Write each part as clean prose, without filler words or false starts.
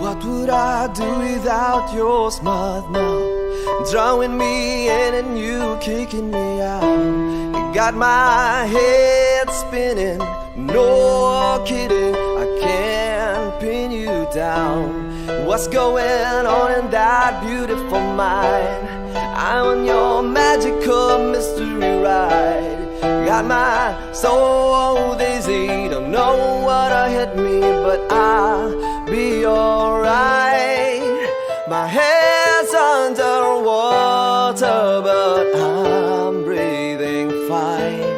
What would I do without your smart mouth, drawing me in and you kicking me out? You got my head spinning, no kidding, I can't pin you down. What's going on in that beautiful mind? I'm on your magical mystery ride. Got my soul dizzy, don't know what hit me, but I'll be alright. My head's underwater, but I'm breathing fine.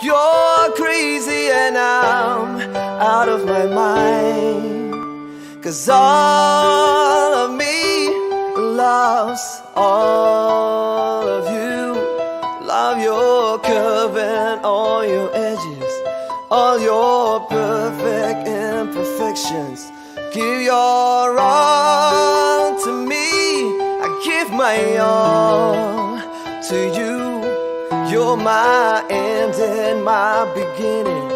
You're crazy and I'm out of my mind, 'cause all of me loves all of you. Love your curve and all your edges, all your perfect imperfections. Give your all to me, I give my all to you. You're my end and my beginning.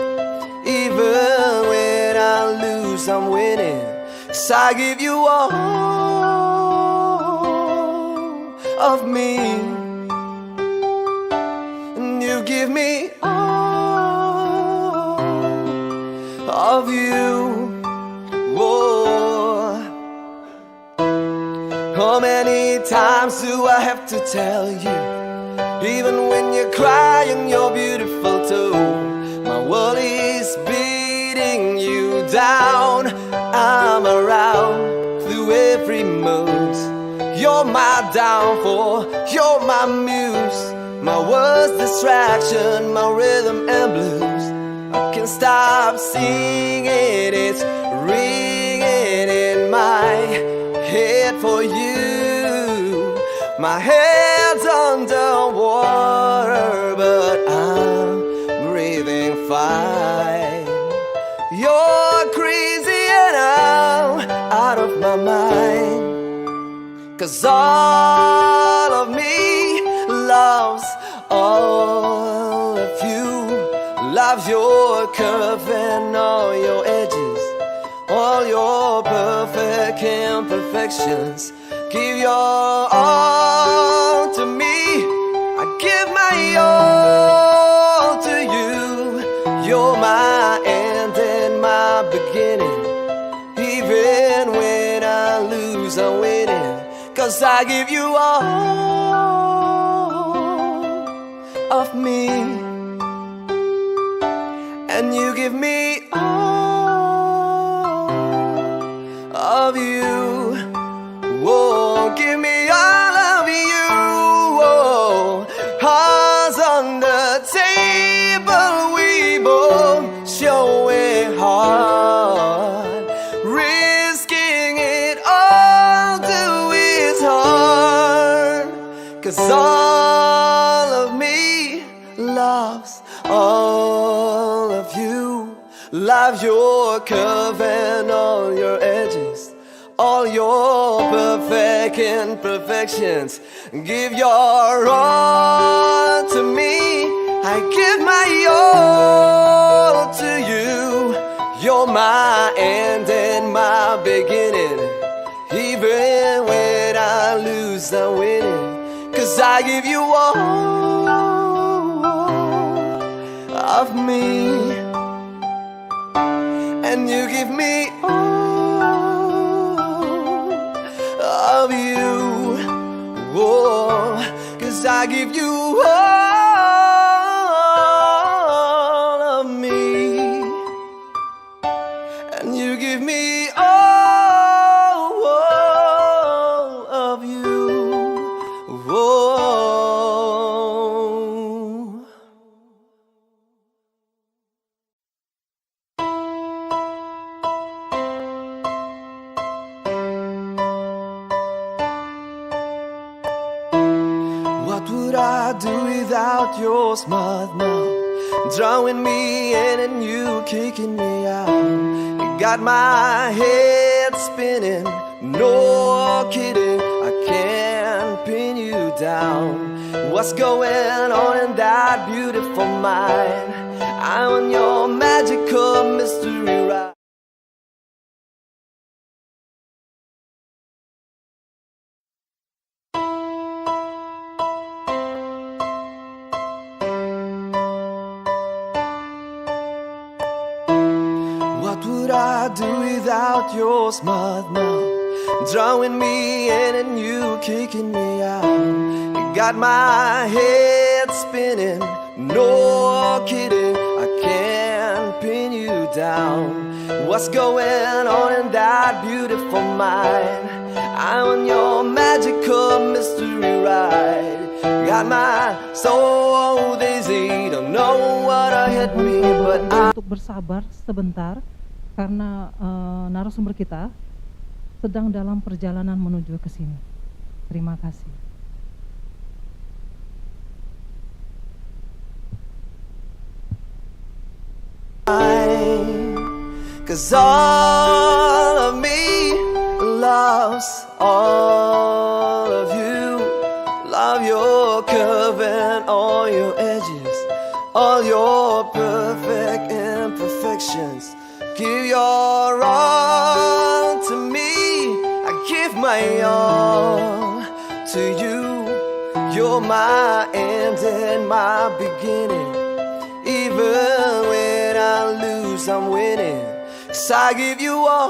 Even when I lose, I'm winning, 'cause I give you all of me, and you give me all of you. Whoa. How many times do I have to tell you? Even when you're crying, you're beautiful too. My world is beating you down. I'm around through every mood. You're my downfall, you're my muse, my worst distraction, my rhythm and blues. I can't stop singing, it's ringing in my head for you. My head's underwater, but I'm breathing fine. You're crazy and I'm out of my mind, 'cause all of me loves all of you. Loves your curve and all your edges, all your perfect imperfections. Give your all to me, I give my all to you. You're my end and my beginning. Even when I lose, I'm winning, 'cause I give you all of me, and you give me all of you. Whoa, give me all of you. Whoa, hearts on the table, we both showing heart, risking it all to his heart, 'cause all of me loves all of you. Love your curve and all your edges, all your perfect imperfections. Give your all to me, I give my all to you. You're my end and my beginning. Even when I lose, I'm winning, 'cause I give you all of me, and you give me all of you. Whoa, 'cause I give you all of me, and you give me all of you. Whoa. What would I do without your smart mouth, drawing me in and you kicking me out? You got my head spinning, no kidding, I can't pin you down. What's going on in that beautiful mind? I'm on your magical mystery ride. would I do without your smart mouth? Drawing me in and you kicking me out. You got my head spinning, no kidding, I can't pin you down. What's going on in that beautiful mind? I'm on your magical mystery ride. Got my soul dizzy, don't know what hit me, but I... Untuk bersabar sebentar karena narasumber kita sedang dalam perjalanan menuju ke sini. Terima kasih. Cause all of me loves all of you. Love your curve and all your edges, all your perfect imperfections. Give your all to me, I give my all to you. You're my end and my beginning. Even when I lose, I'm winning. 'Cause I give you all.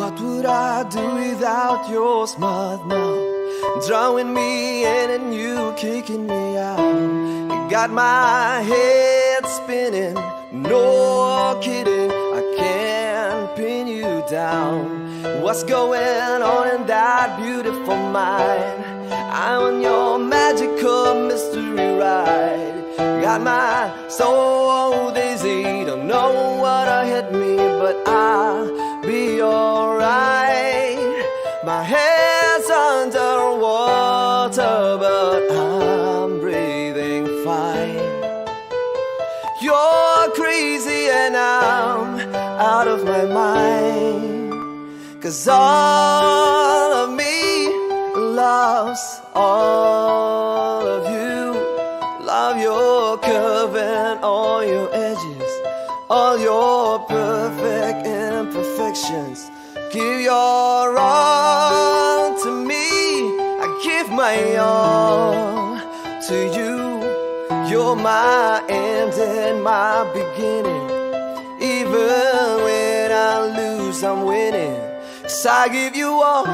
What would I do without your smart mouth? Drawing me in and you kicking me out. You got my head spinning, no kidding, I can't pin you down. What's going on in that beautiful mind? I'm on your magical mystery ride. Got my soul dizzy, don't know what hit me, but I'll be alright. My head's underwater, but I'm breathing fine. You're crazy and I'm out of my mind. 'Cause all of me loves all of you. Love your curve and all your edges, all your perfect imperfections. Give your all to me, I give my all to you. You're my end and my beginning. Even when I lose, I'm winning. 'Cause I give you all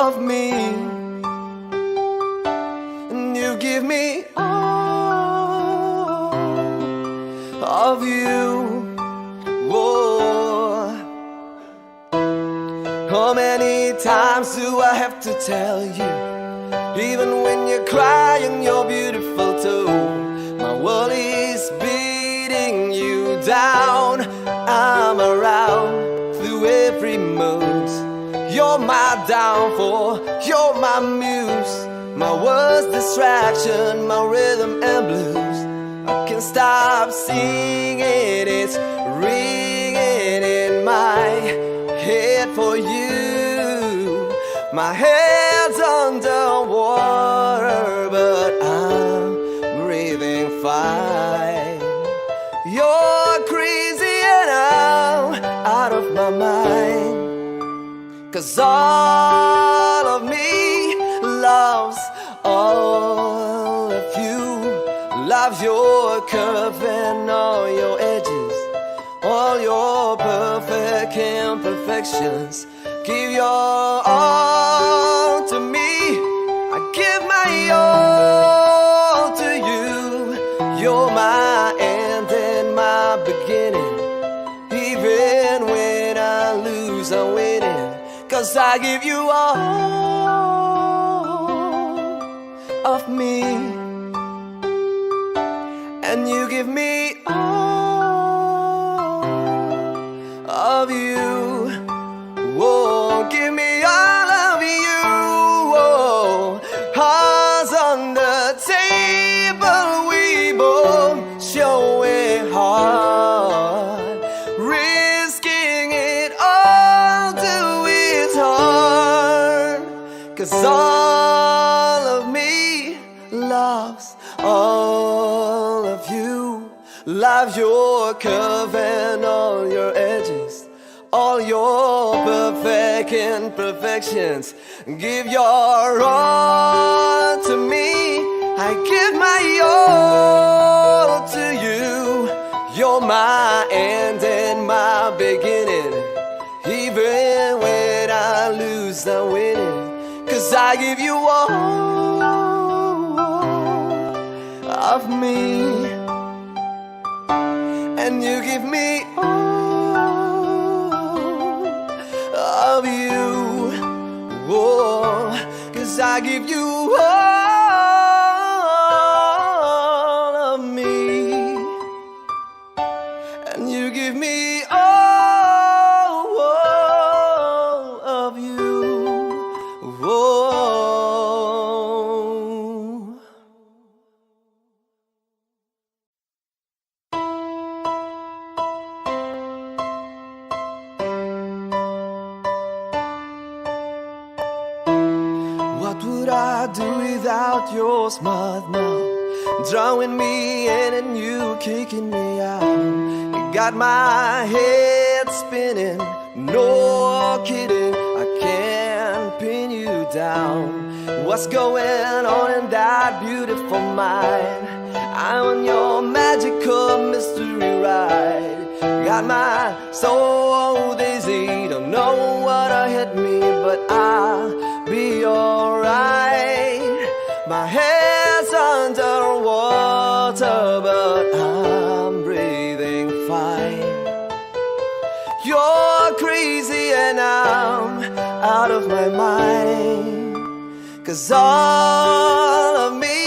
of me, and you give me all of you. Whoa. How many times do I have to tell you? Even when you're crying, you're beautiful too. My world is beating you down. I'm around through every mood. You're my downfall, you're my muse, my worst distraction, my rhythm and blues. I can't stop singing, it's ringing in my head for you. My head's underwater, but I'm breathing fine. You're crazy and I'm out of my mind. 'Cause all of me loves all of you. Loves your curve and all your edges, all your perfect imperfections. Give your all to me, I give my all to you. You're my end and my beginning. Even when I lose, I'm winning. 'Cause I give you all of me, and you give me all of you. Whoa, give me all of you. Whoa, hearts on the table, we both showing heart, risking it all to its heart. 'Cause all of me loves all of you. Love your curve and all your edges, all your perfect imperfections. Give your all to me, I give my all to you. You're my end and my beginning. Even when I lose, I'm winning. 'Cause I give you all of me, and you give me all of you. Whoa, 'cause I give you all of me, and you give me all of you. Whoa. What would I do without your smart mouth? Drawing me in and you kicking me out. You got my head spinning, no kidding, I can't pin you down. What's going on in that beautiful mind? I'm on your magical mystery ride. Got my soul dizzy, don't know what hit me, but I'll be alright. My head's underwater, but I'm breathing fine. You're crazy and I'm out of my mind. 'Cause all of me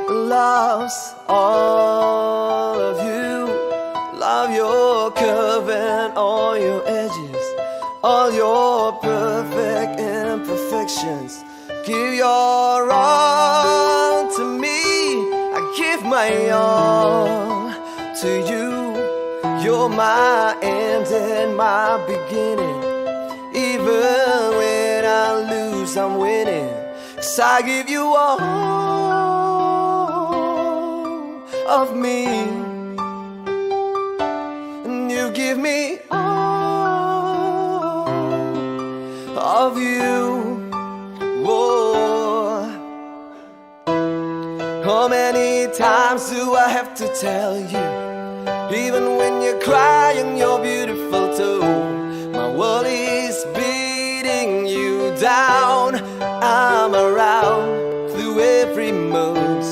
loves all of you. Love your curve and all your edges, all your perfect imperfections. Give your all to me, I give my all to you. You're my end and my beginning. Even when I lose, I'm winning. 'Cause I give you all of me, and you give me all of you. How many times do I have to tell you? Even when you're crying, you're beautiful too. My world is beating you down. I'm around through every mood.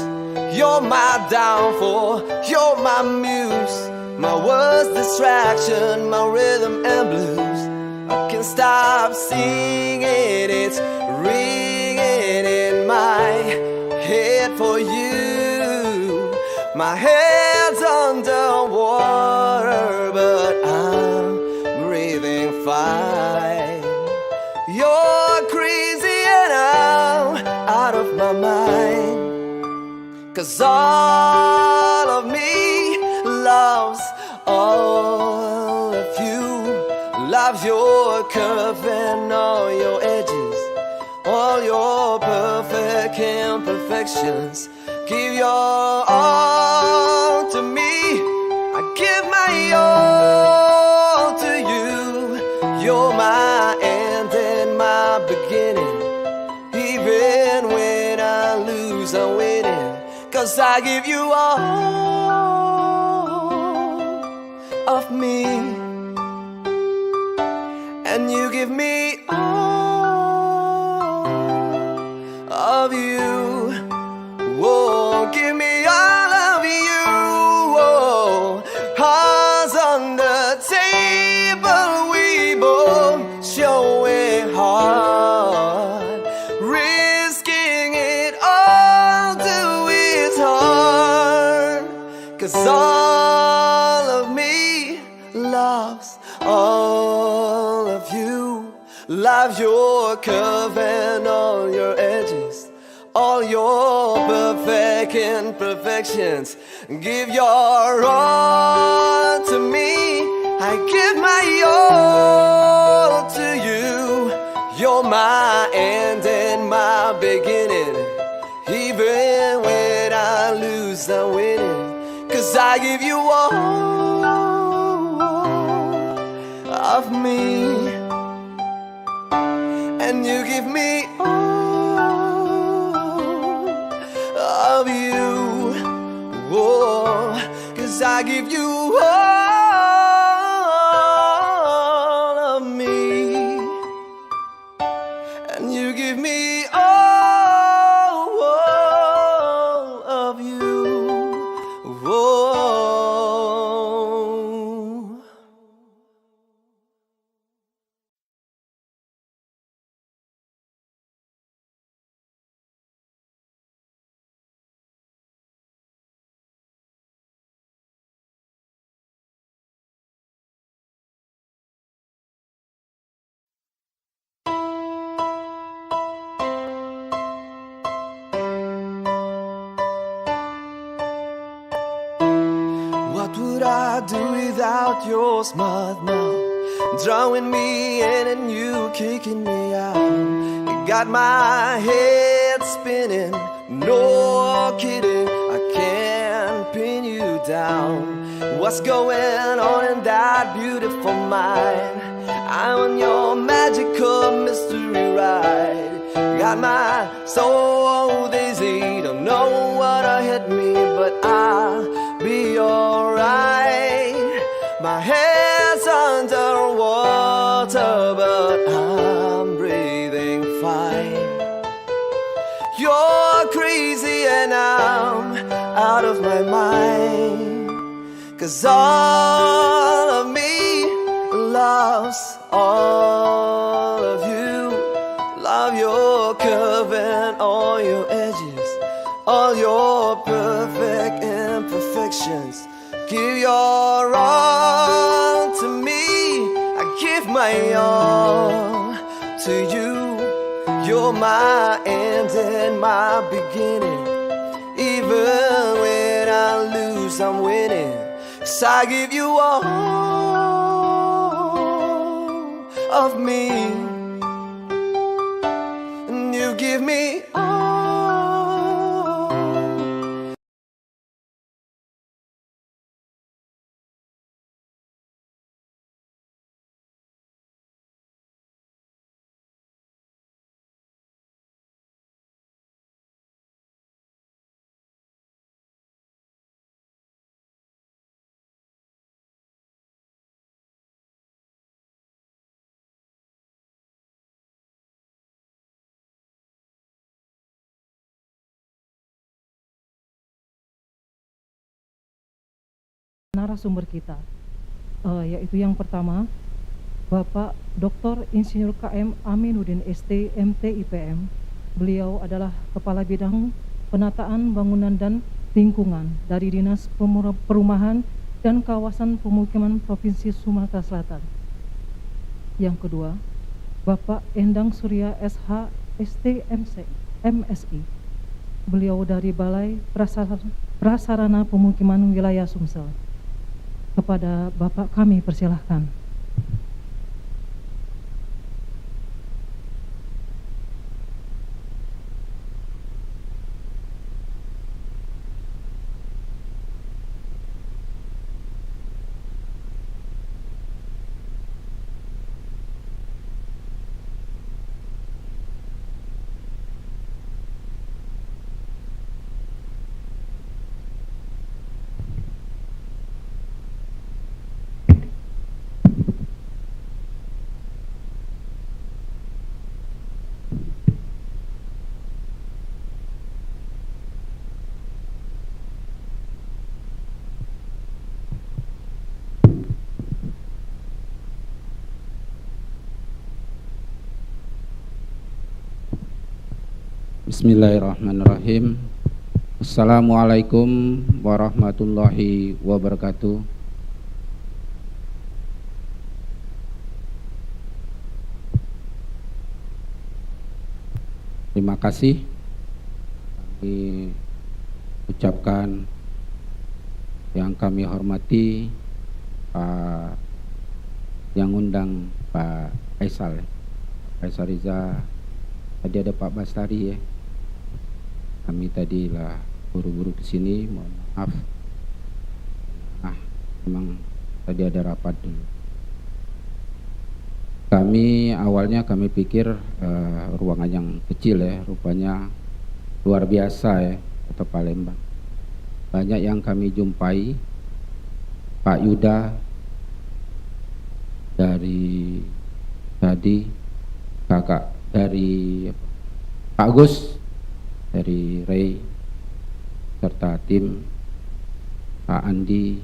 You're my downfall, you're my muse, my worst distraction, my rhythm and blues. I can't stop singing, it's ringing in my head for you. My head's underwater, but I'm breathing fine. You're crazy and I'm out of my mind. 'Cause all of me loves all of you. Loves your curve and all your edges, all your perfect imperfections. Give your all to me, I give my all to you. You're my end and my beginning. Even when I lose, I'm winning. 'Cause I give you all of me, and you give me all of you. Whoa, give me all of you. Whoa, hearts on the table, we both showing heart, risking it all to its heart. 'Cause all of me loves all of you. Love your curve and all your edges, all your perfect imperfections. Give your all to me, I give my all to you. You're my end and my beginning. Even when I lose, I'm winning. 'Cause I give you all of me, and you give me all of you. Whoa, 'cause I give you all of me, and you give me all of you. Whoa. What would I do without your smart mouth? Drawing me in and you kicking me out. You got my head spinning, no kidding, I can't pin you down. What's going on in that beautiful mind? I'm on your magical mystery ride. Got my soul dizzy, don't know what hit me, but I'll be alright. My head's underwater, but I'm breathing fine. You're crazy and I'm out of my mind. 'Cause all of me loves all of you. Love your curve and all your edges, all your perfect imperfections. Give your all to me, I give my all to you. You're my end and my beginning. Even when I lose, I'm winning. 'Cause I give you all of me, and you give me narasumber kita, yaitu yang pertama Bapak Dr. Insinyur KM Aminuddin ST MT IPM. Beliau adalah Kepala Bidang Penataan Bangunan dan Lingkungan dari Dinas Perumahan dan Kawasan Pemukiman Provinsi Sumatera Selatan. Yang kedua, Bapak Endang Surya SH ST MSI. Beliau dari Balai Prasarana Pemukiman Wilayah Sumsel. Kepada Bapak kami persilahkan. Bismillahirrahmanirrahim. Assalamualaikum warahmatullahi wabarakatuh. Terima kasih kami ucapkan yang kami hormati Pak yang undang Pak Faisal Riza. Tadi ada Pak Bastari ya. Kami tadi lah buru-buru kesini, mohon maaf. Memang tadi ada rapat dulu. Awalnya kami pikir ruangan yang kecil ya, rupanya luar biasa ya, Kota Palembang. Banyak yang kami jumpai, Pak Yuda dari tadi, kakak dari Pak Agus dari Ray serta tim, Pak Andi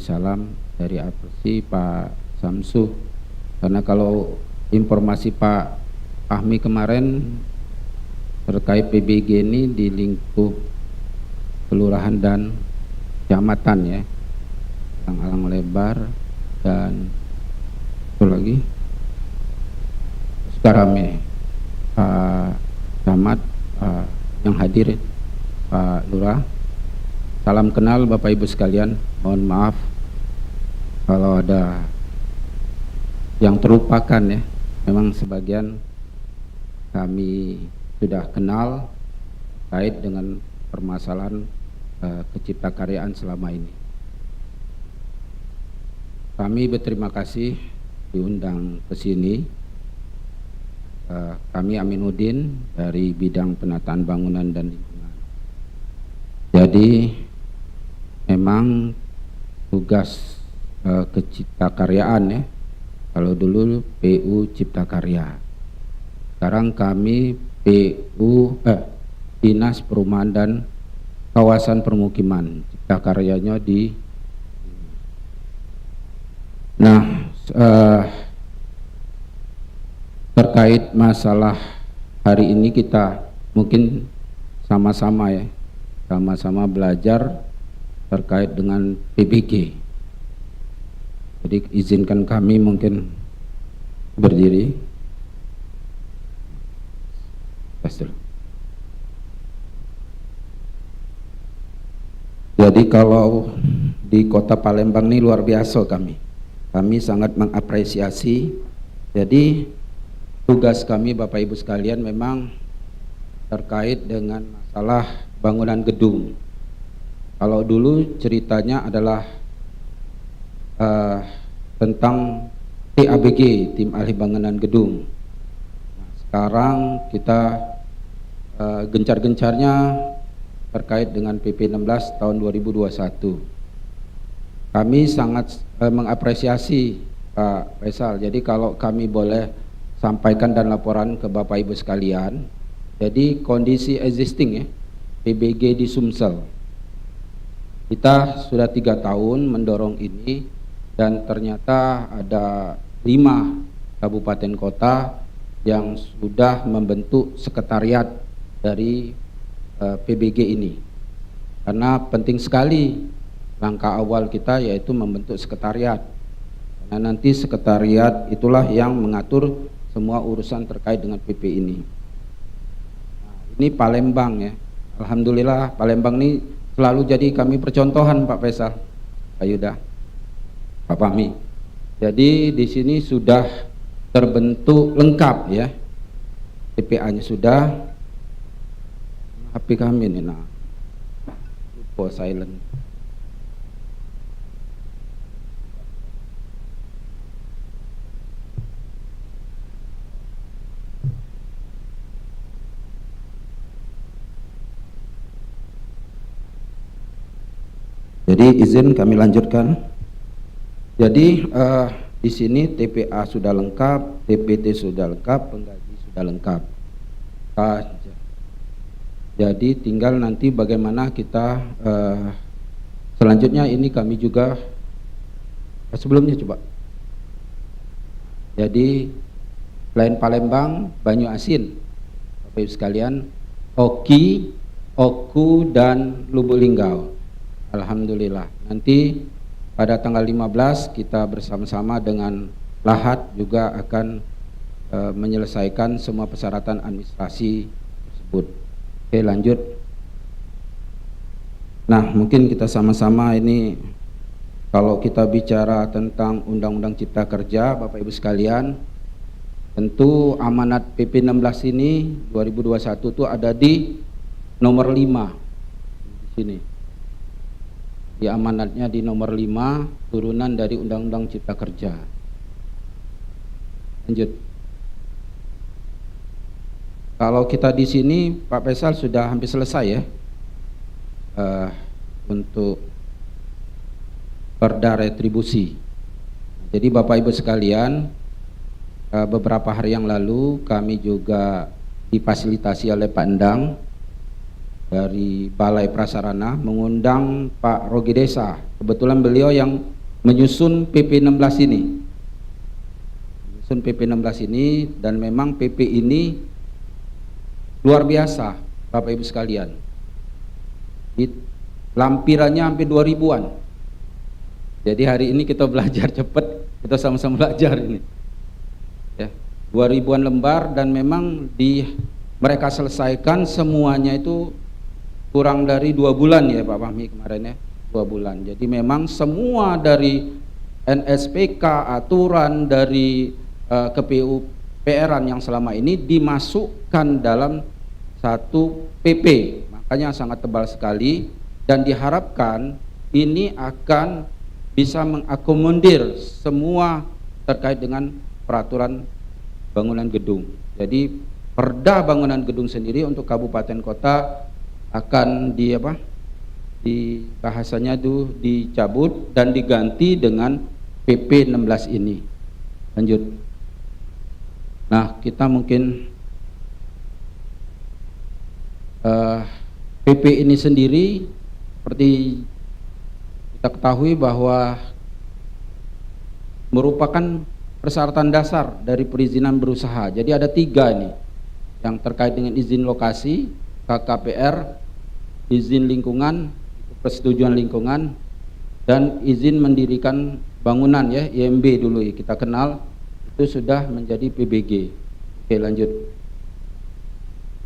Salam dari Apresi, Pak Samsu. Karena kalau informasi Pak Fahmi kemarin terkait PBG ini di lingkup kelurahan dan kecamatan ya, Alang Lebar dan itu lagi Sukarame. Pak Camat yang hadir, Pak Lurah, salam kenal Bapak Ibu sekalian. Mohon maaf kalau ada yang terlupakan ya. Memang sebagian kami sudah kenal terkait dengan permasalahan keciptakaryaan selama ini. Kami berterima kasih diundang ke sini. Kami Aminuddin dari bidang penataan bangunan dan lingkungan. Jadi memang tugas keciptakaryaan ya. Kalau dulu PU Cipta Karya. Sekarang kami Dinas Perumahan dan Kawasan Permukiman. Cipta karyanya di terkait masalah hari ini kita mungkin sama-sama ya, sama-sama belajar terkait dengan PBG. Jadi izinkan kami mungkin berdiri. Jadi kalau di Kota Palembang ini luar biasa kami sangat mengapresiasi. Jadi tugas kami Bapak Ibu sekalian memang terkait dengan masalah bangunan gedung. Kalau dulu ceritanya adalah tentang TABG, Tim Ahli Bangunan Gedung. Nah, sekarang kita gencar-gencarnya terkait dengan PP 16 tahun 2021. Kami sangat mengapresiasi Pak Faisal. Jadi kalau kami boleh sampaikan dan laporan ke Bapak Ibu sekalian, jadi kondisi existing ya PBG di Sumsel Kita sudah 3 tahun mendorong ini dan ternyata ada 5 kabupaten kota yang sudah membentuk sekretariat dari PBG ini. Karena penting sekali langkah awal kita yaitu membentuk sekretariat. Karena nanti sekretariat itulah yang mengatur semua urusan terkait dengan PP ini. Nah, ini Palembang ya. Alhamdulillah Palembang ini selalu jadi kami percontohan Pak Faisal, Pak Yuda, Pak Fahmi. Jadi di sini sudah terbentuk lengkap ya. TPA-nya sudah. HP kami nih, nah lupa silent. Jadi izin kami lanjutkan. Jadi di sini TPA sudah lengkap, TPT sudah lengkap, penggaji sudah lengkap. Jadi tinggal nanti bagaimana kita selanjutnya ini kami juga sebelumnya coba. Jadi selain Palembang, Banyu Asin, Bapak Ibu sekalian, Oki, Oku dan Lubuk Linggau. Alhamdulillah. Nanti pada tanggal 15 kita bersama-sama dengan Lahat juga akan menyelesaikan semua persyaratan administrasi tersebut. Oke, lanjut. Nah, mungkin kita sama-sama ini kalau kita bicara tentang Undang-Undang Cipta Kerja, Bapak Ibu sekalian, tentu amanat PP 16 ini 2021 itu ada di nomor 5 di sini. Di amanatnya di nomor 5 turunan dari Undang-Undang Cipta Kerja. Lanjut. Kalau kita di sini Pak Faisal sudah hampir selesai ya untuk perda retribusi. Jadi Bapak Ibu sekalian, beberapa hari yang lalu kami juga difasilitasi oleh Pak Endang dari Balai Prasarana mengundang Pak Rogi Desa. Kebetulan beliau yang menyusun PP 16 ini. Menyusun PP 16 ini, dan memang PP ini luar biasa Bapak Ibu sekalian. Lampirannya hampir 2000-an. Jadi hari ini kita belajar cepat, kita sama-sama belajar ini. Ya, 2000-an lembar, dan memang mereka selesaikan semuanya itu kurang dari 2 bulan ya Pak Fahmi kemarin ya, 2 bulan. Jadi memang semua dari NSPK, aturan dari KPU PR-an yang selama ini dimasukkan dalam satu PP. Makanya sangat tebal sekali, dan diharapkan ini akan bisa mengakomodir semua terkait dengan peraturan bangunan gedung. Jadi perda bangunan gedung sendiri untuk kabupaten kota akan di bahasanya itu dicabut dan diganti dengan PP 16 ini. Lanjut. Nah, kita mungkin PP ini sendiri seperti kita ketahui bahwa merupakan persyaratan dasar dari perizinan berusaha. Jadi ada 3 nih yang terkait dengan izin lokasi, KKPR, izin lingkungan, persetujuan lingkungan, dan izin mendirikan bangunan ya, IMB dulu ya, kita kenal, itu sudah menjadi PBG. Oke, lanjut.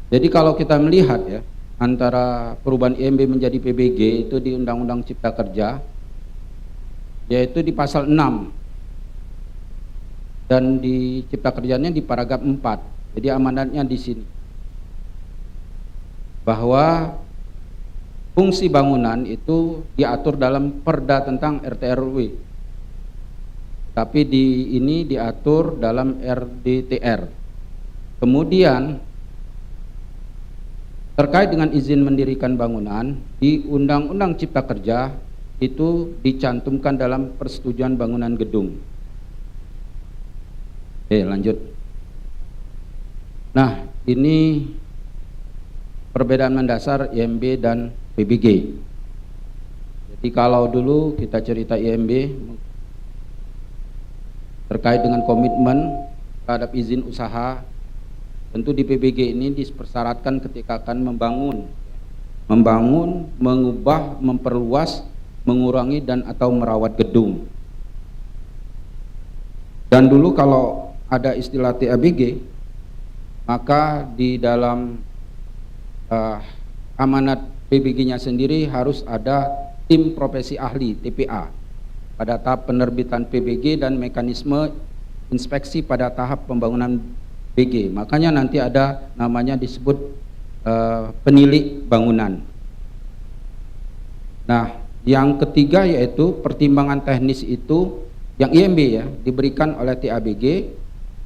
Jadi kalau kita melihat ya, antara perubahan IMB menjadi PBG itu di Undang-Undang Cipta Kerja, yaitu di pasal 6, dan di Cipta Kerjanya di paragraf 4. Jadi amanatnya di sini bahwa fungsi bangunan itu diatur dalam perda tentang RT/RW, tapi ini diatur dalam RDTR. Kemudian terkait dengan izin mendirikan bangunan di Undang-Undang Cipta Kerja itu dicantumkan dalam persetujuan bangunan gedung. Oke, lanjut. Nah, ini perbedaan mendasar IMB dan PBG. Jadi kalau dulu kita cerita IMB terkait dengan komitmen terhadap izin usaha, tentu di PBG ini dipersyaratkan ketika akan membangun, mengubah, memperluas, mengurangi dan atau merawat gedung. Dan dulu kalau ada istilah TABG, maka di dalam amanat PBG-nya sendiri harus ada tim profesi ahli TPA pada tahap penerbitan PBG dan mekanisme inspeksi pada tahap pembangunan BG. Makanya nanti ada namanya disebut penilik bangunan. Nah, yang ketiga yaitu pertimbangan teknis itu yang IMB ya diberikan oleh TABG,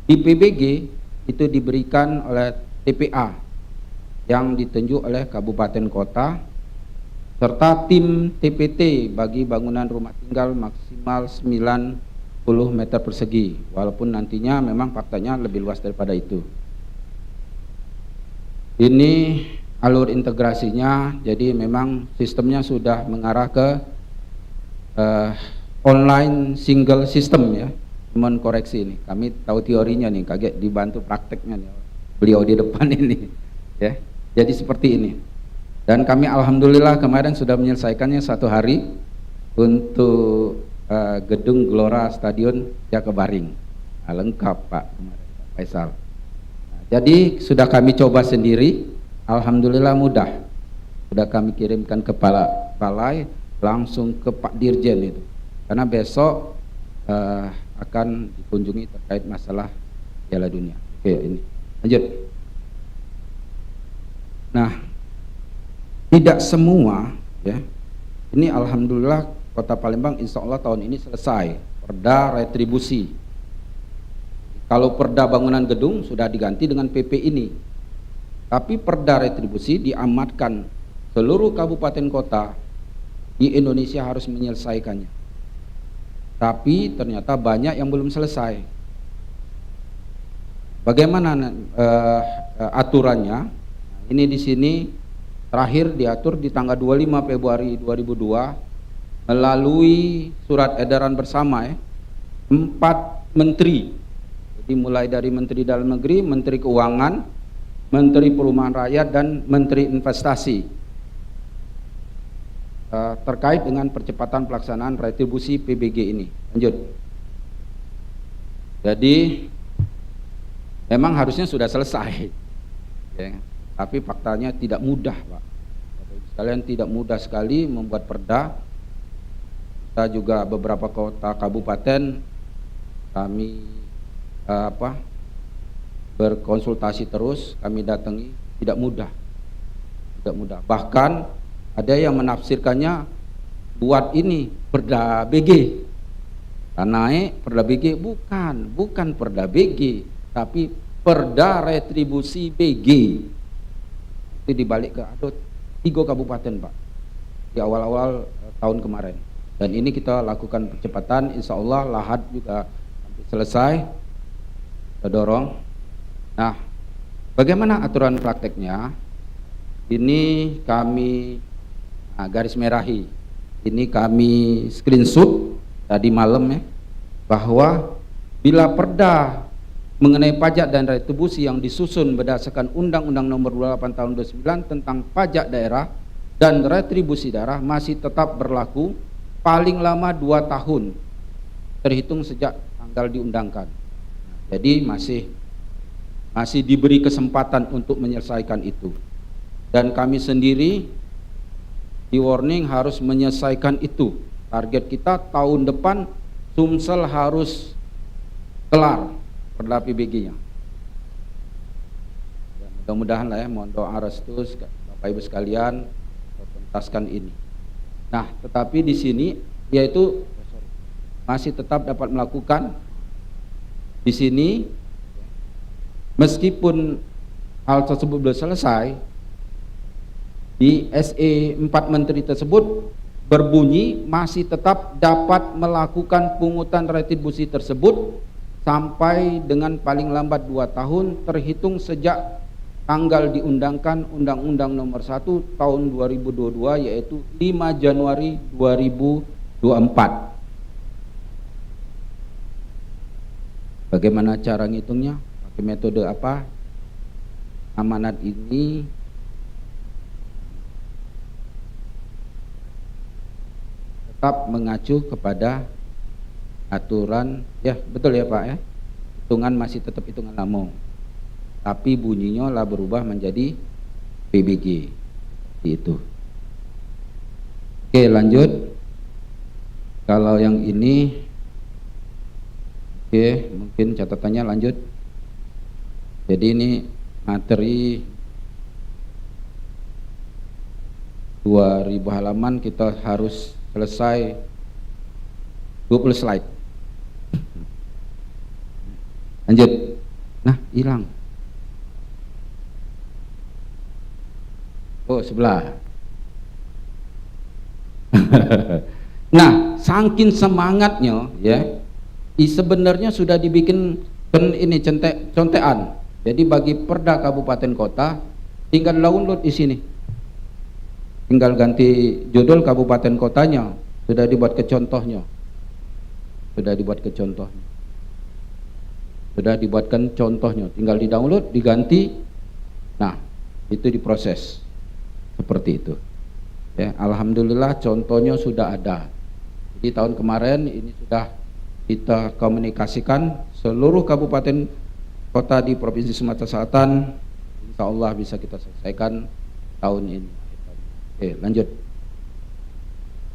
di PBG itu diberikan oleh TPA yang ditunjuk oleh kabupaten kota, serta tim TPT bagi bangunan rumah tinggal maksimal 90 meter persegi, walaupun nantinya memang faktanya lebih luas daripada itu. Ini alur integrasinya, jadi memang sistemnya sudah mengarah ke online single system ya. Mohon koreksi ini, kami tahu teorinya nih, kaget dibantu prakteknya nih beliau di depan ini ya. Jadi seperti ini. Dan kami alhamdulillah kemarin sudah menyelesaikannya 1 hari untuk gedung Gelora Stadion Jakabaring. Nah, lengkap Pak kemarin Pak Faisal. Nah, jadi sudah kami coba sendiri, alhamdulillah mudah. Sudah kami kirimkan ke balai langsung ke Pak Dirjen itu. Karena besok akan dikunjungi terkait masalah Piala Dunia. Oke, ini lanjut. Nah, tidak semua ya. Ini alhamdulillah Kota Palembang insya Allah tahun ini selesai perda retribusi. Kalau perda bangunan gedung sudah diganti dengan PP ini. Tapi perda retribusi diamatkan seluruh kabupaten kota di Indonesia harus menyelesaikannya. Tapi ternyata banyak yang belum selesai. Bagaimana aturannya? Ini di sini terakhir diatur di tanggal 25 Februari 2002 melalui surat edaran bersama 4 menteri. Jadi mulai dari Menteri Dalam Negeri, Menteri Keuangan, Menteri Perumahan Rakyat dan Menteri Investasi terkait dengan percepatan pelaksanaan retribusi PBG ini. Lanjut. Jadi memang harusnya sudah selesai ya, tapi faktanya tidak mudah Pak. Sekalian tidak mudah sekali membuat perda. Kita juga beberapa kota kabupaten kami berkonsultasi terus, kami datangi, tidak mudah. Bahkan ada yang menafsirkannya buat ini perda BG. Naik perda BG, bukan perda BG, tapi perda retribusi BG. Itu dibalik ke 3 kabupaten Pak di awal-awal tahun kemarin. Dan ini kita lakukan percepatan, insya Allah Lahad juga selesai, kita dorong. Nah, bagaimana aturan prakteknya? Ini kami garis merahi, ini kami screenshot tadi malam ya, bahwa bila perda mengenai pajak dan retribusi yang disusun berdasarkan Undang-Undang Nomor 28 Tahun 29 tentang pajak daerah dan retribusi daerah masih tetap berlaku paling lama 2 tahun terhitung sejak tanggal diundangkan. Jadi masih diberi kesempatan untuk menyelesaikan itu. Dan kami sendiri di warning harus menyelesaikan itu. Target kita tahun depan Sumsel harus kelar perda PBG-nya. Ya, mudah-mudahan lah ya, mohon doa restu Bapak Ibu sekalian tuntaskan ini. Nah, tetapi di sini yaitu masih tetap dapat melakukan di sini meskipun hal tersebut belum selesai. Di SE 4 menteri tersebut berbunyi masih tetap dapat melakukan pungutan retribusi tersebut sampai dengan paling lambat 2 tahun terhitung sejak tanggal diundangkan Undang-Undang Nomor 1 Tahun 2022, yaitu 5 Januari 2024. Bagaimana cara ngitungnya? Pakai metode apa? Amanat ini tetap mengacu kepada aturan, ya betul ya Pak ya, hitungan masih tetap hitungan lama, tapi bunyinya lah berubah menjadi PBG itu. Oke, lanjut. Kalau yang ini, oke, mungkin catatannya lanjut. Jadi ini materi 2000 halaman, kita harus selesai 20 slide. Lanjut. Nah, hilang. Oh, sebelah. Nah, saking semangatnya ya, sebenarnya sudah dibikin ini contekan. Jadi bagi Perda Kabupaten Kota tinggal download di sini. Tinggal ganti judul kabupaten kotanya, sudah dibuat ke contohnya. Sudah dibuatkan contohnya, tinggal di-download, diganti. Nah, itu diproses seperti itu. Ya, alhamdulillah contohnya sudah ada. Jadi tahun kemarin ini sudah kita komunikasikan seluruh kabupaten kota di Provinsi Sumatera Selatan. Insya Allah bisa kita selesaikan tahun ini. Oke, lanjut.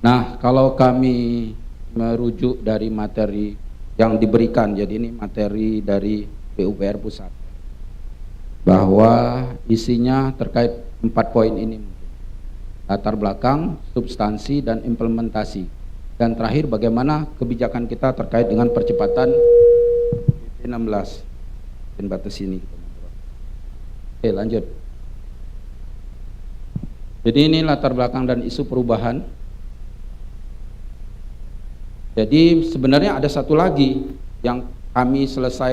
Nah, kalau kami merujuk dari materi yang diberikan, jadi ini materi dari PUPR Pusat, bahwa isinya terkait 4 poin ini: latar belakang, substansi, dan implementasi. Dan terakhir, bagaimana kebijakan kita terkait dengan percepatan PP 16. Dan batas ini kita ngobrol. Oke, lanjut. Jadi ini latar belakang dan isu perubahan. Jadi sebenarnya ada satu lagi yang kami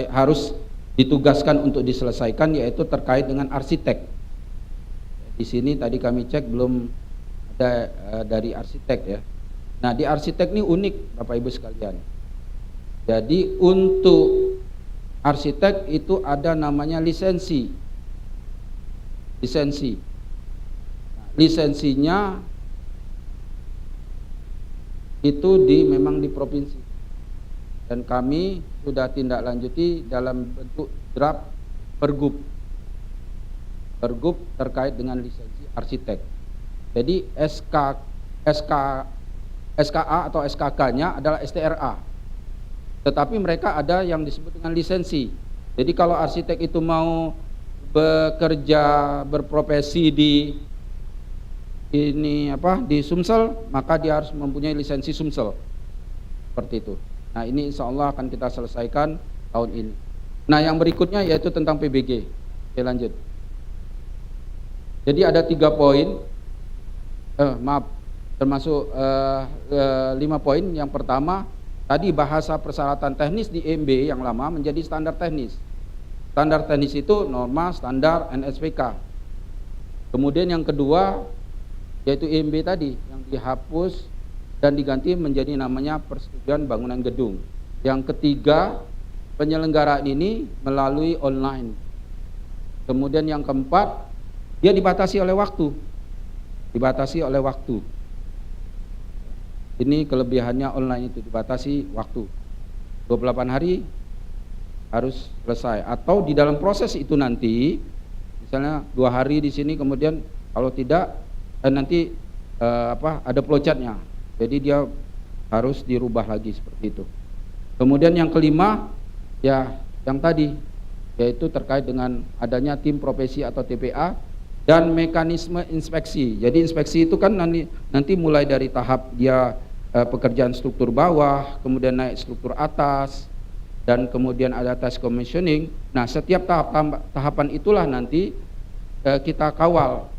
harus ditugaskan untuk diselesaikan, yaitu terkait dengan arsitek. Di sini tadi kami cek belum ada dari arsitek ya. Nah, di arsitek ini unik Bapak Ibu sekalian. Jadi untuk arsitek itu ada namanya lisensi. Lisensinya itu memang di provinsi, dan kami sudah tindak lanjuti dalam bentuk draft pergub terkait dengan lisensi arsitek. Jadi SKA atau SKK-nya adalah STRA, tetapi mereka ada yang disebut dengan lisensi. Jadi kalau arsitek itu mau bekerja berprofesi di Sumsel, maka dia harus mempunyai lisensi Sumsel, seperti itu. Nah, ini insya Allah akan kita selesaikan tahun ini. Nah, yang berikutnya yaitu tentang PBG. Oke, lanjut. Jadi ada 3 poin, termasuk 5 poin. Yang pertama, tadi bahasa persyaratan teknis di EMB yang lama menjadi standar teknis. Standar teknis itu norma, standar, NSPK. Kemudian yang kedua, yaitu IMB tadi yang dihapus dan diganti menjadi namanya persetujuan bangunan gedung. Yang ketiga, penyelenggaraan ini melalui online. Kemudian yang keempat, dia dibatasi oleh waktu. Ini kelebihannya online itu, dibatasi waktu. 28 hari harus selesai, atau di dalam proses itu nanti misalnya 2 hari di sini, kemudian kalau tidak nanti ada flowchartnya, jadi dia harus dirubah lagi seperti itu. Kemudian yang kelima ya yang tadi, yaitu terkait dengan adanya tim profesi atau TPA dan mekanisme inspeksi. Jadi inspeksi itu kan nanti mulai dari tahap dia pekerjaan struktur bawah, kemudian naik struktur atas, dan kemudian ada tes commissioning. Nah, setiap tahapan itulah nanti kita kawal.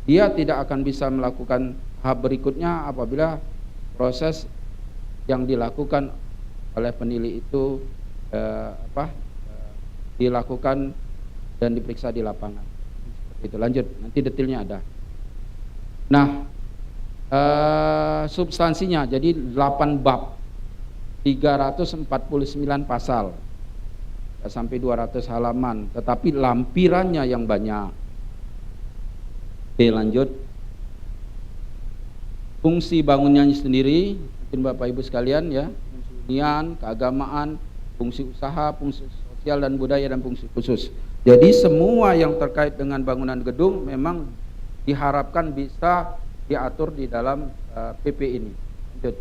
Dia tidak akan bisa melakukan tahap berikutnya apabila proses yang dilakukan oleh penilai itu dilakukan dan diperiksa di lapangan. Itu lanjut, nanti detailnya ada. Nah, substansinya jadi 8 bab, 349 pasal, tidak sampai 200 halaman, tetapi lampirannya yang banyak. Oke, lanjut. Fungsi bangunannya sendiri, mungkin Bapak Ibu sekalian ya, fungsi hunian, keagamaan, fungsi usaha, fungsi sosial dan budaya, dan fungsi khusus. Jadi semua yang terkait dengan bangunan gedung memang diharapkan bisa diatur di dalam PP ini. Lanjut.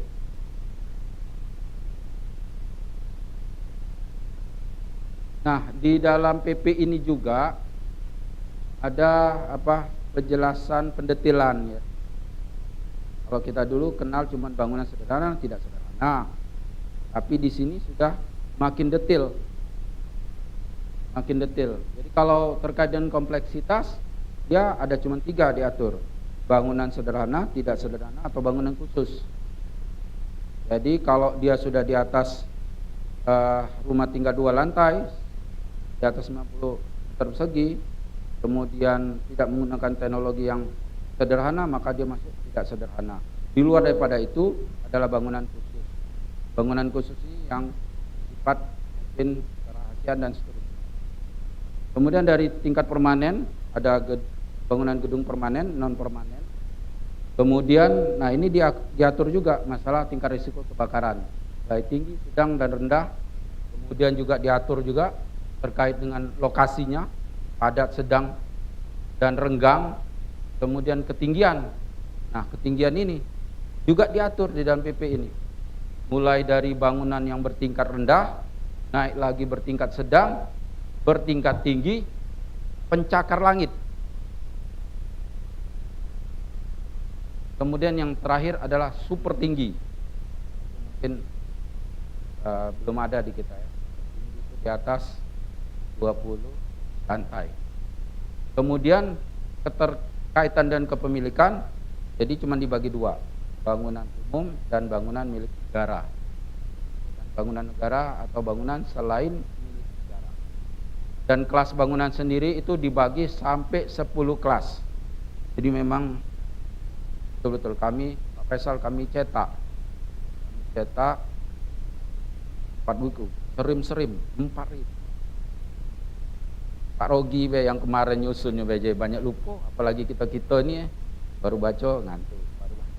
Nah, di dalam PP ini juga ada penjelasan pendetilan ya. Kalau kita dulu kenal cuma bangunan sederhana, tidak sederhana. Tapi di sini sudah makin detail. Makin detail. Jadi kalau terkait dengan kompleksitas, dia ada cuma 3 diatur. Bangunan sederhana, tidak sederhana, atau bangunan khusus. Jadi kalau dia sudah di atas rumah tinggal 2 lantai, di atas 50 meter persegi, kemudian tidak menggunakan teknologi yang sederhana, maka dia masuk tidak sederhana. Di luar daripada itu adalah bangunan khusus. Bangunan khusus ini yang sifat mungkin kerahasiaan dan seterusnya. Kemudian dari tingkat permanen ada bangunan gedung permanen, non permanen. Kemudian, nah ini diatur juga masalah tingkat risiko kebakaran, baik tinggi, sedang, dan rendah. Kemudian juga diatur juga terkait dengan lokasinya, padat, sedang, dan renggang. Kemudian ketinggian. Nah, ketinggian ini juga diatur di dalam PP ini. Mulai dari bangunan yang bertingkat rendah, naik lagi bertingkat sedang, bertingkat tinggi, pencakar langit. Kemudian yang terakhir adalah super tinggi. Mungkin belum ada di kita ya. Tinggi itu di atas 20 lantai. Kemudian keterkaitan dan kepemilikan, jadi cuma dibagi 2, bangunan umum dan bangunan milik negara. Dan bangunan negara atau bangunan selain milik negara. Dan kelas bangunan sendiri itu dibagi sampai 10 kelas. Jadi memang betul-betul kami, Pak Faisal, kami cetak 4 buku, serim 4.000. Pak Rogi yang kemarin nyusunnya banyak lupa, apalagi kita ini baru baca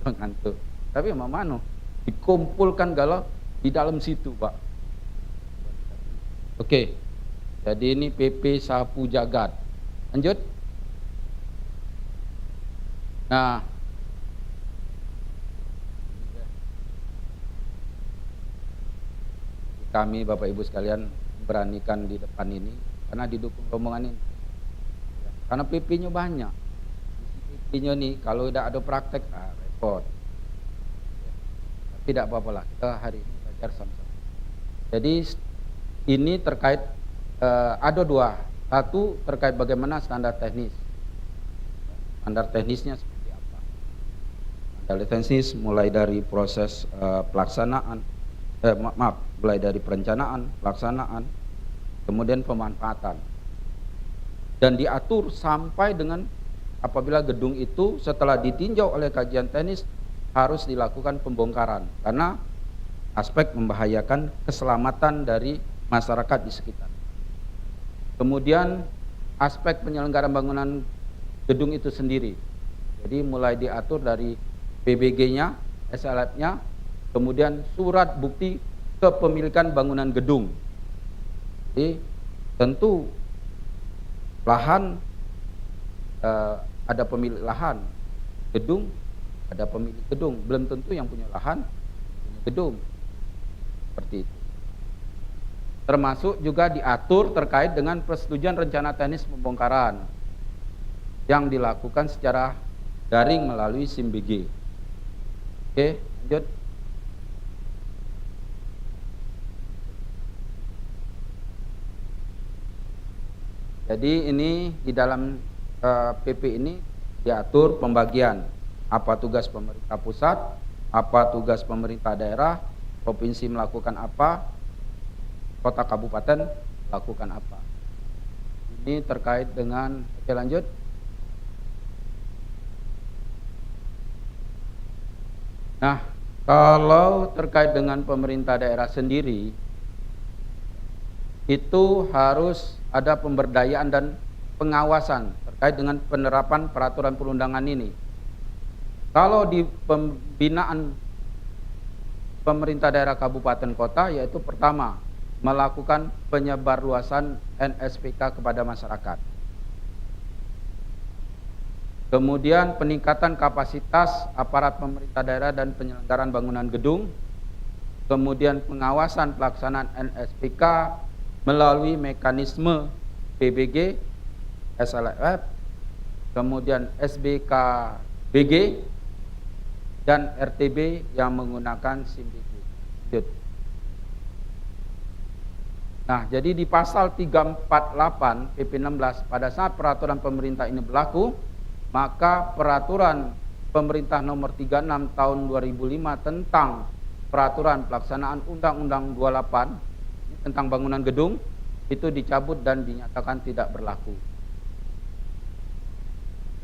ngantuk. Tapi emang mana dikumpulkan galau di dalam situ, Pak. Oke. Jadi ini PP Sapu Jagat. Lanjut. Nah, kami Bapak Ibu sekalian beranikan di depan ini karena didukung rombongan ini. Karena PP-nya banyak. PP-nya nih kalau tidak ada praktek repot. Tapi tidak apa-apa lah, kita hari ini belajar sama-sama. Jadi ini terkait ada 2. Satu terkait bagaimana standar teknis. Standar teknisnya seperti apa? Standar teknis mulai dari proses pelaksanaan, mulai dari perencanaan, pelaksanaan, kemudian pemanfaatan, dan diatur sampai dengan apabila gedung itu setelah ditinjau oleh kajian teknis harus dilakukan pembongkaran karena aspek membahayakan keselamatan dari masyarakat di sekitar. Kemudian aspek penyelenggaraan bangunan gedung itu sendiri, jadi mulai diatur dari PBG-nya, SLF-nya, kemudian surat bukti kepemilikan bangunan gedung. Jadi tentu lahan ada pemilik lahan, gedung ada pemilik gedung, belum tentu yang punya lahan punya gedung. Seperti itu. Termasuk juga diatur terkait dengan persetujuan rencana teknis pembongkaran yang dilakukan secara daring melalui SIM-BG. Oke, lanjut. Jadi ini di dalam PP ini diatur pembagian apa tugas pemerintah pusat, apa tugas pemerintah daerah, provinsi melakukan apa, kota kabupaten lakukan apa. Ini terkait dengan, oke lanjut. Nah, kalau terkait dengan pemerintah daerah sendiri, itu harus ada pemberdayaan dan pengawasan terkait dengan penerapan peraturan perundangan ini. Kalau di pembinaan pemerintah daerah kabupaten kota, yaitu pertama, melakukan penyebarluasan NSPK kepada masyarakat. Kemudian peningkatan kapasitas aparat pemerintah daerah dan penyelenggaraan bangunan gedung. Kemudian pengawasan pelaksanaan NSPK melalui mekanisme PBG, SLF, kemudian SBKBG, dan RTB yang menggunakan SIMBG. Nah, jadi di pasal 348 PP 16 pada saat peraturan pemerintah ini berlaku, maka peraturan pemerintah nomor 36 tahun 2005 tentang peraturan pelaksanaan Undang-Undang 28 tentang bangunan gedung itu dicabut dan dinyatakan tidak berlaku.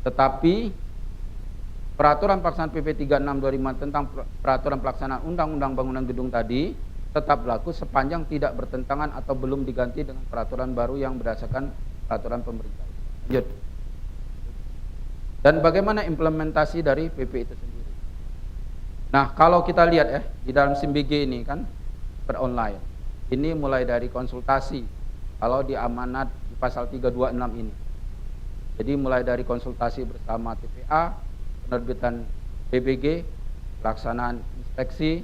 Tetapi peraturan pelaksanaan PP 36 2005 tentang peraturan pelaksanaan Undang-Undang bangunan gedung tadi tetap berlaku sepanjang tidak bertentangan atau belum diganti dengan peraturan baru yang berdasarkan peraturan pemerintah. Lanjut. Dan bagaimana implementasi dari PP itu sendiri? Nah, kalau kita lihat di dalam SIMBG ini kan per online. Ini mulai dari konsultasi. Kalau di amanat di pasal 326 ini. Jadi mulai dari konsultasi bersama TPA, penerbitan PBG, pelaksanaan inspeksi,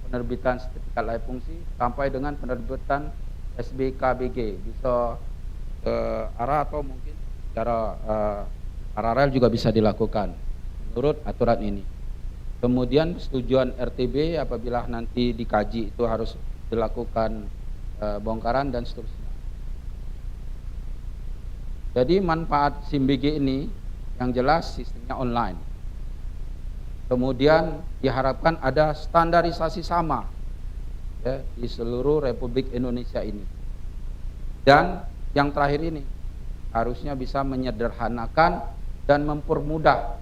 penerbitan sertifikat layak fungsi, sampai dengan penerbitan SBKBG. Bisa ke arah atau mungkin secara paralel juga bisa dilakukan menurut aturan ini. Kemudian persetujuan RTB apabila nanti dikaji itu harus dilakukan bongkaran dan seterusnya. Jadi manfaat SIMBG ini yang jelas sistemnya online. Kemudian diharapkan ada standarisasi sama di seluruh Republik Indonesia ini. Dan yang terakhir ini harusnya bisa menyederhanakan dan mempermudah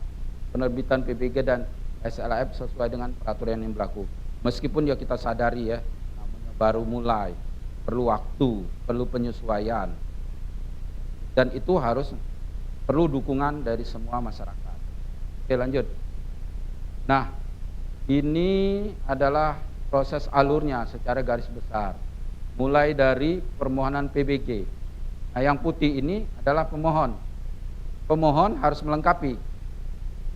penerbitan PBG dan SLF sesuai dengan peraturan yang berlaku. Meskipun ya kita sadari namanya baru mulai, perlu waktu, perlu penyesuaian. Dan itu harus perlu dukungan dari semua masyarakat. Oke, lanjut. Nah, ini adalah proses alurnya secara garis besar. Mulai dari permohonan PBG. Nah, yang putih ini adalah pemohon. Pemohon harus melengkapi.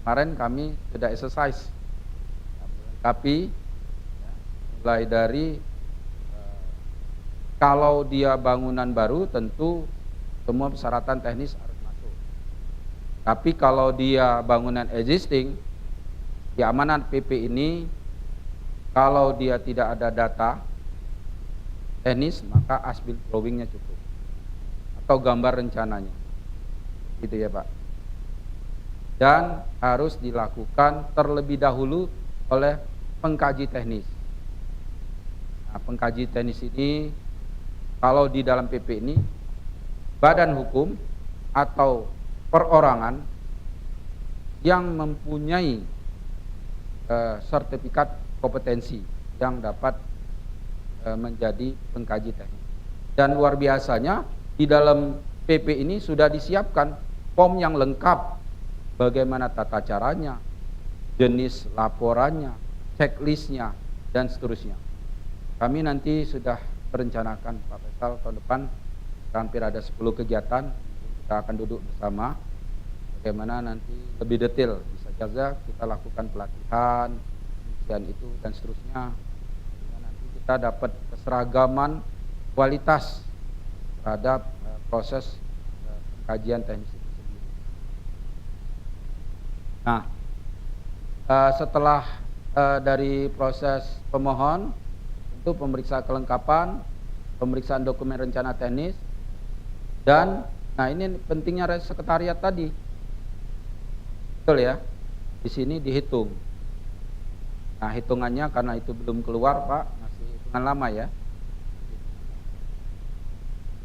Kemarin kami sudah exercise. Melengkapi mulai dari kalau dia bangunan baru tentu semua persyaratan teknis harus masuk. Tapi kalau dia bangunan existing, di amanat PP ini kalau dia tidak ada data teknis maka as-built drawingnya cukup atau gambar rencananya, gitu ya Pak. Dan harus dilakukan terlebih dahulu oleh pengkaji teknis. Nah, pengkaji teknis ini kalau di dalam PP ini badan hukum atau perorangan yang mempunyai sertifikat kompetensi yang dapat menjadi pengkaji teknis. Dan luar biasanya di dalam PP ini sudah disiapkan form yang lengkap, bagaimana tata caranya, jenis laporannya, checklistnya, dan seterusnya. Kami nanti sudah merencanakan Pak Faisal tahun depan hampir ada 10 kegiatan, kita akan duduk bersama bagaimana nanti lebih detail bisa saja kita lakukan pelatihan dan itu dan seterusnya, sehingga nanti kita dapat keseragaman kualitas terhadap proses pengkajian teknis itu sendiri. Nah, setelah dari proses pemohon untuk pemeriksaan kelengkapan, pemeriksaan dokumen rencana teknis, dan nah ini pentingnya sekretariat tadi, betul ya, di sini dihitung. Nah hitungannya karena itu belum keluar Pak, masih hitungan lama ya.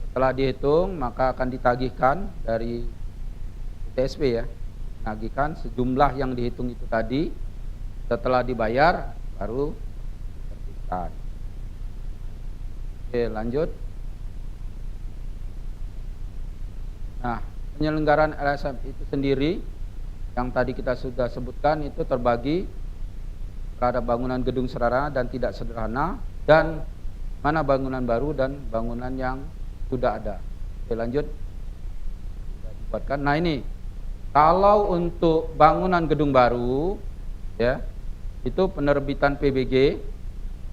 Setelah dihitung maka akan ditagihkan dari TSP ya, menagihkan sejumlah yang dihitung itu tadi, Setelah dibayar baru diterbitkan. Oke, lanjut. Nah, penyelenggaraan LSM itu sendiri yang tadi kita sudah sebutkan itu terbagi terhadap bangunan gedung sederhana dan tidak sederhana, dan mana bangunan baru dan bangunan yang sudah ada. Oke, lanjut. Sudah dibuatkan. Nah, ini kalau untuk bangunan gedung baru, ya, itu penerbitan PBG,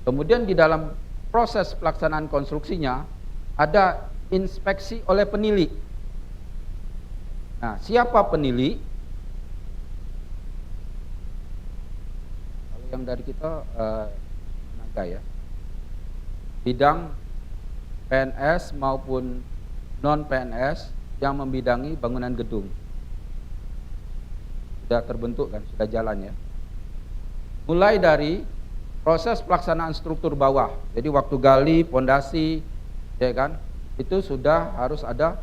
kemudian di dalam proses pelaksanaan konstruksinya ada inspeksi oleh penilai. Nah, siapa penilai? Kalau yang dari kita tenaga ya, bidang PNS maupun non PNS yang membidangi bangunan gedung sudah terbentuk kan, sudah jalan ya. Mulai dari proses pelaksanaan struktur bawah, jadi waktu gali pondasi, ya kan, itu sudah harus ada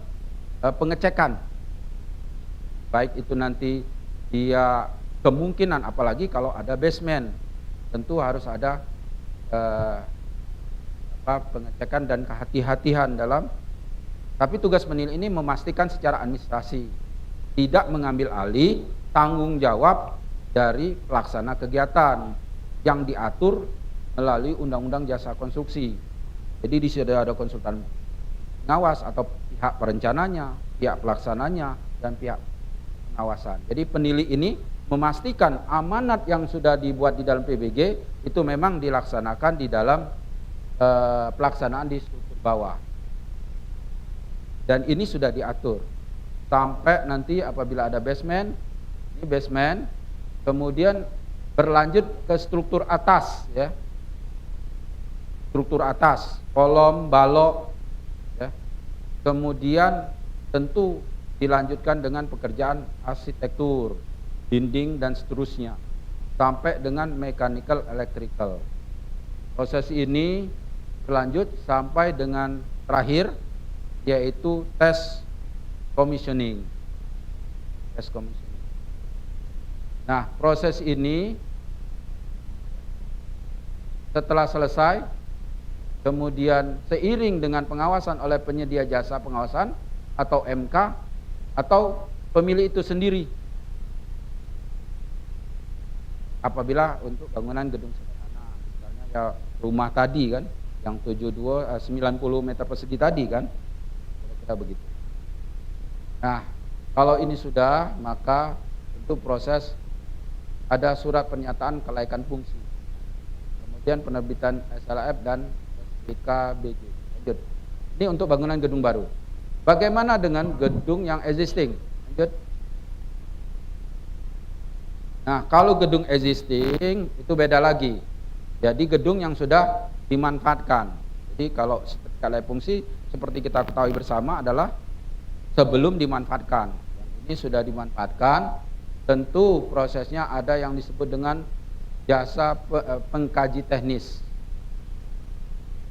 pengecekan, baik itu nanti dia kemungkinan, apalagi kalau ada basement, tentu harus ada pengecekan dan kehati-hatian dalam. Tapi tugas penilai ini memastikan secara administrasi tidak mengambil alih tanggung jawab dari pelaksana kegiatan yang diatur melalui Undang-Undang Jasa Konstruksi. Jadi di sini ada konsultan pengawas atau pihak perencananya, pihak pelaksananya, dan pihak pengawasan. Jadi penilai ini memastikan amanat yang sudah dibuat di dalam PBG itu memang dilaksanakan di dalam pelaksanaan di struktur bawah. Dan ini sudah diatur sampai nanti apabila ada basement, ini basement, kemudian berlanjut ke struktur atas, ya, struktur atas, kolom, balok, ya. Kemudian tentu dilanjutkan dengan pekerjaan arsitektur, dinding dan seterusnya, sampai dengan mechanical electrical. Proses ini berlanjut sampai dengan terakhir, yaitu tes commissioning. Tes commissioning. Nah, proses ini setelah selesai, kemudian seiring dengan pengawasan oleh penyedia jasa pengawasan atau MK atau pemilik itu sendiri. Apabila untuk bangunan gedung sederhana, misalnya ya rumah tadi kan, yang 90 meter persegi tadi kan, kira-kira begitu. Nah, kalau ini sudah, maka untuk proses ada surat pernyataan kelaikan fungsi, kemudian penerbitan SLF dan SPKBG. Lanjut. Ini untuk bangunan gedung baru. Bagaimana dengan gedung yang existing? Lanjut. Nah, kalau gedung existing itu beda lagi. Jadi gedung yang sudah dimanfaatkan. Jadi kalau kelaikan fungsi seperti kita ketahui bersama adalah sebelum dimanfaatkan. Yang ini sudah dimanfaatkan. Tentu prosesnya ada yang disebut dengan jasa pengkaji teknis.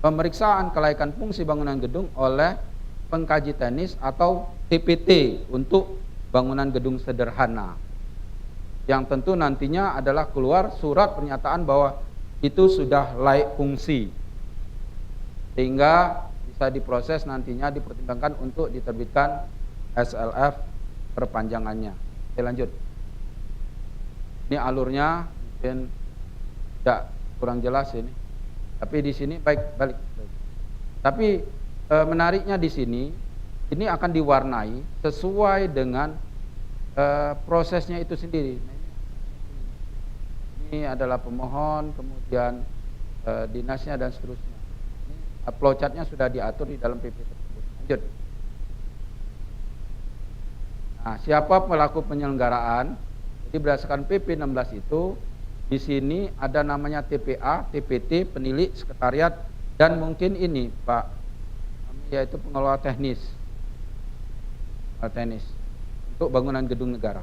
Pemeriksaan kelaikan fungsi bangunan gedung oleh pengkaji teknis atau TPT untuk bangunan gedung sederhana. Yang tentu nantinya adalah keluar surat pernyataan bahwa itu sudah layak fungsi. Sehingga bisa diproses nantinya dipertimbangkan untuk diterbitkan SLF perpanjangannya. Oke, lanjut. Ini alurnya mungkin tidak kurang jelas ini. Tapi di sini balik. Tapi menariknya di sini ini akan diwarnai sesuai dengan prosesnya itu sendiri. Ini adalah pemohon, kemudian dinasnya dan seterusnya. Ini flowchartnya sudah diatur di dalam PP tersebut. Lanjut. Nah, siapa pelaku penyelenggaraan? Jadi berdasarkan PP 16 itu di sini ada namanya TPA, TPT, penilik, sekretariat, dan mungkin ini Pak, yaitu pengelola teknis untuk bangunan gedung negara.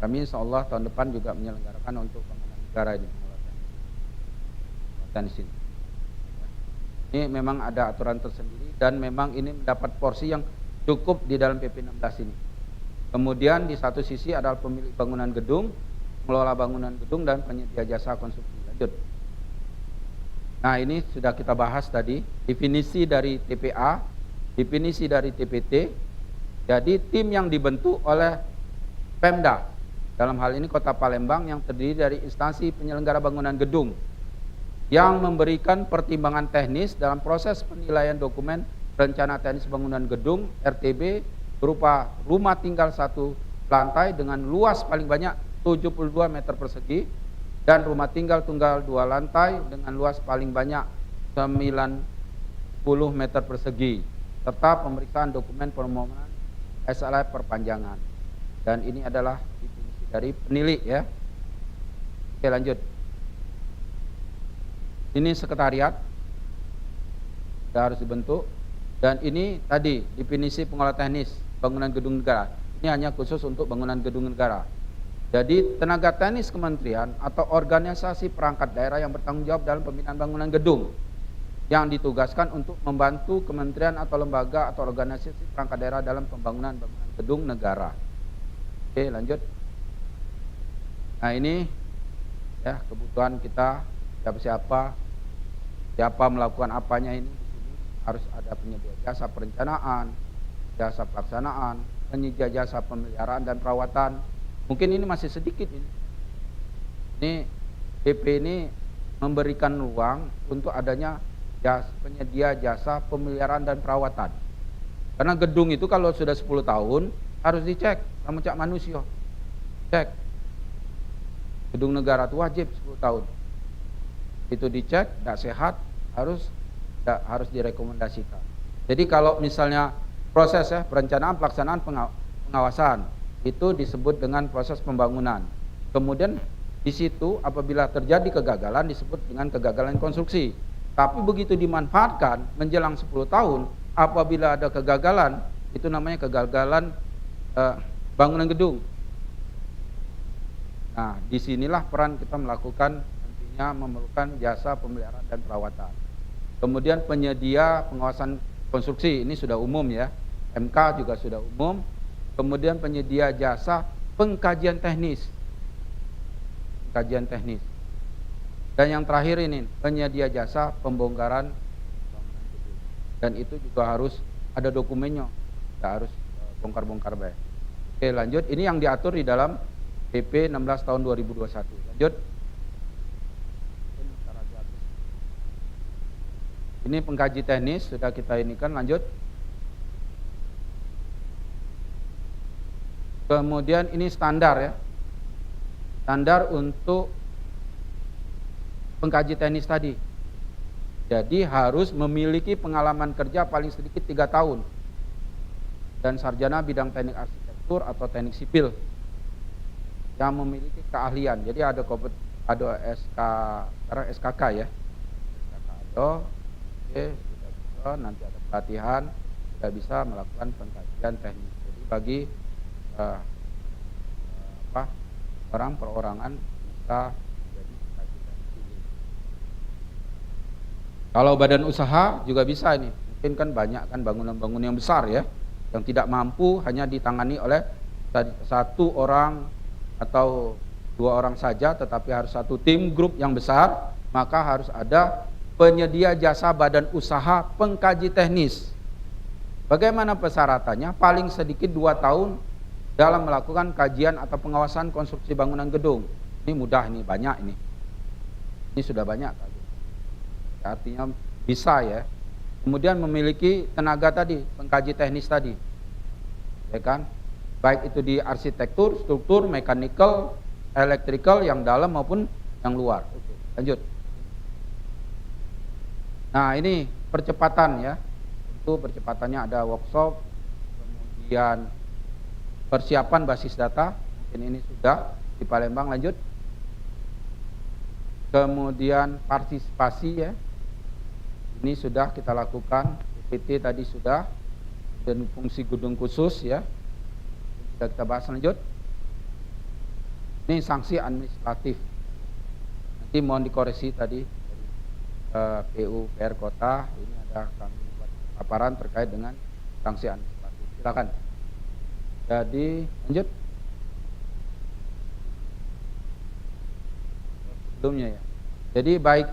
Kami insya Allah tahun depan juga menyelenggarakan untuk bangunan negara ini, pengelola teknis ini. Ini memang ada aturan tersendiri dan memang ini mendapat porsi yang cukup di dalam PP 16 ini. Kemudian di satu sisi adalah pemilik bangunan gedung, mengelola bangunan gedung dan penyedia jasa konstruksi. Lanjut. Nah, ini sudah kita bahas tadi, definisi dari TPA, definisi dari TPT. Jadi tim yang dibentuk oleh Pemda, dalam hal ini Kota Palembang, yang terdiri dari instansi penyelenggara bangunan gedung yang memberikan pertimbangan teknis dalam proses penilaian dokumen rencana teknis bangunan gedung RTB berupa rumah tinggal satu lantai dengan luas paling banyak 72 meter persegi dan rumah tinggal tunggal 2 lantai dengan luas paling banyak 90 meter persegi serta pemeriksaan dokumen permohonan SLA perpanjangan. Dan ini adalah definisi dari penilik ya. Oke, lanjut. Ini sekretariat sudah harus dibentuk, dan ini tadi definisi pengelola teknis bangunan gedung negara. Ini hanya khusus untuk bangunan gedung negara. Jadi tenaga teknis kementerian atau organisasi perangkat daerah yang bertanggung jawab dalam pembinaan bangunan gedung yang ditugaskan untuk membantu kementerian atau lembaga atau organisasi perangkat daerah dalam pembangunan bangunan gedung negara. Oke, lanjut. Nah, ini ya kebutuhan kita, siapa melakukan apanya ini. Di sini harus ada penyedia jasa perencanaan, jasa pelaksanaan, penyedia jasa pemeliharaan dan perawatan. Mungkin ini masih sedikit ini. Ini BP ini memberikan ruang untuk adanya penyedia jasa pemeliharaan dan perawatan. Karena gedung itu kalau sudah 10 tahun harus dicek sama cak manusia. Cek. Gedung negara itu wajib 10 tahun. Itu dicek, tidak sehat, harus direkomendasikan. Jadi kalau misalnya proses perencanaan, pelaksanaan, pengawasan itu disebut dengan proses pembangunan. Kemudian di situ apabila terjadi kegagalan disebut dengan kegagalan konstruksi. Tapi begitu dimanfaatkan menjelang 10 tahun, apabila ada kegagalan, itu namanya kegagalan bangunan gedung. Nah, disinilah peran kita melakukan nantinya memerlukan jasa pemeliharaan dan perawatan. Kemudian penyedia pengawasan konstruksi, ini sudah umum ya, MK juga sudah umum. Kemudian penyedia jasa pengkajian teknis. Dan yang terakhir ini, penyedia jasa pembongkaran bangunan gedung. Dan itu juga harus ada dokumennya, tidak harus bongkar-bongkar baik. Oke, lanjut. Ini yang diatur di dalam PP 16 tahun 2021. Lanjut. Ini pengkaji teknis, sudah kita inikan, lanjut. Kemudian ini standar ya. Standar untuk pengkaji teknis tadi. Jadi harus memiliki pengalaman kerja paling sedikit 3 tahun. Dan sarjana bidang teknik arsitektur atau teknik sipil yang memiliki keahlian. Jadi ada sekarang SKK ya. SKK ada, oke, sudah bisa, nanti ada pelatihan, sudah bisa melakukan pengkajian teknis. Jadi bagi orang perorangan bisa jadi pengkaji teknis ini. Kalau badan usaha juga bisa ini. Mungkin kan banyak kan bangunan-bangunan yang besar ya, yang tidak mampu hanya ditangani oleh satu orang atau 2 orang saja, tetapi harus satu tim grup yang besar, maka harus ada penyedia jasa badan usaha pengkaji teknis. Bagaimana persyaratannya? Paling sedikit 2 tahun dalam melakukan kajian atau pengawasan konstruksi bangunan gedung. Ini mudah, ini banyak ini. Ini sudah banyak. Artinya bisa ya. Kemudian memiliki tenaga tadi, pengkaji teknis tadi. Ya kan? Baik itu di arsitektur, struktur, mechanical, electrical yang dalam maupun yang luar. Oke, lanjut. Nah, ini percepatan ya. Tentu percepatannya ada workshop, kemudian persiapan basis data, mungkin ini sudah di Palembang, lanjut. Kemudian partisipasi ya. Ini sudah kita lakukan, PPT tadi sudah, dan fungsi gedung khusus ya. Sudah kita bahas, lanjut. Ini sanksi administratif. Nanti mohon dikoreksi tadi dari PUPR Kota, ini ada kami buat paparan terkait dengan sanksi administratif. Silakan. Jadi lanjut. sebelumnya ya. Jadi baik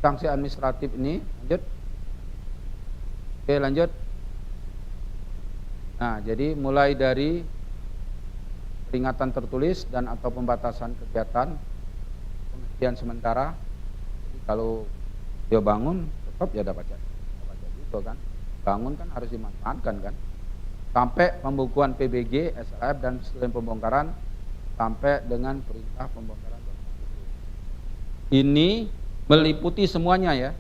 sanksi administratif ini, lanjut. Oke, lanjut. Nah, jadi mulai dari peringatan tertulis dan atau pembatasan kegiatan, penghentian sementara. Jadi kalau dia bangun, tetap ya dapat juga kan. Bangun kan harus dimanfaatkan kan. Sampai pembukuan PBG, SLF dan setelah pembongkaran sampai dengan perintah pembongkaran. Ini meliputi semuanya ya.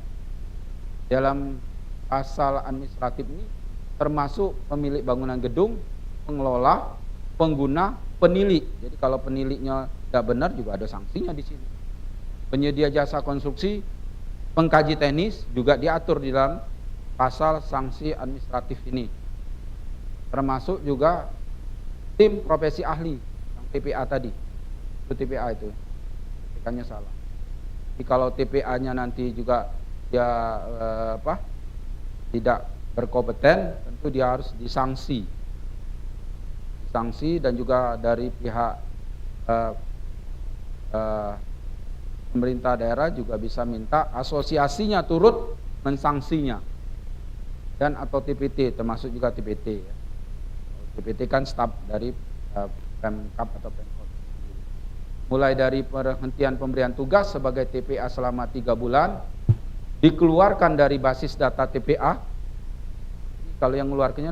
Dalam pasal administratif ini termasuk pemilik bangunan gedung, pengelola, pengguna, penilik. Jadi kalau peniliknya tidak benar juga ada sanksinya di sini. Penyedia jasa konstruksi, pengkaji teknis juga diatur di dalam pasal sanksi administratif ini. Termasuk juga tim profesi ahli yang TPA tadi. Itu TPA itu. TPA-nya salah. Jadi kalau TPA-nya nanti juga dia tidak berkompeten, tentu dia harus disanksi dan juga dari pihak pemerintah daerah juga bisa minta asosiasinya turut mensanksinya dan atau TPT, termasuk juga TPT ya. TPT kan staf dari Pemkab atau Pemkot. Mulai dari penghentian pemberian tugas sebagai TPA selama 3 bulan, dikeluarkan dari basis data TPA. Kalau yang mengeluarkannya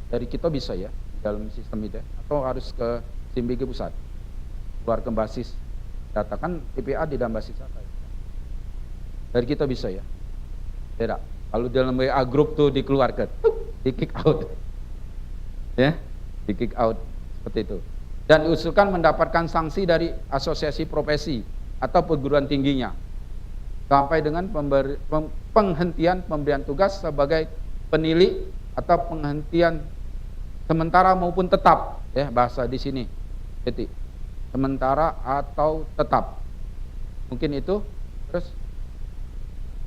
dari kita bisa ya dalam sistem itu, atau harus ke SIMBG pusat keluarkan basis data, kan TPA di dalam basis data ya. Dari kita bisa ya, tidak. Kalau dalam WA group tuh dikeluarkan, di kick out ya, di kick out seperti itu. Dan diusulkan mendapatkan sanksi dari asosiasi profesi atau perguruan tingginya sampai dengan penghentian pemberian tugas sebagai penilik atau penghentian sementara maupun tetap ya, bahasa di sini titik sementara atau tetap, mungkin itu. Terus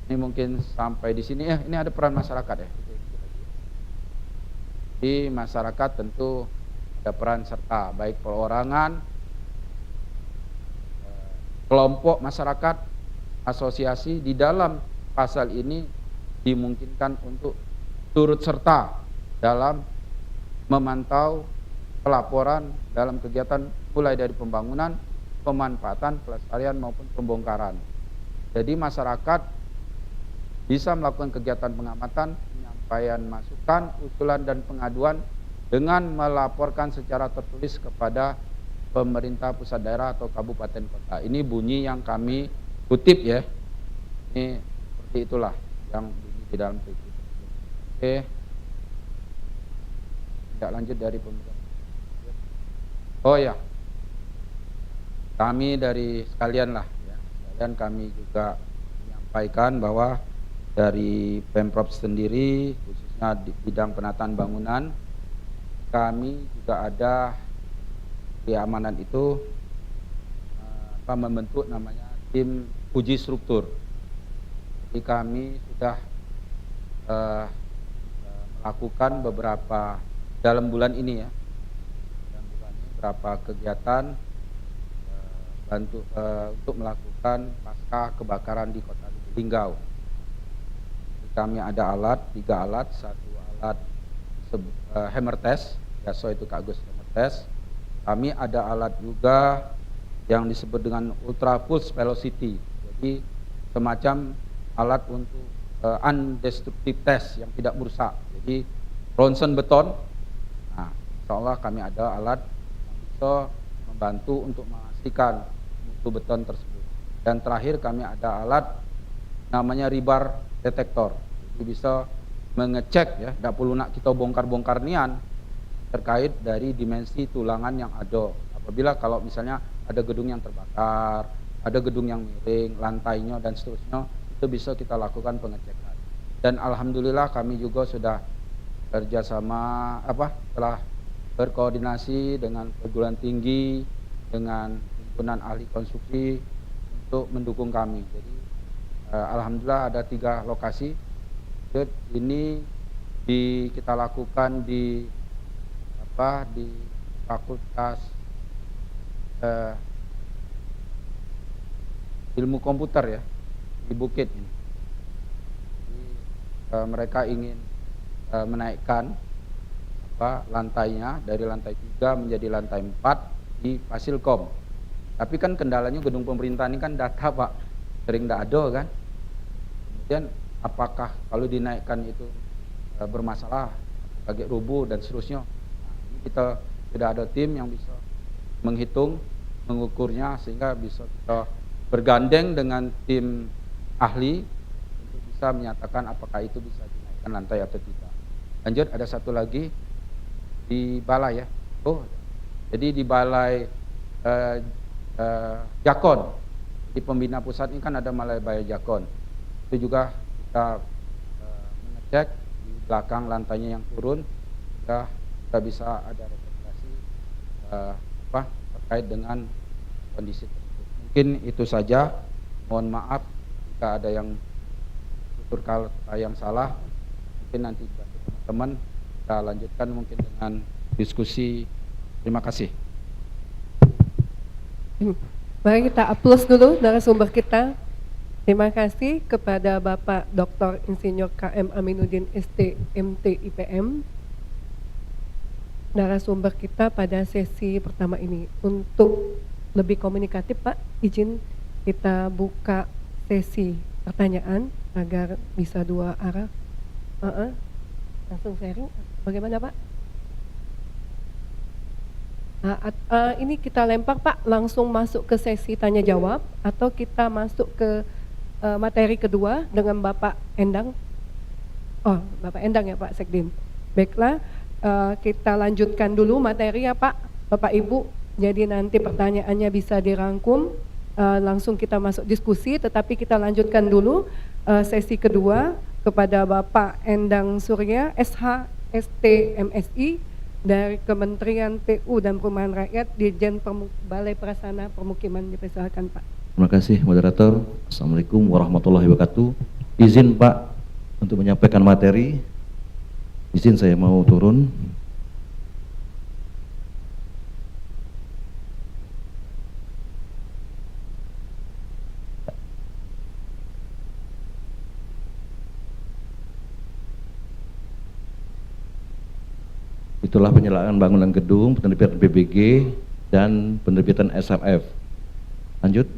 ini mungkin sampai di sini ya. Ini ada peran masyarakat ya, di masyarakat tentu ada peran serta baik perorangan, kelompok masyarakat, asosiasi. Di dalam pasal ini dimungkinkan untuk turut serta dalam memantau pelaporan dalam kegiatan mulai dari pembangunan, pemanfaatan, pelestarian maupun pembongkaran. Jadi masyarakat bisa melakukan kegiatan pengamatan, penyampaian masukan, usulan dan pengaduan dengan melaporkan secara tertulis kepada pemerintah pusat daerah atau kabupaten kota. Ini bunyi yang kami kutip ya. Ini seperti itulah yang bunyi di dalam PP. Oke, tidak lanjut dari pemerintah. Oh ya, kami dari sekalian lah ya, sekalian kami juga menyampaikan bahwa dari Pemprov sendiri khususnya di bidang penataan bangunan, kami juga ada keamanan itu membentuk namanya tim uji struktur. Jadi kami sudah melakukan beberapa dalam bulan ini ya, beberapa kegiatan untuk melakukan pasca kebakaran di Kota Linggau. Kami ada alat, 3 alat, 1 alat hammer test, biasa itu Kak Agus hammer test. Kami ada alat juga yang disebut dengan ultra pulse velocity, jadi semacam alat untuk undestructive test yang tidak merusak. Jadi ronsen beton. Nah, insya Allah kami ada alat yang bisa membantu untuk memastikan mutu beton tersebut. Dan terakhir kami ada alat namanya rebar detektor. Jadi bisa mengecek ya, tidak perlu nak kita bongkar-bongkar nian terkait dari dimensi tulangan yang ada. Apabila kalau misalnya ada gedung yang terbakar, ada gedung yang miring, lantainya dan seterusnya, itu bisa kita lakukan pengecekan. Dan alhamdulillah kami juga sudah kerjasama telah berkoordinasi dengan perguruan tinggi, dengan himpunan ahli konstruksi untuk mendukung kami. Jadi alhamdulillah ada 3 lokasi. Ini kita lakukan di Fakultas ilmu komputer ya di Bukit ini. Jadi, mereka ingin menaikkan lantainya dari lantai 3 menjadi lantai 4 di Fasilkom. Tapi kan kendalanya gedung pemerintah ini kan data Pak, sering tidak ada kan. Kemudian apakah kalau dinaikkan itu bermasalah, agak rubuh dan seterusnya. Nah, ini kita sudah ada tim yang bisa menghitung, mengukurnya sehingga bisa kita bergandeng dengan tim ahli untuk bisa menyatakan apakah itu bisa dinaikkan lantai atau tidak. Lanjut, ada satu lagi di balai ya. Oh, jadi di balai Jakon, di pembina pusat ini kan ada balai Jakon. Itu juga kita mengecek di belakang lantainya yang turun, kita bisa ada rekomendasi terkait dengan kondisi tersebut. Mungkin itu saja. Mohon maaf jika ada yang tutur kata yang salah. Mungkin nanti teman-teman kita lanjutkan mungkin dengan diskusi. Terima kasih. Mari kita aplaus dulu narasumber kita. Terima kasih kepada Bapak Dr. Insinyur KM Aminuddin ST MT IPM, narasumber kita pada sesi pertama ini. Untuk lebih komunikatif Pak, izin kita buka sesi pertanyaan agar bisa dua arah. Langsung sharing, bagaimana Pak? Ini kita lempar Pak, langsung masuk ke sesi tanya jawab atau kita masuk ke materi kedua dengan Bapak Endang. Oh, Bapak Endang ya Pak Sekdim. Baiklah, kita lanjutkan dulu materi ya Pak, Bapak Ibu. Jadi nanti pertanyaannya bisa dirangkum, langsung kita masuk diskusi, tetapi kita lanjutkan dulu sesi kedua kepada Bapak Endang Surya, SH, ST, MSI dari Kementerian PU dan Perumahan Rakyat, Dirjen Balai Prasarana Permukiman. Dipersilakan Pak. Terima kasih moderator. Assalamualaikum warahmatullahi wabarakatuh. Izin Pak untuk menyampaikan materi. Izin saya mau turun. Itulah penyelenggaraan bangunan gedung, penerbitan PBG, dan penerbitan SLF. Lanjut.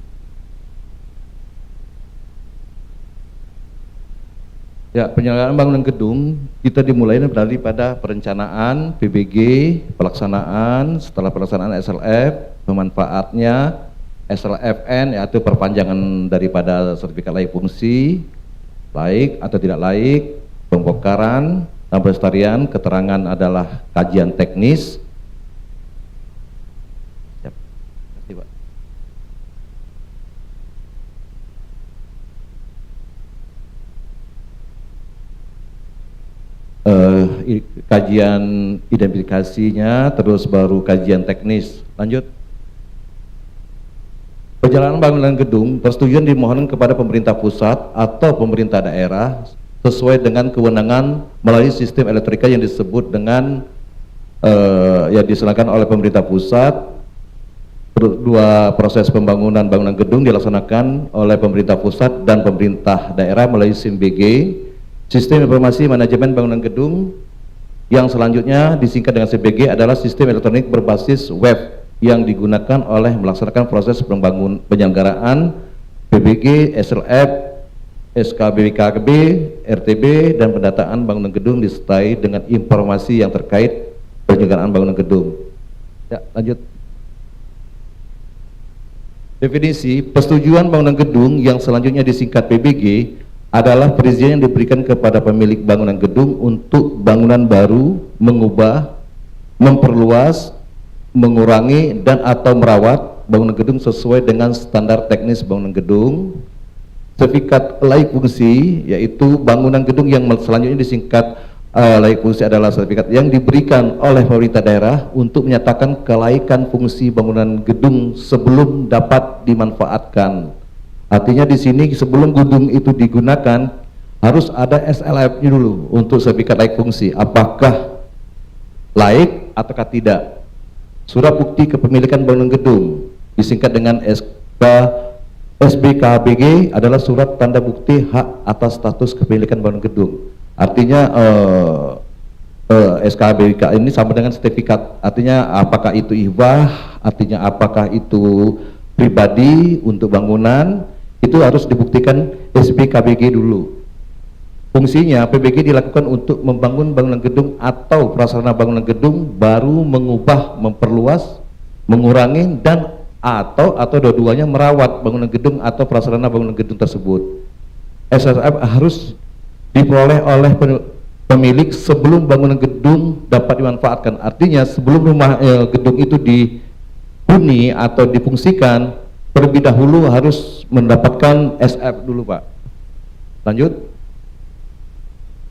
Ya, penyelenggaraan bangunan gedung kita dimulai daripada perencanaan PBG, pelaksanaan, setelah pelaksanaan SLF, pemanfaatnya, SLFN yaitu perpanjangan daripada sertifikat layak fungsi, laik atau tidak laik, pembongkaran, dan pelestarian. Keterangan adalah kajian teknis. Terima kasih Pak. Kajian identifikasinya, terus baru kajian teknis. Lanjut. Perjalanan bangunan gedung, persetujuan dimohon kepada pemerintah pusat atau pemerintah daerah sesuai dengan kewenangan melalui sistem elektronika yang disebut dengan yang diselenggarakan oleh pemerintah pusat. Dua proses pembangunan bangunan gedung dilaksanakan oleh pemerintah pusat dan pemerintah daerah melalui SIMBG, Sistem Informasi Manajemen Bangunan Gedung, yang selanjutnya disingkat dengan SIMBG adalah sistem elektronik berbasis web yang digunakan oleh melaksanakan proses penyelenggaraan PBG, SLF, SKBWKB, RTB, dan pendataan bangunan gedung disertai dengan informasi yang terkait penyelenggaraan bangunan gedung. Ya, lanjut. Definisi persetujuan bangunan gedung yang selanjutnya disingkat PBG adalah perizinan yang diberikan kepada pemilik bangunan gedung untuk bangunan baru, mengubah, memperluas, mengurangi, dan atau merawat bangunan gedung sesuai dengan standar teknis bangunan gedung. Sertifikat layak fungsi, yaitu bangunan gedung yang selanjutnya disingkat layak fungsi adalah sertifikat yang diberikan oleh pemerintah daerah untuk menyatakan kelaikan fungsi bangunan gedung sebelum dapat dimanfaatkan. Artinya di sini sebelum gedung itu digunakan harus ada SLF-nya dulu untuk sertifikat layak fungsi, apakah layak ataukah tidak. Surat bukti kepemilikan bangunan gedung disingkat dengan SK SBKBG adalah surat tanda bukti hak atas status kepemilikan bangunan gedung. Artinya SKBK ini sama dengan sertifikat. Artinya apakah itu hibah, artinya apakah itu pribadi untuk bangunan, itu harus dibuktikan SBKBG dulu. Fungsinya PBG dilakukan untuk membangun bangunan gedung atau prasarana bangunan gedung, baru mengubah, memperluas, mengurangi, dan atau dua-duanya merawat bangunan gedung atau prasarana bangunan gedung tersebut. SSF harus diperoleh oleh pemilik sebelum bangunan gedung dapat dimanfaatkan. Artinya sebelum rumah gedung itu dihuni atau difungsikan, terlebih dahulu harus mendapatkan SF dulu, Pak. Lanjut.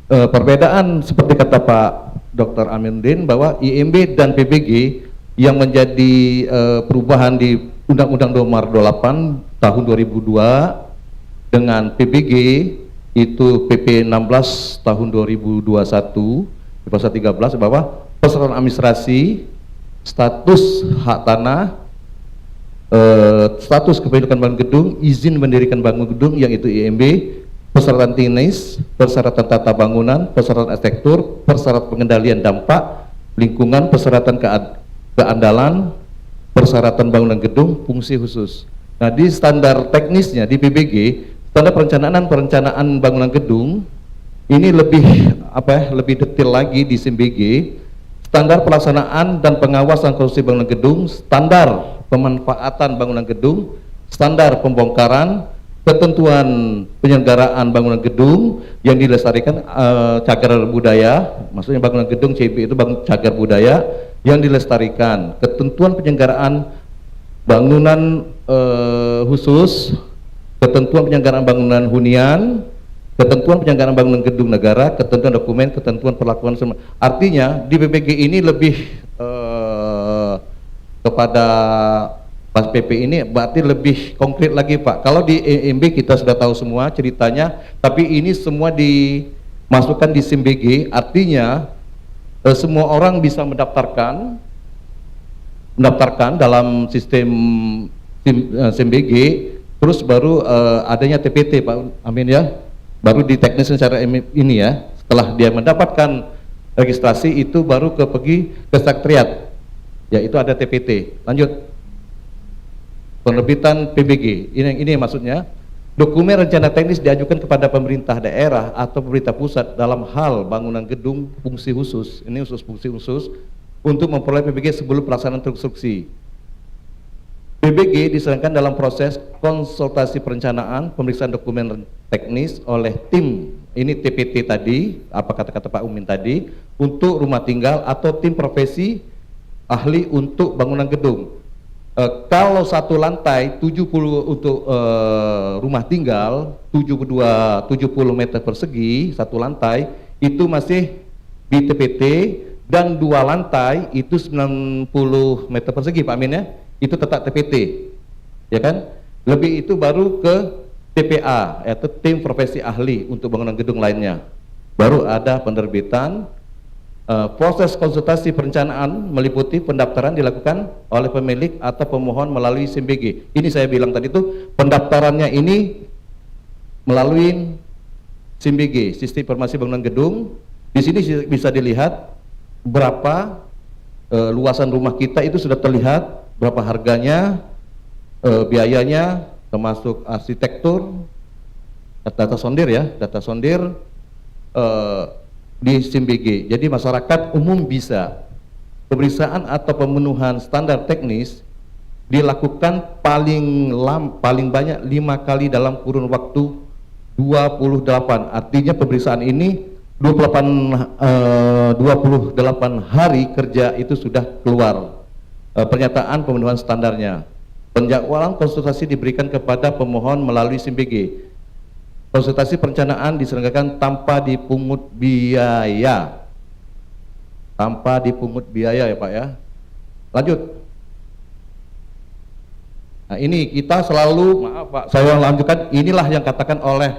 Perbedaan seperti kata Pak Dr. Aminuddin bahwa IMB dan PBG yang menjadi perubahan di Undang-Undang Nomor 28 tahun 2002 dengan PBG itu PP 16 tahun 2021 di pasal 13 bahwa persyaratan administrasi, status hak tanah, status kepemilikan bangunan gedung, izin mendirikan bangunan gedung yang itu IMB, persyaratan teknis, persyaratan tata bangunan, persyaratan arsitektur, persyaratan pengendalian dampak lingkungan, persyaratan keandalan, persyaratan bangunan gedung, fungsi khusus. Nah, di standar teknisnya di PBG, standar perencanaan bangunan gedung ini lebih detail lagi di SIMBG. Standar pelaksanaan dan pengawasan konstruksi bangunan gedung, standar pemanfaatan bangunan gedung, standar pembongkaran, ketentuan penyelenggaraan bangunan gedung yang dilestarikan cagar budaya, maksudnya bangunan gedung CB itu cagar budaya yang dilestarikan, ketentuan penyelenggaraan bangunan khusus, ketentuan penyelenggaraan bangunan hunian, ketentuan penyelenggaraan bangunan gedung negara, ketentuan dokumen, ketentuan perlakuan. Artinya di BPG ini lebih kepada pas PP ini berarti lebih konkret lagi, Pak. Kalau di EMB kita sudah tahu semua ceritanya, tapi ini semua dimasukkan di SIMBG, artinya semua orang bisa mendaftarkan dalam sistem SIMBG, terus baru adanya TPT, Pak Amin ya, baru diteknis secara ini ya. Setelah dia mendapatkan registrasi itu baru pergi ke sekretariat, yaitu ada TPT. Lanjut. Penerbitan PBG, ini maksudnya dokumen rencana teknis diajukan kepada pemerintah daerah atau pemerintah pusat dalam hal bangunan gedung fungsi khusus, ini fungsi khusus untuk memperoleh PBG sebelum pelaksanaan konstruksi. PBG diserahkan dalam proses konsultasi perencanaan, pemeriksaan dokumen teknis oleh tim, ini TPT tadi, apa kata-kata Pak Umin tadi, untuk rumah tinggal atau tim profesi ahli untuk bangunan gedung. Kalau satu lantai 70 untuk rumah tinggal 70 meter persegi satu lantai itu masih di TPT, dan dua lantai itu 90 meter persegi, Pak Amin ya, itu tetap TPT ya kan. Lebih itu baru ke TPA yaitu tim profesi ahli untuk bangunan gedung lainnya, baru ada penerbitan. Proses konsultasi perencanaan meliputi pendaftaran dilakukan oleh pemilik atau pemohon melalui SIMBG. Ini saya bilang tadi itu pendaftarannya ini melalui SIMBG, Sistem Informasi Bangunan Gedung. Di sini bisa dilihat berapa luasan rumah kita itu sudah terlihat, berapa harganya, biayanya, termasuk arsitektur, data sondir ya, data sondir di SIMBG. Jadi masyarakat umum bisa pemeriksaan atau pemenuhan standar teknis dilakukan paling banyak 5 kali dalam kurun waktu 28. Artinya pemeriksaan ini 28 hari kerja itu sudah keluar pernyataan pemenuhan standarnya. Penjadwalan konsultasi diberikan kepada pemohon melalui SIMBG. Konsultasi perencanaan diselenggarakan tanpa dipungut biaya. Tanpa dipungut biaya ya Pak ya. Lanjut. Nah ini kita selalu, maaf Pak, saya lanjutkan, inilah yang katakan oleh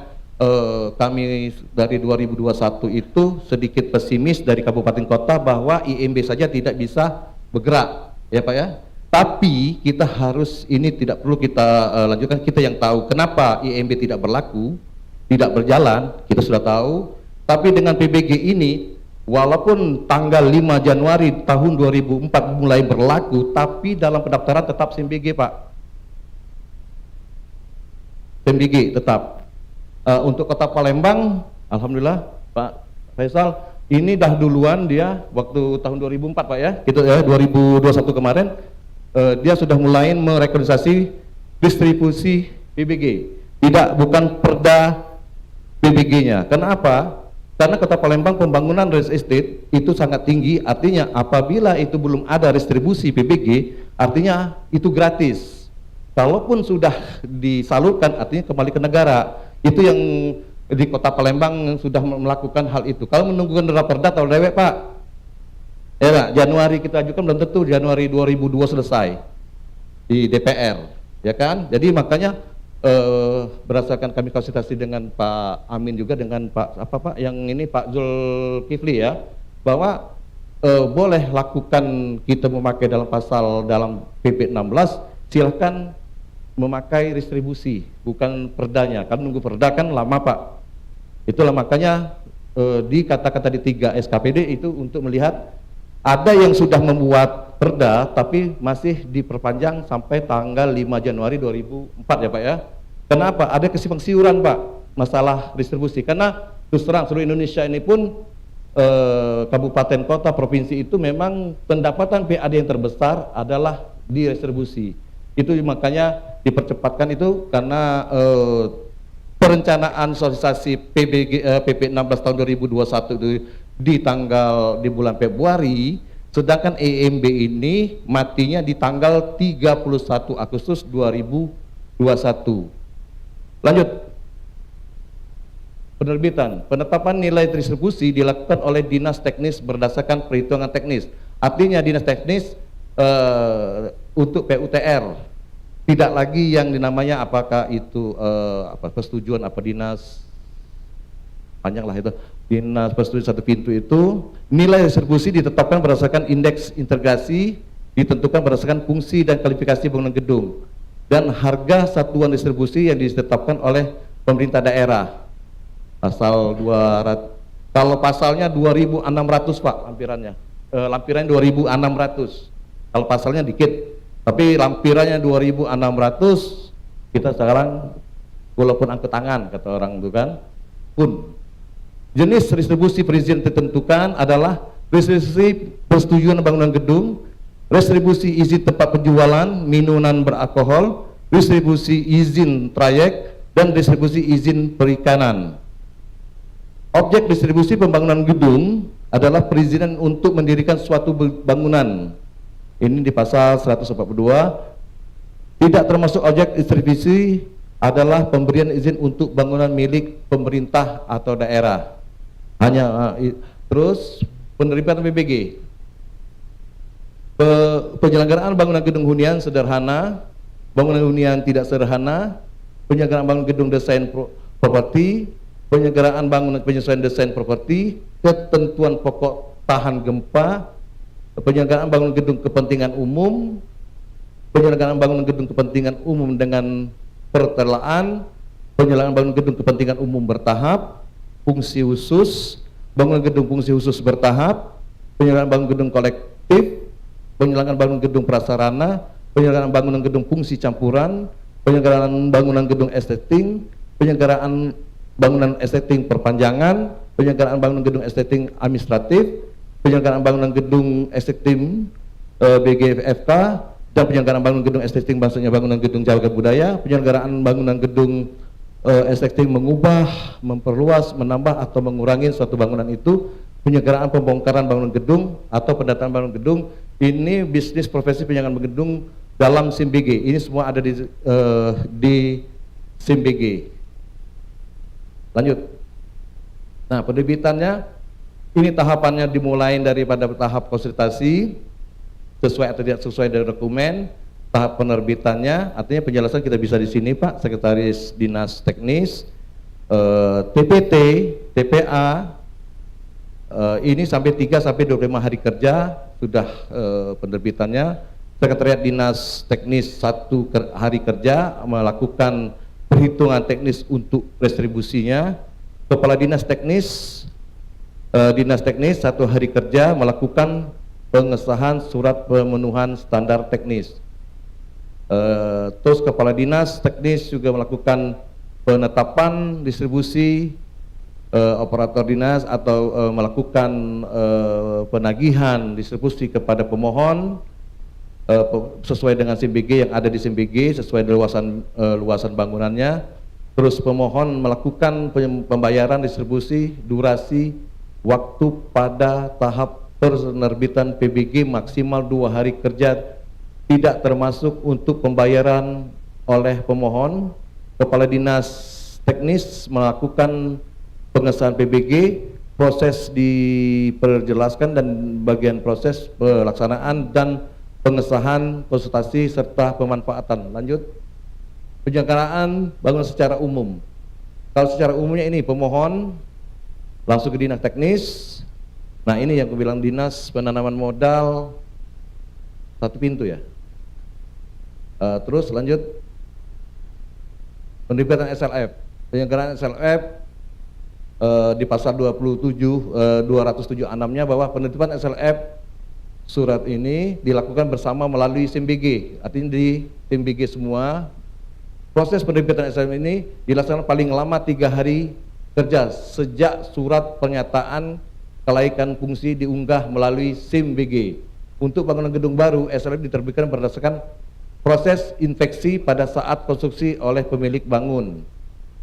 kami dari 2021 itu sedikit pesimis dari kabupaten kota bahwa IMB saja tidak bisa bergerak ya Pak ya. Tapi kita harus, ini tidak perlu kita lanjutkan, kita yang tahu kenapa IMB tidak berlaku, tidak berjalan, kita sudah tahu. Tapi dengan PBG ini, walaupun tanggal 5 Januari tahun 2004 mulai berlaku, tapi dalam pendaftaran tetap SIMBG, Pak. SIMBG tetap. Untuk Kota Palembang, alhamdulillah Pak Faisal, ini dah duluan dia waktu tahun 2004 Pak ya, gitu ya, 2021 kemarin dia sudah mulai merekomendasi distribusi PBG, bukan perda PBG-nya. Kenapa? Karena Kota Palembang pembangunan real estate itu sangat tinggi, artinya apabila itu belum ada distribusi PBG, artinya itu gratis. Kalaupun sudah disalurkan, artinya kembali ke negara. Itu yang di Kota Palembang sudah melakukan hal itu. Kalau menunggu perda atau dewek Pak, ya Januari kita ajukan, belum tentu Januari 2002 selesai di DPR, ya kan? Jadi makanya berdasarkan kami konsultasi dengan Pak Amin juga dengan Pak yang ini Pak Zulkifli ya, bahwa boleh lakukan kita memakai dalam pasal dalam PP 16, silahkan memakai distribusi, bukan perdanya. Kan nunggu perda kan lama Pak. Itulah makanya di kata-kata di 3 SKPD itu untuk melihat ada yang sudah membuat perda tapi masih diperpanjang sampai tanggal 5 Januari 2004 ya Pak ya. Kenapa? Ada kesimpang siuran Pak masalah distribusi, karena terus terang seluruh Indonesia ini pun kabupaten kota provinsi itu memang pendapatan PAD yang terbesar adalah di distribusi. Itu makanya dipercepatkan itu karena perencanaan sosialisasi PP 16 tahun 2021 itu di bulan Februari, sedangkan EMB ini matinya di tanggal 31 Agustus 2021. Lanjut. Penetapan nilai distribusi dilakukan oleh Dinas Teknis berdasarkan perhitungan teknis. Artinya Dinas Teknis untuk PUTR, tidak lagi yang dinamanya apakah itu persetujuan dinas panjang lah itu, dinas persetujuan satu pintu itu. Nilai distribusi ditetapkan berdasarkan indeks integrasi, ditentukan berdasarkan fungsi dan kualifikasi bangunan gedung, dan harga satuan distribusi yang ditetapkan oleh pemerintah daerah. Pasal 200, kalau pasalnya 2.600 Pak lampirannya, lampirannya 2.600, kalau pasalnya dikit. Tapi lampirannya 2.600, kita sekarang walaupun angkat tangan kata orang itu kan pun. Jenis distribusi perizinan ditentukan adalah distribusi persetujuan bangunan gedung, distribusi izin tempat penjualan minuman beralkohol, distribusi izin trayek, dan distribusi izin perikanan. Objek distribusi pembangunan gedung adalah perizinan untuk mendirikan suatu bangunan. Ini di pasal 142. Tidak termasuk objek distribusi adalah pemberian izin untuk bangunan milik pemerintah atau daerah. Hanya terus penerbitan PBG. Penyelenggaraan bangunan gedung hunian sederhana, bangunan hunian tidak sederhana, penyelenggaraan bangunan gedung desain properti, penyelenggaraan bangunan penyesuaian desain properti, ketentuan pokok tahan gempa, penyelenggaraan bangunan gedung kepentingan umum, penyelenggaraan bangunan gedung kepentingan umum dengan pertelaan, penyelenggaraan bangunan gedung kepentingan umum bertahap, fungsi khusus, bangunan gedung fungsi khusus bertahap, penyelenggaraan bangunan gedung kolektif, penyelenggaraan bangunan gedung prasarana, penyelenggaraan bangunan gedung fungsi campuran, penyelenggaraan bangunan gedung estetik, penyelenggaraan bangunan estetik perpanjangan, penyelenggaraan bangunan gedung estetik administratif, penyelenggaraan bangunan gedung estetik BGFK, dan penyelenggaraan bangunan gedung estetik maksudnya bangunan gedung jaga budaya, penyelenggaraan bangunan gedung estetik mengubah, memperluas, menambah atau mengurangi suatu bangunan itu, penyelenggaraan pembongkaran bangunan gedung atau pendataan bangunan gedung. Ini bisnis profesi penyelenggaraan gedung dalam SIMBG. Ini semua ada di SIMBG. Lanjut. Nah, penerbitannya ini tahapannya dimulai daripada tahap konsultasi sesuai atau tidak sesuai dari dokumen, tahap penerbitannya, artinya penjelasan kita bisa di sini Pak, Sekretaris Dinas Teknis, TPT, TPA, ini sampai 3 sampai 25 hari kerja sudah penerbitannya. Sekretariat Dinas Teknis 1 hari kerja melakukan perhitungan teknis untuk distribusinya. Kepala Dinas Teknis 1 hari kerja melakukan pengesahan surat pemenuhan standar teknis. Terus Kepala Dinas Teknis juga melakukan penetapan distribusi operator dinas atau melakukan penagihan distribusi kepada pemohon sesuai dengan SIM-BG yang ada di SIM-BG sesuai dengan luasan bangunannya. Terus pemohon melakukan pembayaran distribusi, durasi, waktu pada tahap penerbitan PBG maksimal 2 hari kerja, tidak termasuk untuk pembayaran oleh pemohon. Kepala Dinas Teknis melakukan pengesahan PBG, proses diperjelaskan dan bagian proses pelaksanaan dan pengesahan, konsultasi serta pemanfaatan. Lanjut, penyelenggaraan bangunan secara umum. Kalau secara umumnya ini pemohon langsung ke Dinas Teknis. Nah, ini yang aku bilang Dinas Penanaman Modal 1 pintu ya. Terus lanjut, penerbitan SLF. Penyelenggaraan SLF di pasal 207(6)-nya bahwa penerbitan SLF surat ini dilakukan bersama melalui SIM-BG, artinya di SIM-BG semua. Proses penerbitan SLF ini dilaksanakan paling lama 3 hari kerja sejak surat pernyataan kelaikan fungsi diunggah melalui SIM-BG. Untuk bangunan gedung baru, SLF diterbitkan berdasarkan proses infeksi pada saat konstruksi oleh pemilik bangun.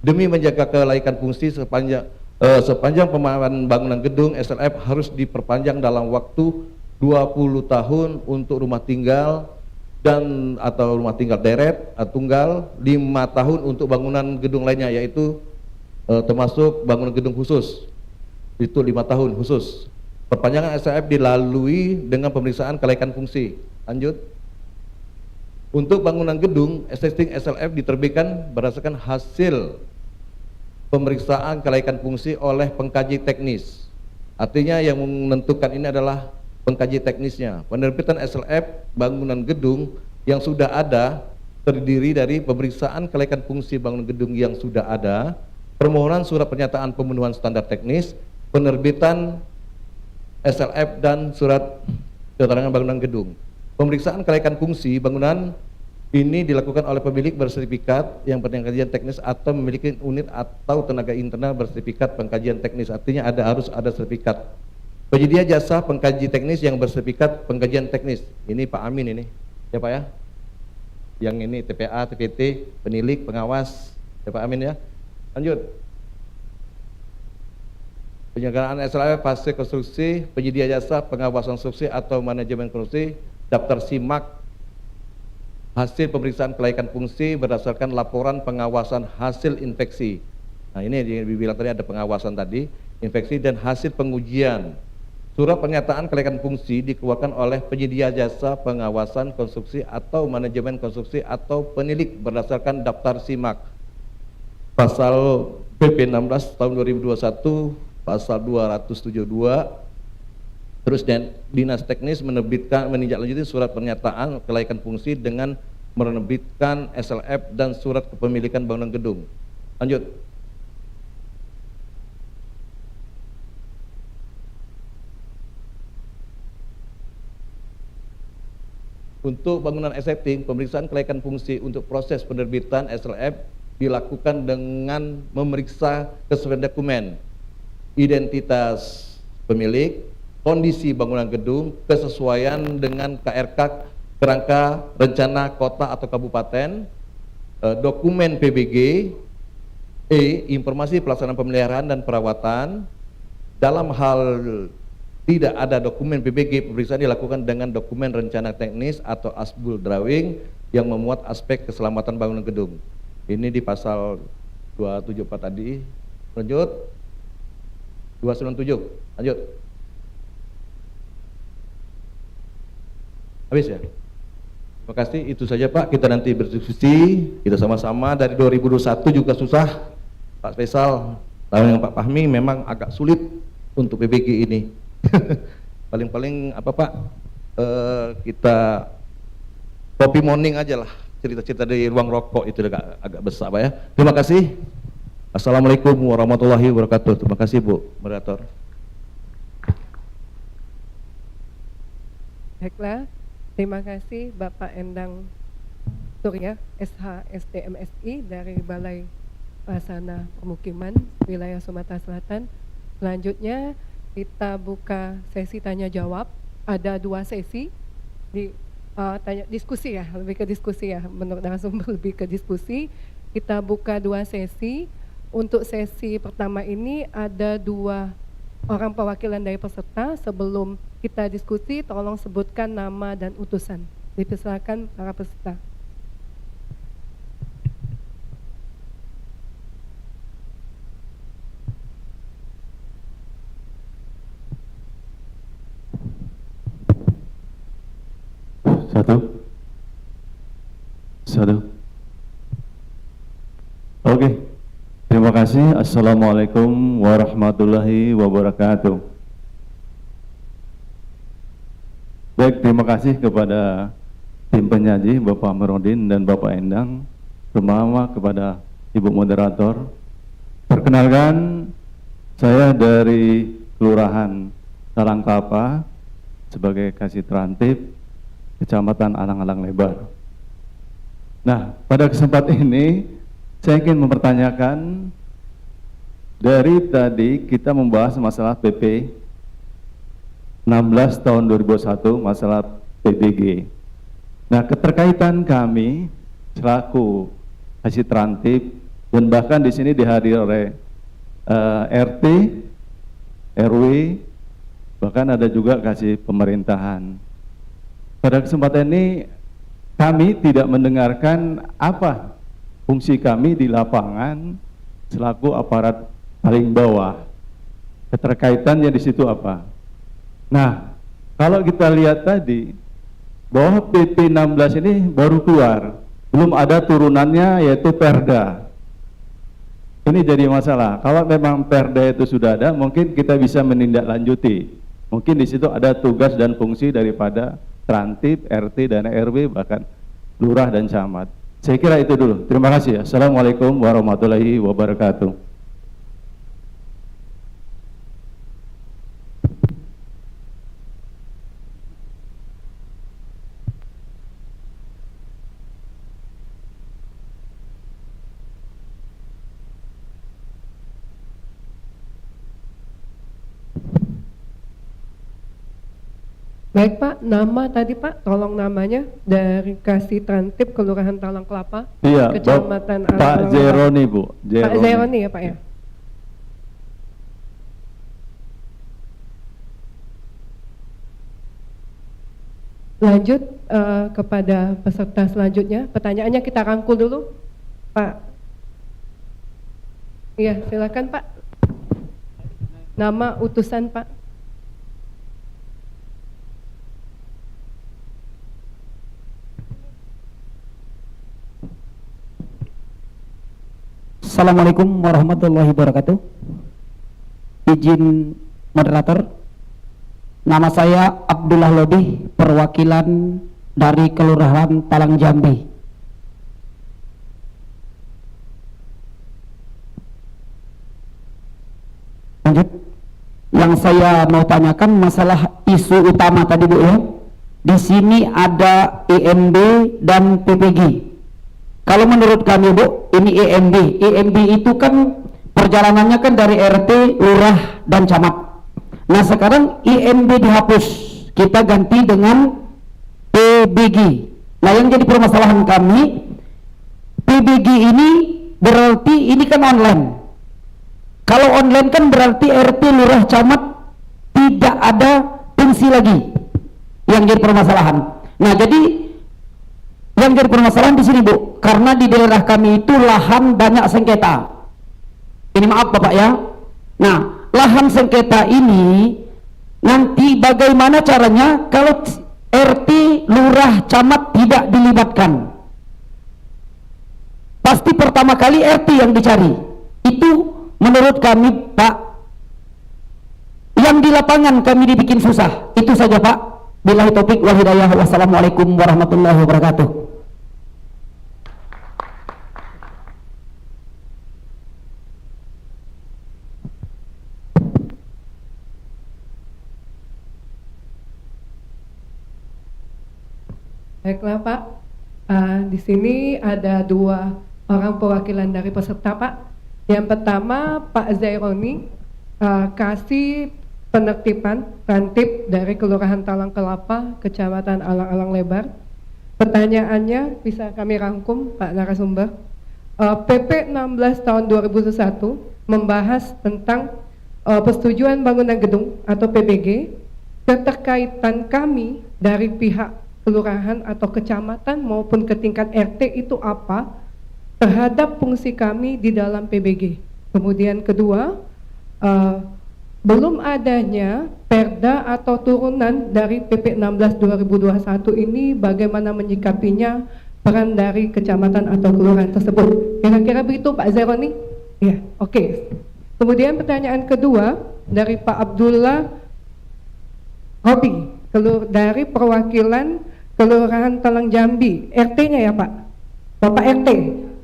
Demi menjaga kelaikan fungsi sepanjang pembangunan bangunan gedung, SLF harus diperpanjang dalam waktu 20 tahun untuk rumah tinggal dan atau rumah tinggal deret atau tunggal, 5 tahun untuk bangunan gedung lainnya, yaitu termasuk bangunan gedung khusus, itu 5 tahun khusus. Perpanjangan SLF dilalui dengan pemeriksaan kelaikan fungsi. Lanjut, untuk bangunan gedung, existing SLF diterbitkan berdasarkan hasil pemeriksaan kelaikan fungsi oleh pengkaji teknis. Artinya yang menentukan ini adalah pengkaji teknisnya. Penerbitan SLF bangunan gedung yang sudah ada terdiri dari pemeriksaan kelaikan fungsi bangunan gedung yang sudah ada, permohonan surat pernyataan pemenuhan standar teknis, penerbitan SLF dan surat keterangan bangunan gedung. Pemeriksaan kelaikan fungsi bangunan ini dilakukan oleh pemilik bersertifikat yang pengkajian teknis atau memiliki unit atau tenaga internal bersertifikat pengkajian teknis. Artinya harus ada sertifikat. Penyedia jasa pengkaji teknis yang bersertifikat pengkajian teknis. Ini Pak Amin ini, ya Pak ya. Yang ini TPA, TPT, penilik, pengawas, ya Pak Amin ya. Lanjut. Penyelenggaraan SLF fase konstruksi, penyedia jasa pengawasan konstruksi atau manajemen konstruksi, daftar SIMAK, hasil pemeriksaan kelaikan fungsi berdasarkan laporan pengawasan hasil infeksi. Nah, ini yang dibilang tadi ada pengawasan tadi, infeksi dan hasil pengujian. Surat pernyataan kelaikan fungsi dikeluarkan oleh penyedia jasa pengawasan konstruksi atau manajemen konstruksi atau penilik berdasarkan daftar SIMAK. Pasal PP 16 tahun 2021, pasal 272. Terus Dinas Teknis menindaklanjuti surat pernyataan kelaikan fungsi dengan menerbitkan SLF dan surat kepemilikan bangunan gedung. Lanjut. Untuk bangunan existing, pemeriksaan kelaikan fungsi untuk proses penerbitan SLF dilakukan dengan memeriksa kesesuaian dokumen, identitas pemilik, kondisi bangunan gedung, kesesuaian dengan KRK, kerangka rencana kota atau kabupaten, dokumen PBG, informasi pelaksanaan pemeliharaan dan perawatan. Dalam hal tidak ada dokumen PBG, pemeriksaan dilakukan dengan dokumen rencana teknis atau asbul drawing yang memuat aspek keselamatan bangunan gedung. Ini di pasal 274 tadi. Lanjut. 297. Lanjut. Habis ya? Terima kasih, itu saja Pak. Kita nanti berdiskusi, kita sama-sama. Dari 2021 juga susah, Pak Faisal. Dengan Pak Fahmi memang agak sulit untuk PBG ini. Paling-paling apa Pak? Kita kopi morning aja lah, cerita-cerita di ruang rokok itu agak besar Pak ya. Terima kasih. Assalamualaikum warahmatullahi wabarakatuh. Terima kasih Bu moderator. Baiklah, terima kasih Bapak Endang Surya, SH STMSI dari Balai Pelaksana Pemukiman Wilayah Sumatera Selatan. Selanjutnya kita buka sesi tanya jawab. Ada 2 sesi diskusi ya, lebih ke diskusi ya, menurut narasumber lebih ke diskusi. Kita buka 2 sesi. Untuk sesi pertama ini ada 2 orang perwakilan dari peserta. Sebelum kita diskusi, tolong sebutkan nama dan utusan. Dipersilakan para peserta. Satu. Oke. Terima kasih. Assalamualaikum warahmatullahi wabarakatuh. Baik, terima kasih kepada tim penyaji Bapak Amiruddin dan Bapak Endang, terutama kepada Ibu moderator. Perkenalkan, saya dari Kelurahan Salangklapa sebagai Kasitrantip Kecamatan Alang-Alang Lebar. Nah, pada kesempatan ini saya ingin mempertanyakan, dari tadi kita membahas masalah PP 16 tahun 2021, masalah PBG. Nah, keterkaitan kami selaku Kasitrantip dan bahkan di sini dihadiri oleh RT, RW, bahkan ada juga kasih pemerintahan. Pada kesempatan ini kami tidak mendengarkan apa fungsi kami di lapangan selaku aparat paling bawah. Keterkaitannya di situ apa? Nah, kalau kita lihat tadi bahwa PP 16 ini baru keluar, belum ada turunannya yaitu Perda. Ini jadi masalah. Kalau memang Perda itu sudah ada, mungkin kita bisa menindaklanjuti. Mungkin di situ ada tugas dan fungsi daripada Trantip, RT, dan RW, bahkan lurah dan camat. Saya kira itu dulu. Terima kasih. Assalamualaikum warahmatullahi wabarakatuh. Baik Pak, nama tadi Pak, tolong namanya dari Kasitrantip Kelurahan Talang Kelapa, Iya, Kecamatan Pak Alang-Alang. Zeroni Bu. Pak Zeroni ya Pak ya. Lanjut kepada peserta selanjutnya. Pertanyaannya kita rangkul dulu, Pak. Iya, silakan Pak. Nama utusan Pak. Assalamualaikum warahmatullahi wabarakatuh. Izin moderator, nama saya Abdullah Lodi, perwakilan dari Kelurahan Talang Jambi. Lanjut, yang saya mau tanyakan masalah isu utama tadi Bu ya. Di sini ada IMB dan PPG. Kalau menurut kami Bu, ini IMB. IMB itu kan perjalanannya kan dari RT, lurah, dan camat. Nah sekarang IMB dihapus, kita ganti dengan PBG. Nah yang jadi permasalahan kami, PBG ini berarti ini kan online. Kalau online kan berarti RT, lurah, camat tidak ada fungsi lagi. Yang jadi permasalahan. Nah jadi yang jadi permasalahan di sini Bu, karena di daerah kami itu lahan banyak sengketa. Ini maaf Bapak ya. Nah, lahan sengketa ini nanti bagaimana caranya kalau RT, lurah, camat tidak dilibatkan? Pasti pertama kali RT yang dicari. Itu menurut kami Pak. Yang di lapangan kami dibikin susah. Itu saja Pak. Billahi taufik wal hidayah. Wassalamualaikum warahmatullahi wabarakatuh. Baiklah Pak, di sini ada dua orang perwakilan dari peserta Pak. Yang pertama Pak Zaironi, kasih penertiban rantip dari Kelurahan Talang Kelapa, Kecamatan Alang-Alang Lebar. Pertanyaannya bisa kami rangkum Pak narasumber. PP 16 tahun 2001 membahas tentang persetujuan bangunan gedung atau PBG. Keterkaitan kami dari pihak kelurahan atau kecamatan maupun ke tingkat RT itu apa terhadap fungsi kami di dalam PBG. Kemudian kedua, belum adanya perda atau turunan dari PP 16 2021 ini, bagaimana menyikapinya peran dari kecamatan atau kelurahan tersebut. Kira-kira begitu Pak Zaironi? Ya, oke. Kemudian pertanyaan kedua dari Pak Abdullah Robi, dari perwakilan Kelurahan Talang Jambi, RT-nya ya Pak? Bapak RT,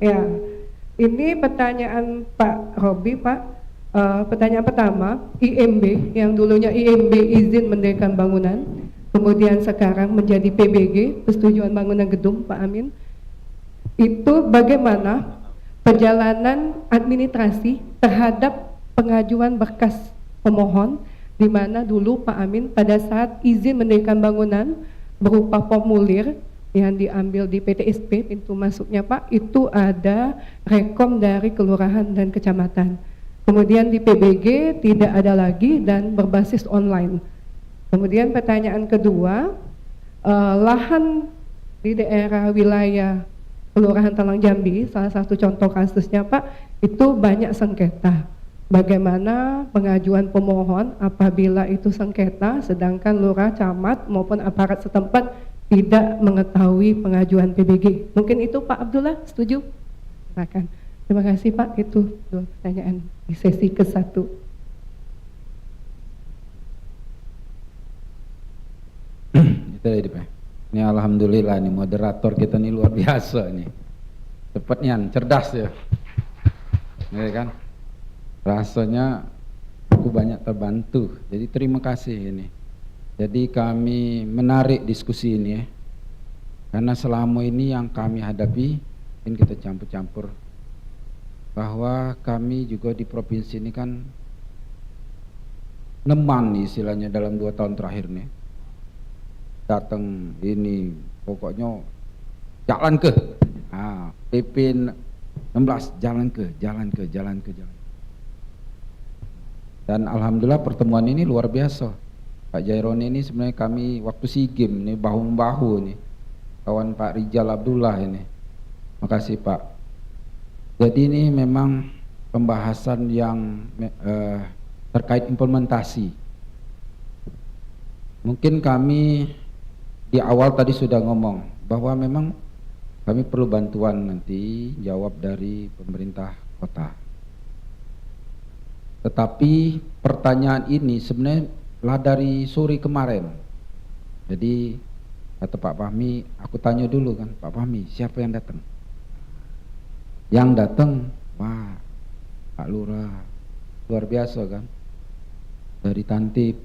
ya. Ini pertanyaan Pak Robi Pak. Pertanyaan pertama, IMB yang dulunya IMB izin mendirikan bangunan, kemudian sekarang menjadi PBG, persetujuan bangunan gedung Pak Amin. Itu bagaimana perjalanan administrasi terhadap pengajuan berkas pemohon, di mana dulu Pak Amin pada saat izin mendirikan bangunan berupa formulir yang diambil di PTSP, pintu masuknya Pak, itu ada rekom dari kelurahan dan kecamatan. Kemudian di PBG tidak ada lagi dan berbasis online. Kemudian pertanyaan kedua, lahan di daerah wilayah Kelurahan Talang Jambi, salah satu contoh kasusnya Pak, itu banyak sengketa. Bagaimana pengajuan pemohon apabila itu sengketa, sedangkan lurah, camat maupun aparat setempat tidak mengetahui pengajuan PBG. Mungkin itu Pak Abdullah, setuju? Silakan. Terima kasih Pak, itu dua pertanyaan di sesi ke-1. Itu tadi Pak. Ini alhamdulillah nih moderator kita nih luar biasa nih. Cepatnya, cerdas ya. Ya kan? Rasanya aku banyak terbantu. Jadi terima kasih ini. Jadi kami menarik diskusi ini ya. Karena selama ini yang kami hadapi, mungkin kita campur-campur, bahwa kami juga di provinsi ini kan neman istilahnya dalam 2 tahun terakhir nih. Datang ini pokoknya jalan ke PP 16 jalan ke. Dan alhamdulillah pertemuan ini luar biasa. Pak Jaironi ini sebenarnya kami waktu SEA Games ini bahu-membahu nih. Kawan Pak Rijal Abdullah ini. Makasih Pak. Jadi ini memang pembahasan yang terkait implementasi. Mungkin kami di awal tadi sudah ngomong bahwa memang kami perlu bantuan nanti jawab dari pemerintah kota. Tetapi pertanyaan ini sebenarnya lah dari sore kemarin. Jadi kata Pak Fahmi, aku tanya dulu kan, Pak Fahmi siapa yang datang? Yang datang, wah Pak Lurah, luar biasa kan, dari Tantip.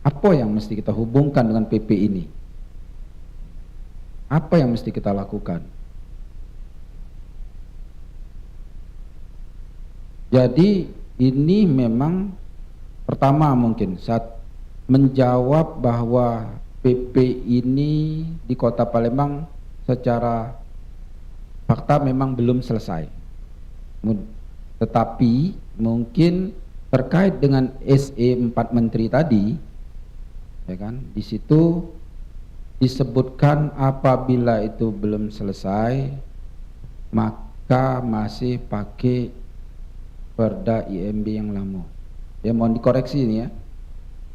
Apa yang mesti kita hubungkan dengan PP ini? Apa yang mesti kita lakukan? Jadi ini memang pertama mungkin saat menjawab bahwa PP ini di Kota Palembang secara fakta memang belum selesai. Tetapi mungkin terkait dengan SE 4 Menteri tadi, ya kan, di situ disebutkan apabila itu belum selesai maka masih pakai Perda IMB yang lama. Ya mohon dikoreksi ini ya.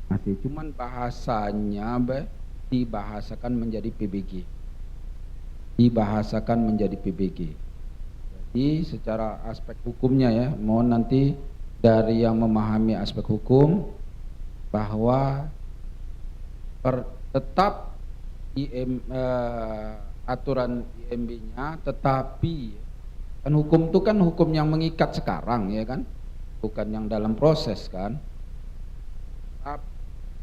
Masih cuman bahasanya dibahasakan menjadi PBG. Dibahasakan menjadi PBG. Jadi secara aspek hukumnya ya, mohon nanti dari yang memahami aspek hukum bahwa tetap aturan IMB-nya, tetapi kan hukum itu kan hukum yang mengikat sekarang ya kan, bukan yang dalam proses kan.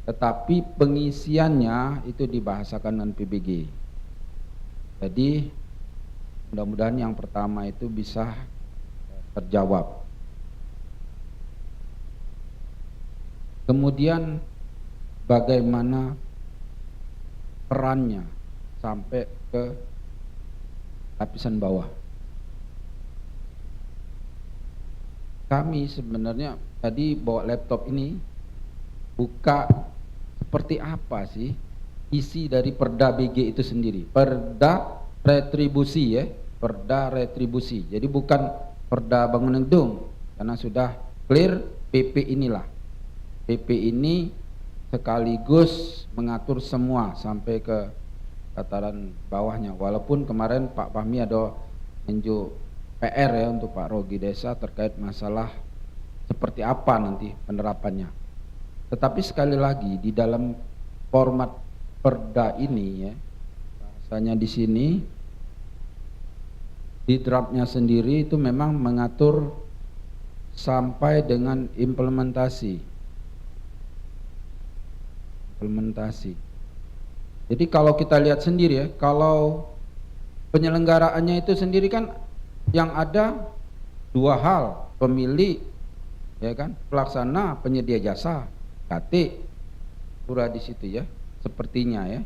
Tetapi pengisiannya itu dibahasakan dengan PBG. Jadi mudah-mudahan yang pertama itu bisa terjawab. Kemudian bagaimana perannya sampai ke lapisan bawah. Kami sebenarnya tadi bawa laptop ini buka seperti apa sih isi dari Perda BG itu sendiri. Perda retribusi ya, Perda retribusi. Jadi bukan Perda bangunan gedung, karena sudah clear PP inilah. PP ini sekaligus mengatur semua sampai ke tataran bawahnya. Walaupun kemarin Pak Fahmi ada menunjuk PR ya untuk Pak Rogi Desa terkait masalah seperti apa nanti penerapannya. Tetapi sekali lagi di dalam format perda ini ya, bahasanya di sini di draftnya sendiri itu memang mengatur sampai dengan implementasi. Jadi kalau kita lihat sendiri ya, kalau penyelenggaraannya itu sendiri kan yang ada dua hal, pemilik ya kan, pelaksana, penyedia jasa, KT, pura di situ ya, sepertinya ya.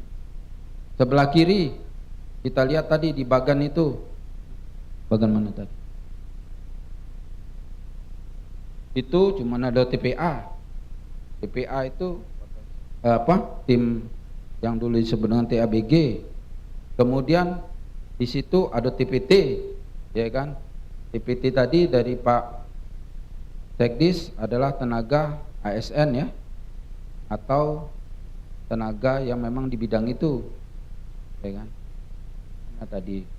Sebelah kiri kita lihat tadi di bagan itu, bagan mana tadi? Itu cuma ada TPA. TPA itu tim yang dulu disebut dengan TABG. Kemudian di situ ada TPT, ya kan? TPT tadi dari Pak Tekdis adalah tenaga ASN ya, atau tenaga yang memang di bidang itu, ya kan? Nah, tadi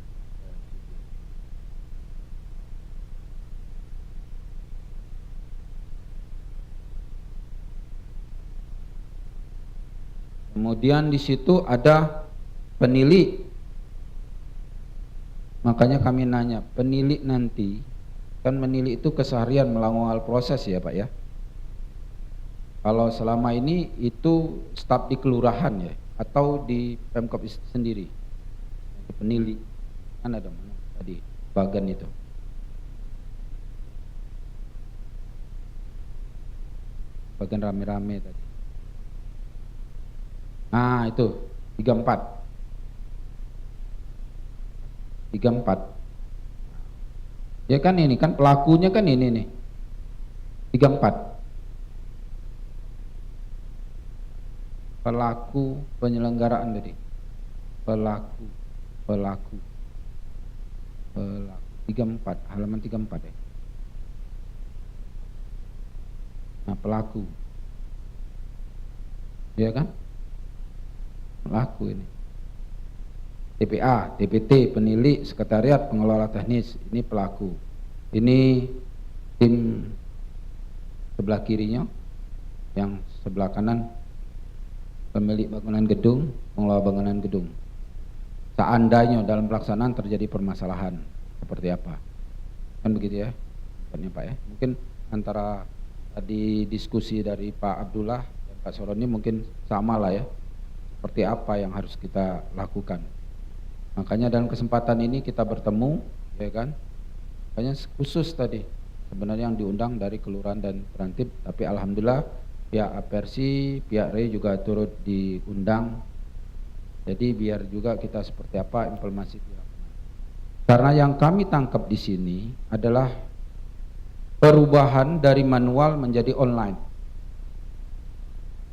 kemudian di situ ada penilik. Makanya kami nanya, penilik nanti kan menilik itu keseharian melakukan proses ya Pak ya. Kalau selama ini itu staf di kelurahan ya, atau di Pemkab sendiri. Penilik kan ada mana tadi bagan itu. Bagan rame-rame tadi. Nah itu 34 ya kan, ini kan pelakunya kan ini nih 34 pelaku penyelenggaraan tadi, pelaku 34 halaman 34 ya. Nah pelaku ya kan, pelaku ini TPA, TPT, penilik, sekretariat, pengelola teknis, ini pelaku. Ini tim sebelah kirinya, yang sebelah kanan pemilik bangunan gedung, pengelola bangunan gedung. Seandainya dalam pelaksanaan terjadi permasalahan seperti apa, kan begitu ya, Pak ya. Mungkin antara tadi diskusi dari Pak Abdullah dan Pak Soroni mungkin sama lah ya, seperti apa yang harus kita lakukan. Makanya dalam kesempatan ini kita bertemu, ya kan? Makanya khusus tadi sebenarnya yang diundang dari kelurahan dan Trantip, tapi alhamdulillah pihak Apersi, pihak RE juga turut diundang. Jadi biar juga kita seperti apa implementasi. Karena yang kami tangkap di sini adalah perubahan dari manual menjadi online.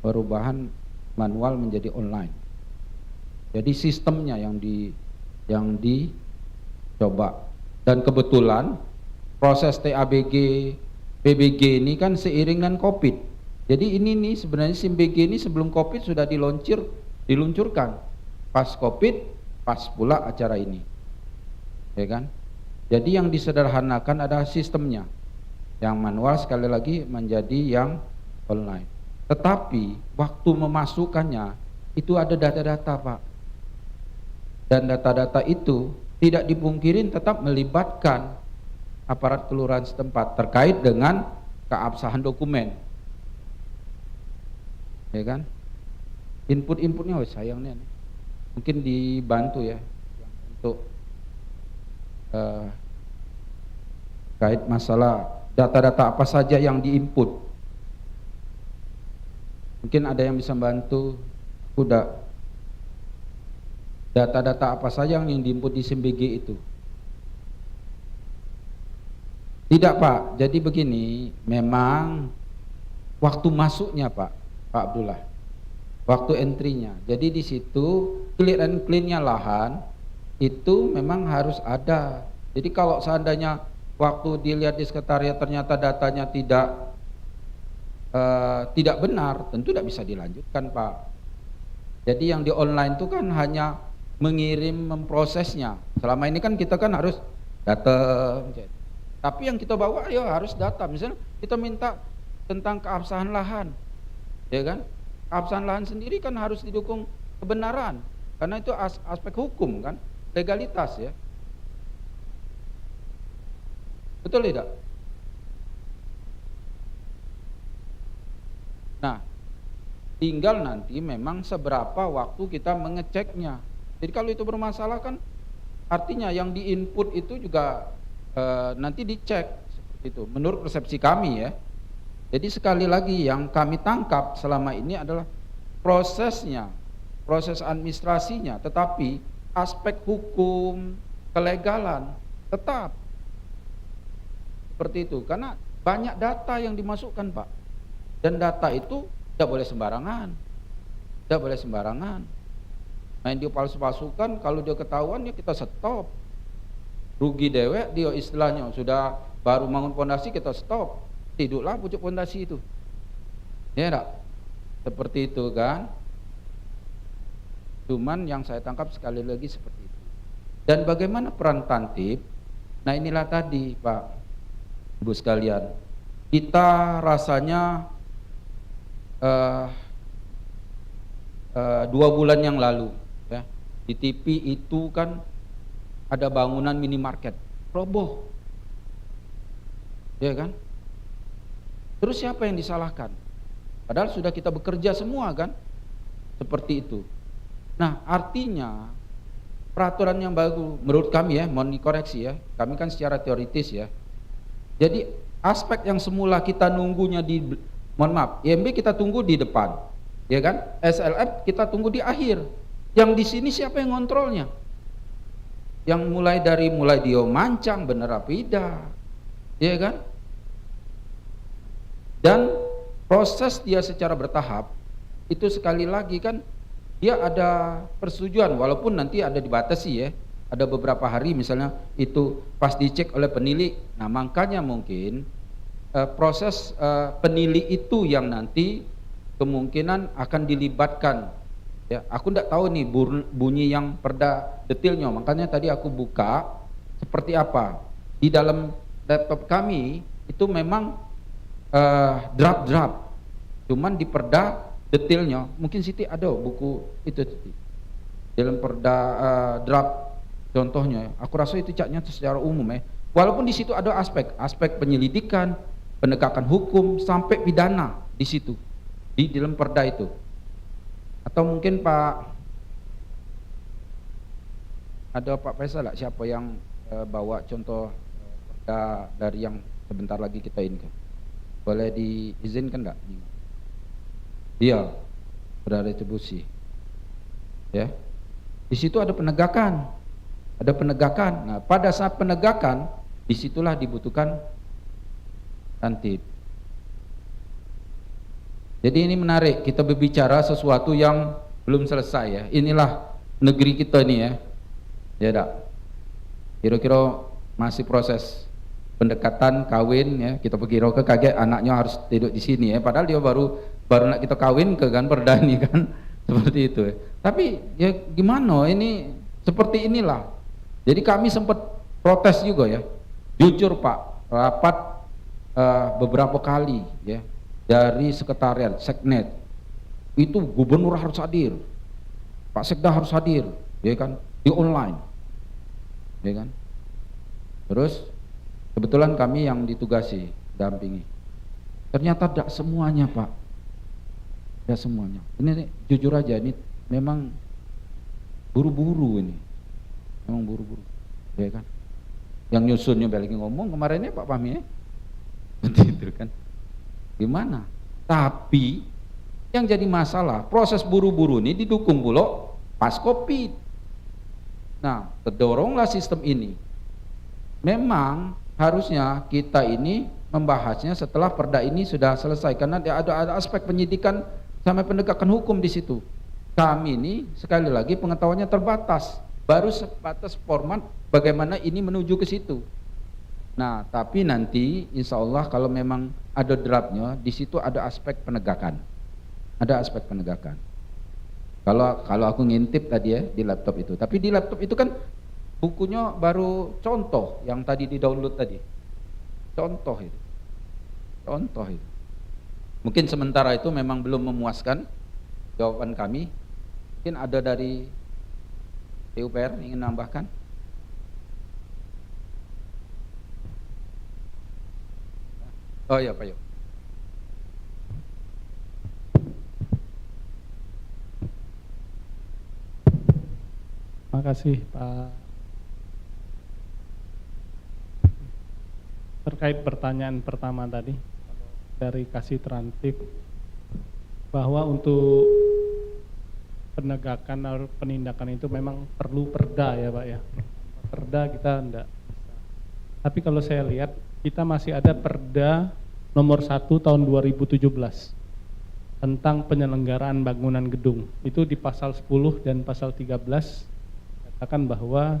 Perubahan manual menjadi online. Jadi sistemnya yang dicoba, dan kebetulan proses TABG PBG ini kan seiring dengan COVID. Jadi ini nih sebenarnya SIM BG ini sebelum COVID sudah diluncurkan. Pas COVID, pas pula acara ini, ya kan? Jadi yang disederhanakan adalah sistemnya, yang manual sekali lagi menjadi yang online. Tetapi waktu memasukkannya itu ada data-data Pak, dan data-data itu tidak dipungkirin tetap melibatkan aparat kelurahan setempat terkait dengan keabsahan dokumen, ya kan? Input-inputnya, oh sayangnya nih, mungkin dibantu ya untuk terkait masalah data-data apa saja yang diinput. Mungkin ada yang bisa bantu. Udah, data-data apa saja yang diinput di SIMBG itu? Tidak Pak, jadi begini, memang waktu masuknya Pak Abdullah, waktu entry-nya. Jadi di situ clear and clean-nya lahan itu memang harus ada. Jadi kalau seandainya waktu dilihat di sekretariat ternyata datanya tidak benar, tentu tidak bisa dilanjutkan Pak. Jadi yang di online itu kan hanya mengirim, memprosesnya. Selama ini kan kita kan harus datang. Tapi yang kita bawa ya harus data. Misalnya kita minta tentang keabsahan lahan, ya kan? Keabsahan lahan sendiri kan harus didukung kebenaran, karena itu aspek hukum kan, legalitas ya. Betul tidak? Nah, tinggal nanti memang seberapa waktu kita mengeceknya. Jadi kalau itu bermasalah kan artinya yang diinput itu juga nanti dicek seperti itu. Menurut persepsi kami ya. Jadi sekali lagi yang kami tangkap selama ini adalah prosesnya, proses administrasinya, tetapi aspek hukum, kelegalan tetap seperti itu. Karena banyak data yang dimasukkan Pak. Dan data itu tidak boleh sembarangan. Tidak boleh sembarangan. Main dia palsu-palsukan, kalau dia ketahuan ya kita stop. Rugi dewek dia istilahnya, sudah baru bangun pondasi kita stop. Tidurlah pucuk pondasi itu. Ya enggak? Seperti itu kan. Cuman yang saya tangkap sekali lagi seperti itu. Dan bagaimana peran Tantip? Nah inilah tadi Pak Ibu sekalian, kita rasanya 2 bulan yang lalu ya, di TV itu kan ada bangunan minimarket roboh, ya kan? Terus siapa yang disalahkan? Padahal sudah kita bekerja semua kan, seperti itu. Nah artinya peraturan yang baru menurut kami ya, mohon dikoreksi ya, kami kan secara teoritis ya. Jadi aspek yang semula kita nunggunya di, mohon maaf, IMB kita tunggu di depan, ya kan? SLF kita tunggu di akhir. Yang di sini siapa yang ngontrolnya? Yang mulai dia mancang bener apa tidak, ya kan? Dan proses dia secara bertahap itu sekali lagi kan dia ada persetujuan, walaupun nanti ada dibatasi ya. Ada beberapa hari misalnya itu pas dicek oleh penilai. Nah makanya mungkin proses penilai itu yang nanti kemungkinan akan dilibatkan ya. Aku tidak tahu nih bunyi yang perda detailnya, makanya tadi aku buka seperti apa. Di dalam laptop kami itu memang draft, cuman di perda detailnya mungkin Siti ada buku itu Siti. Dalam perda draft contohnya, aku rasa itu caknya secara umum ya. Walaupun di situ ada aspek penyelidikan, penegakan hukum sampai pidana di situ, di dalam perda itu. Atau mungkin Pak Faisal lah, siapa yang bawa contoh perda dari yang sebentar lagi kita ini kan? Boleh diizinkan enggak? Iya, perda retribusi. Ya. Di situ ada penegakan. Nah, pada saat penegakan disitulah dibutuhkan Tantip. Jadi ini menarik, kita berbicara sesuatu yang belum selesai ya. Inilah negeri kita ini ya. Ya tak? Kira-kira masih proses pendekatan kawin ya. Kita pikir ke kaget anaknya harus tidur di sini ya. Padahal dia baru nak kita kawin ke kan perda ini kan. Seperti itu ya. Tapi ya gimana ini seperti inilah. Jadi kami sempat protes juga ya. Jujur Pak, rapat beberapa kali ya. Dari sekretariat, seknet, itu gubernur harus hadir, Pak Sekda harus hadir, ya kan, di online, ya kan. Terus kebetulan kami yang ditugasi dampingi. Ternyata tidak semuanya Pak, tidak semuanya. Ini jujur aja, ini memang buru-buru ini, memang buru-buru, ya kan. Yang nyusunnya balik ngomong kemarinnya Pak Fahmi ya, itu kan. Gimana? Tapi yang jadi masalah proses buru-buru ini didukung pula pas Covid. Nah, terdoronglah sistem ini. Memang harusnya kita ini membahasnya setelah perda ini sudah selesai, karena ada aspek penyidikan sampai penegakan hukum di situ. Kami ini sekali lagi pengetahuannya terbatas, baru sebatas format bagaimana ini menuju ke situ. Nah, tapi nanti insya Allah kalau memang ada draftnya, di situ ada aspek penegakan, ada aspek penegakan. Kalau aku ngintip tadi ya di laptop itu, tapi di laptop itu kan bukunya baru contoh yang tadi di download tadi, contoh itu. Mungkin sementara itu memang belum memuaskan jawaban kami. Mungkin ada dari PUPR ingin nambahkan? Oh ya Pak Yo. Terima kasih Pak. Terkait pertanyaan pertama tadi dari Kasih Trantip, bahwa untuk penegakan atau penindakan itu memang perlu perda ya Pak ya. Perda kita enggak bisa. Tapi kalau saya lihat kita masih ada Perda nomor 1 tahun 2017 tentang penyelenggaraan bangunan gedung. Itu di pasal 10 dan pasal 13 katakan bahwa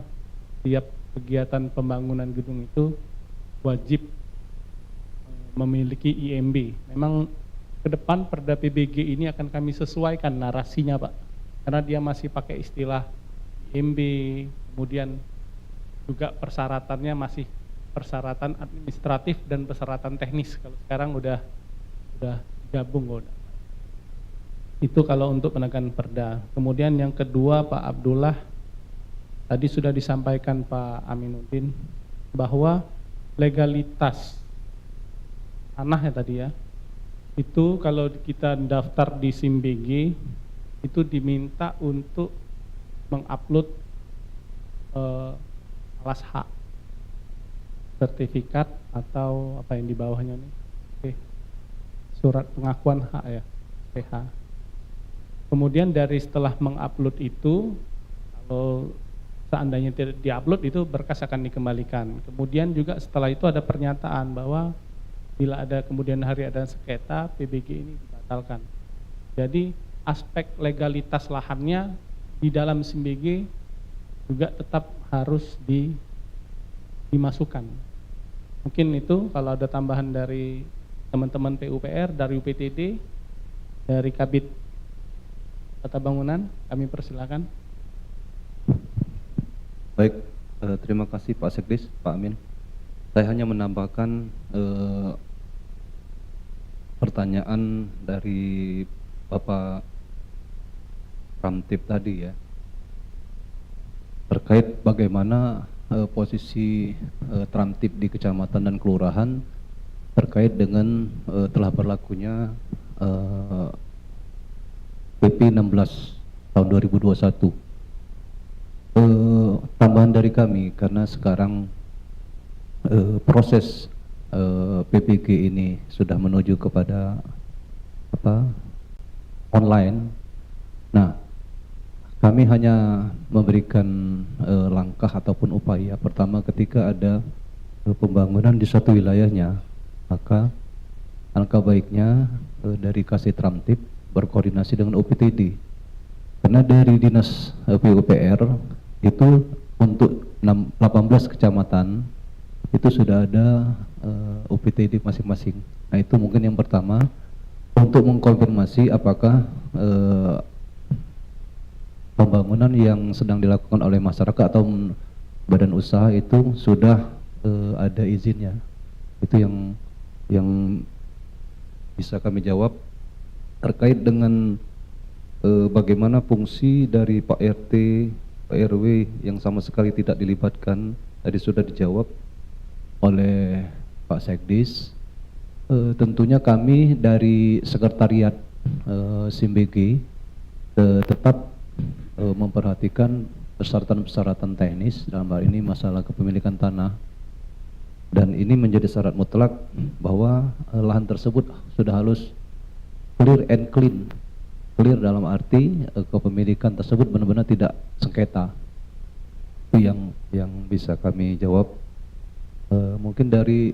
tiap kegiatan pembangunan gedung itu wajib memiliki IMB. Memang ke depan Perda PBG ini akan kami sesuaikan narasinya Pak, karena dia masih pakai istilah IMB, kemudian juga persyaratannya masih persyaratan administratif dan persyaratan teknis. Kalau sekarang udah gabung udah. Itu kalau untuk penegakan perda. Kemudian yang kedua Pak Abdullah, tadi sudah disampaikan Pak Aminuddin bahwa legalitas tanah ya tadi ya, itu kalau kita daftar di SIMBG itu diminta untuk mengupload alas hak, sertifikat atau apa yang di bawahnya nih, surat pengakuan hak ya, PH. Kemudian dari setelah mengupload itu, kalau seandainya tidak diupload itu berkas akan dikembalikan. Kemudian juga setelah itu ada pernyataan bahwa bila ada kemudian hari ada sengketa, PBG ini dibatalkan. Jadi aspek legalitas lahannya di dalam SIMBG juga tetap harus dimasukkan. Mungkin itu kalau ada tambahan dari teman-teman PUPR, dari UPTD, dari Kabid Tata Bangunan, kami persilakan. Baik, terima kasih Pak Sekdis, Pak Amin. Saya hanya menambahkan pertanyaan dari Bapak Ramtip tadi ya, terkait bagaimana posisi Tramtip di kecamatan dan kelurahan terkait dengan telah berlakunya PP 16 tahun 2021. Tambahan dari kami, karena sekarang proses PPG ini sudah menuju kepada online. Nah, kami hanya memberikan langkah ataupun upaya. Pertama, ketika ada pembangunan di satu wilayahnya, maka alangkah baiknya dari Kasih Tramtip berkoordinasi dengan UPTD. Karena dari Dinas PUPR itu untuk 18 kecamatan itu sudah ada UPTD masing-masing. Nah, itu mungkin yang pertama untuk mengkonfirmasi apakah pembangunan yang sedang dilakukan oleh masyarakat atau badan usaha itu sudah ada izinnya. Itu yang bisa kami jawab terkait dengan bagaimana fungsi dari Pak RT, Pak RW yang sama sekali tidak dilibatkan. Tadi sudah dijawab oleh Pak Sekdis. Tentunya kami dari sekretariat SIMBG tetap memperhatikan persyaratan-persyaratan teknis, dalam hal ini masalah kepemilikan tanah, dan ini menjadi syarat mutlak bahwa lahan tersebut sudah harus clear and clean. Clear dalam arti kepemilikan tersebut benar-benar tidak sengketa. Itu yang bisa kami jawab. Mungkin dari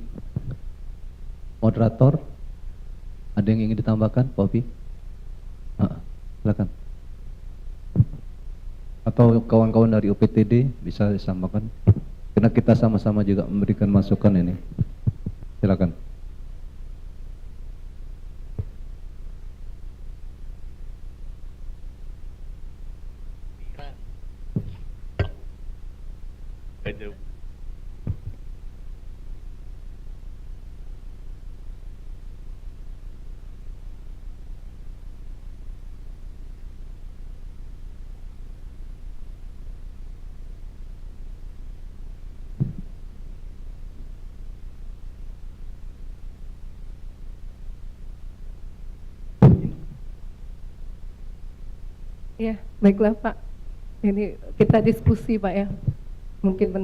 moderator ada yang ingin ditambahkan, Pak Opi? Silakan. Atau kawan-kawan dari UPTD bisa ditambahkan, karena kita sama-sama juga memberikan masukan ini. Silakan. Ya, baiklah Pak. Ini kita diskusi Pak ya. Mungkin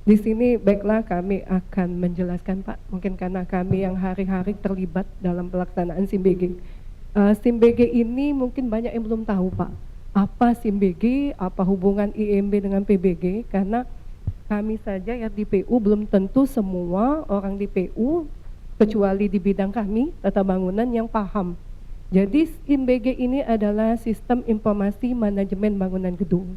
di sini baiklah kami akan menjelaskan Pak. Mungkin karena kami yang hari-hari terlibat dalam pelaksanaan SIMBG. SIMBG ini mungkin banyak yang belum tahu Pak. Apa SIMBG, apa hubungan IMB dengan PBG, karena kami saja yang di PU belum tentu semua orang di PU kecuali di bidang kami tata bangunan yang paham. Jadi SIMBG ini adalah Sistem Informasi Manajemen Bangunan Gedung.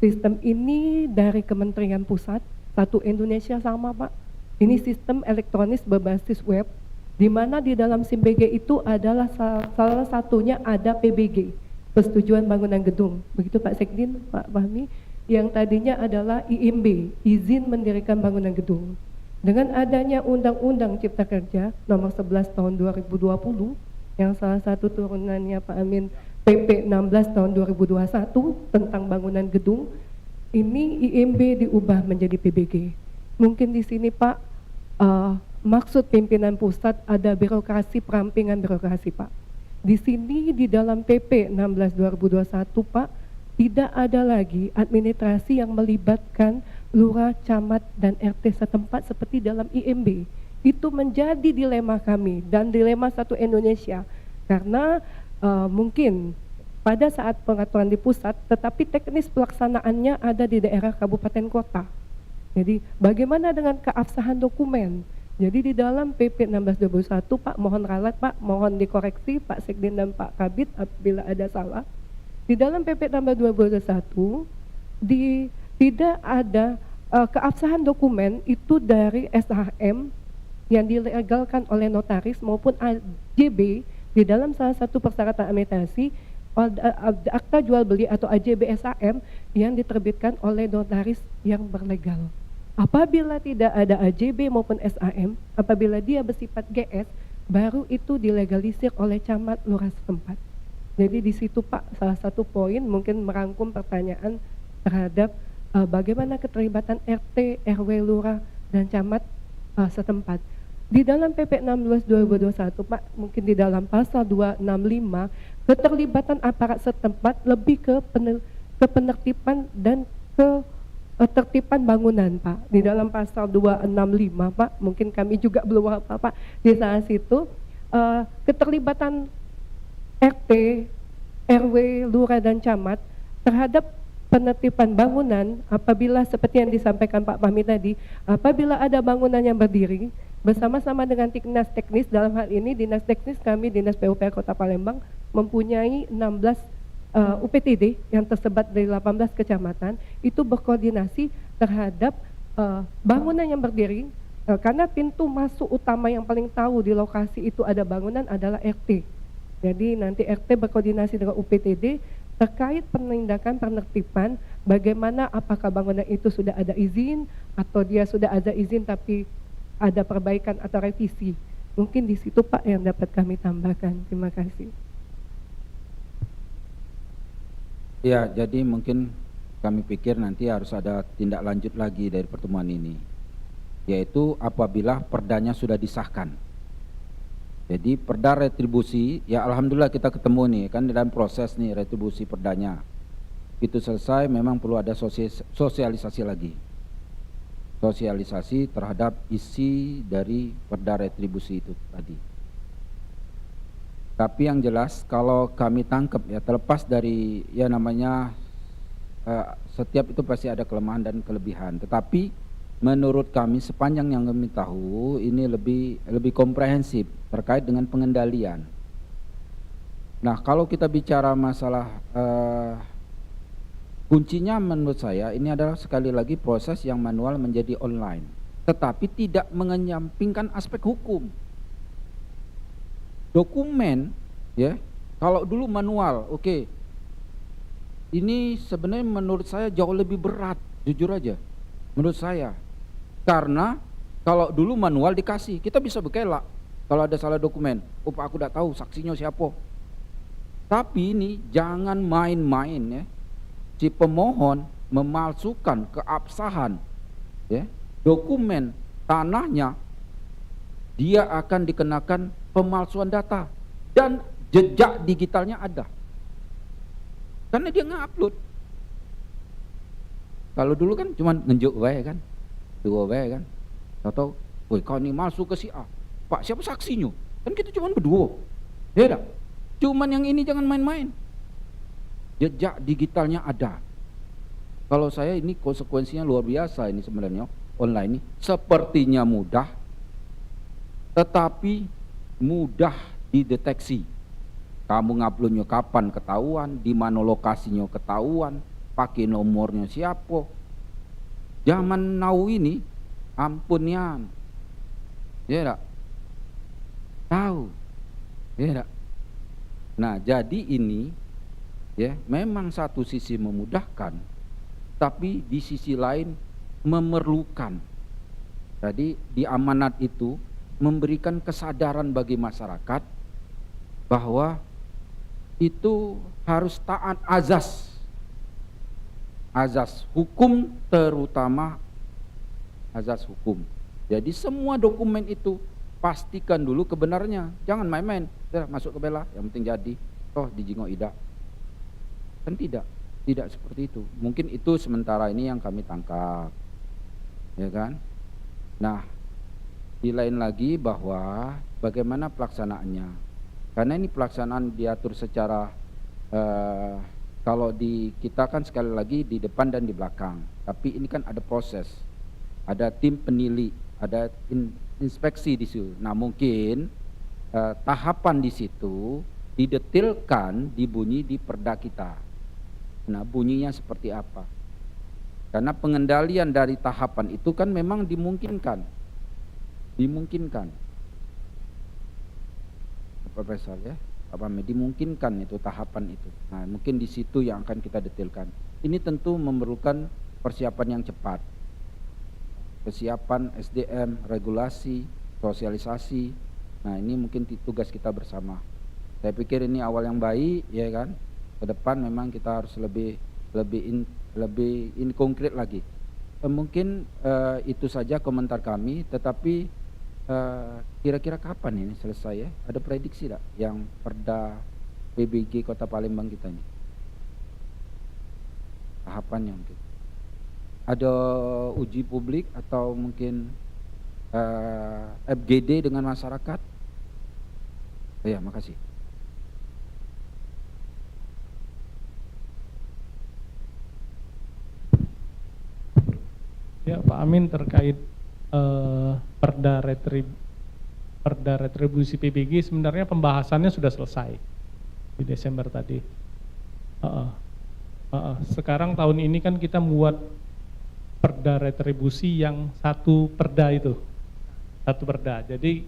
Sistem ini dari Kementerian Pusat, satu Indonesia sama Pak. Ini sistem elektronis berbasis web, di mana di dalam SIMBG itu adalah salah satunya ada PBG, Persetujuan Bangunan Gedung. Begitu Pak Sekdin, Pak Fahmi, yang tadinya adalah IMB, Izin Mendirikan Bangunan Gedung. Dengan adanya Undang-Undang Cipta Kerja nomor 11 tahun 2020, yang salah satu turunannya Pak Amin PP 16 tahun 2021 tentang bangunan gedung, ini IMB diubah menjadi PBG. Mungkin di sini Pak, maksud pimpinan pusat ada birokrasi, perampingan birokrasi Pak. Di sini di dalam PP 16 2021 Pak, tidak ada lagi administrasi yang melibatkan lurah, camat, dan RT setempat seperti dalam IMB. Itu menjadi dilema kami dan dilema satu Indonesia, karena mungkin pada saat pengaturan di pusat, tetapi teknis pelaksanaannya ada di daerah kabupaten kota. Jadi bagaimana dengan keabsahan dokumen? Jadi di dalam PP 1621 Pak, mohon ralat Pak, mohon dikoreksi Pak Sekdin dan Pak Kabid apabila ada salah. Di dalam PP 1621 tidak ada keabsahan dokumen itu dari SHM yang dilegalkan oleh notaris maupun AJB di dalam salah satu persyaratan administrasi, akta jual beli atau AJB SHM yang diterbitkan oleh notaris yang berlegal. Apabila tidak ada AJB maupun SHM, apabila dia bersifat GS, baru itu dilegalisir oleh camat lurah setempat. Jadi di situ Pak, salah satu poin mungkin merangkum pertanyaan terhadap bagaimana keterlibatan RT, RW, lurah, dan camat setempat. Di dalam PP 16 2021 Pak, mungkin di dalam pasal 265, keterlibatan aparat setempat lebih ke penertiban dan ketertiban bangunan Pak. Di dalam pasal 265 Pak, mungkin kami juga belum apa Pak, di saat situ keterlibatan RT, RW, lurah, dan camat terhadap penertiban bangunan apabila seperti yang disampaikan Pak Fahmi tadi, apabila ada bangunan yang berdiri bersama-sama dengan dinas teknis, dalam hal ini dinas teknis kami Dinas PUPR Kota Palembang mempunyai 16 UPTD yang tersebar dari 18 kecamatan, itu berkoordinasi terhadap bangunan yang berdiri, karena pintu masuk utama yang paling tahu di lokasi itu ada bangunan adalah RT. Jadi nanti RT berkoordinasi dengan UPTD terkait penindakan penertiban, bagaimana apakah bangunan itu sudah ada izin atau dia sudah ada izin tapi ada perbaikan atau revisi. Mungkin di situ Pak yang dapat kami tambahkan. Terima kasih. Ya, jadi mungkin kami pikir nanti harus ada tindak lanjut lagi dari pertemuan ini, yaitu apabila perdanya sudah disahkan. Jadi perda retribusi, ya alhamdulillah kita ketemu nih, kan dalam proses nih retribusi perdanya. Itu selesai, memang perlu ada sosialisasi lagi. Sosialisasi terhadap isi dari perda retribusi itu tadi. Tapi yang jelas kalau kami tangkap ya, terlepas dari ya namanya setiap itu pasti ada kelemahan dan kelebihan. Tetapi menurut kami sepanjang yang kami tahu ini lebih komprehensif terkait dengan pengendalian. Nah, kalau kita bicara masalah kuncinya menurut saya ini adalah sekali lagi proses yang manual menjadi online, tetapi tidak mengenyampingkan aspek hukum. Dokumen ya, kalau dulu manual, oke. Ini sebenarnya menurut saya jauh lebih berat, jujur aja. Menurut saya. Karena kalau dulu manual dikasih, kita bisa berkelak kalau ada salah dokumen. Oh Pak, aku udah tahu saksinya siapa. Tapi ini jangan main-main ya. Si pemohon memalsukan keabsahan ya, dokumen tanahnya, dia akan dikenakan pemalsuan data dan jejak digitalnya ada. Karena dia nge-upload. Kalau dulu kan cuma nunjuk wae kan. Dua wae kan. Atau, woi kau ini masuk ke si A. Pak, siapa saksinya? Kan kita cuma berdua. Ya dah. Cuman yang ini jangan main-main. Jejak digitalnya ada. Kalau saya ini konsekuensinya luar biasa ini sebenarnya online ini. Sepertinya mudah, tetapi mudah dideteksi. Kamu nguploadnya kapan ketahuan, di mana lokasinya ketahuan, pakai nomornya siapa. Zaman now ini, ampunian, ya tak? Tahu, ya tak? Nah, jadi ini, ya memang satu sisi memudahkan, tapi di sisi lain memerlukan. Jadi di amanat itu memberikan kesadaran bagi masyarakat bahwa itu harus taat azas hukum, terutama azas hukum. Jadi semua dokumen itu pastikan dulu kebenarannya, jangan main-main. Masuk ke bela, yang penting jadi. Toh dijingok ida. Kan tidak seperti itu. Mungkin itu sementara ini yang kami tangkap, ya kan. Nah, di lain lagi bahwa bagaimana pelaksanaannya. Karena ini pelaksanaan diatur secara kalau di kita kan sekali lagi di depan dan di belakang, tapi ini kan ada proses, ada tim penilai, ada inspeksi di situ. Nah mungkin tahapan di situ didetilkan dibunyi di perda kita. Nah bunyinya seperti apa? Karena pengendalian dari tahapan itu kan memang dimungkinkan, Pak Faisal ya. Dimungkinkan itu tahapan itu. Nah, mungkin di situ yang akan kita detailkan. Ini tentu memerlukan persiapan yang cepat. Persiapan SDM, regulasi, sosialisasi. Nah, ini mungkin tugas kita bersama. Saya pikir ini awal yang baik, ya kan. Ke depan memang kita harus lebih konkret lagi. Mungkin itu saja komentar kami, tetapi kira-kira kapan ini selesai ya? Ada prediksi tak yang perda PBG Kota Palembang kita ini? Tahapannya mungkin. Ada uji publik atau mungkin FGD dengan masyarakat? Ya, makasih. Ya, Pak Amin, terkait perda retribusi PBG sebenarnya pembahasannya sudah selesai di Desember tadi. Sekarang tahun ini kan kita membuat perda retribusi yang satu perda itu, satu perda. Jadi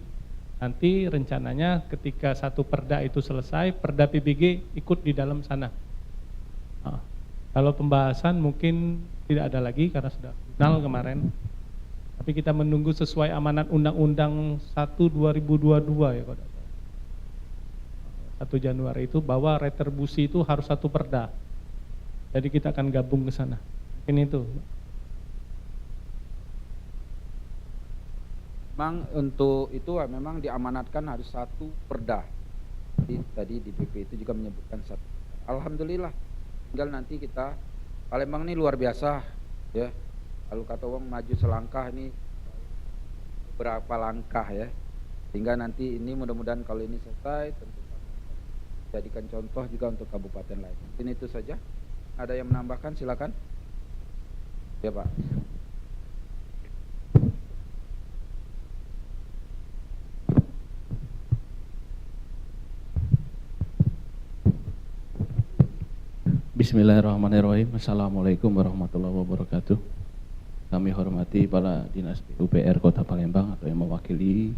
nanti rencananya ketika satu perda itu selesai, perda PBG ikut di dalam sana. Kalau pembahasan mungkin tidak ada lagi karena sudah final kemarin. Tapi kita menunggu sesuai amanat Undang-Undang 1/2022 ya, 1 Januari itu bahwa retribusi itu harus satu perda. Jadi kita akan gabung ke sana. Mungkin itu. Memang untuk itu memang diamanatkan harus satu perda. Jadi tadi di PP itu juga menyebutkan satu. Alhamdulillah, tinggal nanti kita, Palembang ini luar biasa ya. Kalau kata orang maju selangkah, ini berapa langkah ya. Sehingga nanti ini mudah-mudahan kalau ini selesai tentu jadikan contoh juga untuk kabupaten lain. Mungkin itu saja. Ada yang menambahkan, silakan. Ya Pak. Bismillahirrahmanirrahim. Assalamualaikum warahmatullahi wabarakatuh. Kami hormati para dinas PUPR Kota Palembang atau yang mewakili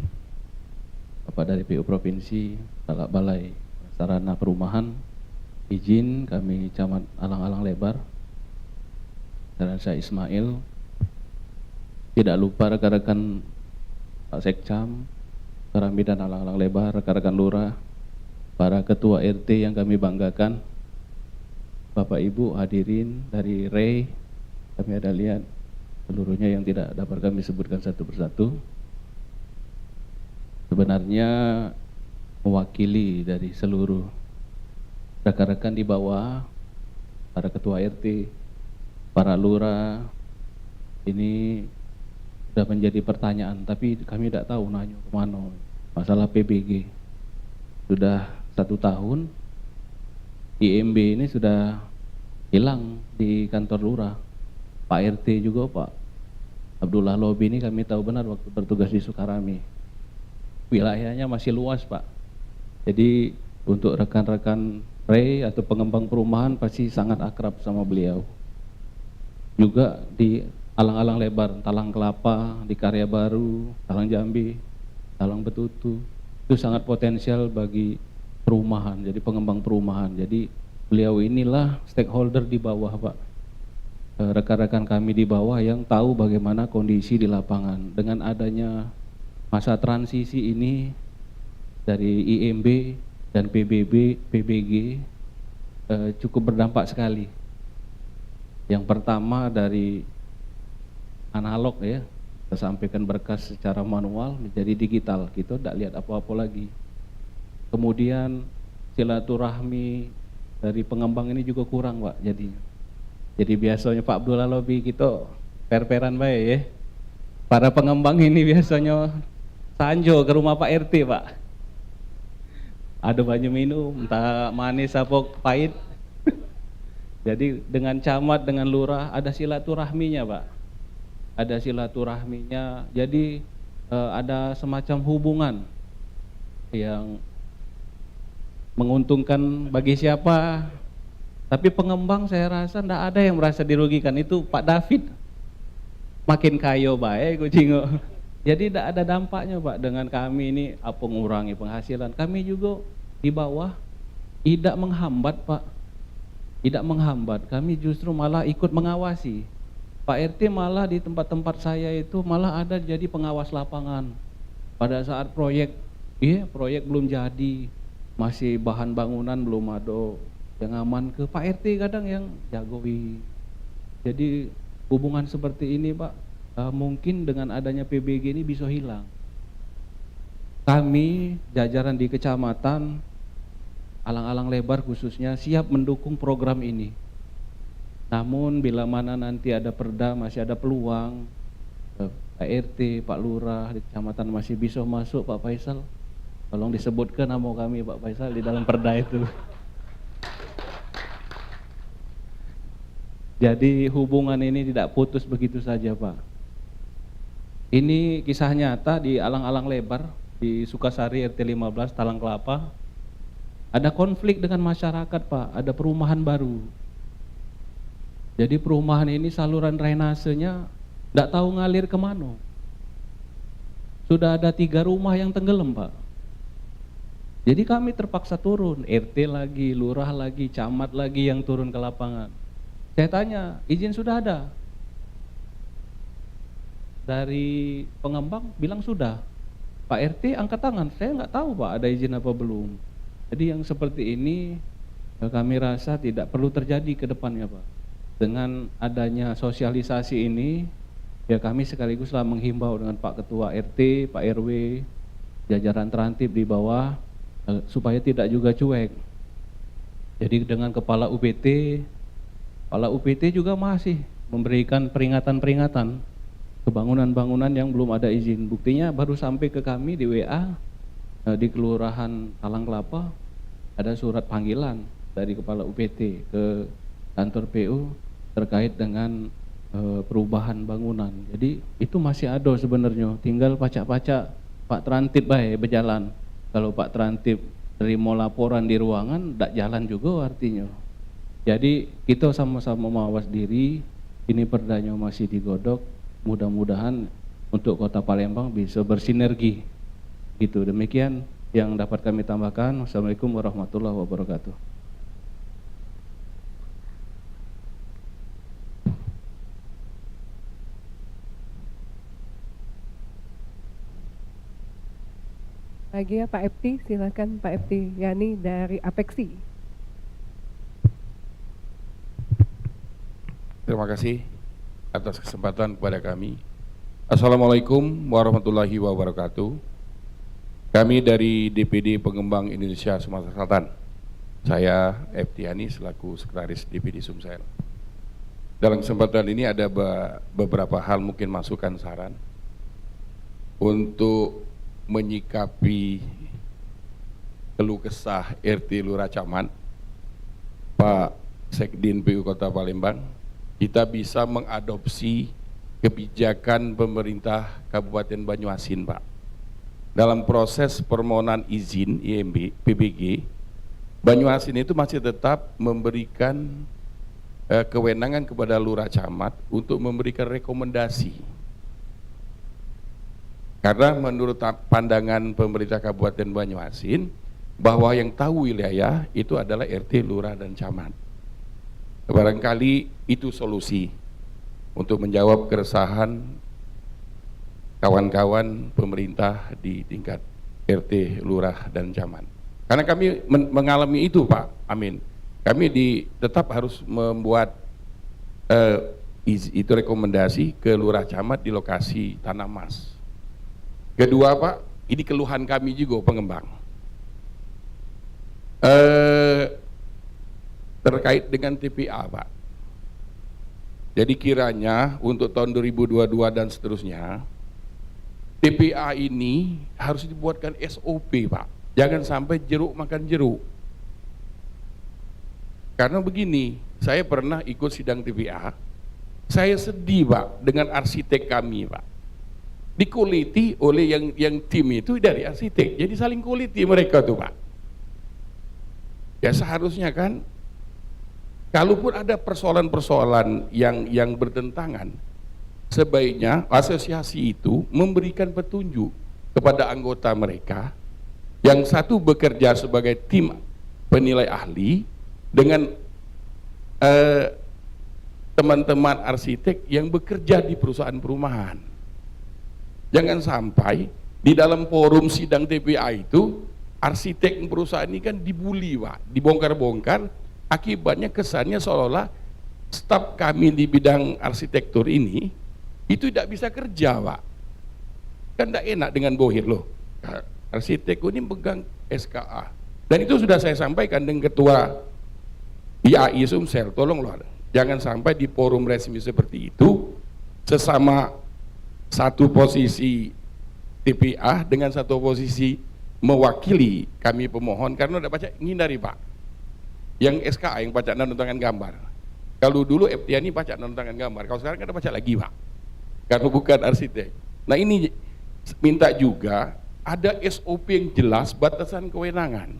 Bapak dari PU Provinsi, Balai Sarana Perumahan. Izin kami Camat Alang-Alang Lebar dan saya Ismail. Tidak lupa rekan-rekan Pak Sekcam, Karambi dan Alang-Alang Lebar, rekan-rekan Lurah, para ketua RT yang kami banggakan, Bapak Ibu hadirin dari REI, kami ada lihat seluruhnya yang tidak dapat kami sebutkan satu persatu. Sebenarnya mewakili dari seluruh rekan-rekan di bawah, para ketua RT, para lurah, ini sudah menjadi pertanyaan, tapi kami tidak tahu nanya kemana. Masalah PBG sudah 1 tahun, IMB ini sudah hilang di kantor lurah. Pak RT juga Pak Abdullah Lobi ini kami tahu benar waktu bertugas di Sukarami. Wilayahnya masih luas Pak. Jadi untuk rekan-rekan REI atau pengembang perumahan pasti sangat akrab sama beliau. Juga di Alang-Alang Lebar, Talang Kelapa, di Karya Baru, Talang Jambi, Talang Betutu, itu sangat potensial bagi perumahan, jadi pengembang perumahan. Jadi beliau inilah stakeholder di bawah Pak. Rekan-rekan kami di bawah yang tahu bagaimana kondisi di lapangan. Dengan adanya masa transisi ini dari IMB dan PBG cukup berdampak sekali. Yang pertama dari analog ya, kita sampaikan berkas secara manual menjadi digital, kita tidak lihat apa-apa lagi. Kemudian silaturahmi dari pengembang ini juga kurang Pak jadinya. Jadi biasanya Pak Abdullah Lobi kita per-peran baik ya. Para pengembang ini biasanya sanjo ke rumah Pak RT Pak. Ada banyak minum, entah manis apa pahit. Jadi dengan camat, dengan lurah ada silaturahminya Pak. Ada silaturahminya, jadi ada semacam hubungan yang menguntungkan bagi siapa. Tapi pengembang saya rasa tidak ada yang merasa dirugikan. Itu Pak David makin kayo baik kucing. Jadi tidak ada dampaknya Pak dengan kami ini apa mengurangi penghasilan. Kami juga di bawah tidak menghambat Pak. Tidak menghambat, kami justru malah ikut mengawasi. Pak RT malah di tempat-tempat saya itu malah ada jadi pengawas lapangan. Pada saat proyek belum jadi, masih bahan bangunan belum ada yang aman, ke Pak RT kadang yang jagoi. Jadi hubungan seperti ini Pak, mungkin dengan adanya PBG ini bisa hilang. Kami jajaran di kecamatan Alang-Alang Lebar khususnya siap mendukung program ini. Namun bila mana nanti ada perda masih ada peluang, Pak RT, Pak Lurah di kecamatan masih bisa masuk Pak Faisal, tolong disebutkan nama kami Pak Faisal di dalam perda itu. Jadi hubungan ini tidak putus begitu saja Pak. Ini kisah nyata di Alang-Alang Lebar, di Sukasari RT 15 Talang Kelapa. Ada konflik dengan masyarakat Pak, ada perumahan baru. Jadi perumahan ini saluran drainasenya tidak tahu ngalir kemana. Sudah ada 3 rumah yang tenggelam Pak. Jadi kami terpaksa turun, RT lagi, lurah lagi, camat lagi yang turun ke lapangan. Saya tanya, izin sudah ada? Dari pengembang bilang sudah. Pak RT angkat tangan, saya nggak tahu Pak ada izin apa belum. Jadi yang seperti ini kami rasa tidak perlu terjadi ke depannya Pak. Dengan adanya sosialisasi ini, ya kami sekaligus menghimbau dengan Pak Ketua RT, Pak RW, jajaran terantip di bawah, supaya tidak juga cuek. Jadi dengan Kepala UPT juga masih memberikan peringatan-peringatan ke bangunan-bangunan yang belum ada izin. Buktinya baru sampai ke kami di WA, di Kelurahan Talang Kelapa, ada surat panggilan dari Kepala UPT ke kantor PU terkait dengan perubahan bangunan. Jadi itu masih ada sebenarnya, tinggal pacak-pacak Pak Terantip baik berjalan. Kalau Pak Terantip terima laporan di ruangan, tidak jalan juga artinya. Jadi kita sama-sama mawas diri, ini perdanya masih digodok, mudah-mudahan untuk Kota Palembang bisa bersinergi. Gitu, demikian yang dapat kami tambahkan. Wassalamualaikum warahmatullahi wabarakatuh. Lagi ya Pak Epti, silakan Pak Epti Yani dari Apeksi. Terima kasih atas kesempatan kepada kami. Assalamualaikum warahmatullahi wabarakatuh. Kami dari DPD Pengembang Indonesia Sumatera Selatan. Saya Epti Yani selaku Sekretaris DPD Sumsel. Dalam kesempatan ini ada beberapa hal mungkin masukan saran untuk menyikapi keluh kesah RT Lurah Camat Pak Sekdin PU Kota Palembang. Kita bisa mengadopsi kebijakan pemerintah Kabupaten Banyuasin, Pak. Dalam proses permohonan izin IMB, PBG, Banyuasin itu masih tetap memberikan kewenangan kepada Lurah Camat untuk memberikan rekomendasi. Karena menurut pandangan pemerintah Kabupaten Banyuasin, bahwa yang tahu wilayah itu adalah RT, Lurah, dan Camat. Barangkali itu solusi untuk menjawab keresahan kawan-kawan pemerintah di tingkat RT, Lurah, dan Camat. Karena kami mengalami itu, Pak Amin. Kami tetap harus membuat itu rekomendasi ke Lurah Camat di lokasi Tanah Mas. Kedua, Pak, ini keluhan kami juga pengembang. Terkait dengan TPA, Pak. Jadi kiranya untuk tahun 2022 dan seterusnya, TPA ini harus dibuatkan SOP, Pak. Jangan sampai jeruk makan jeruk. Karena begini, saya pernah ikut sidang TPA, saya sedih, Pak, dengan arsitek kami, Pak. Dikuliti oleh yang tim itu dari arsitek, jadi saling kuliti mereka tuh, Pak. Ya seharusnya kan, kalaupun ada persoalan-persoalan yang bertentangan, sebaiknya asosiasi itu memberikan petunjuk kepada anggota mereka, yang satu bekerja sebagai tim penilai ahli dengan teman-teman arsitek yang bekerja di perusahaan perumahan. Jangan sampai di dalam forum sidang TPA itu arsitek perusahaan ini kan dibully, Pak, dibongkar-bongkar, akibatnya kesannya seolah-olah staf kami di bidang arsitektur ini itu tidak bisa kerja, Pak. Kan tidak enak dengan bohir loh. Arsitek ini pegang SKA. Dan itu sudah saya sampaikan dengan ketua IAI Sumsel, tolonglah jangan sampai di forum resmi seperti itu sesama satu posisi TPA dengan satu posisi mewakili kami pemohon, karena udah baca ngindari, Pak, yang SKA yang baca tangan gambar. Kalau dulu Eptiani baca tangan gambar, kalau sekarang kan baca lagi, Pak, karena bukan arsitek. Nah ini minta juga ada SOP yang jelas batasan kewenangan,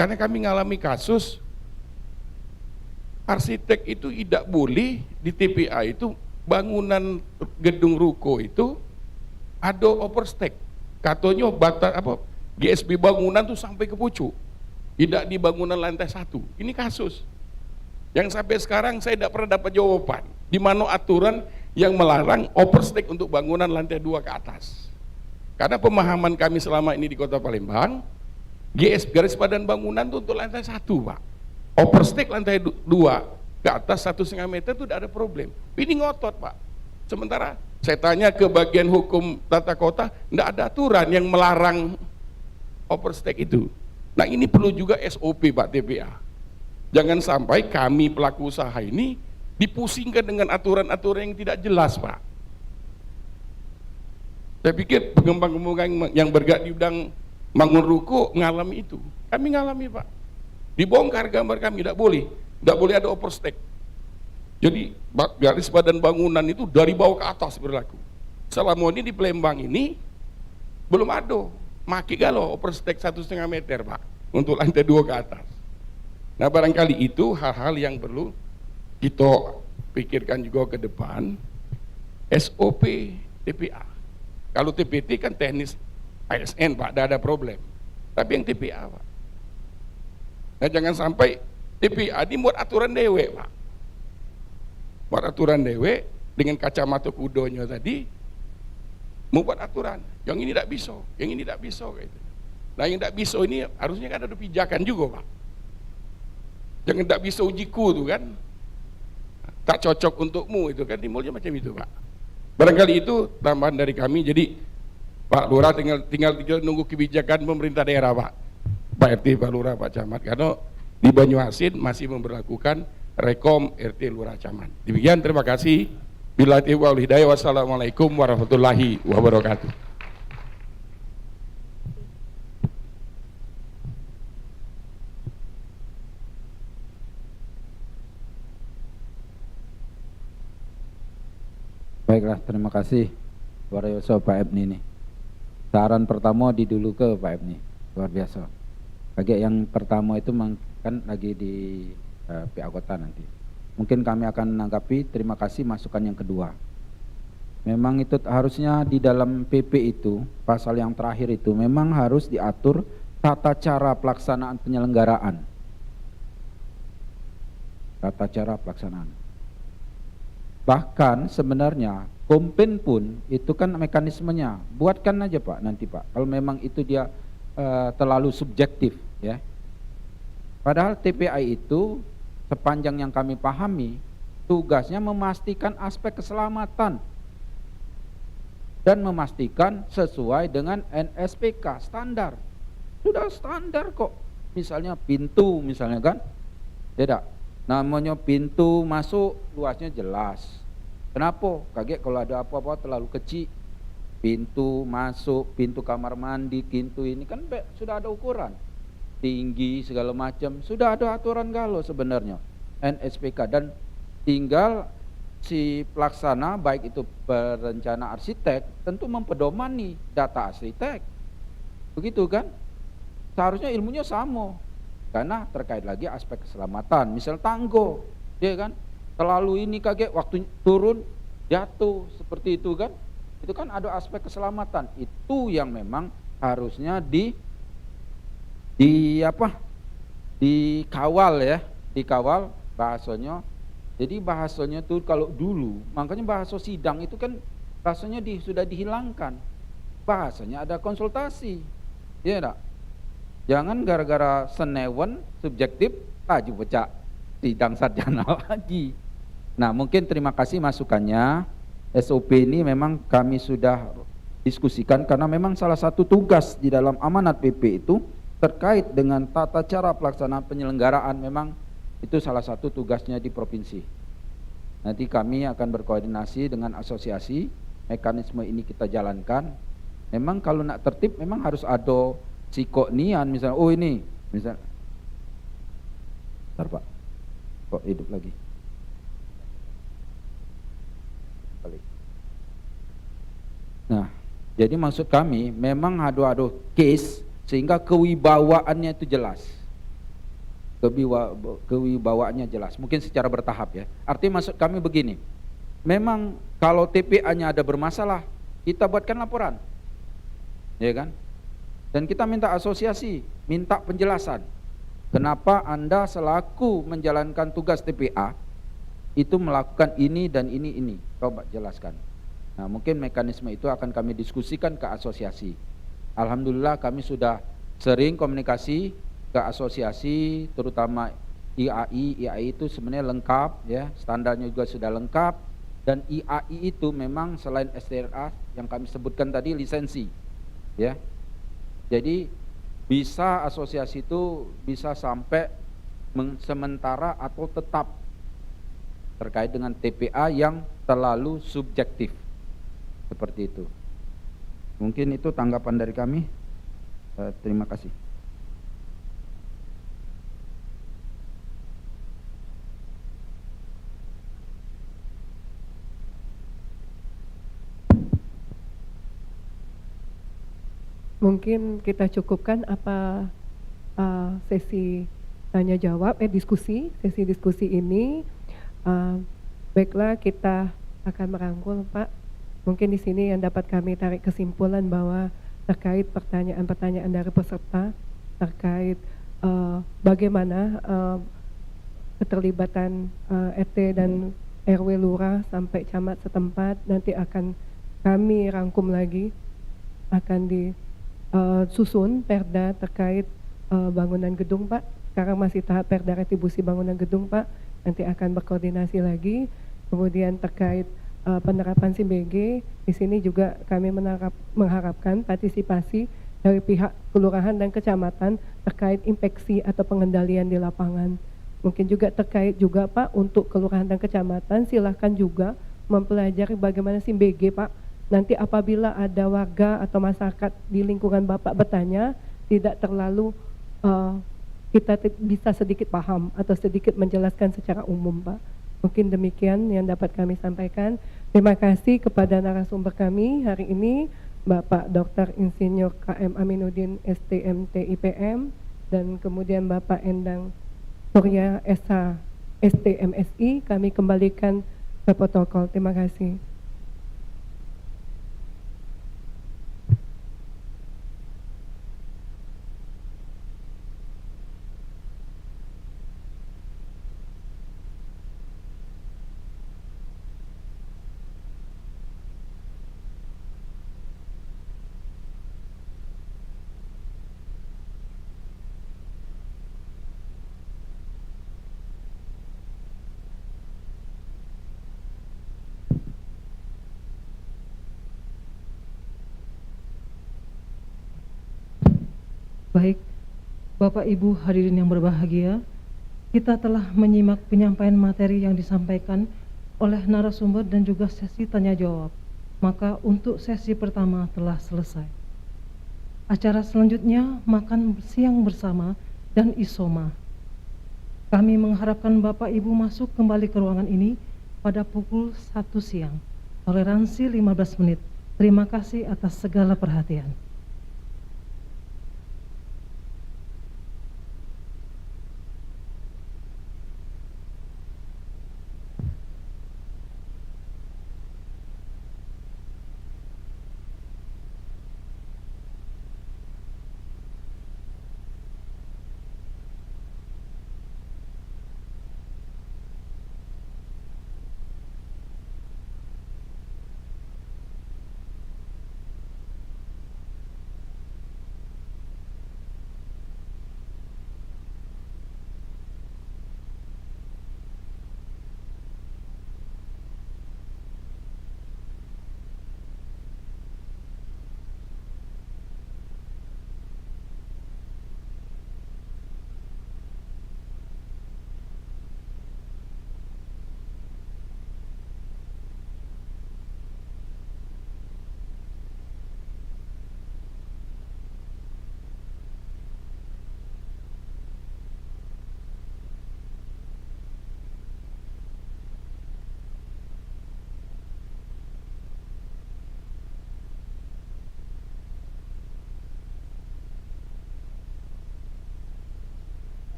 karena kami ngalami kasus arsitek itu tidak boleh di TPA itu bangunan gedung ruko itu ada overstay, katanya batas GSB bangunan tuh sampai ke pucuk, tidak di bangunan lantai 1. Ini kasus yang sampai sekarang saya tidak pernah dapat jawaban di mana aturan yang melarang overstay untuk bangunan lantai 2 ke atas. Karena pemahaman kami selama ini di Kota Palembang, GS garis badan bangunan itu untuk lantai 1 Pak. Overstake lantai 2 ke atas 1,5 meter itu tidak ada problem. Ini ngotot Pak. Sementara saya tanya ke bagian hukum tata kota, tidak ada aturan yang melarang overstake itu. Nah ini perlu juga SOP Pak TPA. Jangan sampai kami pelaku usaha ini dipusingkan dengan aturan-aturan yang tidak jelas Pak. Saya pikir pengembang-pengembang yang bergerak di bidang bangun ruko mengalami itu. Kami ngalami Pak. Dibongkar gambar kami, tidak boleh ada overstake. Jadi garis badan bangunan itu dari bawah ke atas berlaku. Selama ini di Palembang ini belum ada. Maki galo overstake 1,5 meter Pak untuk lantai 2 ke atas. Nah barangkali itu hal-hal yang perlu kita pikirkan juga ke depan. SOP TPA. Kalau TPT kan teknis ASN Pak, tidak ada problem. Tapi yang TPA Pak. Nah jangan sampai TPA ini buat aturan dewe Pak. Buat aturan dewe dengan kacamata kudonya tadi, mau buat aturan. Yang ini tidak bisa, yang ini tidak bisa. Gitu. Nah yang tidak bisa ini harusnya kan ada pijakan juga Pak. Jangan tidak bisa ujiku tuh kan. Tak cocok untukmu itu kan timbulnya macam itu Pak. Barangkali itu tambahan dari kami. Jadi Pak Lurah tinggal nunggu kebijakan pemerintah daerah Pak. Pak RT, Pak Lurah, Pak Camat. Karena di Banyuasin masih memberlakukan Rekom RT Lurah Camat. Demikian, terima kasih. Billahi wal hidayah. Wassalamualaikum warahmatullahi wabarakatuh. Baiklah, terima kasih Waryoso Pak Ebni ini. Saran pertama didulu ke Pak Ebni, luar biasa. Bagi yang pertama itu kan lagi di pihak kota nanti. Mungkin kami akan menanggapi. Terima kasih masukan yang kedua. Memang itu harusnya di dalam PP itu pasal yang terakhir itu memang harus diatur tata cara pelaksanaan penyelenggaraan. Tata cara pelaksanaan. Bahkan sebenarnya kompen pun itu kan mekanismenya, buatkan aja Pak nanti Pak. Kalau memang itu dia terlalu subjektif ya. Padahal TPI itu sepanjang yang kami pahami tugasnya memastikan aspek keselamatan dan memastikan sesuai dengan NSPK standar. Sudah standar kok. Misalnya pintu misalnya kan, tidak. Namanya pintu masuk luasnya jelas. Kenapa? Kaget kalau ada apa-apa terlalu kecil. Pintu masuk, pintu kamar mandi, pintu ini kan sudah ada ukuran. Tinggi segala macam, sudah ada aturan galau sebenarnya NSPK, dan tinggal si pelaksana baik itu perencana arsitek tentu mempedomani data arsitek. Begitu kan? Seharusnya ilmunya sama. Karena terkait lagi aspek keselamatan, misal tanggo, dia kan terlalu ini kaget waktu turun jatuh seperti itu kan, itu kan ada aspek keselamatan. Itu yang memang harusnya dikawal ya, dikawal bahasanya. Jadi bahasanya tuh kalau dulu, makanya bahasa sidang itu kan bahasanya sudah dihilangkan. Bahasanya ada konsultasi, ya enggak? Jangan gara-gara senewen subjektif laju pecah sidang sarjana lagi. Nah mungkin terima kasih masukannya. SOP ini memang kami sudah diskusikan karena memang salah satu tugas di dalam amanat PP itu terkait dengan tata cara pelaksanaan penyelenggaraan, memang itu salah satu tugasnya di provinsi. Nanti kami akan berkoordinasi dengan asosiasi, mekanisme ini kita jalankan. Memang kalau nak tertib memang harus ada sikonian misalnya, oh ini misal, bentar Pak, kok hidup lagi. Nah, jadi maksud kami memang ada case sehingga kewibawaannya itu jelas, kewibawaannya jelas. Mungkin secara bertahap ya. Artinya maksud kami begini, memang kalau TPA-nya ada bermasalah, kita buatkan laporan, ya kan? Dan kita minta asosiasi, minta penjelasan. Kenapa Anda selaku menjalankan tugas TPA itu melakukan ini dan ini. Coba jelaskan. Nah mungkin mekanisme itu akan kami diskusikan ke asosiasi. Alhamdulillah kami sudah sering komunikasi ke asosiasi, terutama IAI itu sebenarnya lengkap ya, standarnya juga sudah lengkap, dan IAI itu memang selain STRA yang kami sebutkan tadi lisensi ya. Jadi bisa asosiasi itu bisa sampai sementara atau tetap terkait dengan TPA yang terlalu subjektif seperti itu. Mungkin itu tanggapan dari kami. Terima kasih. Mungkin kita cukupkan apa sesi tanya jawab, sesi diskusi ini. Baiklah, kita akan merangkul Pak. Mungkin di sini yang dapat kami tarik kesimpulan bahwa terkait pertanyaan-pertanyaan dari peserta terkait bagaimana keterlibatan RT dan RW Lurah sampai camat setempat nanti akan kami rangkum lagi, akan disusun perda terkait bangunan gedung Pak. Sekarang masih tahap perda retribusi bangunan gedung Pak, nanti akan berkoordinasi lagi. Kemudian terkait penerapan SIMBG, di sini juga kami mengharapkan partisipasi dari pihak kelurahan dan kecamatan terkait inspeksi atau pengendalian di lapangan. Mungkin juga terkait juga Pak untuk kelurahan dan kecamatan, silahkan juga mempelajari bagaimana SIMBG Pak. Nanti apabila ada warga atau masyarakat di lingkungan Bapak bertanya, tidak terlalu kita bisa sedikit paham atau sedikit menjelaskan secara umum Pak. Mungkin demikian yang dapat kami sampaikan. Terima kasih kepada narasumber kami hari ini, Bapak Dr. Insinyur KM Aminuddin STMT IPM, dan kemudian Bapak Endang Surya SH STMSI. Kami kembalikan ke protokol. Terima kasih. Baik, Bapak Ibu hadirin yang berbahagia, kita telah menyimak penyampaian materi yang disampaikan oleh narasumber dan juga sesi tanya jawab. Maka untuk sesi pertama telah selesai. Acara selanjutnya makan siang bersama dan isoma. Kami mengharapkan Bapak Ibu masuk kembali ke ruangan ini pada pukul 1 siang. Toleransi 15 menit. Terima kasih atas segala perhatian.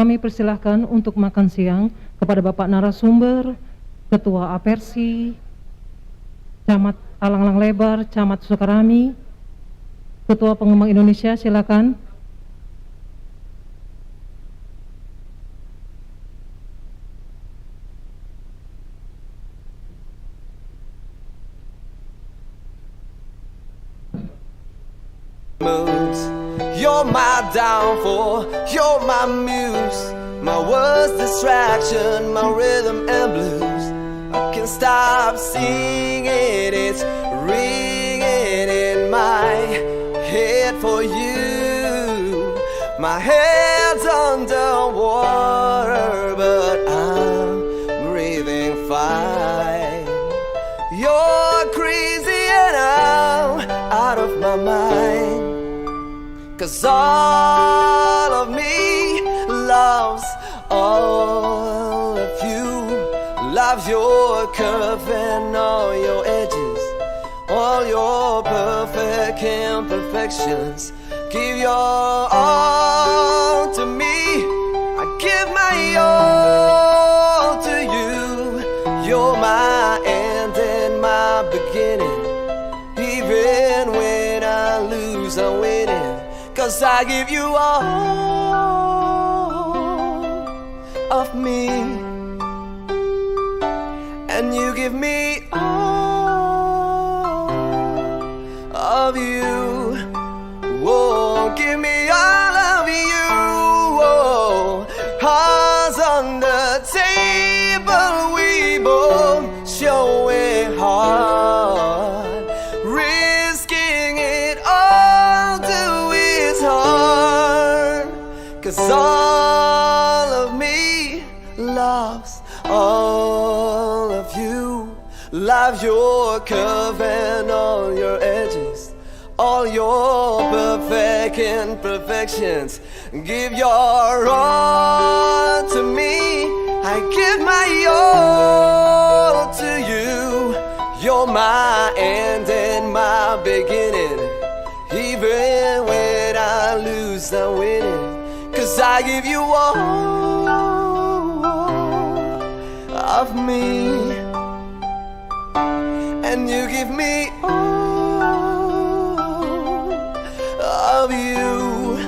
kami persilahkan untuk makan siang kepada Bapak narasumber, Ketua Apersi, Camat Alang-Alang Lebar, Camat Sukarami, Ketua Pengembang Indonesia, silakan. Moods. You're my downfall, you're my muse, my worst distraction, my rhythm and blues. I can't stop singing, it's ringing in my head for you. My head's underwater, but I'm breathing fine. You're crazy and I'm out of my mind. 'Cause all of me loves all of you. Loves your curve and all your edges, all your perfect imperfections. Give your all to me, I give my all to you. You're my end and my beginning. Even when I lose, I'm winning. 'Cause I give you all of me, and you give me all of you. Whoa, give me all of you. Whoa, hearts on the table, we both show it hard, risking it all to his heart. 'Cause all of me loves all of you. Loves your curve and all your edges, all your perfect imperfections. Give your all to me, I give my all to you. You're my end and my beginning. Even when I lose, I'm winning. 'Cause I give you all of me, and you give me all of you.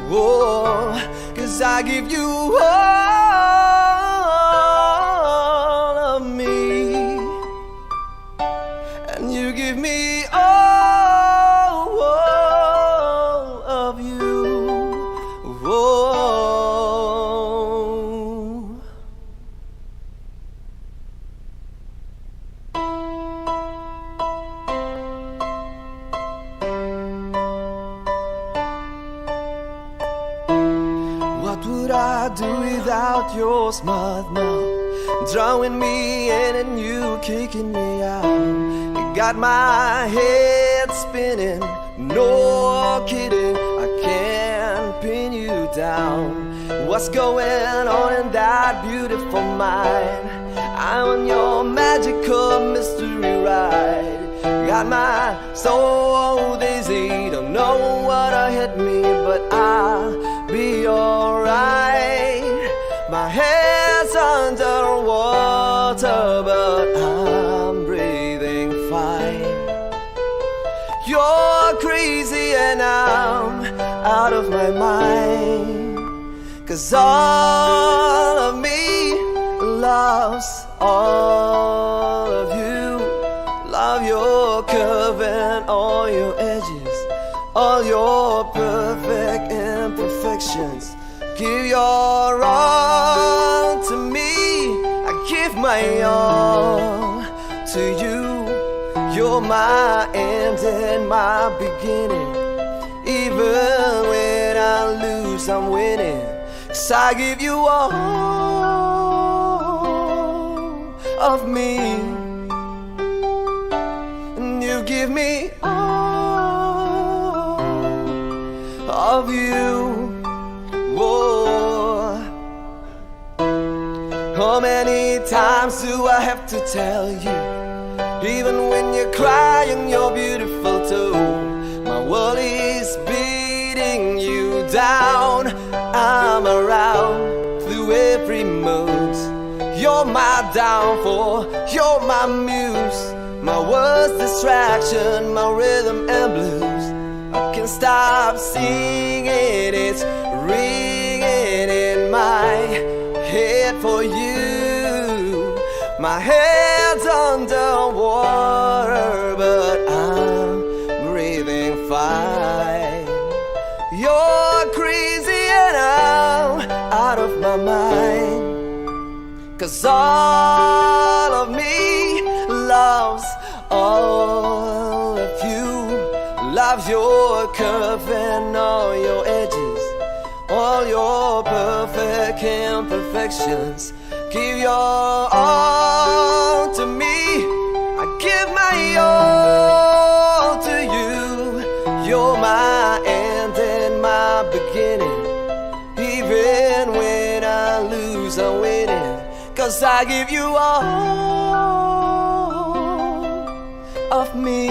Whoa, 'cause I give you all of me, and you give me all of you. Whoa. What would I do without your smart mouth, drawing me in and you kicking me out? You got my head spinning, no kidding, I can't pin you down. What's going on in that beautiful mind? I'm on your magical mystery ride. Got my soul dizzy, don't know what hit me, but I'll be alright. My head's underwater, but I'm breathing fine. You're crazy and I'm out of my mind. 'Cause all of me loves all of you. Love your curve and all your edges, all your perfect imperfections. Give your all to me, I give my all to you. You're my end and my beginning. Even when I lose, I'm winning. 'Cause I give you all of me, and you give me all of you. Whoa. How many times do I have to tell you? Even when you're crying, you're beautiful too. My world is beating you down. down, I'm around through every mood. You're my downfall, you're my muse, my worst distraction, my rhythm and blues. I can't stop singing, it's ringing in my head for you. My head's underwater, but I'm breathing fine. You're crazy and I'm out of my mind. 'Cause all of me loves all of you. Loves your curve and all your edges, all your perfect imperfections. Give your all to me, I give my all to you. You're my end and my beginning. Even when I lose, I'm winning. 'Cause I give you all of me,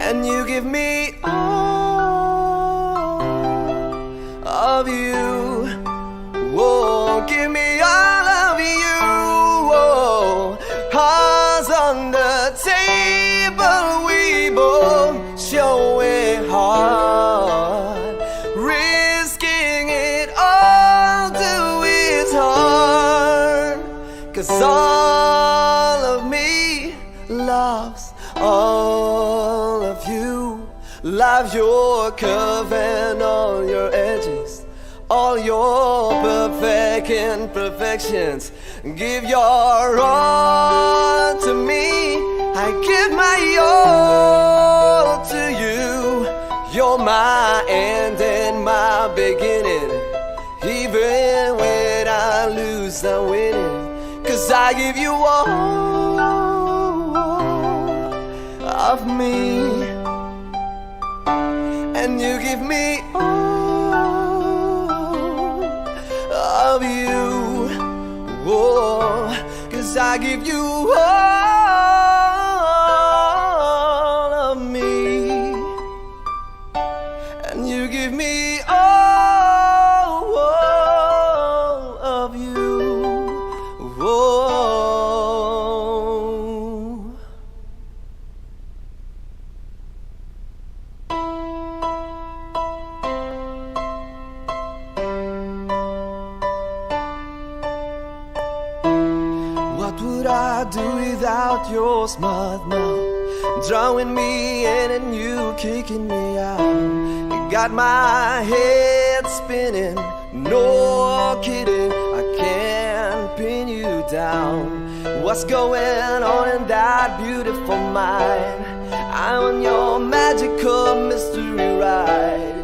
and you give me all of you. Whoa, give me all of you. Whoa, hearts on the table, we both show it hard. Risking it all to its heart. 'Cause all of me loves all of you. Love your curve and all your edges, all your perfect imperfections. Give your all to me, I give my all to you. You're my end and my beginning. Even when I lose, I'm winning. 'Cause I give you all of me, and you give me all of you. Whoa, 'cause I give you all of me, and you give me all of you. Whoa. What would I do without your smart mouth? Drawing me in and you kicking me out. You got my head spinning, no kidding, I can't pin you down. What's going on in that beautiful mind? I'm on your magical mystery ride.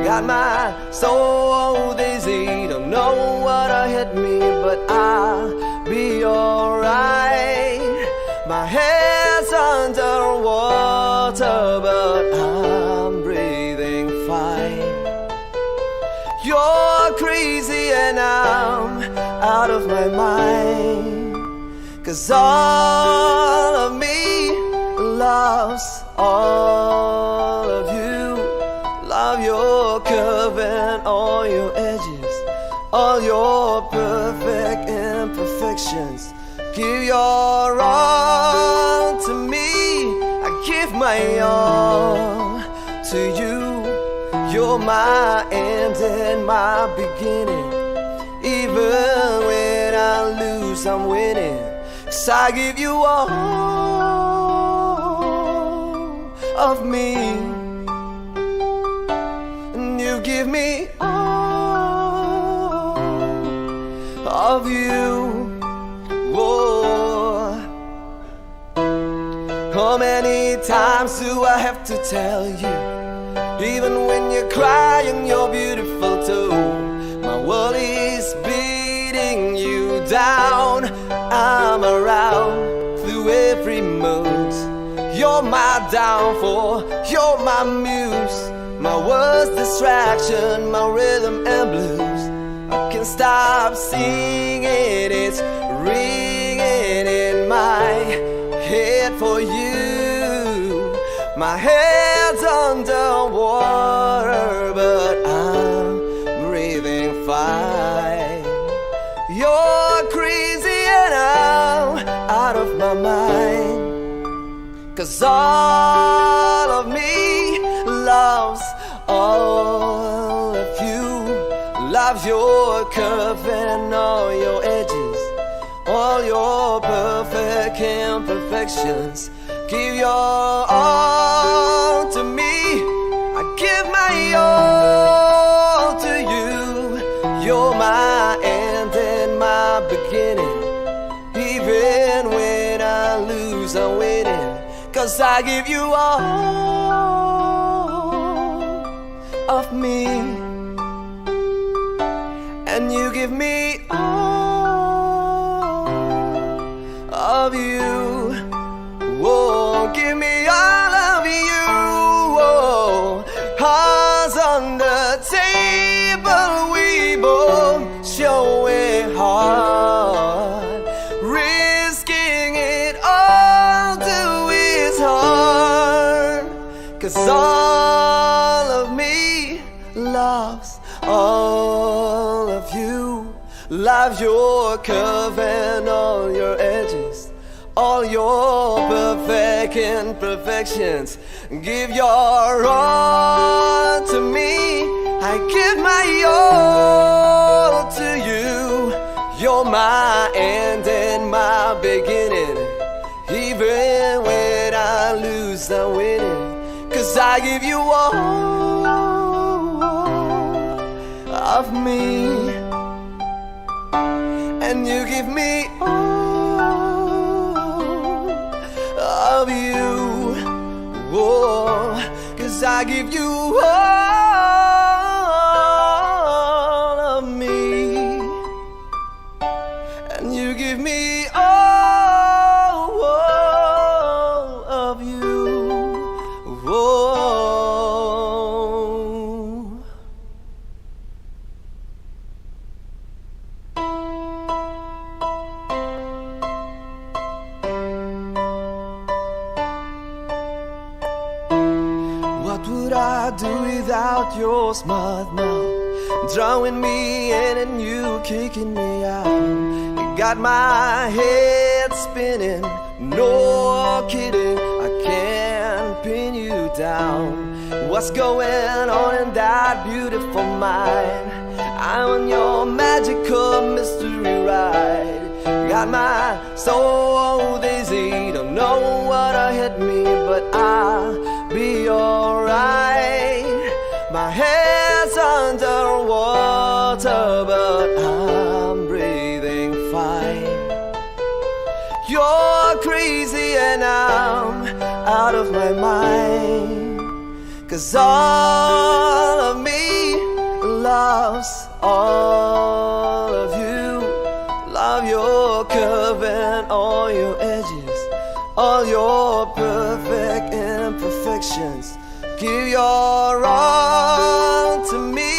Got my soul dizzy, don't know what hit me, but I'll be alright. My head's underwater, but I'm breathing fine. You're crazy and I'm out of my mind. 'Cause all of me loves all of you. Love your curve and all your edges, all your perfect imperfections. Give your all to me, I give my all to you. You're my end and my beginning. Even when I lose, I'm winning. 'Cause I give you all of me, and you give me all of you. Whoa. How many times do I have to tell you? Even when you're crying, you're beautiful too. My world is beating you down. I'm around through every mood. You're my downfall, you're my muse, my worst distraction, my rhythm and blues. I can't stop singing, it's ringing in my head for you. My head's underwater, 'cause all of me loves all of you. Loves your curve and all your edges, all your perfect imperfections. Give your all to me, I give my all to you. You're my end and my beginning. Even when I lose, I'm winning, 'cause I give you all of me, and you give me all of you. Whoa, give me all of you. Whoa, hearts on the table, we both show it hard, risking it all to his heart, 'cause all of me loves all of you. Loves your curve and all your edges, all your perfect imperfections. Give your all to me, I give my all to you. You're my end and my beginning. Even when I lose, I'm winning, 'cause I give you all of me, and you give me all of you. Whoa, 'cause I give you all of me, and you give me all of you. Whoa. What would I do without your smart mouth, drawing me in and you kicking me out? You got my head spinning, no kidding, I can't pin you down. What's going on in that beautiful mind? I'm on your magical mystery ride. Got my soul dizzy, don't know what hit me, but I'll be alright. My head's underwater, but I'm breathing fine. You're crazy and I'm out of my mind, 'cause all of me loves all of you. Love your curve and all your edges, all your perfect imperfections. Give your all to me,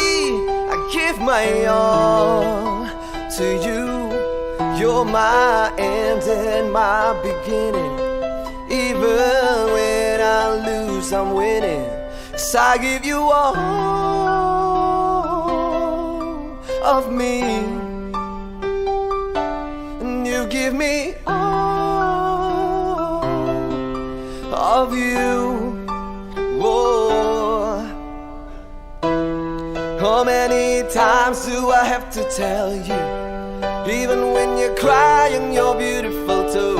I give my all to you. You're my end and my beginning. Even when I lose, I'm winning, 'cause I give you all of me, and you give me all of you. Whoa. How many times do I have to tell you? Even when you're crying, you're beautiful too.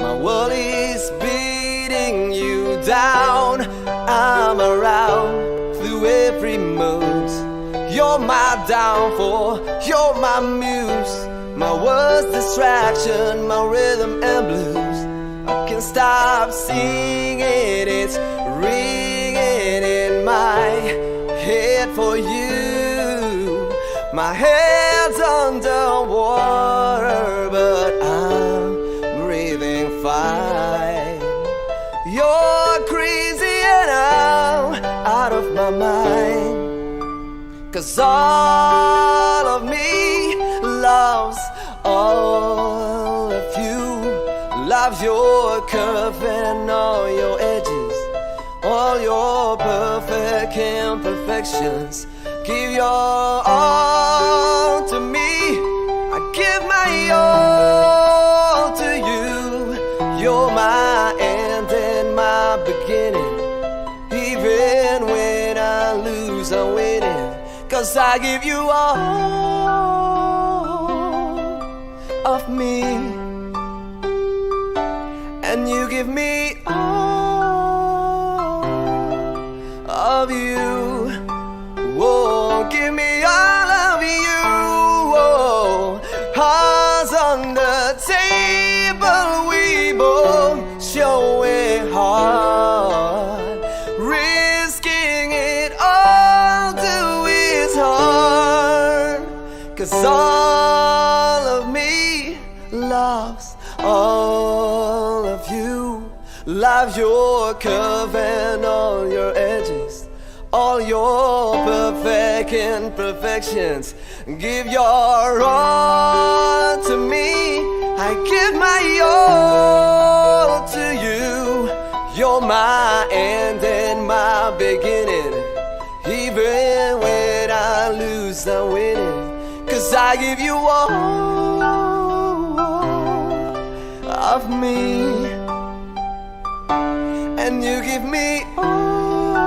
My world is beating you down. I'm around through every mood. You're my downfall, you're my muse, my worst distraction, my rhythm and blues. I can't stop singing, it's ringing in my head for you. My head's underwater, but I'm breathing fine. You're crazy and I'm out of my mind, 'cause all of me loves all of you. Loves your curve and all your edges, all your perfect imperfections. Give your all to me, I give my all to you. You're my end and I give you all of me, and you give me all of you. Whoa, give me all of you. Whoa, hearts on the table, we both show it hard, risking it all to his heart. 'Cause all of me loves all of you. Love your curve and all your edges, all your perfect imperfections. Give your all to me, I give my all to you. You're my end and my beginning. Even when I lose, I'm winning. 'Cause I give you all of me, and you give me all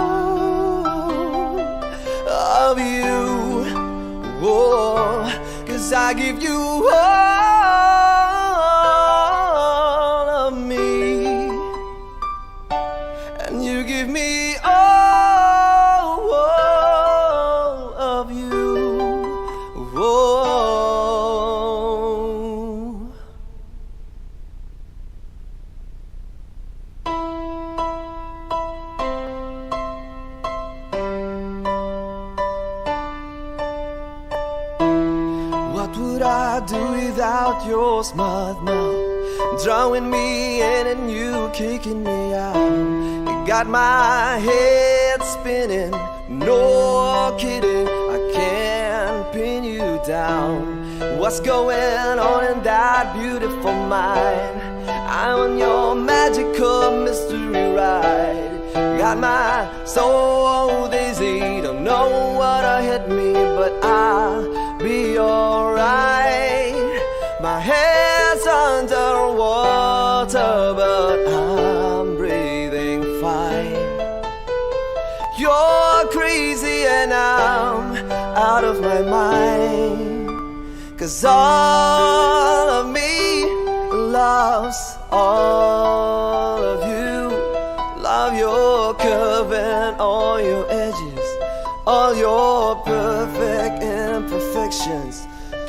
of you. Whoa, 'cause I give you all of me, and you give me all of you. Whoa. What would I do without your smart mouth, drawing me in and you kicking me out? You got my head spinning, no kidding, I can't pin you down. What's going on in that beautiful mind? I'm on your magical mystery ride. Got my soul dizzy, don't know what hit me, but I'll be alright. My head's underwater, but I'm breathing fine. You're crazy and I'm out of my mind. 'Cause all of me loves all of you. Love your curve and all your edges, all your perfect imperfections.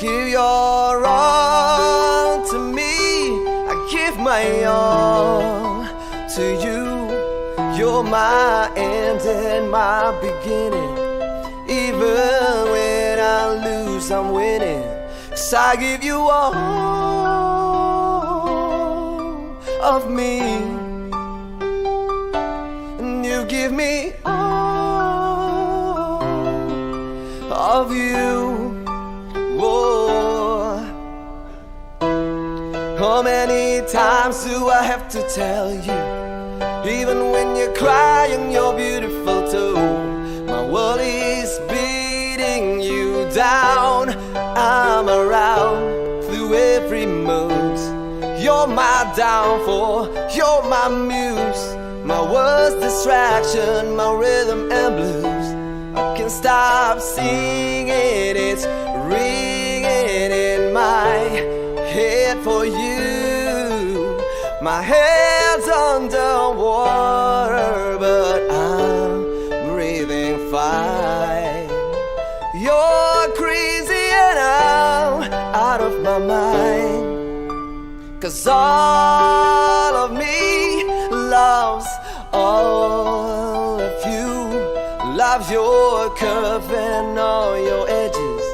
Give your all to me, I give my all to you. You're my end and my beginning. Even when I lose, I'm winning. 'Cause I give you all of me, and you give me all of you. Whoa. How many times do I have to tell you? Even when you're crying, you're beautiful too. My world is beating you down. I'm around through every mood. You're my downfall, you're my muse, my worst distraction, my rhythm and blues. I can't stop singing, it's ringing in my head for you. My head's underwater, but I'm breathing fine. You're crazy and I'm out of my mind. 'Cause all of me loves all of you. Love your curve and all your edges,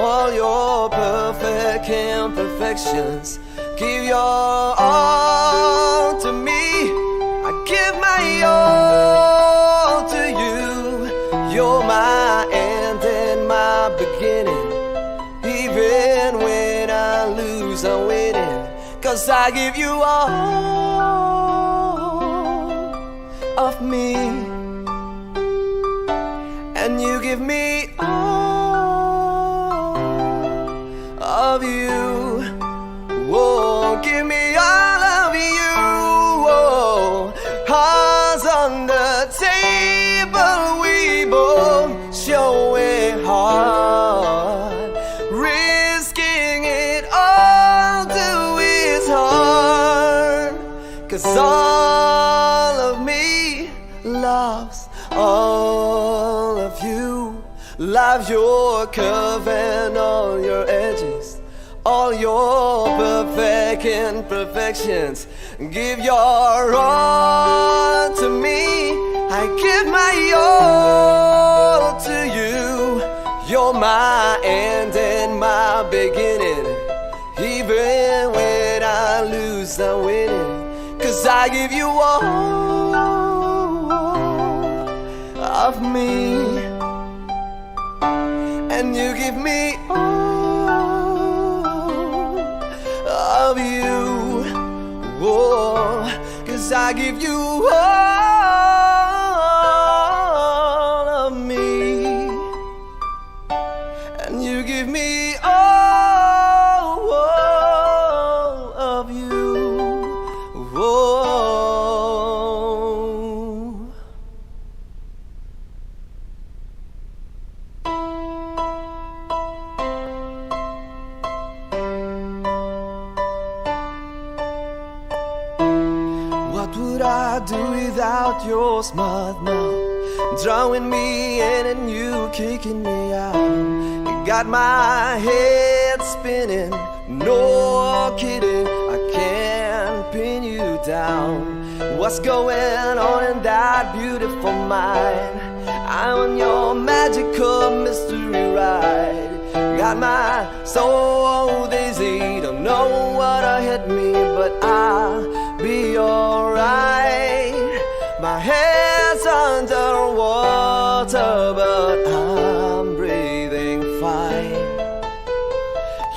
all your perfect imperfections. Give your all to me, I give my all to you. You're my end and my beginning. Even when I lose, I'm winning. 'Cause I give you all of me, and you give me all of you. Whoa, give me all of you. Whoa, hearts on the table, we both show it hard. 'cause all of me loves all of you. Love your curve and all your edges, all your perfect imperfections. Give your all to me, I give my all to you. You're my end and my beginning. Even when I lose, I'm winning. 'Cause I give you all of me, and you give me all of you. Oh, 'cause I give you all of me, and you give me all of you. Oh. What would I do without your smart mouth, drawing me in and you kicking me out? You got my head spinning, no kidding, I can't pin you down. What's going on in that beautiful mind? I'm on your magical mystery ride. Got my soul dizzy, don't know what hit me, but I'll be alright. My head's underwater, but I'm breathing fine.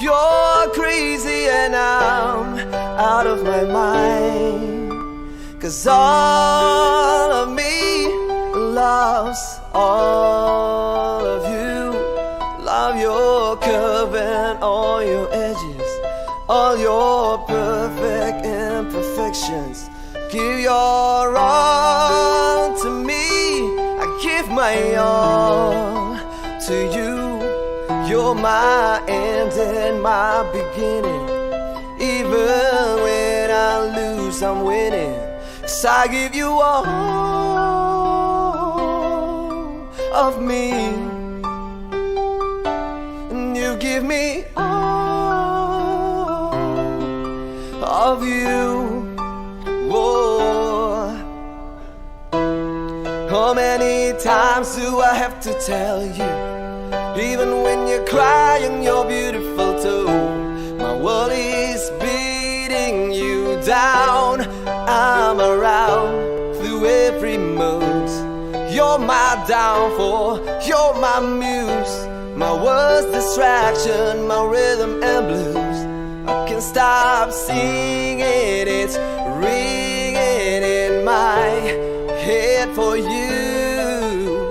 You're crazy and I'm out of my mind, 'cause all of me loves all of you. Love your curve and all your edges, all your perfect imperfections. Give your all to me, I give my all to you. You're my end and my beginning. Even when I lose, I'm winning. 'Cause I give you all of me, and you give me all of you. Whoa. How many times do I have to tell you? Even when you're crying, you're beautiful too. My world is beating you down. I'm around through every mood. You're my downfall, you're my muse, my worst distraction, my rhythm and blues. I can't stop singing, it's ringing in my head for you.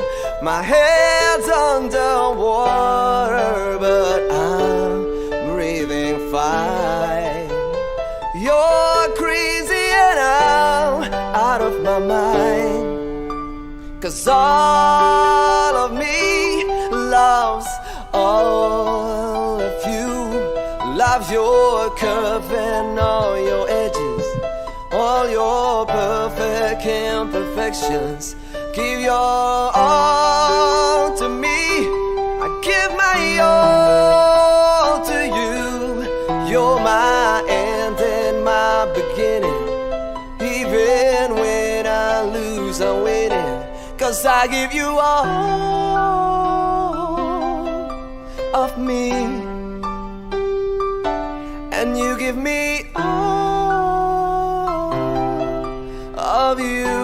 My head's underwater, but I'm breathing fine. You're crazy and I'm out of my mind, 'cause all of me loves all of you. Love your curve and all your edges, all your perfect imperfections. Give your all to me, I give my all to you. You're my end and my beginning. Even when I lose, I'm winning. 'Cause I give you all of me, and you give me all of you.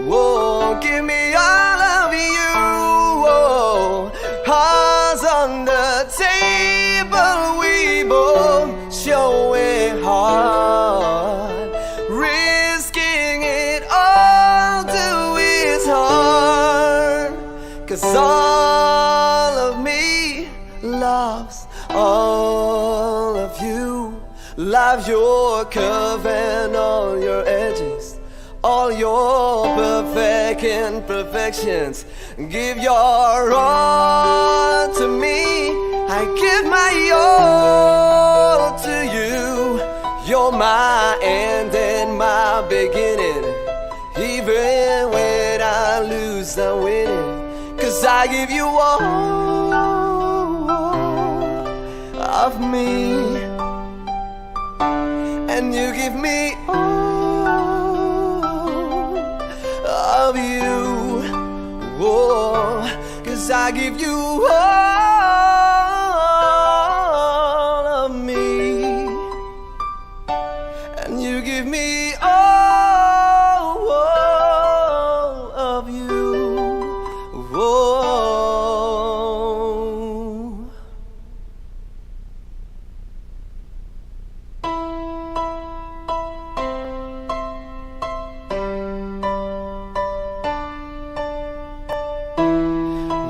Whoa, give me all of you. Whoa, hearts on the table, we both showing heart, risking it all to his heart. 'Cause all of me loves all of you. Love your curve and all your edges, all your perfect imperfections. Give your all to me, I give my all to you. You're my end and my beginning. Even when I lose, I'm winning. 'Cause I give you all of me, and you give me all of you. Oh, 'cause I give you all of me, and you give me all of you. Oh.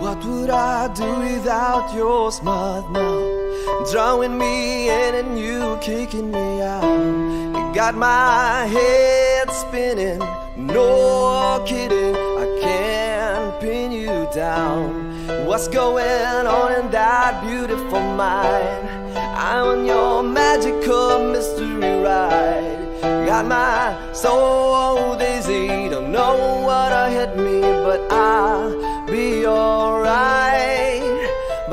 What would I do without your smart mouth, drawing me in and you kicking me out? You got my head spinning, no kidding, I can't pin you down. What's going on in that beautiful mind? I'm on your magical mystery ride. Got my soul dizzy, don't know what hit me, but I'll be alright.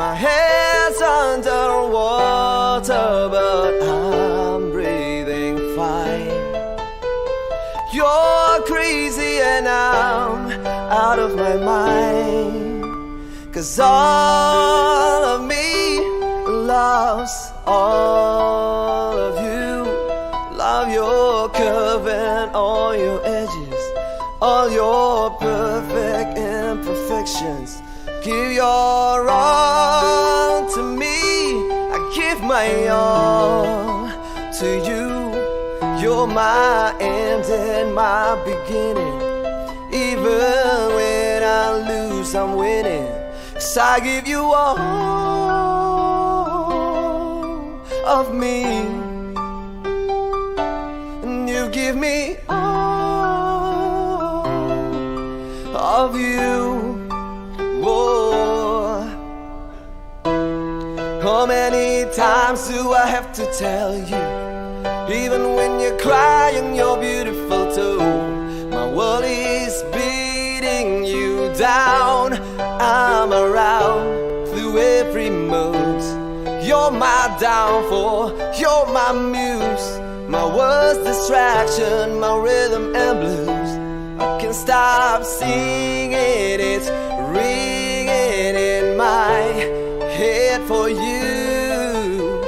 My head's underwater, but I'm breathing fine. You're crazy and I'm out of my mind. 'Cause all of me loves all of you. Love your curve and all your edges, all your perfect imperfections. Give your all to me, I give my all to you. You're my end and my beginning. Even when I lose, I'm winning. 'Cause I give you all of me, and you give me all of you. Whoa. How many times do I have to tell you? Even when you're crying, you're beautiful too. My world is beating you down. I'm around through every mood. You're my downfall, you're my muse, my worst distraction, my rhythm and blues. I can't stop singing, it's ringing in my head for you.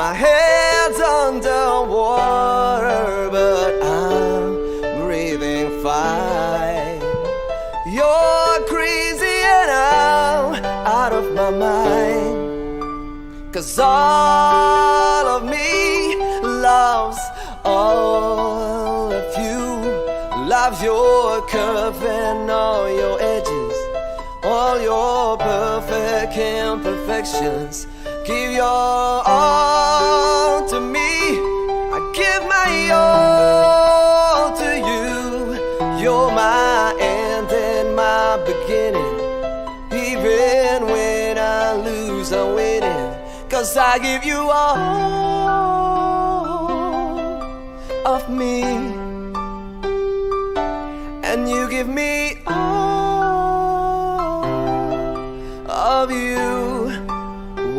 My head's underwater, but I'm breathing fine. You're crazy and I'm out of my mind. 'Cause all of me loves all of you. Loves your curve and all your edges, all your perfect imperfections. Give your all to me, I give my all to you. You're my end and my beginning. Even when I lose, I'm winning. 'Cause I give you all of me, and you give me all of you.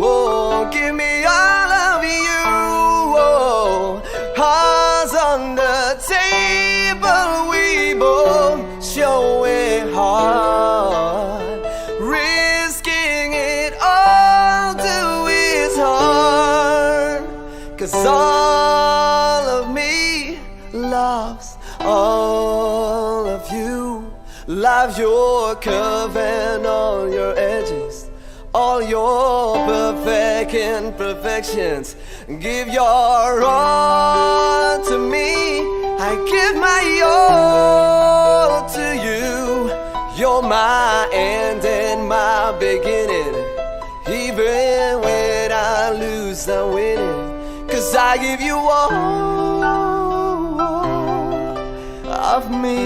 Whoa, give me all of you. Whoa, hearts on the table, we both show it hard. Risking it all to his heart. 'Cause all of me loves all of you. Love your curve and all your edges, all your perfect imperfections. Give your all to me, I give my all to you. You're my end and my beginning. Even when I lose, I'm winning. 'Cause I give you all of me,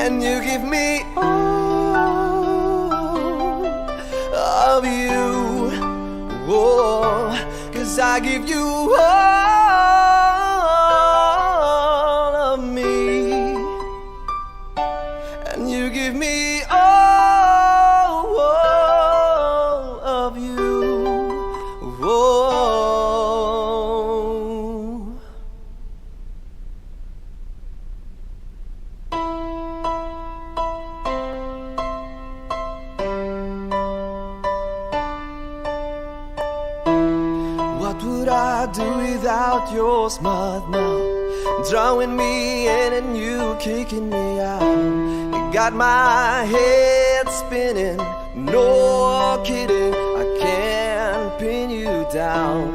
and you give me all of you. Whoa, 'cause I give you all I do without your smart mouth? Drawing me in and you kicking me out. You got my head spinning, no kidding, I can't pin you down.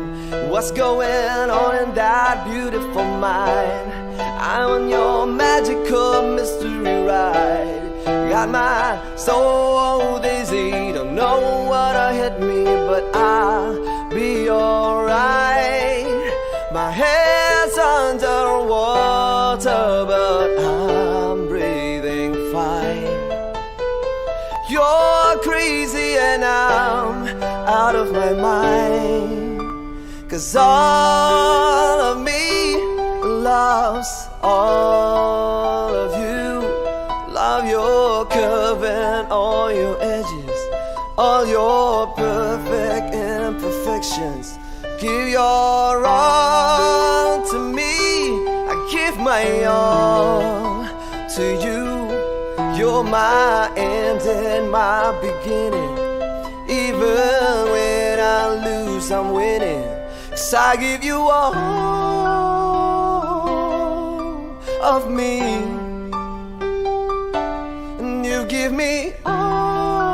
What's going on in that beautiful mind? I'm on your magical mystery ride. Got my soul dizzy, don't know what hit me, but I'll be alright. My head's underwater, but I'm breathing fine. You're crazy and I'm out of my mind, 'cause all of me loves all of you. Love your curve and all your edges, all your perfect imperfections. Give your all to me, I give my all to you. You're my end and my beginning. Even when I lose, I'm winning, 'cause I give you all of me, and you give me all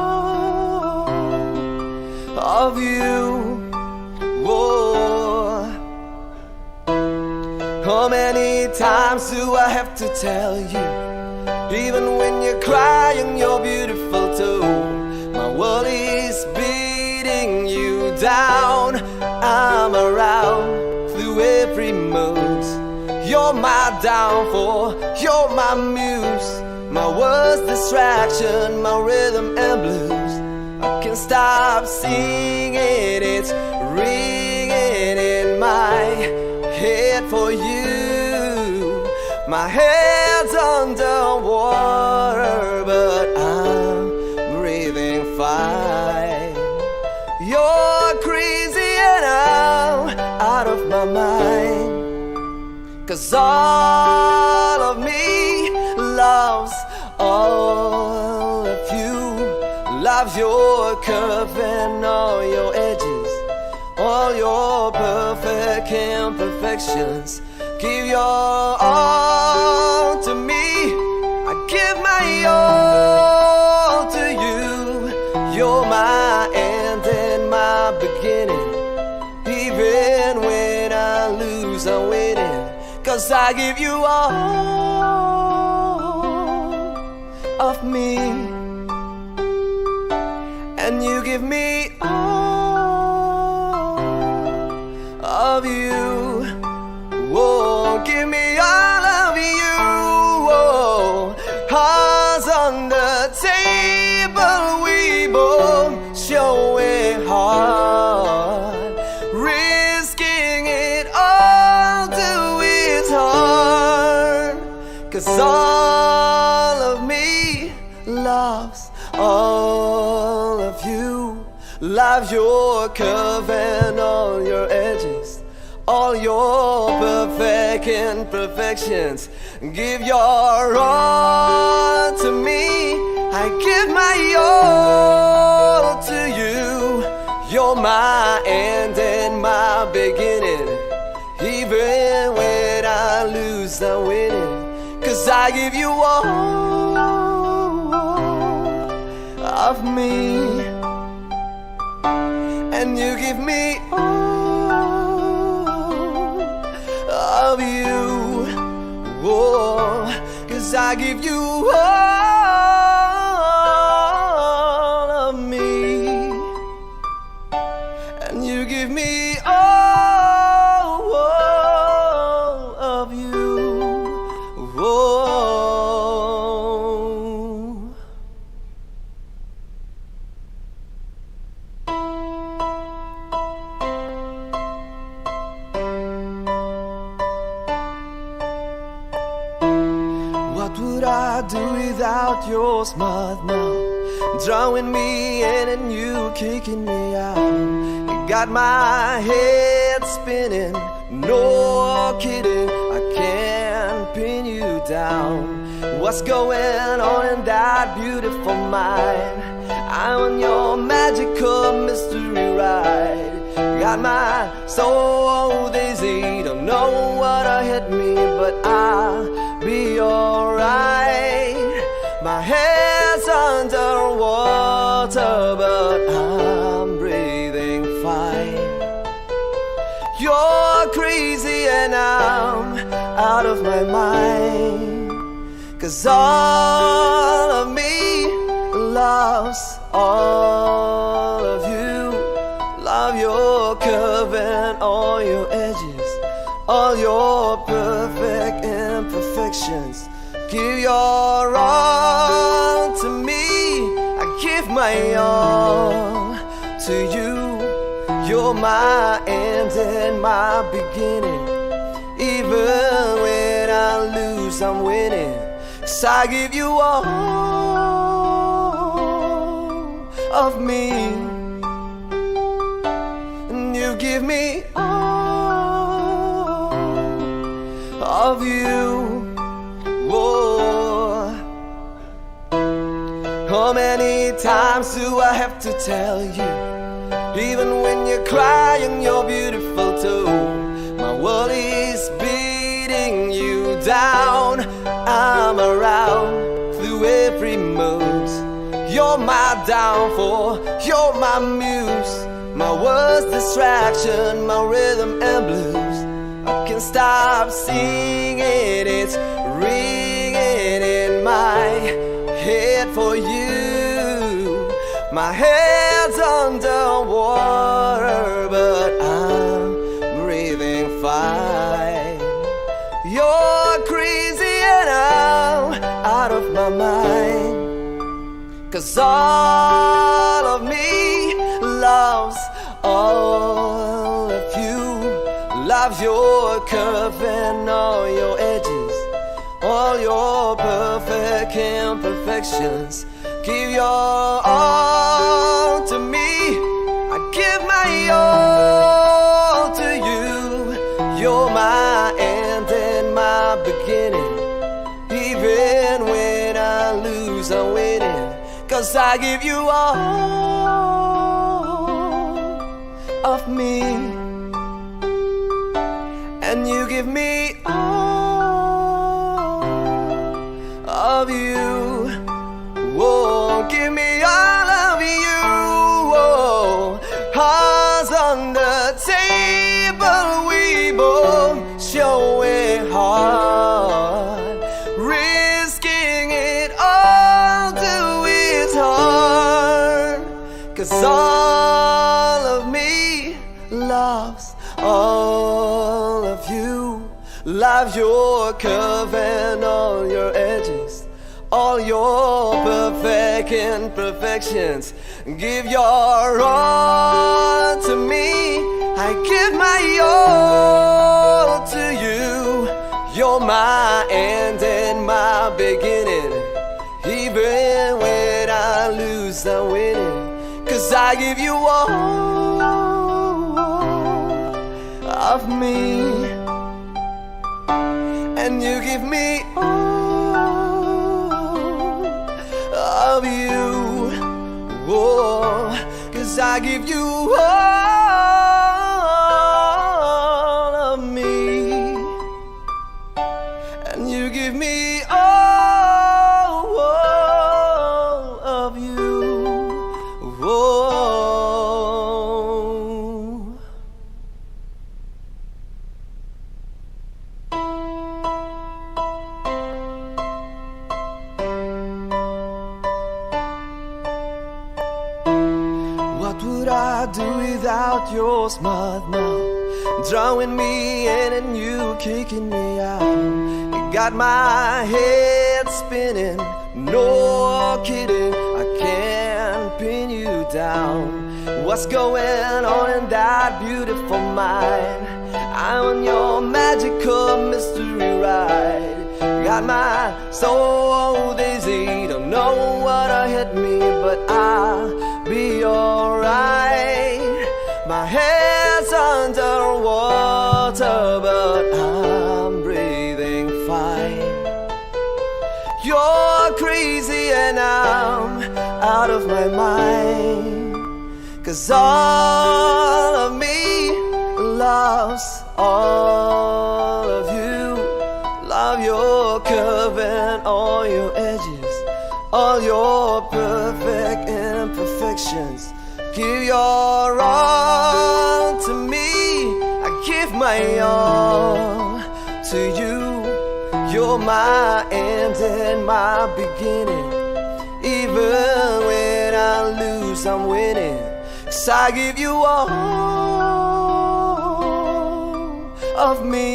of you. Whoa. How many times do I have to tell you? Even when you're crying, you're beautiful too. My world is beating you down. I'm around through every mood. You're my downfall, you're my muse, my worst distraction, my rhythm and blues. I can't stop singing, it's ringing in my head for you. My head's underwater, but I'm breathing fine. You're crazy and I'm out of my mind, 'cause all of me loves all of you. Loves your curve and all your edges, all your perfect imperfections. Give your all to me, I give my all to you. You're my end and my beginning. Even when I lose, I'm winning, 'cause I give you all of me, and you give me all of you. Whoa, give me all of you. Whoa, hands on the table, we both showing heart, risking it all to its heart, 'cause all of me loves all of you. Love your curve and all your edges, all your perfect imperfections. Give your all to me, I give my all to you. You're my end and my beginning. Even when I lose, I'm winning, 'cause I give you all of me, and you give me all of you. Whoa, 'cause I give you all of me, and you give me all of you. Whoa. What would I do without your smart mouth? Drawing me in and you kicking me out. You got my head spinning, no kidding, I can't pin you down. What's going on in that beautiful mind? I'm on your magical mystery ride. Got my soul dizzy, don't know what hit me, but I'll be alright. My head's underwater, but I'm breathing fine. You're crazy and I'm out of my mind, 'cause all of me loves all of you. Love your curve and all your edges, all your perfect imperfections. Give your all to me, I give my all to you. You're my end and my beginning. Even when I lose, I'm winning. 'Cause I give you all of me, and you give me all of you. Whoa. How many times do I have to tell you? Even when you're crying, you're beautiful too. My world is beating you down. I'm around through every mood. You're my downfall, you're my muse, my worst distraction, my rhythm and blues. I can't stop singing, it's ringing in my head for you. My head's underwater, but I'm breathing fine. You're crazy and I'm out of my mind, 'cause all of me loves all of you. Love your curve and all your edges, all your perfect imperfections. Give your all to me, I give my all to you. You're my end and my beginning. Even when I lose, I'm winning. 'Cause I give you all of me, and you give me all of you. Whoa, give me all of you. Whoa, hearts on the table, we both show it hard. Risking it all to its heart, 'cause all of me loves all of you. Love your curve and all your edges, all your perfect imperfections. Give your all to me, I give my all to you. You're my end and my beginning. Even when I lose, I'm winning. 'Cause I give you all of me, and you give me all of you. Whoa, 'cause I give you all of me, and you give me all of you. Whoa. What would I do without your smart mouth? Drawing me in and you kicking me out. You got my head spinning, no kidding, I can't pin you down. What's going on in that beautiful mind? I'm on your magical mystery ride. Got my soul dizzy, don't know what hit me, but I'll be alright. My head's underwater, but I'm breathing fine. You're crazy and I'm out of my mind, 'cause all of me loves all of you. Love your curve and all your edges, all your perfect imperfections. Give your all to me, I give my all to you. You're my end and my beginning. Even when I lose, I'm winning. 'Cause I give you all of me,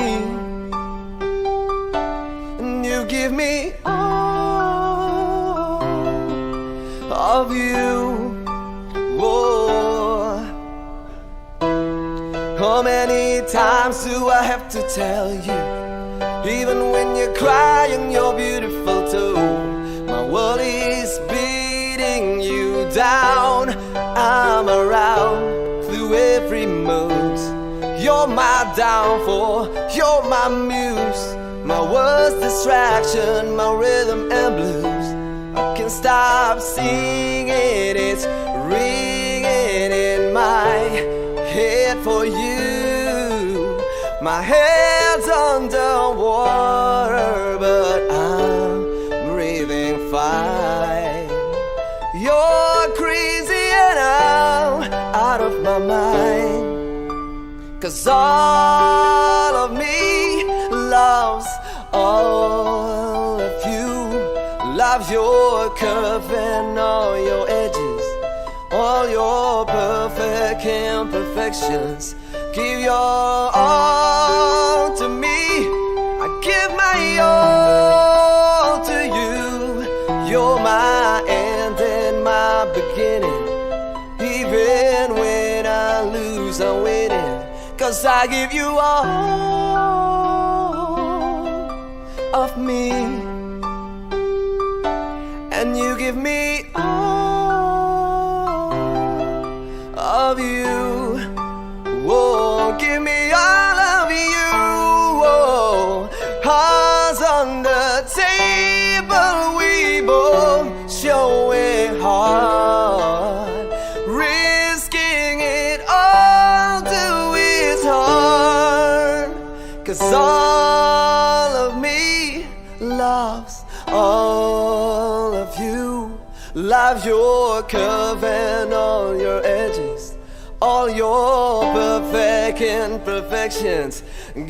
and you give me all of you. Oh, how many times do I have to tell you? Even when you're crying, you're beautiful too. My world is beating you down. I'm around through every mood. You're my downfall, you're my muse, my worst distraction, my rhythm and blues. I can't stop singing, it's ringing in my head for you. My head's underwater, but I'm breathing fine. You're crazy and I'm out of my mind. 'Cause all of me loves all of you. Love your curve and all your edges, all your perfect imperfections. Give your all to me, I give my all to you. You're my end and my beginning. Even when I lose, I'm winning. 'Cause I give you all of me, and you give me all of you. Whoa, give me all of you. Whoa, hands on the table, we both showing heart, risking it all to his heart. 'Cause all of me loves all of you. Love your curve and all your edges, all your perfect imperfections.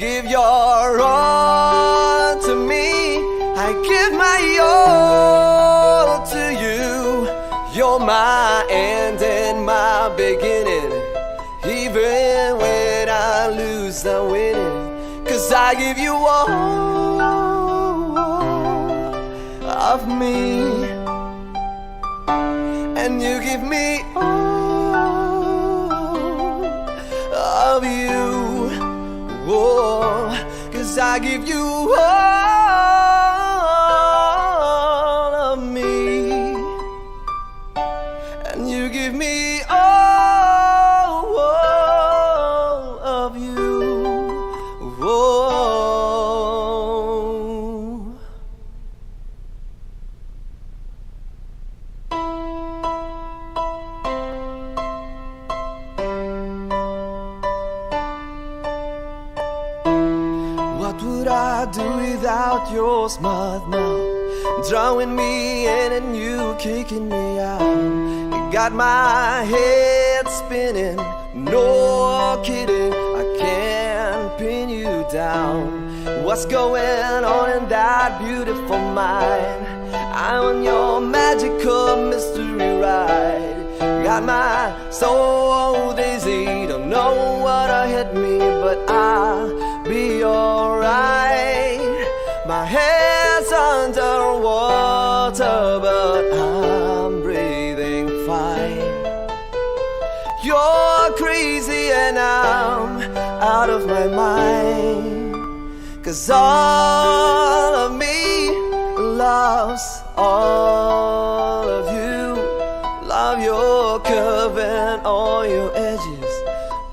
Give your all to me, I give my all to you. You're my end and my beginning. Even when I lose, I'm winning. 'Cause I give you all of me, and you give me all of you. Whoa, 'cause I give you all of me, and you give me all of you. Whoa. What would I do without your smart mouth? Drawing me in and you kicking me out. You got my head spinning, no kidding, I can't pin you down. What's going on in that beautiful mind? I'm on your magical mystery ride. Got my soul dizzy, don't know what hit me, but I'll be alright. My head's underwater, but I'm breathing fine. You're crazy and I'm out of my mind. 'Cause all of me loves all of you. Love your curve and all your edges,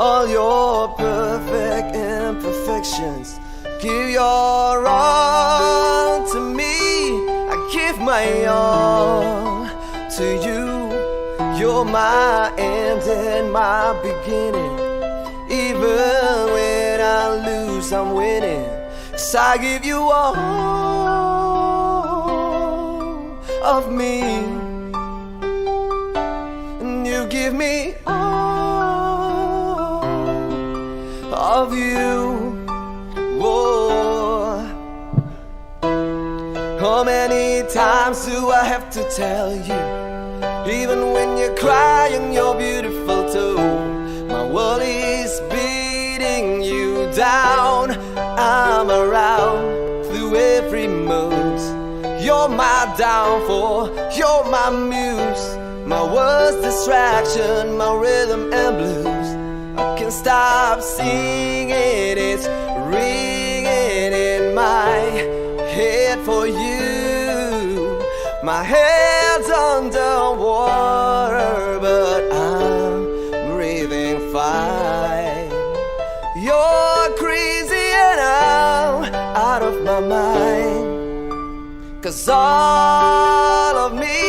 all your perfect imperfections. Give your all to me, I give my all to you. You're my end and my beginning. Even when I lose, I'm winning. 'Cause I give you all of me, and you give me all of you. Whoa. How many times do I have to tell you? Even when you're crying, you're beautiful too. My world is beating you down. I'm around through every mood. You're my downfall, you're my muse, my worst distraction, my rhythm and blues. I can't stop singing, it's ringing in my head for you. My head's underwater, but I'm breathing fine. You're crazy and I'm out of my mind. 'Cause all of me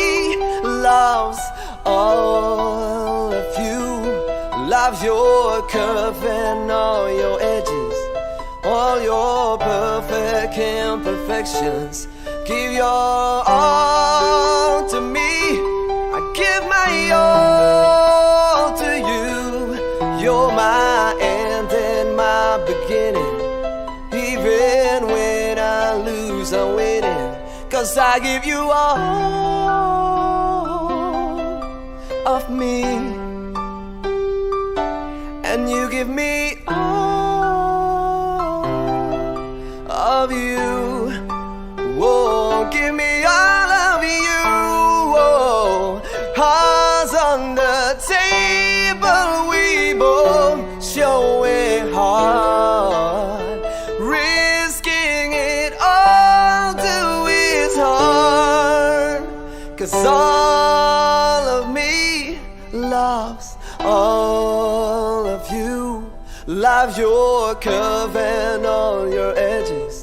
loves all of you. Loves your curve and all your edges, all your perfect imperfections. Give your all to me, I give my all to you. You're my end and my beginning. Even when I lose, I'm winning. 'Cause I give you all of me, and you give me all of you. Whoa, give me all of you. Whoa, hearts on the table, we both show it hard. Risking it all to his heart. 'Cause all of me loves all of you. Love your curve and all your edges,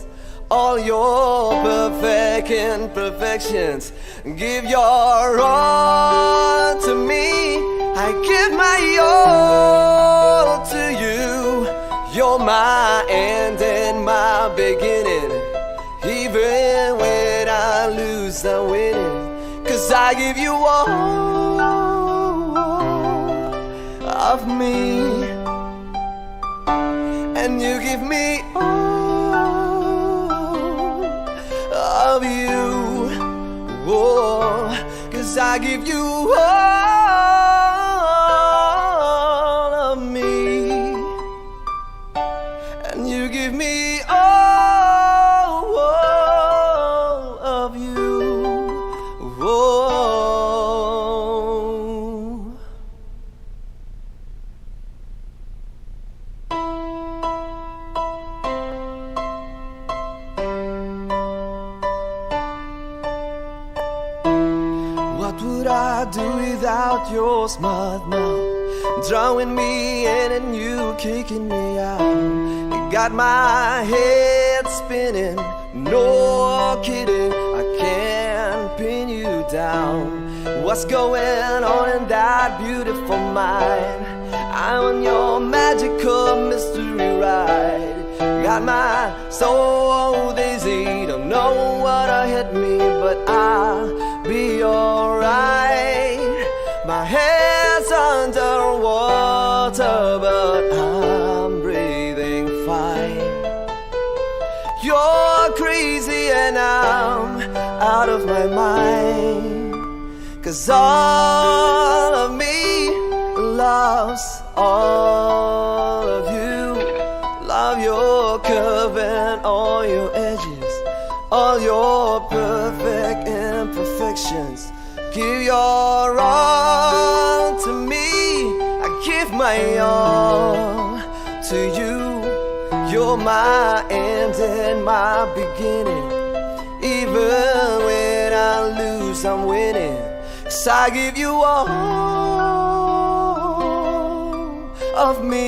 all your perfect imperfections. Give your all to me, I give my all to you. You're my end and my beginning. Even when I lose, I'm winning. 'Cause I give you all of me, and you give me all of you. Whoa, 'cause I give you all of me, and you give me all of you. Whoa. What would I do without your smart mouth? Drawing me in and you kicking me out. You got my head spinning, no kidding, I can't pin you down. What's going on in that beautiful mind? I'm on your magical mystery ride. Got my soul dizzy, don't know what hit me, but I'll be alright. My head's underwater, but I'm breathing fine. You're crazy and I'm out of my mind. 'Cause all of me loves all of you. Love your curve and all your edges, all your perfect imperfections. Give your all to me, I give my all to you. You're my end and my beginning. Even when I lose, I'm winning. 'Cause I give you all of me,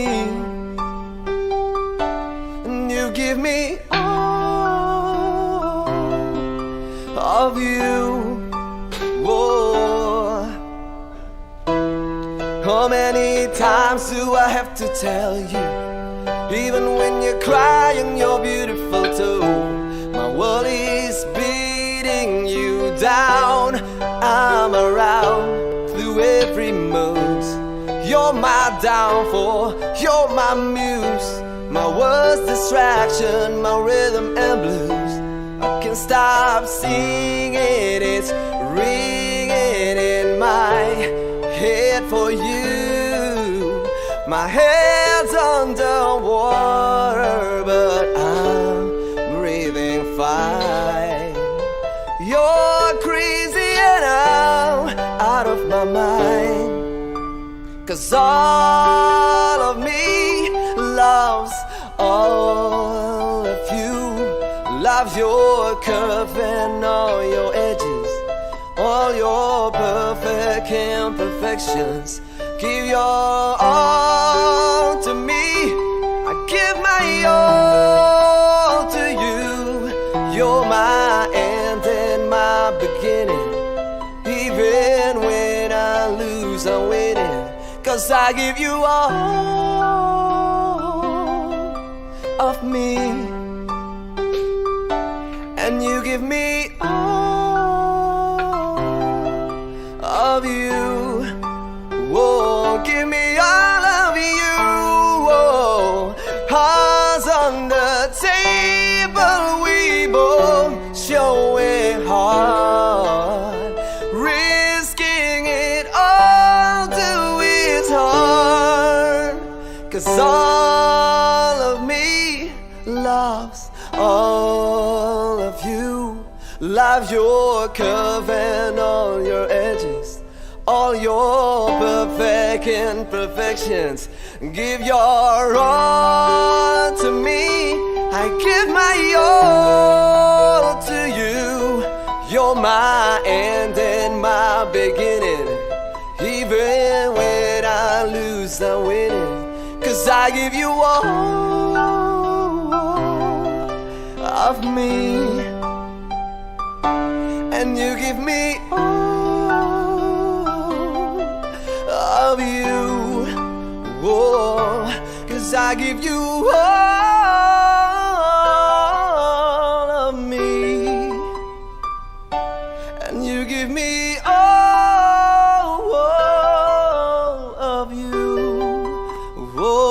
and you give me all of you. Whoa. How many times do I have to tell you? Even when you're crying, you're beautiful too. My world is beating you down. I'm around through every mood. You're my downfall, you're my muse. My worst distraction, my rhythm and blues. I can't stop singing, it's ringing in my head for you. My head's underwater, but I'm breathing fine. You're crazy and I'm out of my mind. 'Cause all of me loves all of you. Love your curve and all your edges, all your perfect imperfections. Give your all to me, I give my all to you. You're my end and my beginning. Even when I lose, I'm winning. 'Cause I give you all of me, and you give me all of you. Whoa, give me all of you. Whoa, hearts on the table, we both showing heart, risking it all to his heart. 'Cause all of me loves all of you. Love your curve and all your edges, all your perfect imperfections. Give your all to me, I give my all to you. You're my end and my beginning. Even when I lose, I'm winning. 'Cause I give you all of me, and you give me all of you. Whoa, 'cause I give you all of me, and you give me all of you. Whoa.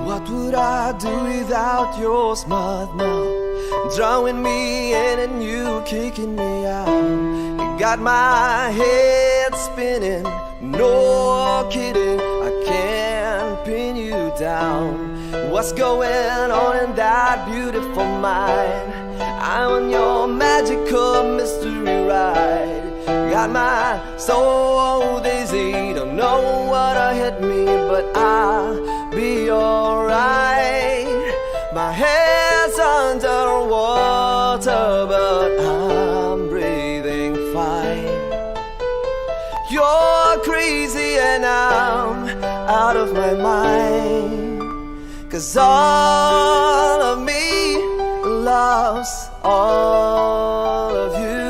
What would I do without your smart mouth? Drawing me in and you kicking me out. You got my head spinning, no kidding, I can't pin you down. What's going on in that beautiful mind? I'm on your magical mystery ride. Got my soul dizzy, don't know what hit me, but I'll be alright. My head's underwater, but I'm breathing fine. You're crazy and I'm out of my mind. 'Cause all of me loves all of you.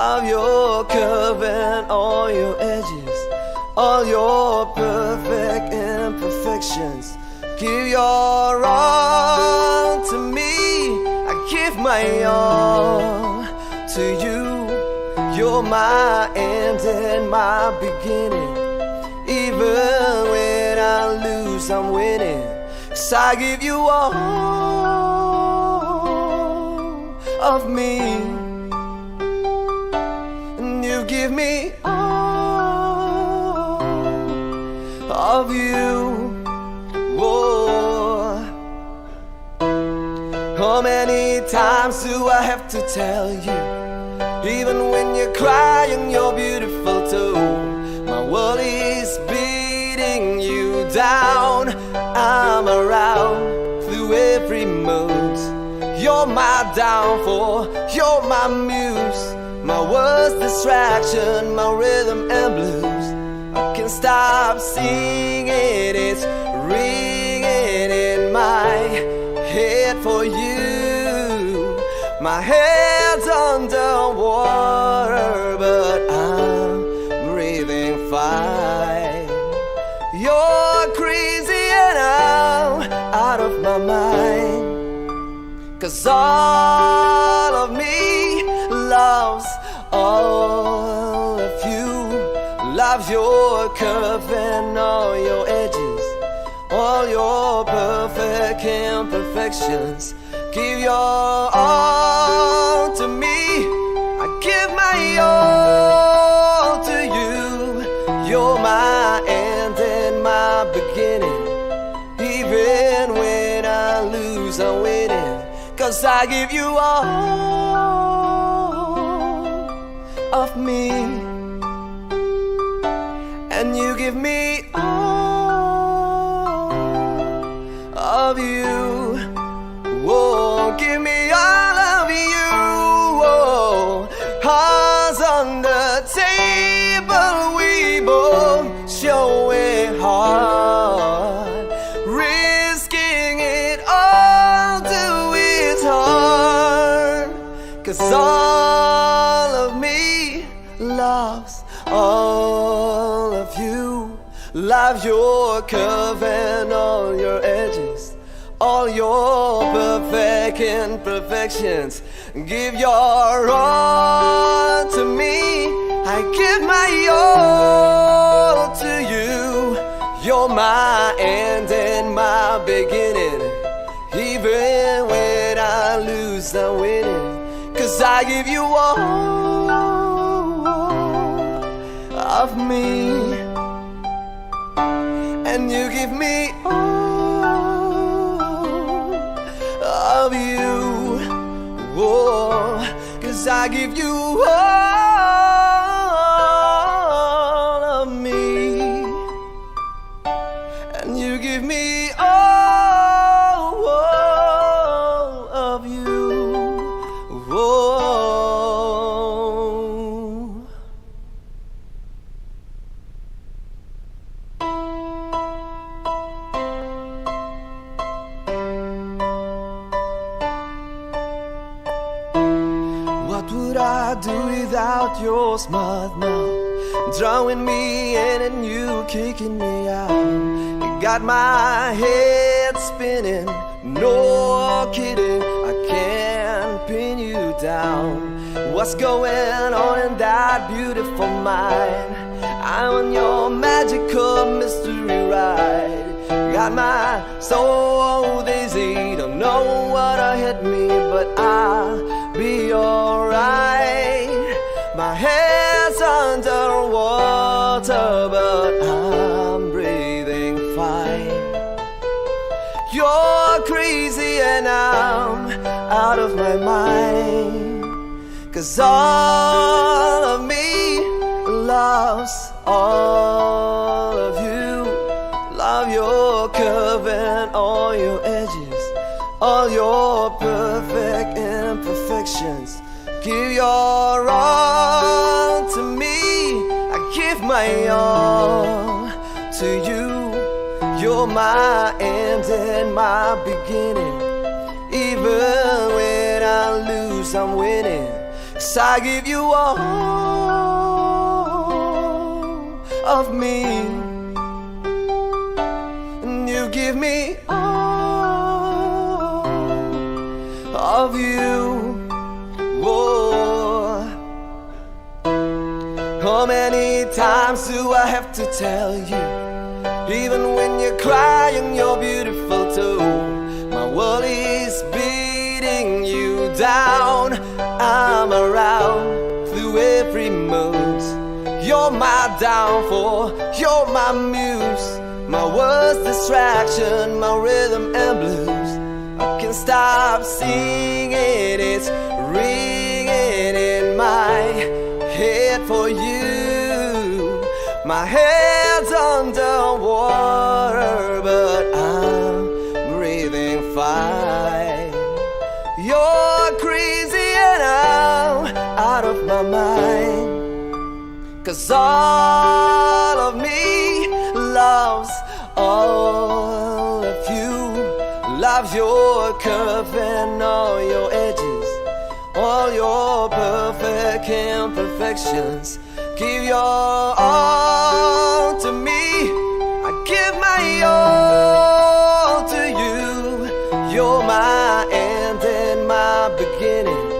Love your curve and all your edges, all your perfect imperfections. Give your all to me, I give my all to you. You're my end and my beginning. Even when I lose, I'm winning. 'Cause I give you all of me, and you give me all of you. Whoa. How many times do I have to tell you? Even when you're crying, you're beautiful too. My world is beating you down. I'm around through every mood. You're my downfall, you're my muse. My worst distraction, my rhythm and blues. I can't stop singing, it's ringing in my head for you. My head's underwater, but I'm breathing fine. You're crazy and I'm out of my mind. 'Cause all of me loves all of you. Loves your curve and all your edges, all your perfect imperfections. Give your all to me, I give my all to you. You're my end and my beginning. Even when I lose, I'm winning. 'Cause I give you all of me, and you give me all of you. Whoa, give me all of you. Whoa, hearts on the table, we both showing hard, risking it all to its heart. 'Cause all of me loves all of you. Love your curve and all your edges, all your perfect imperfections. Give your all to me, I give my all to you. You're my end and my beginning. Even when I lose, I'm winning. 'Cause I give you all of me, and you give me all of you. Whoa, 'cause I give you all of me, and you give me all of you. Whoa. What would I do without your smart mouth? Drawing me in and you kicking me out. You got my head spinning, no kidding, I can't pin you down. What's going on in that beautiful mind? I'm on your magical mystery ride. Got my soul dizzy, don't know what hit me, but I'll be alright. My head's underwater, but I'm breathing fine. You're crazy and I'm out of my mind. 'Cause all of me loves all of you. Love your curve and all your edges, all your perfect imperfections. Give your all to me, I give my all to you. You're my end and my beginning. Even when I lose, I'm winning. 'Cause I give you all of me, and you give me all of you. Whoa. How many times do I have to tell you? Even when you're crying, you're beautiful too. My world is beating you down. I'm around through every mood. You're my downfall, you're my muse, my worst distraction, my rhythm and blues. I can't stop singing, it's ringing in my head for you. My head's underwater, but I'm breathing fine. You're crazy and I'm out of my mind. 'Cause all of me loves all of you. Love love your curve and all your edges, all your perfect imperfections. Give your all to me, I give my all to you. You're my end and my beginning.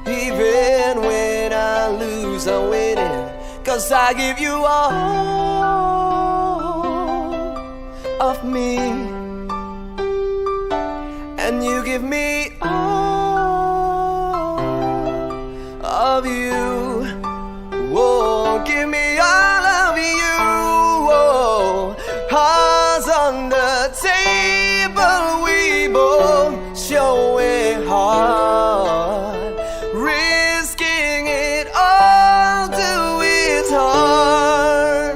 Even when I lose, I'm winning. 'Cause I give you all of me, and you give me all of you. Whoa, give me all of you. Whoa, hearts on the table, we both show it hard, risking it all to its heart.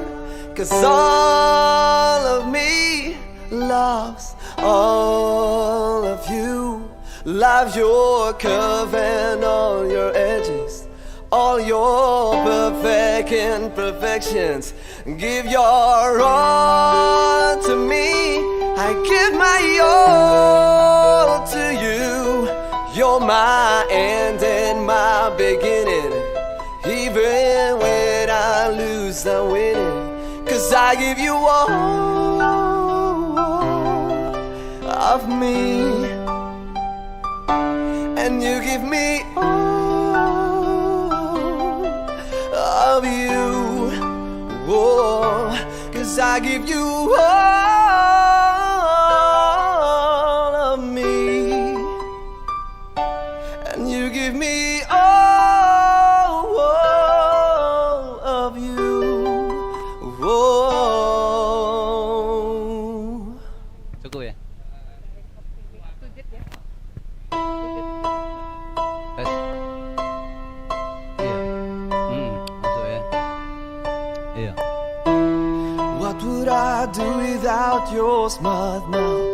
'Cause all of me loves all of you. Love your curve and all your edges, all your perfect imperfections. Give your all to me, I give my all to you. You're my end and my beginning. Even when I lose, I'm winning. 'Cause I give you all of me, and you give me all of you. Whoa, 'cause I give you all of me, and you give me all of you. Whoa. Cukup ya? Iya. What would I do without your smart mouth,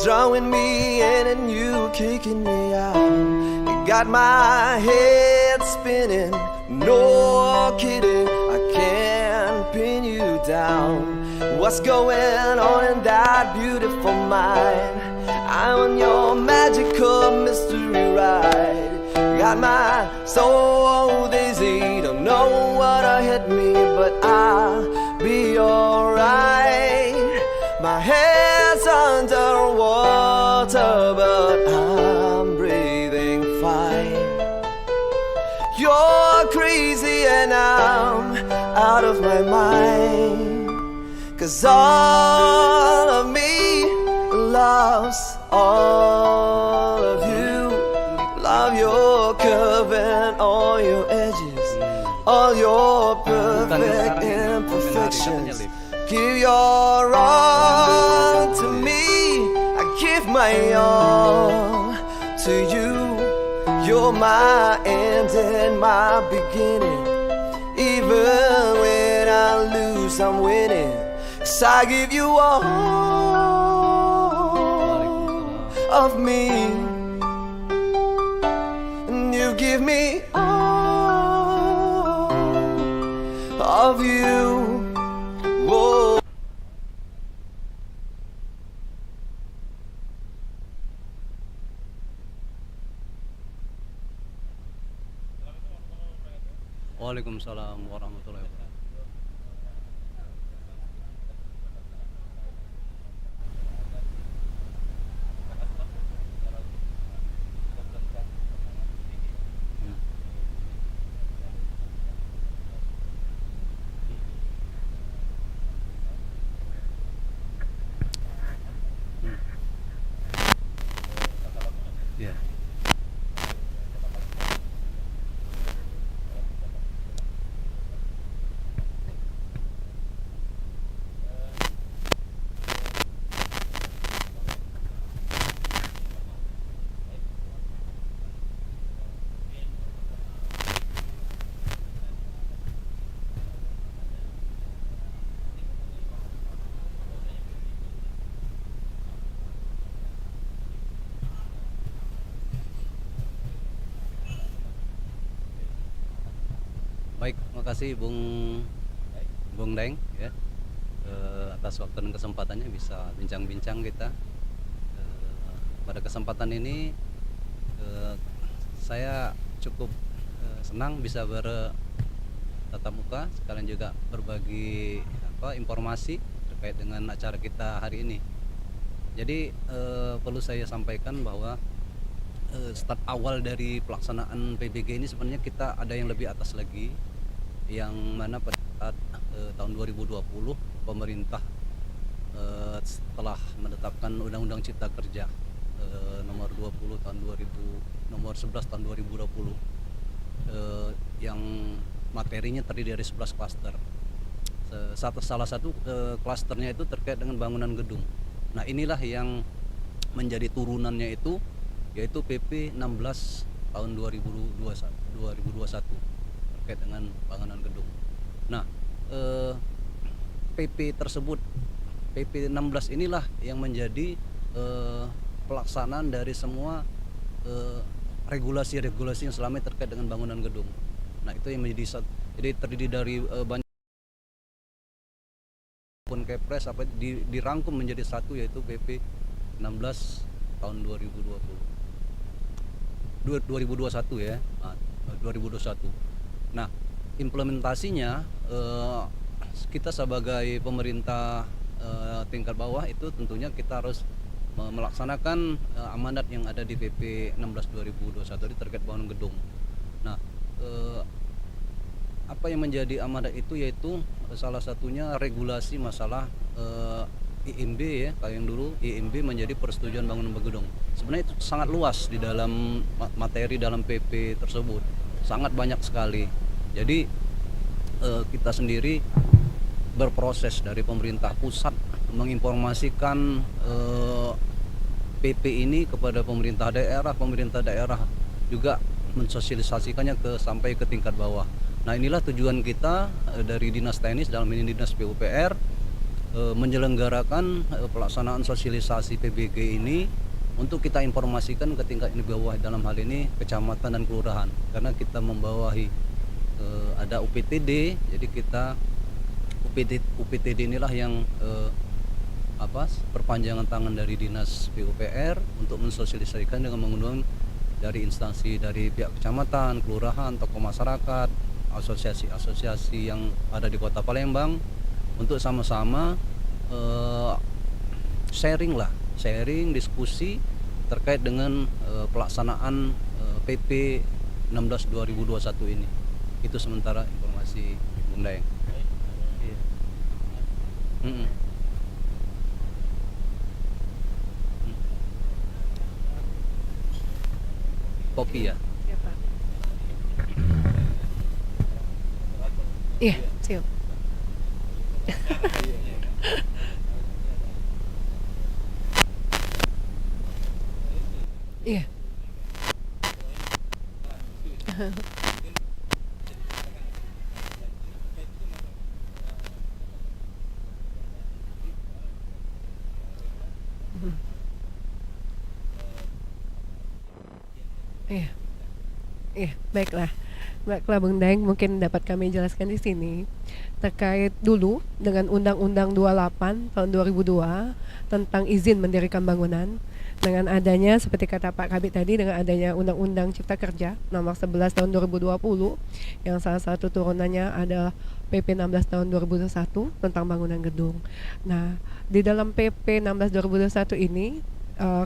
drawing me in and you kicking me out? You got my head spinning, no kidding, I can't pin you down. What's going on in that beautiful mind? I'm on your magical mystery ride. Got my soul dizzy, don't know what hit me, but I'll be alright. My head's underwater, but I'm breathing fine. You're crazy and I'm out of my mind. 'Cause all of me loves all of you. Love your curve and all your edges, all your perfect imperfections. Give your all to me, I give my all to you. You're my end and my beginning. Even when I lose, I'm winning. 'Cause I give you all of me, and you give me all of you. Whoa. Waalaikumsalam warahmatullahi wabarakatuh. Ya. Baik, makasih Bung Deng ya, atas waktu dan kesempatannya bisa bincang-bincang kita pada kesempatan ini saya cukup senang bisa bertatap muka, sekalian juga berbagi informasi terkait dengan acara kita hari ini. Jadi perlu saya sampaikan bahwa start awal dari pelaksanaan PBG ini sebenarnya kita ada yang lebih atas lagi, yang mana pada saat tahun 2020 pemerintah setelah menetapkan Undang-Undang Cipta Kerja nomor 20 tahun 2000, nomor 11 tahun 2020 yang materinya terdiri dari 11 klaster. Salah satu klasternya itu terkait dengan bangunan gedung. Nah, inilah yang menjadi turunannya itu yaitu PP 16 tahun 2021 terkait dengan bangunan gedung. Nah, PP tersebut, PP 16 inilah yang menjadi pelaksanaan dari semua regulasi-regulasi yang selama ini terkait dengan bangunan gedung. Nah, itu yang menjadi jadi terdiri dari banyak pun Kepres dirangkum menjadi satu, yaitu PP 16 tahun 2021 ya, 2021. Nah, implementasinya kita sebagai pemerintah tingkat bawah itu tentunya kita harus melaksanakan amanat yang ada di PP 16 2021 ini terkait bangunan gedung. Nah, apa yang menjadi amanat itu yaitu salah satunya regulasi masalah IMB ya, kayak yang dulu IMB menjadi persetujuan bangunan gedung. Sebenarnya itu sangat luas di dalam materi dalam PP tersebut, sangat banyak sekali. Jadi kita sendiri berproses dari pemerintah pusat menginformasikan PP ini kepada pemerintah daerah juga mensosialisasikannya sampai ke tingkat bawah. Nah, inilah tujuan kita dari Dinas Teknis, dalam ini Dinas PUPR, menyelenggarakan pelaksanaan sosialisasi PBG ini untuk kita informasikan ke tingkat di bawah, dalam hal ini kecamatan dan kelurahan, karena kita membawahi ada UPTD. Jadi kita UPTD inilah yang perpanjangan tangan dari Dinas PUPR untuk mensosialisasikan dengan mengundang dari instansi dari pihak kecamatan, kelurahan, tokoh masyarakat, asosiasi-asosiasi yang ada di Kota Palembang untuk sama-sama sharing diskusi terkait dengan pelaksanaan PP 16 2021 ini. Itu sementara informasi Bung Daeng. Kopi ya? Iya, siap. Iya. Iya. Iya, baiklah. Baiklah Bung Daeng, mungkin dapat kami jelaskan di sini terkait dulu dengan Undang-Undang 28 tahun 2002 tentang izin mendirikan bangunan. Dengan adanya, seperti kata Pak Kabid tadi, dengan adanya Undang-Undang Cipta Kerja nomor 11 tahun 2020 yang salah satu turunannya ada PP 16 tahun 2021 tentang bangunan gedung. Nah, di dalam PP 16 2021 ini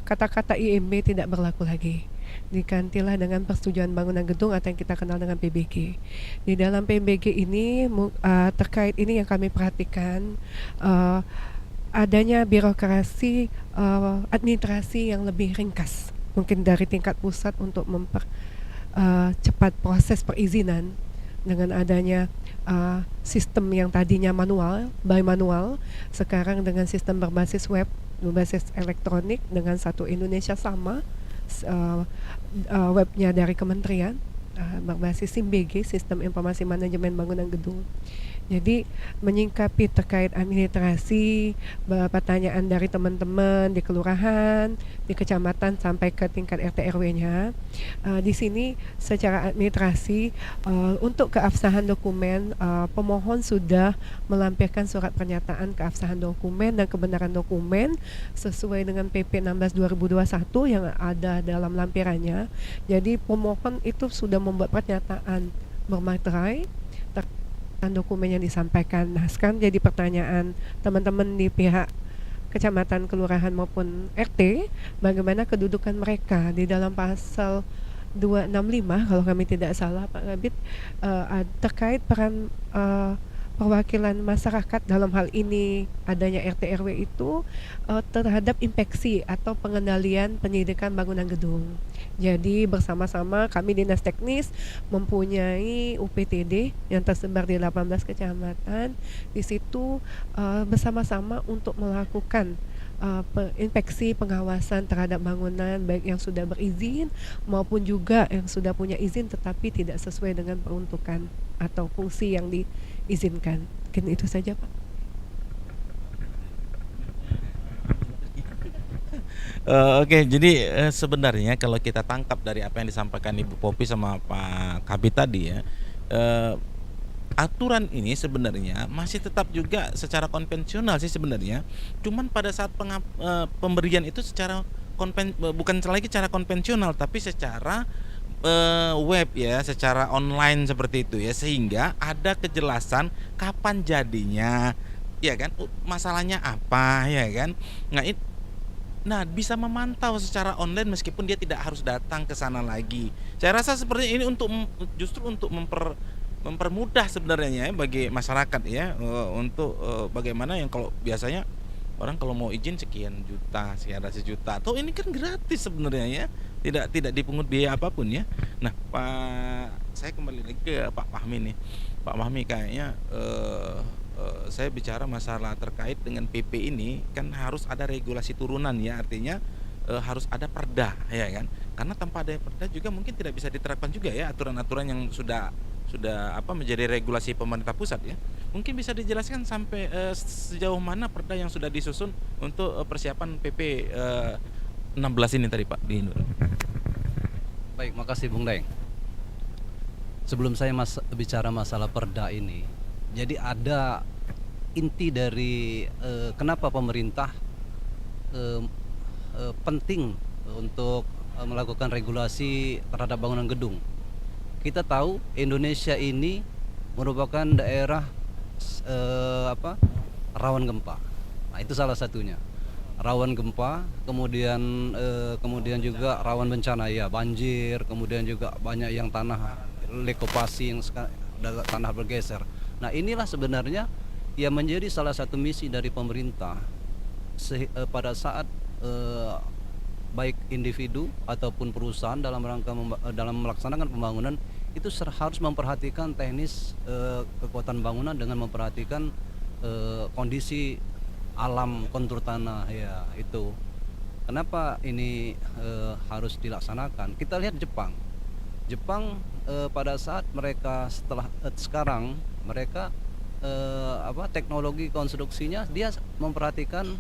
kata-kata IMB tidak berlaku lagi. Digantilah dengan persetujuan bangunan gedung atau yang kita kenal dengan PBG. Di dalam PBG ini terkait ini yang kami perhatikan adanya birokrasi administrasi yang lebih ringkas, mungkin dari tingkat pusat untuk mempercepat proses perizinan dengan adanya sistem yang tadinya manual, by manual, sekarang dengan sistem berbasis web, berbasis elektronik dengan satu Indonesia sama. Webnya dari kementerian berbasis SIMBG, Sistem Informasi Manajemen Bangunan Gedung. Jadi menyingkapi terkait administrasi, pertanyaan dari teman-teman di kelurahan, di kecamatan sampai ke tingkat RT RW-nya. Di sini secara administrasi untuk keabsahan dokumen, pemohon sudah melampirkan surat pernyataan keabsahan dokumen dan kebenaran dokumen sesuai dengan PP 16 2021 yang ada dalam lampirannya. Jadi pemohon itu sudah membuat pernyataan bermaterai dokumen yang disampaikan. Nah, sekarang jadi pertanyaan teman-teman di pihak kecamatan, kelurahan maupun RT, bagaimana kedudukan mereka di dalam pasal 265 kalau kami tidak salah Pak Kabid, terkait peran perwakilan masyarakat dalam hal ini adanya RT RW itu terhadap inspeksi atau pengendalian penyidikan bangunan gedung. Jadi bersama-sama kami Dinas Teknis mempunyai UPTD yang tersebar di 18 kecamatan. Di situ bersama-sama untuk melakukan inspeksi pengawasan terhadap bangunan baik yang sudah berizin maupun juga yang sudah punya izin tetapi tidak sesuai dengan peruntukan atau fungsi yang diizinkan. Mungkin itu saja Pak. Oke, jadi sebenarnya kalau kita tangkap dari apa yang disampaikan Ibu Popi sama Pak Kabid tadi ya, aturan ini sebenarnya masih tetap juga secara konvensional sih sebenarnya. Cuman pada saat pemberian itu secara bukan lagi secara konvensional tapi secara web ya, secara online seperti itu ya, sehingga ada kejelasan kapan jadinya, ya kan, masalahnya apa ya kan. Nah, bisa memantau secara online meskipun dia tidak harus datang ke sana lagi. Saya rasa seperti ini justru untuk mempermudah sebenarnya ya bagi masyarakat ya, untuk bagaimana yang kalau biasanya orang kalau mau izin sekian juta, sekian ratus juta, atau ini kan gratis sebenarnya ya, tidak dipungut biaya apapun ya. Nah, saya kembali lagi ke Pak Fahmi nih. Pak Fahmi kayaknya saya bicara masalah terkait dengan PP ini kan harus ada regulasi turunan ya, artinya harus ada perda ya kan, karena tanpa ada perda juga mungkin tidak bisa diterapkan juga ya aturan-aturan yang sudah menjadi regulasi pemerintah pusat ya. Mungkin bisa dijelaskan sampai sejauh mana perda yang sudah disusun untuk persiapan PP 16 ini tadi Pak di Indo. Baik, makasih Bung Daeng. Sebelum saya bicara masalah perda ini, jadi ada inti dari kenapa pemerintah penting untuk melakukan regulasi terhadap bangunan gedung. Kita tahu Indonesia ini merupakan daerah rawan gempa. Nah, itu salah satunya. Rawan gempa, kemudian juga rawan bencana ya, banjir, kemudian juga banyak yang tanah lekopasi yang tanah bergeser. Nah, inilah sebenarnya yang menjadi salah satu misi dari pemerintah pada saat baik individu ataupun perusahaan dalam rangka dalam melaksanakan pembangunan itu harus memperhatikan teknis kekuatan bangunan dengan memperhatikan kondisi alam kontur tanah ya itu. Kenapa ini harus dilaksanakan? Kita lihat Jepang pada saat mereka sekarang mereka teknologi konstruksinya dia memperhatikan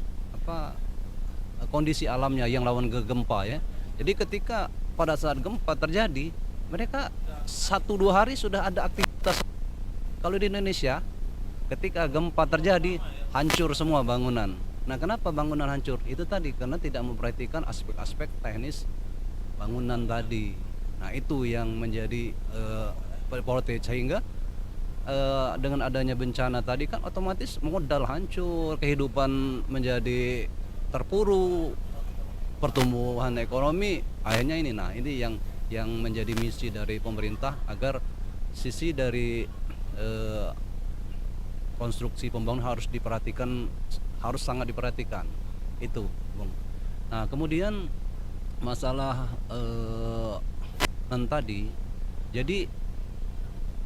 kondisi alamnya yang rawan gempa ya. Jadi ketika pada saat gempa terjadi mereka 1-2 hari sudah ada aktivitas. Kalau di Indonesia ketika gempa terjadi hancur semua bangunan. Nah, kenapa bangunan hancur? Itu tadi karena tidak memperhatikan aspek-aspek teknis bangunan tadi. Nah, itu yang menjadi voltage sehingga dengan adanya bencana tadi kan otomatis modal hancur, kehidupan menjadi terpuruk, pertumbuhan ekonomi akhirnya ini. Nah, ini yang menjadi misi dari pemerintah agar sisi dari konstruksi pembangunan harus diperhatikan, harus sangat diperhatikan itu, Bung. Nah, kemudian masalah tadi, jadi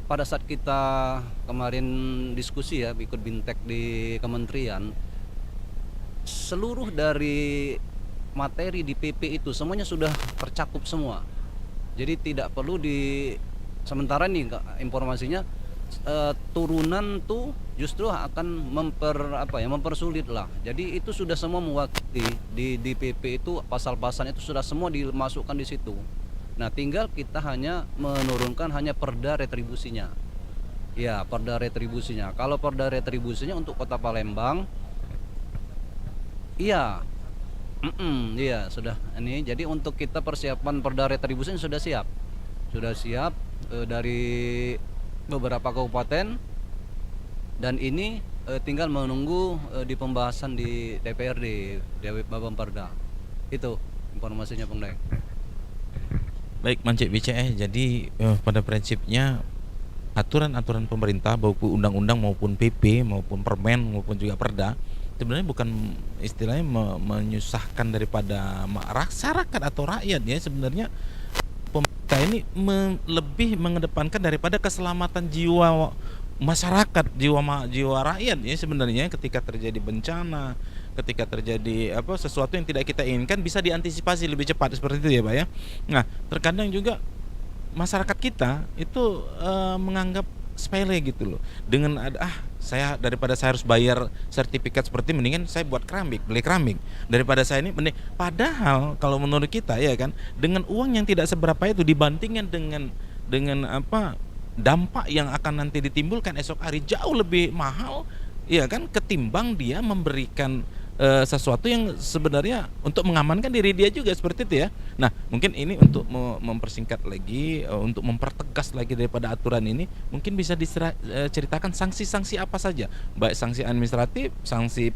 pada saat kita kemarin diskusi ya ikut bintek di kementerian, seluruh dari materi di PP itu semuanya sudah tercakup semua. Jadi tidak perlu sementara nih informasinya turunan tuh justru akan mempersulit lah. Jadi itu sudah semua mewakili di PP itu, pasal-pasal itu sudah semua dimasukkan di situ. Nah, tinggal kita hanya menurunkan hanya perda retribusinya. Ya, perda retribusinya. Kalau perda retribusinya untuk Kota Palembang, iya, iya sudah ini. Jadi untuk kita persiapan perda retribusinya sudah siap, dari beberapa kabupaten, dan ini tinggal menunggu di pembahasan di DPRD, Babamperda. Itu informasinya, Bung Daeng. Baik, Mancik BCE. Jadi pada prinsipnya aturan-aturan pemerintah, maupun undang-undang maupun PP maupun permen maupun juga perda, sebenarnya bukan istilahnya menyusahkan daripada masyarakat atau rakyat ya. Sebenarnya pemerintah ini lebih mengedepankan daripada keselamatan jiwa masyarakat, jiwa rakyat ya sebenarnya. Ketika terjadi bencana, ketika terjadi sesuatu yang tidak kita inginkan, bisa diantisipasi lebih cepat seperti itu ya Pak ya. Nah, terkadang juga masyarakat kita itu menganggap sepele gitu loh. Dengan saya daripada saya harus bayar sertifikat seperti, mendingan saya buat keramik, beli keramik daripada saya ini padahal kalau menurut kita ya kan, dengan uang yang tidak seberapa itu dibandingkan dengan dampak yang akan nanti ditimbulkan esok hari jauh lebih mahal ya kan, ketimbang dia memberikan sesuatu yang sebenarnya untuk mengamankan diri dia juga seperti itu ya. Nah, mungkin ini untuk mempersingkat lagi, untuk mempertegas lagi daripada aturan ini, mungkin bisa diceritakan sanksi-sanksi apa saja, baik sanksi administratif, sanksi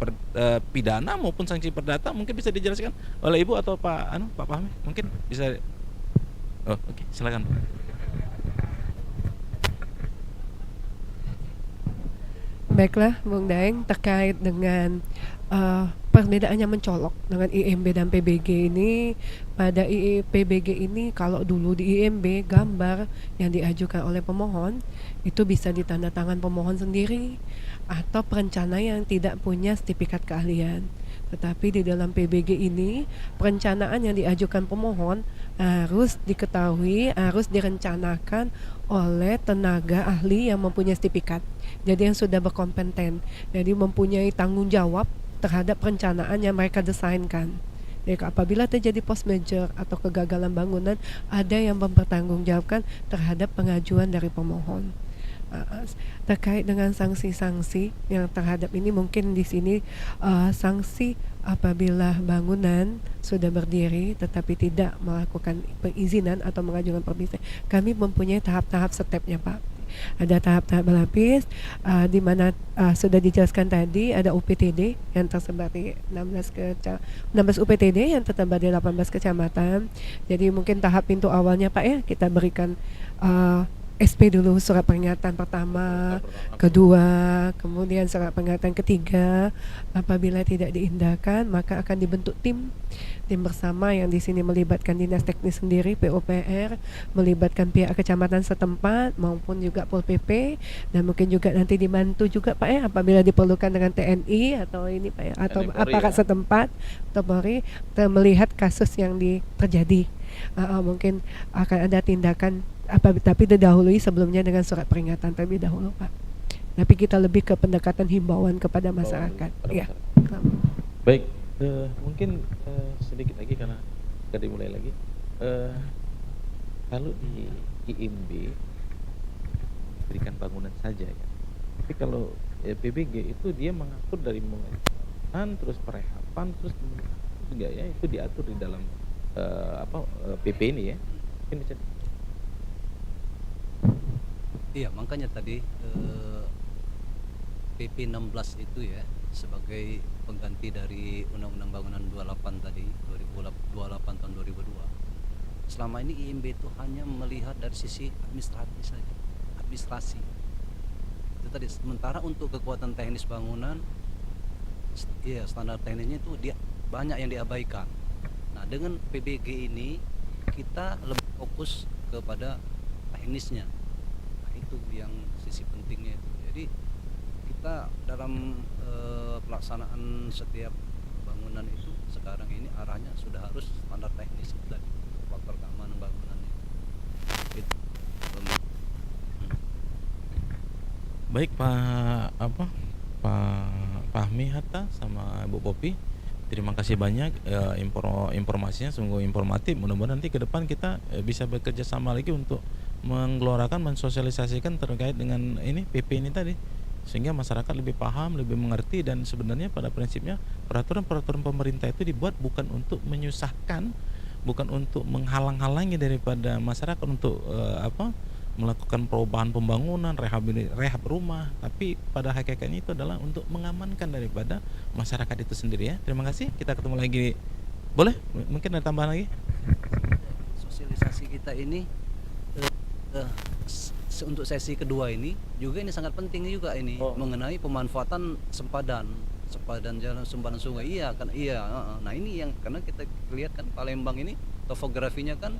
pidana maupun sanksi perdata, mungkin bisa dijelaskan oleh Ibu atau Pak Fahmi, mungkin bisa. Oke, silakan. Baiklah, Bung Daeng, terkait dengan perbedaannya mencolok dengan IMB dan PBG ini. Pada PBG ini, kalau dulu di IMB gambar yang diajukan oleh pemohon itu bisa ditandatangan pemohon sendiri atau perencana yang tidak punya sertifikat keahlian. Tetapi di dalam PBG ini, perencanaan yang diajukan pemohon harus diketahui, harus direncanakan oleh tenaga ahli yang mempunyai sertifikat. Jadi yang sudah berkompeten, jadi mempunyai tanggung jawab terhadap perencanaan yang mereka desainkan. Jadi apabila terjadi post merger atau kegagalan bangunan, ada yang mempertanggungjawabkan terhadap pengajuan dari pemohon. Terkait dengan sanksi-sanksi yang terhadap ini, mungkin di sini sanksi apabila bangunan sudah berdiri tetapi tidak melakukan perizinan atau mengajukan permisi, kami mempunyai tahap-tahap stepnya Pak. Ada tahap-tahap berlapis, di mana sudah dijelaskan tadi ada UPTD yang tersebar di 16 UPTD yang tersebar di 18 kecamatan. Jadi mungkin tahap pintu awalnya Pak ya, kita berikan SP dulu, surat peringatan pertama, kedua, kemudian surat peringatan ketiga. Apabila tidak diindahkan, maka akan dibentuk tim bersama yang di sini melibatkan dinas teknis sendiri, PUPR, melibatkan pihak kecamatan setempat maupun juga Pol PP, dan mungkin juga nanti dibantu juga Pak ya apabila diperlukan dengan TNI atau ini Pak ya, atau aparat setempat atau Polri melihat kasus yang terjadi. Mungkin akan ada tindakan tapi didahului sebelumnya dengan surat peringatan terlebih dahulu Pak. Tapi kita lebih ke pendekatan himbauan kepada masyarakat. Ya. Baik, mungkin sedikit lagi karena sudah dimulai lagi. Kalau di IMB berikan bangunan saja ya. Tapi kalau PBG itu dia mengatur dari mulai terus perehapan terus juga ya, itu diatur di dalam PP ini ya. Mungkin bisa. Iya, makanya tadi PP 16 itu ya sebagai pengganti dari Undang-Undang Bangunan 28 tadi 28 tahun 2002. Selama ini IMB itu hanya melihat dari sisi administratif saja, administrasi. Itu tadi. Sementara untuk kekuatan teknis bangunan, ya standar teknisnya itu dia banyak yang diabaikan. Nah, dengan PBG ini kita lebih fokus kepada teknisnya. Itu yang sisi pentingnya itu. Jadi kita dalam pelaksanaan setiap bangunan itu sekarang ini arahnya sudah harus standar teknis dan faktor keamanan bangunan itu. Baik Pak Fahmi Hatta sama Bu Popi, terima kasih banyak informasinya, sungguh informatif. Mudah-mudahan nanti ke depan kita bisa bekerja sama lagi untuk menggelorakan, mensosialisasikan terkait dengan ini PP ini tadi, sehingga masyarakat lebih paham, lebih mengerti. Dan sebenarnya pada prinsipnya peraturan-peraturan pemerintah itu dibuat bukan untuk menyusahkan, bukan untuk menghalang-halangi daripada masyarakat untuk melakukan perubahan pembangunan, rehab rumah, tapi pada hakikatnya itu adalah untuk mengamankan daripada masyarakat itu sendiri ya. Terima kasih, kita ketemu lagi. Boleh? Mungkin ada tambahan lagi? Sosialisasi kita ini untuk sesi kedua ini juga ini sangat penting juga ini mengenai pemanfaatan sempadan jalan, sempadan sungai. Iya kan, iya. Nah ini yang karena kita lihat kan Palembang ini topografinya kan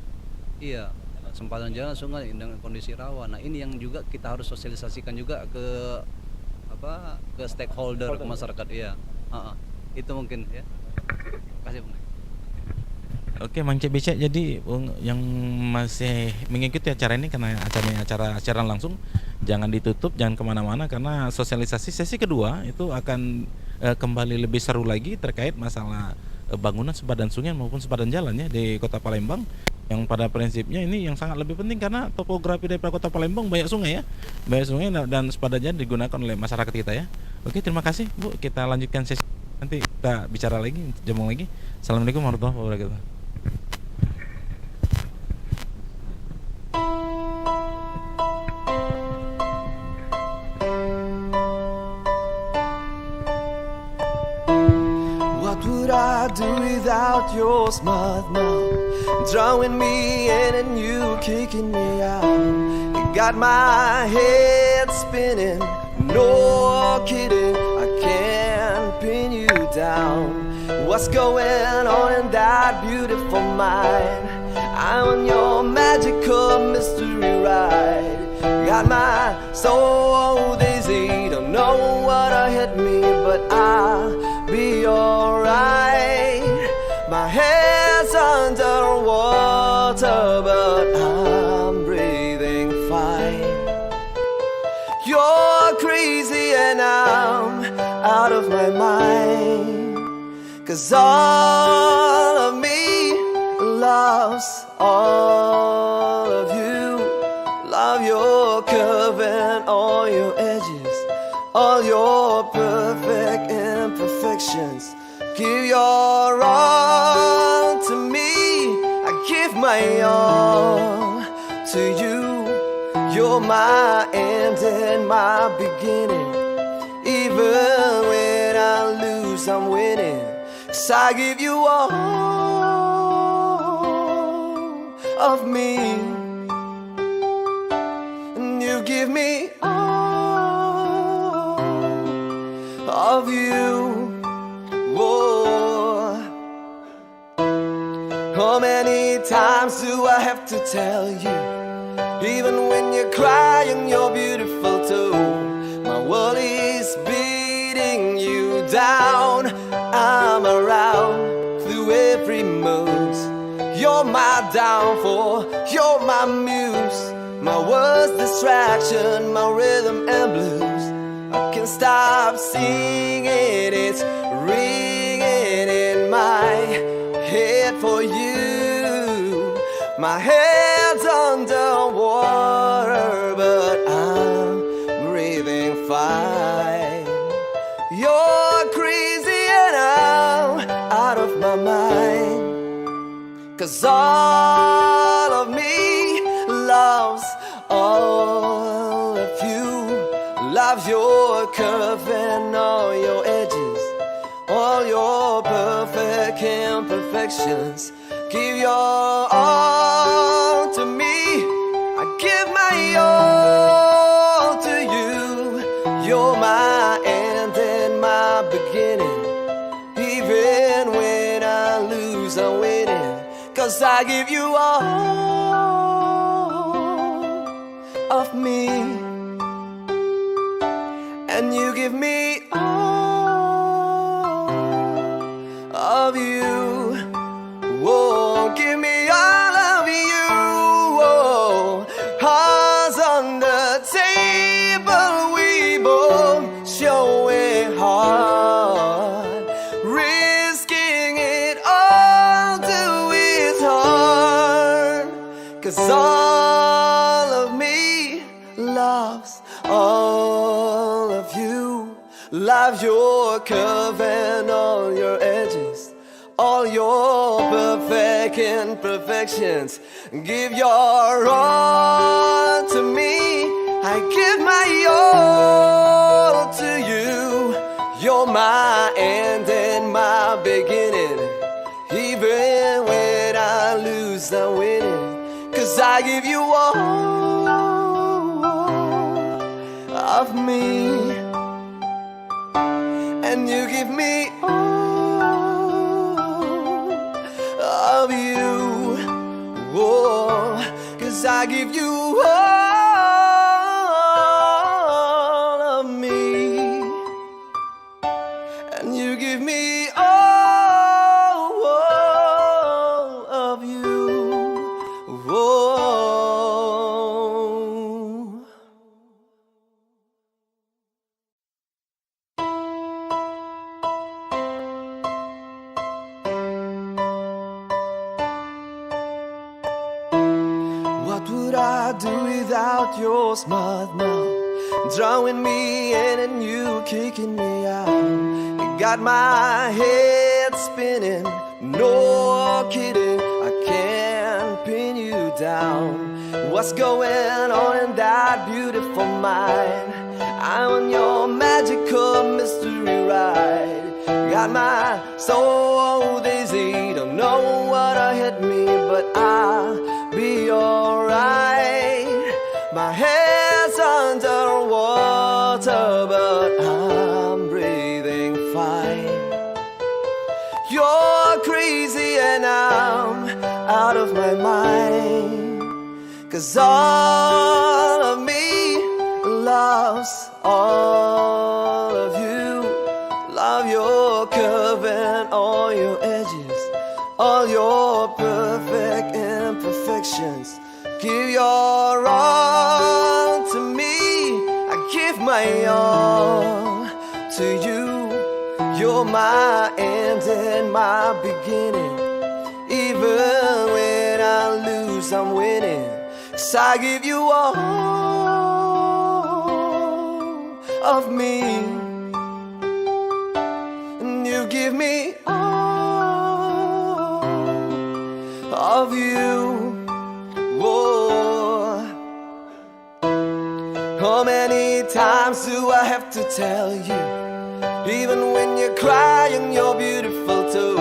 sempadan jalan sungai dengan kondisi rawan. Nah ini yang juga kita harus sosialisasikan juga ke stakeholder, ke masyarakat. Itu mungkin ya. Terima kasih Bang. Oke, Mang Cek Becek, jadi yang masih mengikuti acara ini karena acara langsung, jangan ditutup, jangan kemana-mana karena sosialisasi sesi kedua itu akan kembali lebih seru lagi terkait masalah bangunan sempadan sungai maupun sempadan jalan ya di Kota Palembang, yang pada prinsipnya ini yang sangat lebih penting karena topografi dari Kota Palembang banyak sungai dan sempadan jalan digunakan oleh masyarakat kita ya. Oke, terima kasih Bu, kita lanjutkan sesi nanti, kita bicara lagi, jambung lagi. Assalamualaikum warahmatullahi wabarakatuh. What would I do without your smart mouth? Drawing me in and you kicking me out. You got my head spinning, no kidding, I can't pin you down. What's going on in that beautiful mind? I'm on your magical mystery ride. Got my soul dizzy, don't know what hit me, but I'll be alright. My head's underwater, but I'm breathing fine. You're crazy and I'm out of my mind. 'Cause all of me loves all of you. Love your curve and all your edges, all your perfect imperfections. Give your all to me, I give my all to you. You're my end and my beginning. Even when I lose, I'm winning. 'Cause I give you all of me, and you give me all of you. Whoa. How many times do I have to tell you? Even when you're crying, you're beautiful too. My world is beating you down. I'm around through every mood. You're my downfall, you're my muse, my worst distraction, my rhythm and blues. I can't stop singing, it's ringing in my head for you. My head's underwater, but I'm breathing fine. You're crazy and I'm out of my mind. 'Cause all of me loves all of you. Loves your curve and all your edges, all your perfect imperfections. Give your all to me, I give my all to you. You're my end and my beginning. Even when I lose, I'm winning. 'Cause I give you all of me, and you give me all of you. Whoa, give me all of you. Whoa, hearts on the table, we 'cause all of me loves all of you. Love your curve and all your edges, all your perfect imperfections. Give your all to me, I give my all to you. You're my end and my beginning. Even when I lose, I'm winning. 'Cause I give you all of me, and you give me all of you. Oh, 'cause I give you all of me, and you give me all of you. Oh. What would I do without your smart mouth? Drawing me in and you kicking me out. You got my head spinning, no kidding, I can't pin you down. What's going on in that beautiful mind? I'm on your magical mystery ride. Got my soul dizzy, don't know what hit me, but I'll be alright. My head's underwater, but I'm breathing fine. You're crazy and I'm out of my mind, 'cause all of me loves all of you. Love your curve and all your edges, all your perfect imperfections. Give your all to me, I give my all to you. You're my end and my beginning. Even when I lose, I'm winning. 'Cause I give you all of me, and you give me all of you. Whoa. How many times do I have to tell you? Even when you're crying, you're beautiful too.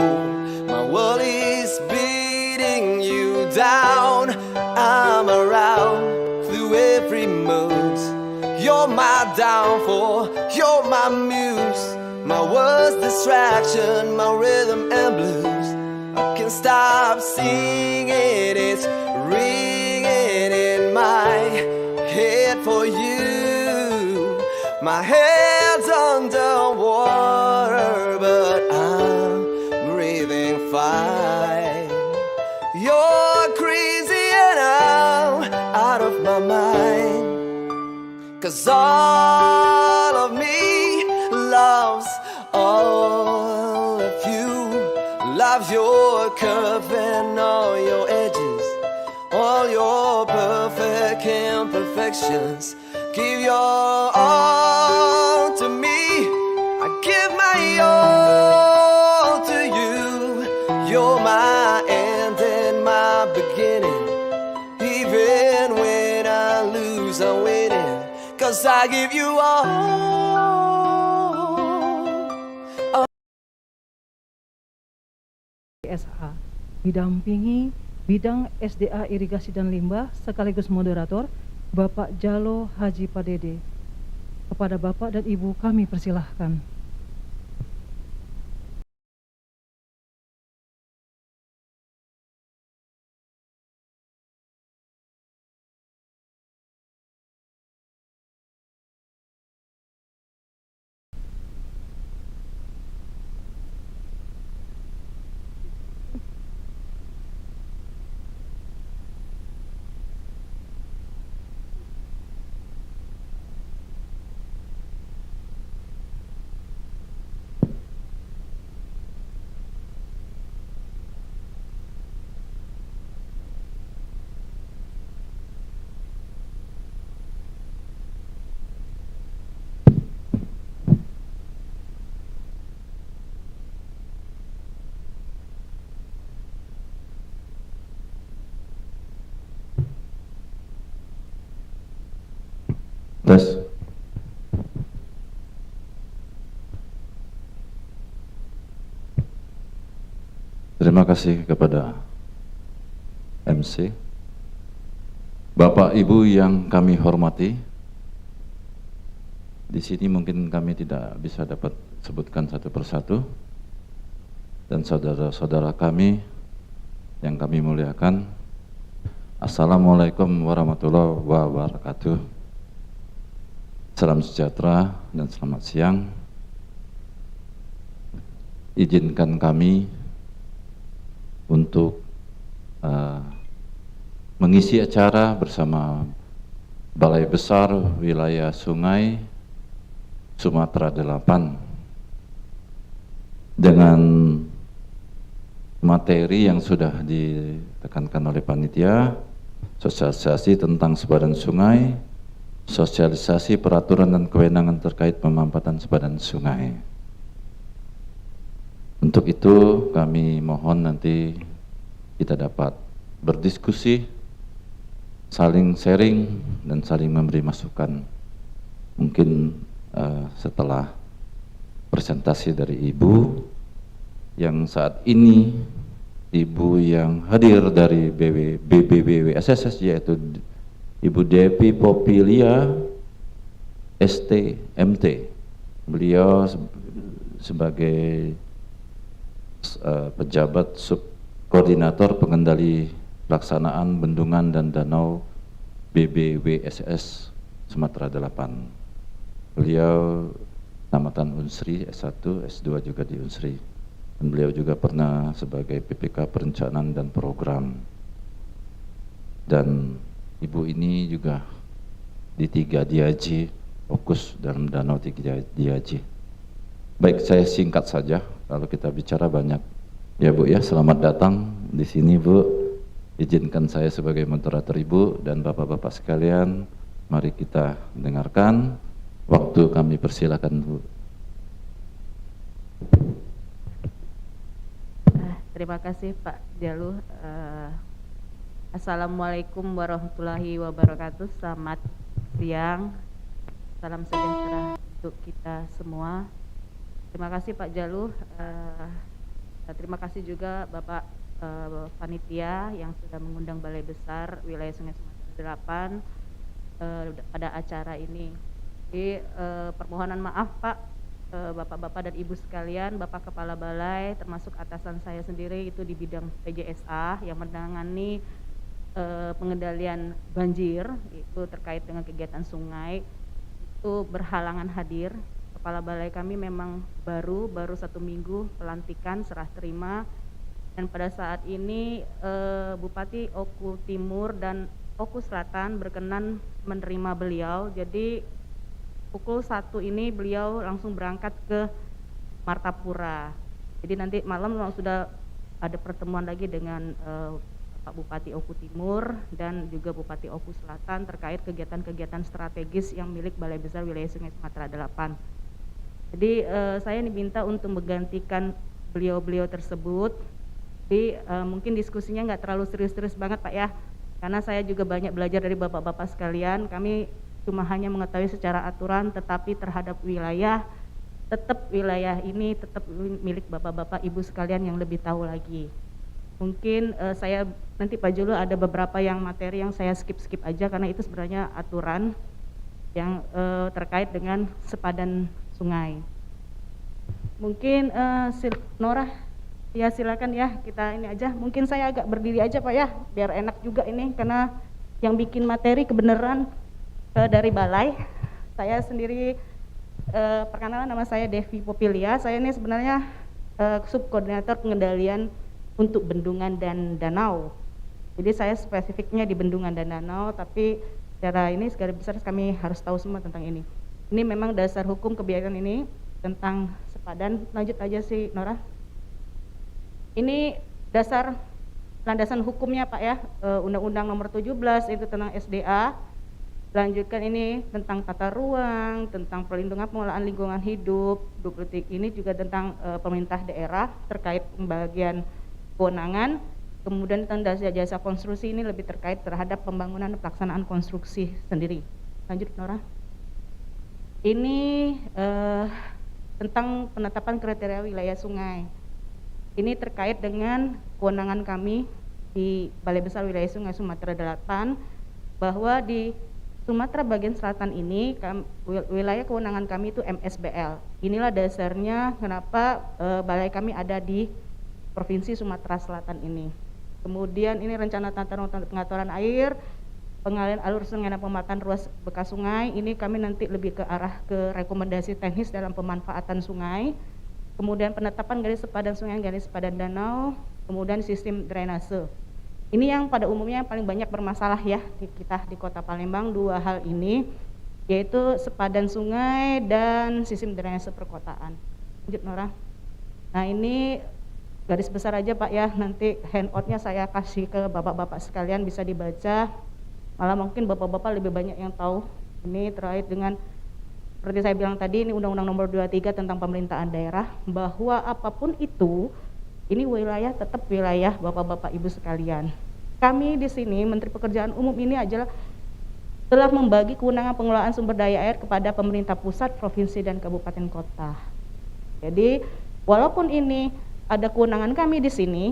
My world is beating you down. I'm around through every mood. You're my downfall, you're my muse, my worst distraction, my rhythm and blues. I can't stop singing, it's ringing in my head for you. My head's underwater, but I'm breathing fine. You're crazy and I'm out of my mind, 'cause all of me loves all of you. Love your curve and all your edges, all your perfect imperfections. Give your all to me, I give my all to you. You're my end and my beginning. Even when I lose, I'm winning. 'Cause I give you all. SH didampingi bidang SDA Irigasi dan Limbah sekaligus moderator Bapak Jalo Haji Padede. Kepada Bapak dan Ibu kami persilahkan. Terima kasih kepada MC. Bapak Ibu yang kami hormati, di sini mungkin kami tidak bisa dapat sebutkan satu persatu, dan saudara-saudara kami yang kami muliakan, Assalamualaikum warahmatullahi wabarakatuh. Salam sejahtera dan selamat siang. Izinkan kami untuk mengisi acara bersama Balai Besar Wilayah Sungai Sumatera 8 dengan materi yang sudah ditekankan oleh panitia, sosialisasi tentang sebadan sungai, sosialisasi peraturan dan kewenangan terkait pemampatan sebadan sungai. Untuk itu kami mohon nanti kita dapat berdiskusi, saling sharing dan saling memberi masukan. Mungkin setelah presentasi dari Ibu yang saat ini Ibu yang hadir dari BBWSSS, yaitu Ibu Devi Popilia ST MT. Beliau sebagai pejabat subkoordinator pengendali pelaksanaan bendungan dan danau BBWSS Sumatera 8. Beliau tamatan Unsri S1, S2 juga di Unsri, dan beliau juga pernah sebagai PPK perencanaan dan program. Dan ibu ini juga di 3 Diaji, fokus dalam danau 3 Diaji. Baik, saya singkat saja. Kalau kita bicara banyak, ya Bu ya, selamat datang di sini Bu. Izinkan saya sebagai moderator Ibu dan Bapak-bapak sekalian, mari kita dengarkan. Waktu kami persilakan Bu. Terima kasih Pak Jaluh. Assalamualaikum warahmatullahi wabarakatuh. Selamat siang. Salam sejahtera untuk kita semua. Terima kasih Pak Jaluh. Terima kasih juga Bapak panitia yang sudah mengundang Balai Besar Wilayah Sungai Sumatera 8 pada acara ini. Jadi permohonan maaf Pak, Bapak-bapak dan Ibu sekalian, Bapak Kepala Balai termasuk atasan saya sendiri itu di bidang PJSA yang menangani pengendalian banjir itu terkait dengan kegiatan sungai itu berhalangan hadir. Kepala Balai kami memang baru 1 minggu pelantikan serah terima, dan pada saat ini Bupati Oku Timur dan Oku Selatan berkenan menerima beliau. Jadi pukul 1 ini beliau langsung berangkat ke Martapura. Jadi nanti malam memang sudah ada pertemuan lagi dengan Pak Bupati Oku Timur dan juga Bupati Oku Selatan terkait kegiatan-kegiatan strategis yang milik Balai Besar Wilayah Sungai Sumatera 8. Jadi saya diminta untuk menggantikan beliau-beliau tersebut. Jadi mungkin diskusinya nggak terlalu serius-serius banget Pak ya, karena saya juga banyak belajar dari bapak-bapak sekalian. Kami cuma hanya mengetahui secara aturan, tetapi terhadap wilayah, tetap wilayah ini tetap milik bapak-bapak ibu sekalian yang lebih tahu lagi. Mungkin saya nanti Pak Julu ada beberapa yang materi yang saya skip aja karena itu sebenarnya aturan yang terkait dengan sepadan sungai. Mungkin Norah, ya silakan ya, kita ini aja. Mungkin saya agak berdiri aja Pak ya, biar enak juga ini, karena yang bikin materi kebenaran dari Balai. Saya sendiri perkenalan, nama saya Devi Popilia. Saya ini sebenarnya subkoordinator pengendalian untuk bendungan dan danau. Jadi saya spesifiknya di bendungan dan danau, tapi secara ini secara besar kami harus tahu semua tentang ini. Ini memang dasar hukum kebijakan ini tentang sepadan. Lanjut aja sih Nora. Ini dasar landasan hukumnya Pak ya, Undang-Undang Nomor 17 itu tentang SDA. Lanjutkan ini tentang tata ruang, tentang perlindungan pengelolaan lingkungan hidup. 20 ini juga tentang pemerintah daerah terkait pembagian kewenangan. Kemudian tentang jasa konstruksi ini lebih terkait terhadap pembangunan dan pelaksanaan konstruksi sendiri. Lanjut Nora. Ini tentang penetapan kriteria wilayah sungai. Ini terkait dengan kewenangan kami di Balai Besar Wilayah Sungai Sumatera Selatan, bahwa di Sumatera bagian selatan ini wilayah kewenangan kami itu MSBL. Inilah dasarnya kenapa balai kami ada di Provinsi Sumatera Selatan ini. Kemudian ini rencana tata ruang pengaturan air, pengalian alur sungai dan pemetaan ruas bekas sungai. Ini kami nanti lebih ke arah ke rekomendasi teknis dalam pemanfaatan sungai. Kemudian penetapan garis sepadan sungai, garis sepadan danau, kemudian sistem drainase. Ini yang pada umumnya yang paling banyak bermasalah ya di kita di Kota Palembang, dua hal ini, yaitu sepadan sungai dan sistem drainase perkotaan. Lanjut Nora. Nah ini garis besar aja Pak ya, nanti handoutnya saya kasih ke bapak-bapak sekalian bisa dibaca. Malah mungkin bapak-bapak lebih banyak yang tahu. Ini terkait dengan seperti saya bilang tadi, ini Undang-Undang Nomor 23 tentang pemerintahan daerah, bahwa apapun itu, ini wilayah tetap wilayah bapak-bapak ibu sekalian. Kami di sini, Menteri Pekerjaan Umum ini adalah telah membagi kewenangan pengelolaan sumber daya air kepada pemerintah pusat, provinsi, dan kabupaten kota. Jadi, walaupun ini ada kewenangan kami di sini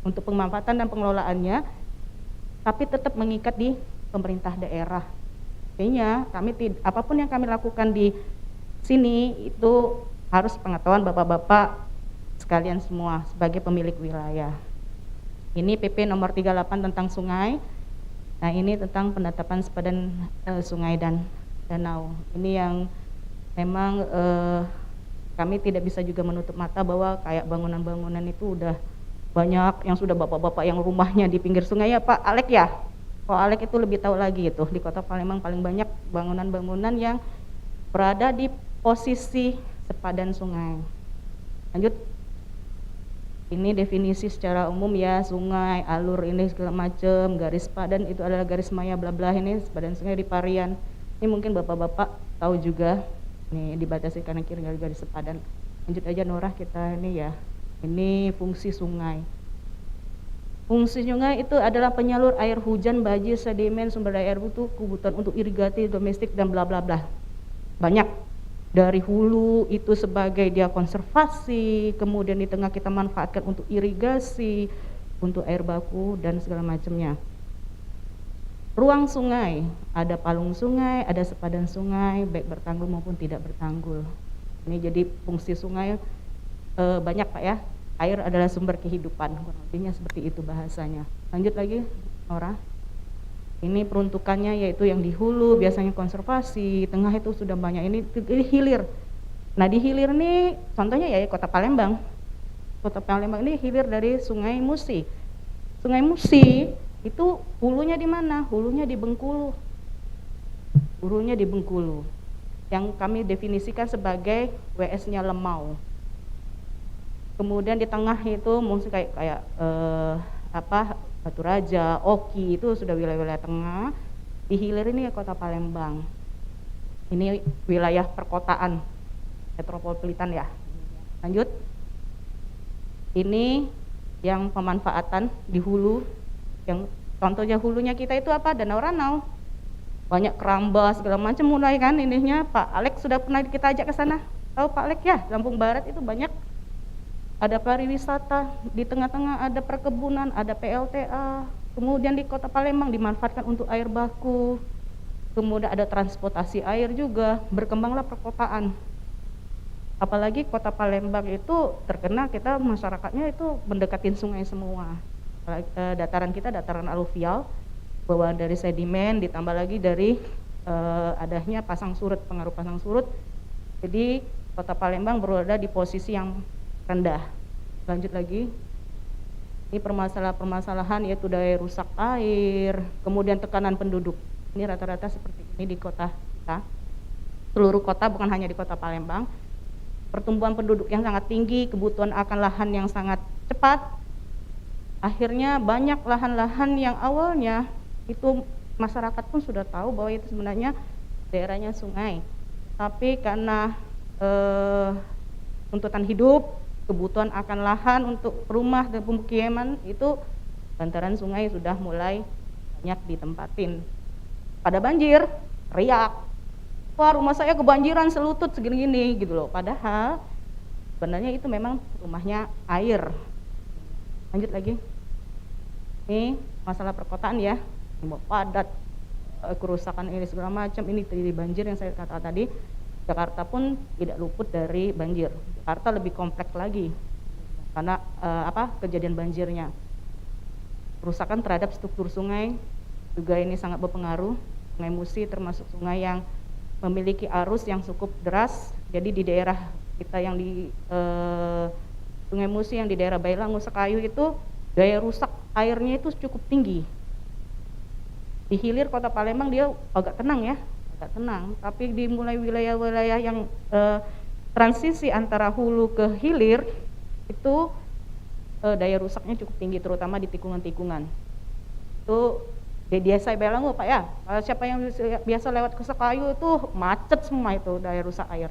untuk pemanfaatan dan pengelolaannya, tapi tetap mengikat di pemerintah daerah. Artinya kami apapun yang kami lakukan di sini itu harus pengetahuan bapak-bapak sekalian semua sebagai pemilik wilayah. Ini PP nomor 38 tentang sungai. Nah ini tentang penetapan sepadan sungai dan danau. Ini yang memang kami tidak bisa juga menutup mata bahwa kayak bangunan-bangunan itu udah banyak yang sudah bapak-bapak yang rumahnya di pinggir sungai ya Pak Alek ya. Pak Alek itu lebih tahu lagi itu di Kota Palembang paling banyak bangunan-bangunan yang berada di posisi sepadan sungai. Lanjut. Ini definisi secara umum ya, sungai, alur ini segala macam, garis padan itu adalah garis maya bla bla, ini sepadan sungai di Parian. Ini mungkin bapak-bapak tahu juga. Nih dibatasi kanan kiri garis sepadan. Lanjut aja Norah kita ini ya. Ini fungsi sungai. Fungsi sungai itu adalah penyalur air hujan, banjir, sedimen, sumber daya air butuh, kebutuhan untuk irigasi domestik dan bla bla bla. Banyak. Dari hulu itu sebagai dia konservasi, kemudian di tengah kita manfaatkan untuk irigasi, untuk air baku dan segala macamnya. Ruang sungai, ada palung sungai, ada sepadan sungai, baik bertanggul maupun tidak bertanggul. Ini jadi fungsi sungai banyak Pak ya. Air adalah sumber kehidupan, kurang lebihnya seperti itu bahasanya. Lanjut lagi, Nora. Ini peruntukannya yaitu yang di hulu biasanya konservasi, tengah itu sudah banyak, ini hilir. Nah di hilir ini contohnya ya Kota Palembang. Kota Palembang ini hilir dari Sungai Musi. Sungai Musi itu hulunya di mana? Hulunya di Bengkulu. Hulunya di Bengkulu. Yang kami definisikan sebagai WS-nya Lemau. Kemudian di tengah itu mungkin kayak Batu Raja, Oki itu sudah wilayah-wilayah tengah. Di hilir ini ya Kota Palembang. Ini wilayah perkotaan, metropolitan ya. Lanjut. Ini yang pemanfaatan di hulu. Yang contohnya hulunya kita itu apa? Danau Ranau. Banyak keramba segala macam mulai kan ininya. Pak Alek sudah pernah kita ajak ke sana. Tahu Pak Alek ya? Lampung Barat itu banyak. Ada pariwisata, di tengah-tengah ada perkebunan, ada PLTA, kemudian di Kota Palembang dimanfaatkan untuk air baku, kemudian ada transportasi air juga, berkembanglah perkotaan. Apalagi Kota Palembang itu terkenal kita masyarakatnya itu mendekatin sungai semua. Dataran kita dataran aluvial, bawaan dari sedimen, ditambah lagi dari adanya pasang surut, pengaruh pasang surut. Jadi Kota Palembang berada di posisi yang rendah. Lanjut lagi. Ini permasalahan yaitu daya rusak air, kemudian tekanan penduduk. Ini rata-rata seperti ini di kota kita. Seluruh kota bukan hanya di Kota Palembang. Pertumbuhan penduduk yang sangat tinggi, kebutuhan akan lahan yang sangat cepat. Akhirnya banyak lahan-lahan yang awalnya itu masyarakat pun sudah tahu bahwa itu sebenarnya daerahnya sungai. Tapi karena tuntutan hidup, kebutuhan akan lahan untuk rumah dan pemukiman itu bantaran sungai sudah mulai banyak ditempatin. Pada banjir, riak, wah rumah saya kebanjiran selutut segini-gini gitu loh. Padahal sebenarnya itu memang rumahnya air. Lanjut lagi. Ini masalah perkotaan ya, padat, kerusakan ini segala macam, ini terjadi banjir yang saya katakan tadi. Jakarta pun tidak luput dari banjir. Jakarta lebih kompleks lagi karena kejadian banjirnya. Kerusakan terhadap struktur sungai juga ini sangat berpengaruh. Sungai Musi termasuk sungai yang memiliki arus yang cukup deras. Jadi di daerah kita yang di Sungai Musi yang di daerah Bailangu Sekayu itu daya rusak airnya itu cukup tinggi. Di hilir Kota Palembang dia agak tenang ya, agak tenang. Tapi di mulai wilayah-wilayah yang transisi antara hulu ke hilir itu daya rusaknya cukup tinggi, terutama di tikungan-tikungan. Itu di desa Bailangu Pak ya, siapa yang biasa lewat ke Sekayu itu macet semua itu daya rusak air.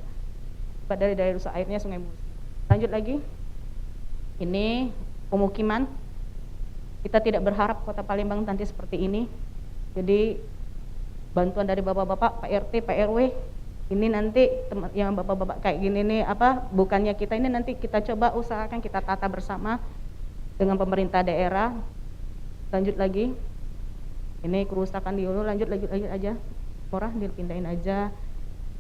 Dari daya rusak airnya Sungai Musi. Lanjut lagi, ini pemukiman. Kita tidak berharap Kota Palembang nanti seperti ini. Jadi bantuan dari bapak-bapak, Pak RT, Pak RW, ini nanti yang bapak-bapak kayak gini nih bukannya kita ini nanti kita coba usahakan kita tata bersama dengan pemerintah daerah. Lanjut lagi, ini kerusakan di hulu, lanjut aja, murah dipindahin aja.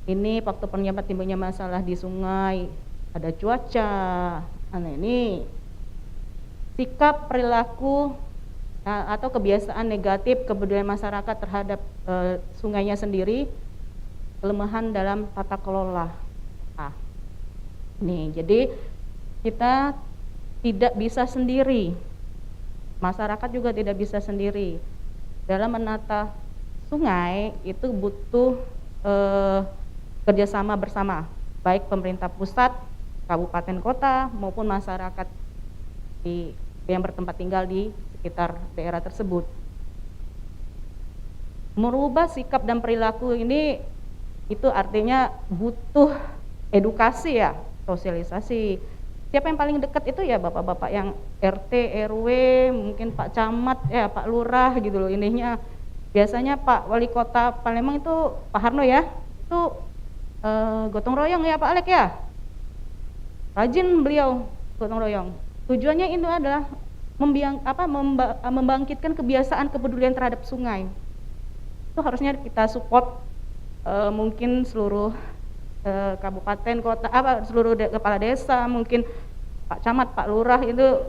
Ini waktu penyebab timbulnya masalah di sungai, ada cuaca, ini sikap perilaku atau kebiasaan negatif kebudayaan masyarakat terhadap sungainya sendiri, kelemahan dalam tata kelola. Jadi kita tidak bisa sendiri, masyarakat juga tidak bisa sendiri. Dalam menata sungai itu butuh kerjasama bersama, baik pemerintah pusat, kabupaten kota maupun masyarakat yang bertempat tinggal di sekitar daerah tersebut. Merubah sikap dan perilaku ini itu artinya butuh edukasi ya, sosialisasi. Siapa yang paling dekat itu ya bapak-bapak yang RT, RW, mungkin Pak Camat ya, Pak Lurah gitu loh ininya. Biasanya Pak Wali Kota Palembang itu Pak Harno ya, itu gotong royong ya Pak Alek ya. Rajin beliau gotong royong. Tujuannya itu adalah membangkitkan kebiasaan kepedulian terhadap sungai. Itu harusnya kita support mungkin seluruh kabupaten kota, seluruh kepala desa, mungkin Pak Camat, Pak Lurah itu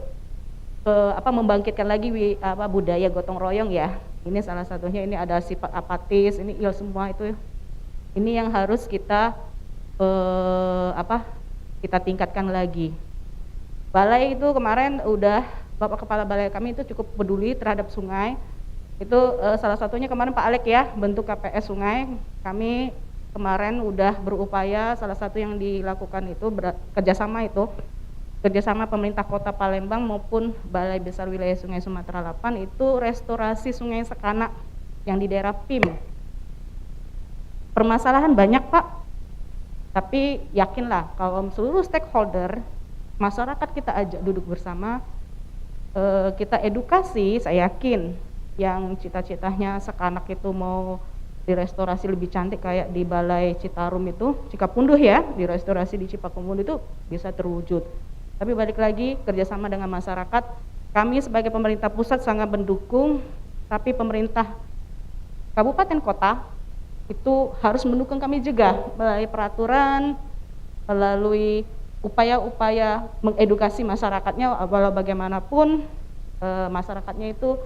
membangkitkan lagi budaya gotong royong ya. Ini salah satunya, ini ada sifat apatis, ini semua itu. Ini yang harus kita kita tingkatkan lagi. Balai itu kemarin udah Bapak Kepala Balai kami itu cukup peduli terhadap sungai. Itu salah satunya kemarin Pak Alek ya, bentuk KPS sungai. Kami kemarin udah berupaya, salah satu yang dilakukan itu kerjasama pemerintah Kota Palembang maupun Balai Besar Wilayah Sungai Sumatera 8 itu restorasi Sungai Sekanak yang di daerah PIM. Permasalahan banyak Pak, tapi yakinlah kalau seluruh stakeholder, masyarakat kita ajak duduk bersama, kita edukasi, saya yakin yang cita-citanya Sekanak itu mau direstorasi lebih cantik kayak di Balai Citarum itu, Cikapunduh ya, direstorasi di Cipakumbun itu bisa terwujud. Tapi balik lagi kerjasama dengan masyarakat, kami sebagai pemerintah pusat sangat mendukung, tapi pemerintah kabupaten kota itu harus mendukung kami juga melalui peraturan, melalui upaya-upaya mengedukasi masyarakatnya, walau bagaimanapun masyarakatnya itu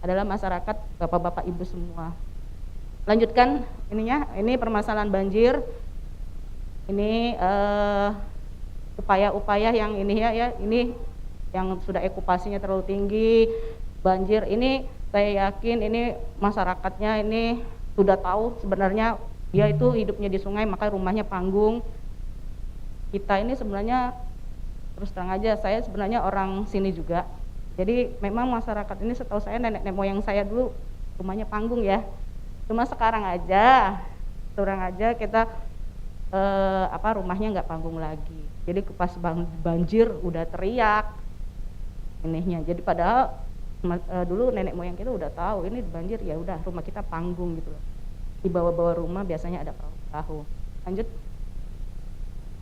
adalah masyarakat bapak-bapak ibu semua. Lanjutkan ininya, ini permasalahan banjir. Ini upaya-upaya yang ini ya, ini yang sudah okupasinya terlalu tinggi, banjir ini saya yakin ini masyarakatnya ini sudah tahu sebenarnya dia itu hidupnya di sungai, maka rumahnya panggung. Kita ini sebenarnya terus terang aja, saya sebenarnya orang sini juga. Jadi memang masyarakat ini setahu saya nenek moyang saya dulu rumahnya panggung ya. Cuma sekarang aja, kita rumahnya nggak panggung lagi. Jadi pas banjir udah teriak ininya. Jadi padahal dulu nenek moyang kita udah tahu ini banjir, ya udah rumah kita panggung gitu loh. Di bawah-bawah rumah biasanya ada perahu. Lanjut.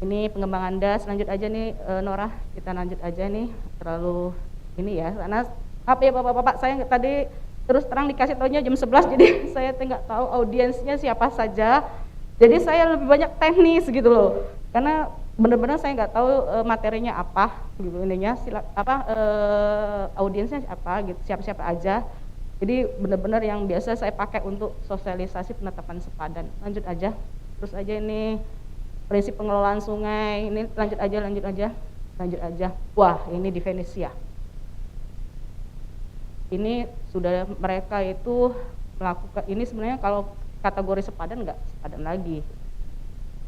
Ini pengembangan das, lanjut aja nih Norah, kita lanjut aja nih, terlalu ini ya, karena maaf ya bapak-bapak, saya tadi terus terang dikasih taunya jam 11, jadi saya nggak tahu audiensnya siapa saja, jadi saya lebih banyak teknis gitu loh, karena benar-benar saya nggak tahu materinya apa gitu ininya, audiensnya apa gitu, siapa-siapa aja, jadi benar-benar yang biasa saya pakai untuk sosialisasi penetapan sepadan. Lanjut aja, terus aja ini prinsip pengelolaan sungai, ini lanjut aja. Wah, ini di Venesia. Ini sudah mereka itu melakukan, ini sebenarnya kalau kategori sepadan nggak sepadan lagi.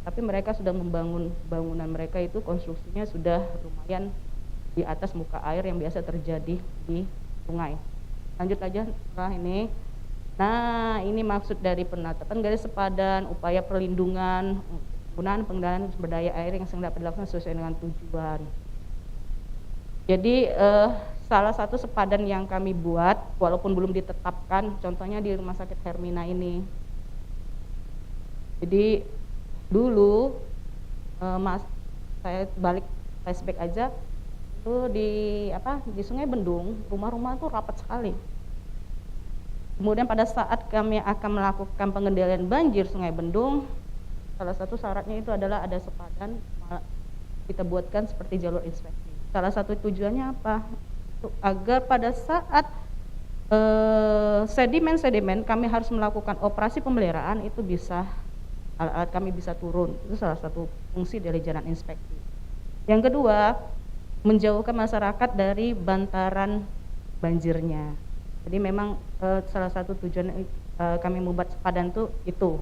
Tapi mereka sudah membangun bangunan mereka itu konstruksinya sudah lumayan di atas muka air yang biasa terjadi di sungai. Lanjut aja, nah ini. Nah, ini maksud dari penetapan garis sepadan, upaya perlindungan, penggunaan pengendalian sumber daya air yang sedang dapat dilakukan sesuai dengan tujuan. Jadi salah satu sepadan yang kami buat, walaupun belum ditetapkan, contohnya di Rumah Sakit Hermina ini. Jadi dulu saya balik flashback aja, itu di Sungai Bendung, rumah-rumah itu rapat sekali. Kemudian pada saat kami akan melakukan pengendalian banjir Sungai Bendung, salah satu syaratnya itu adalah ada sepadan, kita buatkan seperti jalur inspeksi. Salah satu tujuannya apa? Agar pada saat sedimen-sedimen kami harus melakukan operasi pemeliharaan itu bisa, alat-alat kami bisa turun. Itu salah satu fungsi dari jalan inspeksi. Yang kedua, menjauhkan masyarakat dari bantaran banjirnya. Jadi memang salah satu tujuan kami membuat sepadan itu.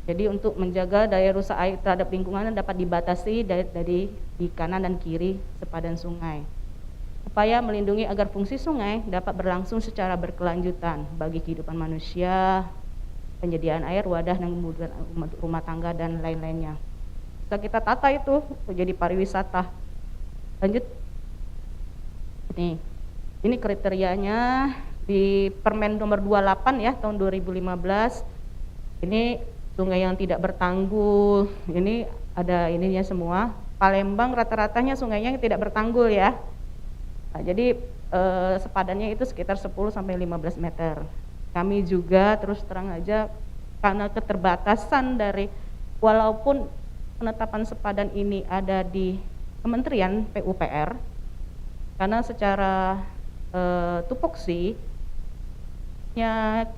Jadi untuk menjaga daya rusak air terhadap lingkungan dapat dibatasi dari di kanan dan kiri sepadan sungai. Upaya melindungi agar fungsi sungai dapat berlangsung secara berkelanjutan bagi kehidupan manusia, penyediaan air, wadah dan kemudian rumah tangga dan lain-lainnya. Bisa kita tata itu jadi pariwisata. Lanjut. Ini kriterianya di Permen nomor 28 ya tahun 2015. Ini sungai yang tidak bertanggul, ini ada ininya semua. Palembang rata-ratanya sungainya yang tidak bertanggul ya. Nah, jadi sepadannya itu sekitar 10-15 meter. Kami juga terus terang aja karena keterbatasan dari, walaupun penetapan sepadan ini ada di Kementerian PUPR, karena secara tupoksi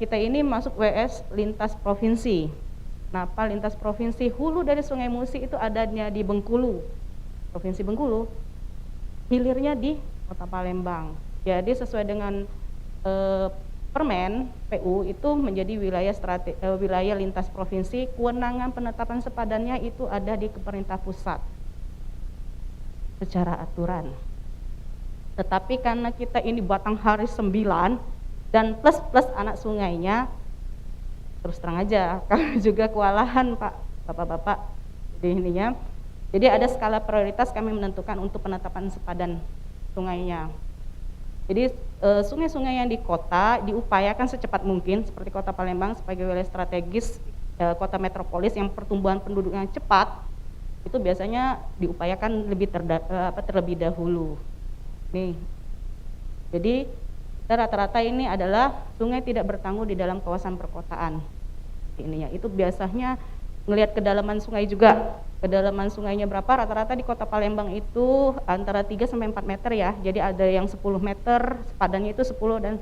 kita ini masuk WS lintas provinsi. Kenapa lintas provinsi? Hulu dari Sungai Musi itu adanya di Bengkulu, Provinsi Bengkulu, hilirnya di Kota Palembang. Jadi sesuai dengan Permen PU itu menjadi wilayah lintas provinsi, kewenangan penetapan sepadannya itu ada di pemerintah pusat secara aturan. Tetapi karena kita ini Batanghari 9 dan plus anak sungainya, terus terang aja kami juga kewalahan Pak, Bapak-bapak di ininya. Jadi ada skala prioritas kami menentukan untuk penetapan sepadan sungainya. Jadi sungai-sungai yang di kota diupayakan secepat mungkin seperti Kota Palembang sebagai wilayah strategis kota metropolis yang pertumbuhan penduduknya cepat, itu biasanya diupayakan terlebih dahulu. Nih, jadi rata-rata ini adalah sungai tidak bertanggul di dalam kawasan perkotaan. Ininya itu biasanya ngelihat kedalaman sungai juga. Kedalaman sungainya berapa? Rata-rata di Kota Palembang itu antara 3 sampai 4 meter ya. Jadi ada yang 10 meter, sepadannya itu 10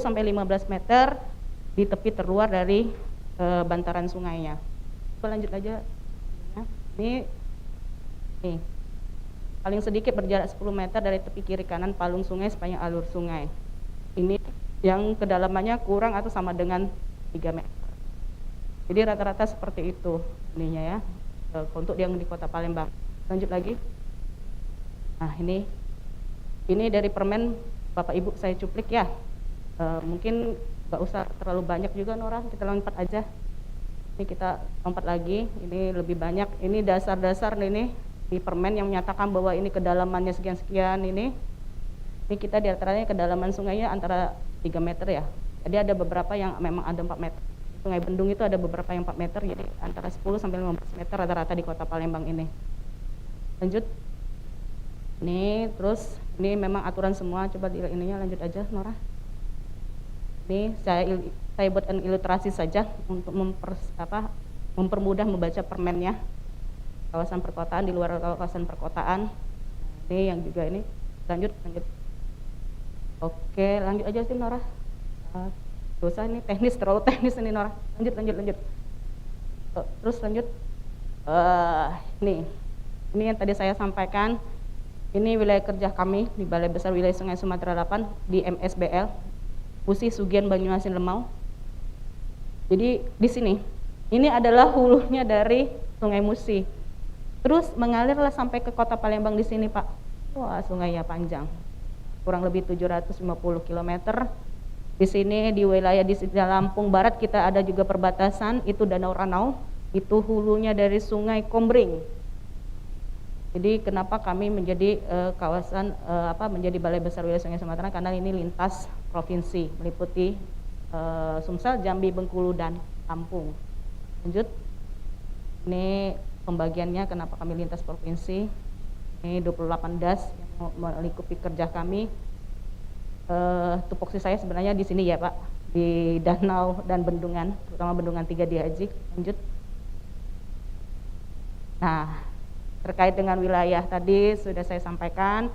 sampai 15 meter di tepi terluar dari bantaran sungainya. Coba lanjut aja. Nih. Paling sedikit berjarak 10 meter dari tepi kiri kanan palung sungai sepanjang alur sungai. Ini yang kedalamannya kurang atau sama dengan 3 meter. Jadi rata-rata seperti itu ininya ya, untuk yang di Kota Palembang. Lanjut lagi. Nah ini dari Permen Bapak Ibu saya cuplik ya. Mungkin nggak usah terlalu banyak juga Nora, kita lompat aja. Ini kita lompat lagi, ini lebih banyak. Ini dasar-dasar ini di Permen yang menyatakan bahwa ini kedalamannya sekian-sekian ini. Ini kita di antaranya kedalaman sungainya antara 3 meter ya. Jadi ada beberapa yang memang ada 4 meter. Sungai Bendung itu ada beberapa yang 4 meter, jadi antara 10 sampai 15 meter rata-rata di Kota Palembang ini. Lanjut. Ini terus ini memang aturan semua, coba ininya lanjut aja Nora. Ini saya buatkan ilustrasi saja untuk mempermudah membaca permennya. Kawasan perkotaan di luar kawasan perkotaan. Ini yang juga ini. Lanjut. Oke, lanjut aja sih Nora. Dosa ini teknis, terlalu teknis ini Nora. Lanjut. Terus lanjut. Ini yang tadi saya sampaikan. Ini wilayah kerja kami di Balai Besar Wilayah Sungai Sumatera 8 di MSBL, Musi Sugian Banyuasin Lemau. Jadi di sini, ini adalah hulunya dari Sungai Musi. Terus mengalirlah sampai ke Kota Palembang di sini Pak. Wah, sungainya panjang, kurang lebih 750 km. Di sini di wilayah di Lampung Barat kita ada juga perbatasan, itu Danau Ranau, itu hulunya dari Sungai Kombring. Jadi kenapa kami menjadi menjadi Balai Besar Wilayah Sungai Sumatera, karena ini lintas provinsi meliputi Sumsel, Jambi, Bengkulu dan Lampung. Lanjut. Ini pembagiannya kenapa kami lintas provinsi. Ini 28 das yang melingkupi kerja kami. Tupoksi saya sebenarnya di sini ya Pak, di danau dan bendungan, terutama bendungan 3 di Haji. Lanjut. Nah, terkait dengan wilayah tadi sudah saya sampaikan,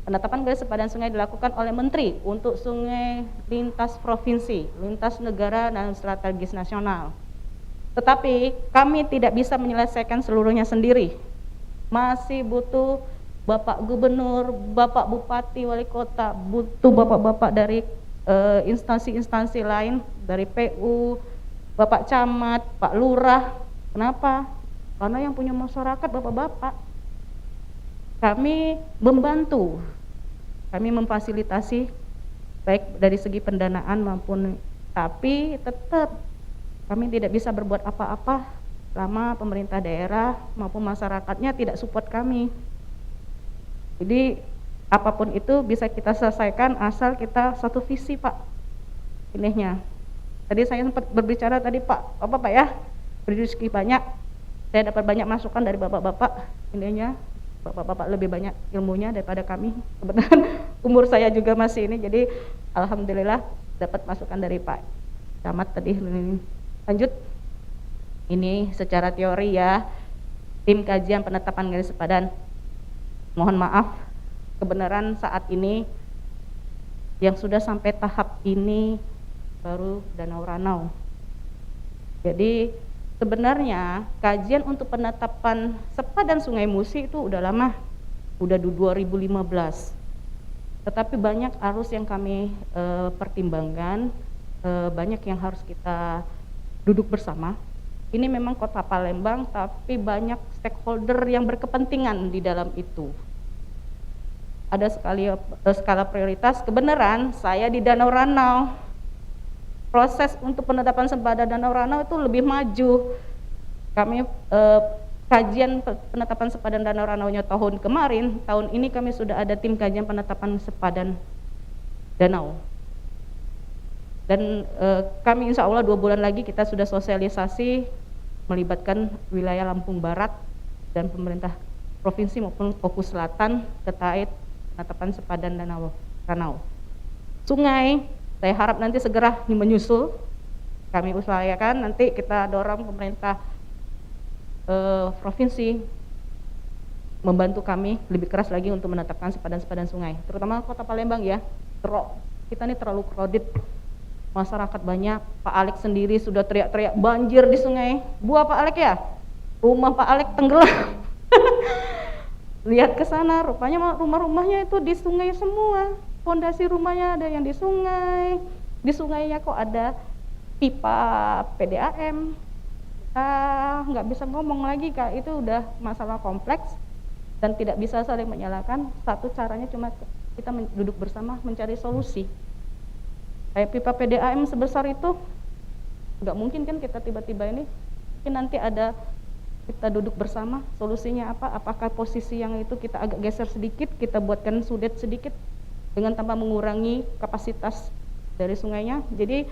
penetapan garis sepadan sungai dilakukan oleh Menteri untuk sungai lintas provinsi, lintas negara dan strategis nasional. Tetapi kami tidak bisa menyelesaikan seluruhnya sendiri. Masih butuh Bapak Gubernur, Bapak Bupati, Wali Kota, butuh bapak-bapak dari instansi-instansi lain, dari PU, Bapak Camat, Pak Lurah. Kenapa? Karena yang punya masyarakat bapak-bapak. Kami membantu, kami memfasilitasi baik dari segi pendanaan maupun, tapi tetap kami tidak bisa berbuat apa-apa selama pemerintah daerah maupun masyarakatnya tidak support kami. Jadi apapun itu bisa kita selesaikan asal kita satu visi Pak. Ininya. Tadi saya sempat berbicara tadi Pak ya, berdiskusi banyak. Saya dapat banyak masukan dari bapak-bapak, ininya bapak-bapak lebih banyak ilmunya daripada kami. Kebetulan umur saya juga masih ini, jadi alhamdulillah dapat masukan dari Pak Camat tadi. Lanjut. Ini secara teori ya, tim kajian penetapan garis sepadan. Mohon maaf, kebenaran saat ini yang sudah sampai tahap ini baru Danau Ranau. Jadi sebenarnya kajian untuk penetapan sepadan Sungai Musi itu udah lama, udah 2015. Tetapi banyak arus yang kami pertimbangkan, banyak yang harus kita duduk bersama. Ini memang Kota Palembang, tapi banyak stakeholder yang berkepentingan di dalam itu. Ada skala prioritas. Kebenaran saya di Danau Ranau, proses untuk penetapan sepadan Danau Ranau itu lebih maju. Kami kajian penetapan sepadan Danau Ranau-nya tahun kemarin, tahun ini kami sudah ada tim kajian penetapan sepadan danau. Dan kami insya Allah 2 bulan lagi kita sudah sosialisasi melibatkan wilayah Lampung Barat dan pemerintah provinsi maupun Fokus Selatan terkait penetapan sepadan Danau Ranau. Sungai, saya harap nanti segera menyusul. Kami usahakan nanti kita dorong pemerintah provinsi membantu kami lebih keras lagi untuk menetapkan sepadan-sepadan sungai, terutama Kota Palembang ya. Kita ini terlalu crowded, masyarakat banyak. Pak Alek sendiri sudah teriak-teriak banjir di sungai. Pak Alek ya, rumah Pak Alek tenggelam. Lihat ke sana, rupanya rumah-rumahnya itu di sungai semua. Fondasi rumahnya ada yang di sungai. Di sungainya kok ada pipa PDAM. Kita nggak bisa ngomong lagi Kak, itu udah masalah kompleks dan tidak bisa saling menyalahkan. Satu caranya cuma kita duduk bersama mencari solusi. Kayak pipa PDAM sebesar itu nggak mungkin kan kita tiba-tiba ini. Mungkin nanti ada kita duduk bersama, solusinya apa? Apakah posisi yang itu kita agak geser sedikit, kita buatkan sudet sedikit dengan tanpa mengurangi kapasitas dari sungainya. Jadi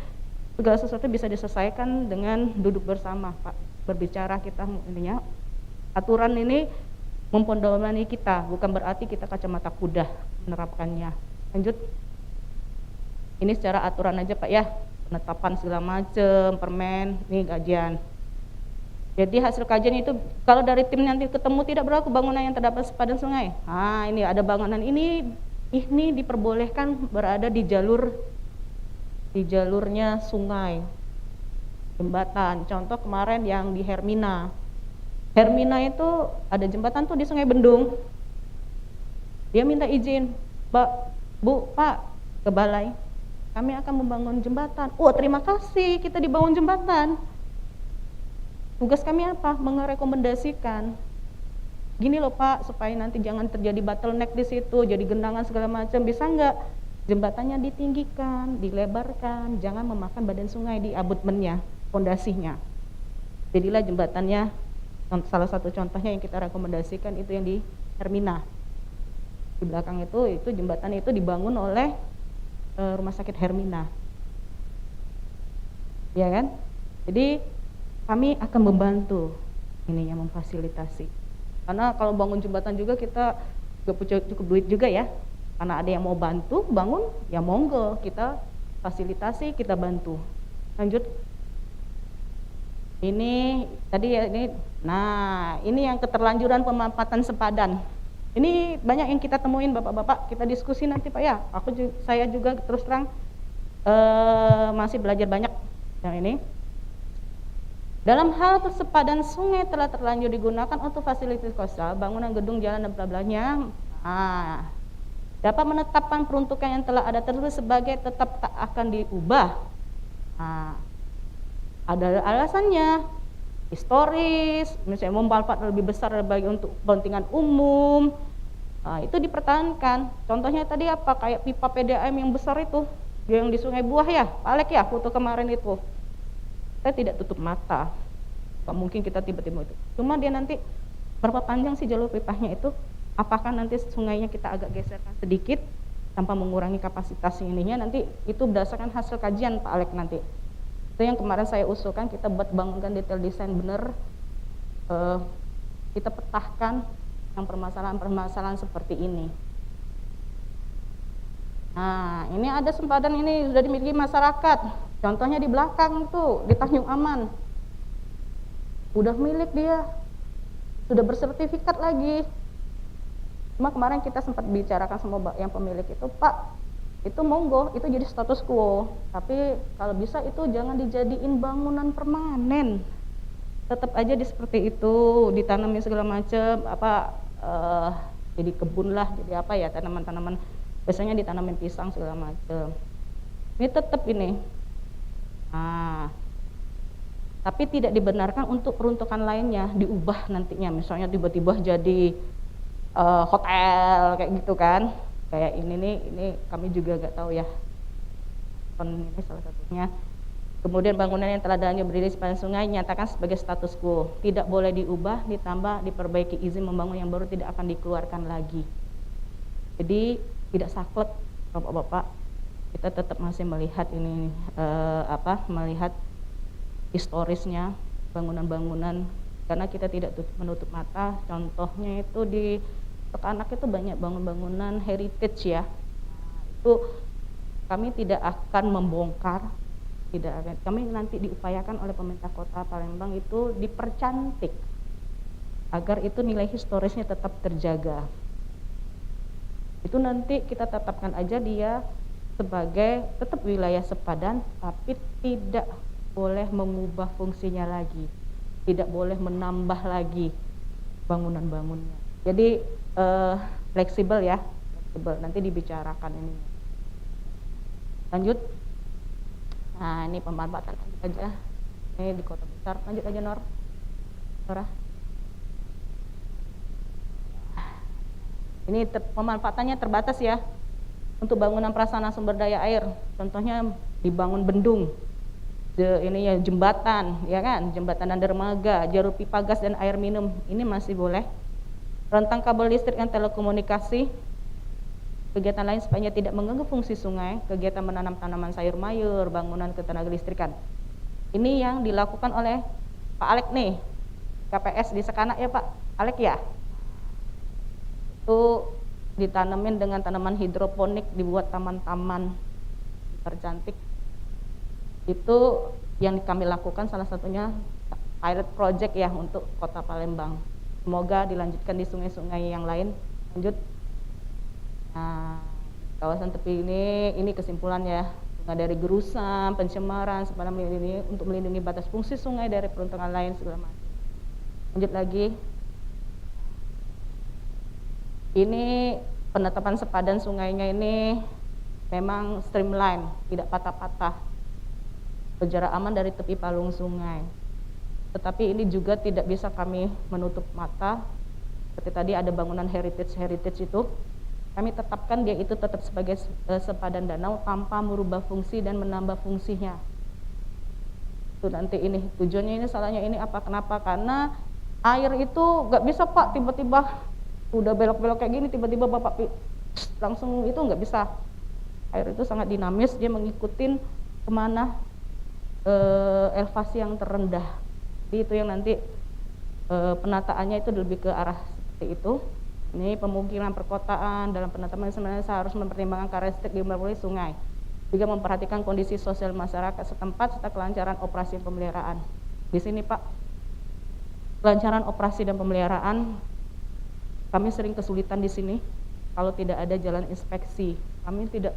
segala sesuatu bisa diselesaikan dengan duduk bersama, Pak. Berbicara kita intinya aturan ini mempondomani kita, bukan berarti kita kacamata kuda menerapkannya. Lanjut. Ini secara aturan aja Pak ya, penetapan segala macam, permen, ini kajian. Jadi hasil kajian itu kalau dari tim nanti ketemu tidak berlaku bangunan yang terdapat sepadan sungai. Nah ini ada bangunan ini diperbolehkan berada di jalurnya sungai, jembatan. Contoh kemarin yang di Hermina. Hermina itu ada jembatan tuh di Sungai Bendung. Dia minta izin, Mbak, Bu, Pak, ke balai. Kami akan membangun jembatan. Oh, terima kasih kita dibangun jembatan. Tugas kami apa? Merekomendasikan. Gini loh Pak, supaya nanti jangan terjadi bottleneck di situ, jadi genangan segala macam. Bisa nggak jembatannya ditinggikan, dilebarkan, jangan memakan badan sungai di abutmennya, fondasinya. Jadilah jembatannya, salah satu contohnya yang kita rekomendasikan itu yang di Hermina. Di belakang itu jembatan itu dibangun oleh Rumah Sakit Hermina. Ya kan? Jadi kami akan membantu ini yang memfasilitasi. Karena kalau bangun jembatan juga kita gak punya cukup duit juga ya. Karena ada yang mau bantu bangun, ya monggo kita fasilitasi, kita bantu. Lanjut. Ini tadi ya ini. Nah, ini yang keterlanjuran pemanfaatan sepadan. Ini banyak yang kita temuin Bapak-bapak, kita diskusi nanti Pak ya. Saya juga terus terang masih belajar banyak yang ini. Dalam hal sepadan sungai telah terlanjur digunakan untuk fasilitas kostal, bangunan gedung, jalan dan bla-blanya, dapat menetapkan peruntukan yang telah ada tersebut sebagai tetap tak akan diubah. Ada alasannya, historis, misalnya memanfaat lebih besar bagi untuk kepentingan umum, itu dipertahankan. Contohnya tadi apa? Kayak pipa PDAM yang besar itu, yang di Sungai Buah ya, Pak Alek ya, foto kemarin itu. Saya tidak tutup mata, gak mungkin kita tiba-tiba itu. Cuma dia nanti berapa panjang sih jalur pipanya itu? Apakah nanti sungainya kita agak geserkan sedikit tanpa mengurangi kapasitas ininya? Nanti itu berdasarkan hasil kajian Pak Alek nanti. Itu yang kemarin saya usulkan, kita buat bangunkan detail desain bener, kita petahkan yang permasalahan-permasalahan seperti ini. Nah, ini ada sempadan ini sudah dimiliki masyarakat. Contohnya di belakang tuh, di Tanjung Aman. Udah milik dia. Sudah bersertifikat lagi. Cuma kemarin kita sempat bicarakan sama yang pemilik itu, Pak, itu monggo, itu jadi status quo. Tapi kalau bisa itu jangan dijadiin bangunan permanen. Tetap aja seperti itu, ditanamin segala macam, jadi kebun lah, jadi apa ya, tanaman-tanaman. Biasanya ditanamin pisang segala macam. Ini tetap ini. Tapi tidak dibenarkan untuk peruntukan lainnya diubah nantinya. Misalnya tiba-tiba jadi hotel kayak gitu kan. Kayak ini kami juga gak tahu ya. Ini salah satunya. Kemudian bangunan yang telah adanya berdiri di sepanjang sungai nyatakan sebagai status quo, tidak boleh diubah, ditambah, diperbaiki, izin membangun yang baru tidak akan dikeluarkan lagi. Jadi tidak saklek Bapak-bapak, kita tetap masih melihat ini melihat historisnya bangunan-bangunan, karena kita tidak menutup mata. Contohnya itu di Tekanak itu banyak bangunan heritage ya. Itu kami tidak akan membongkar, tidak akan, kami nanti diupayakan oleh pemerintah Kota Palembang itu dipercantik agar itu nilai historisnya tetap terjaga. Itu nanti kita tetapkan aja dia sebagai tetap wilayah sepadan, tapi tidak boleh mengubah fungsinya lagi, tidak boleh menambah lagi bangunan-bangunnya. Jadi fleksibel ya, fleksibel. Nanti dibicarakan ini. Lanjut. Nah ini pemanfaatan aja. Ini di kota besar. Lanjut aja Nor. Nora. Ini pemanfaatannya terbatas ya. Untuk bangunan prasarana sumber daya air, contohnya dibangun bendung, ini ya jembatan, ya kan, jembatan dan dermaga, jalur pipa gas dan air minum, ini masih boleh. Rentang kabel listrik dan telekomunikasi, kegiatan lain supaya tidak mengganggu fungsi sungai, kegiatan menanam tanaman sayur mayur, bangunan ketenaga listrikan. Ini yang dilakukan oleh Pak Alek nih, KPS di Sekanak ya Pak Alek ya. Itu ditanemin dengan tanaman hidroponik, dibuat taman-taman tercantik. Itu yang kami lakukan, salah satunya pilot project ya untuk Kota Palembang. Semoga dilanjutkan di sungai-sungai yang lain. Lanjut. Nah, kawasan tepi ini kesimpulannya, sungai dari gerusan, pencemaran, sepanjang ini untuk melindungi batas fungsi sungai dari peruntukan lain segala macam. Lanjut lagi. Ini penetapan sepadan sungainya ini memang streamline, tidak patah-patah. Berjarak aman dari tepi palung sungai. Tetapi ini juga tidak bisa kami menutup mata. Seperti tadi ada bangunan heritage itu, kami tetapkan dia itu tetap sebagai sepadan danau tanpa merubah fungsi dan menambah fungsinya. Itu nanti ini tujuannya ini, salahnya ini apa, kenapa? Karena air itu nggak bisa Pak tiba-tiba udah belok-belok kayak gini tiba-tiba Bapak langsung, itu nggak bisa. Air itu sangat dinamis, dia mengikutin kemana elevasi yang terendah. Jadi itu yang nanti penataannya itu lebih ke arah seperti itu. Ini pemukiman perkotaan dalam penetapan sebenarnya harus mempertimbangkan karakteristik dimulai sungai, juga memperhatikan kondisi sosial masyarakat setempat serta kelancaran operasi pemeliharaan. Di sini Pak, kelancaran operasi dan pemeliharaan kami sering kesulitan di sini kalau tidak ada jalan inspeksi. Kami tidak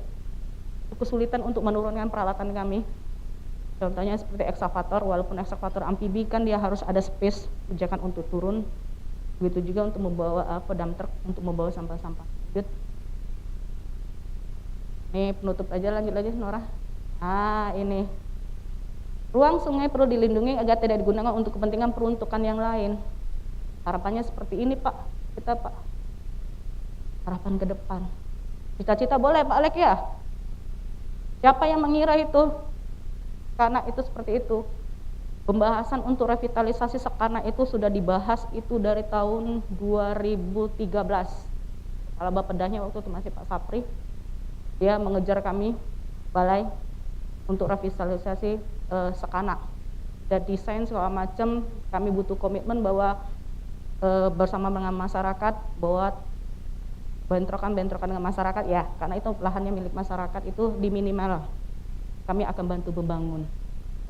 kesulitan untuk menurunkan peralatan kami. Contohnya seperti ekskavator, walaupun ekskavator amfibi kan dia harus ada space pijakan untuk turun. Begitu juga untuk membawa dump truck untuk membawa sampah-sampah. Lanjut. Ini penutup aja, lanjut lagi Nora. Ah, ini. Ruang sungai perlu dilindungi agar tidak digunakan untuk kepentingan peruntukan yang lain. Harapannya seperti ini Pak. Kita Pak. Harapan ke depan. Cita-cita boleh Pak Alek ya? Siapa yang mengira itu? Karena itu seperti itu. Pembahasan untuk revitalisasi Sekanak itu sudah dibahas itu dari tahun 2013. Kepala Bapedanya waktu itu masih Pak Sapri. Dia mengejar kami balai untuk revitalisasi Sekanak. Dan desain segala macam, kami butuh komitmen bahwa bersama dengan masyarakat bahwa bentrokan dengan masyarakat ya, karena itu lahannya milik masyarakat itu diminimal. Kami akan bantu membangun.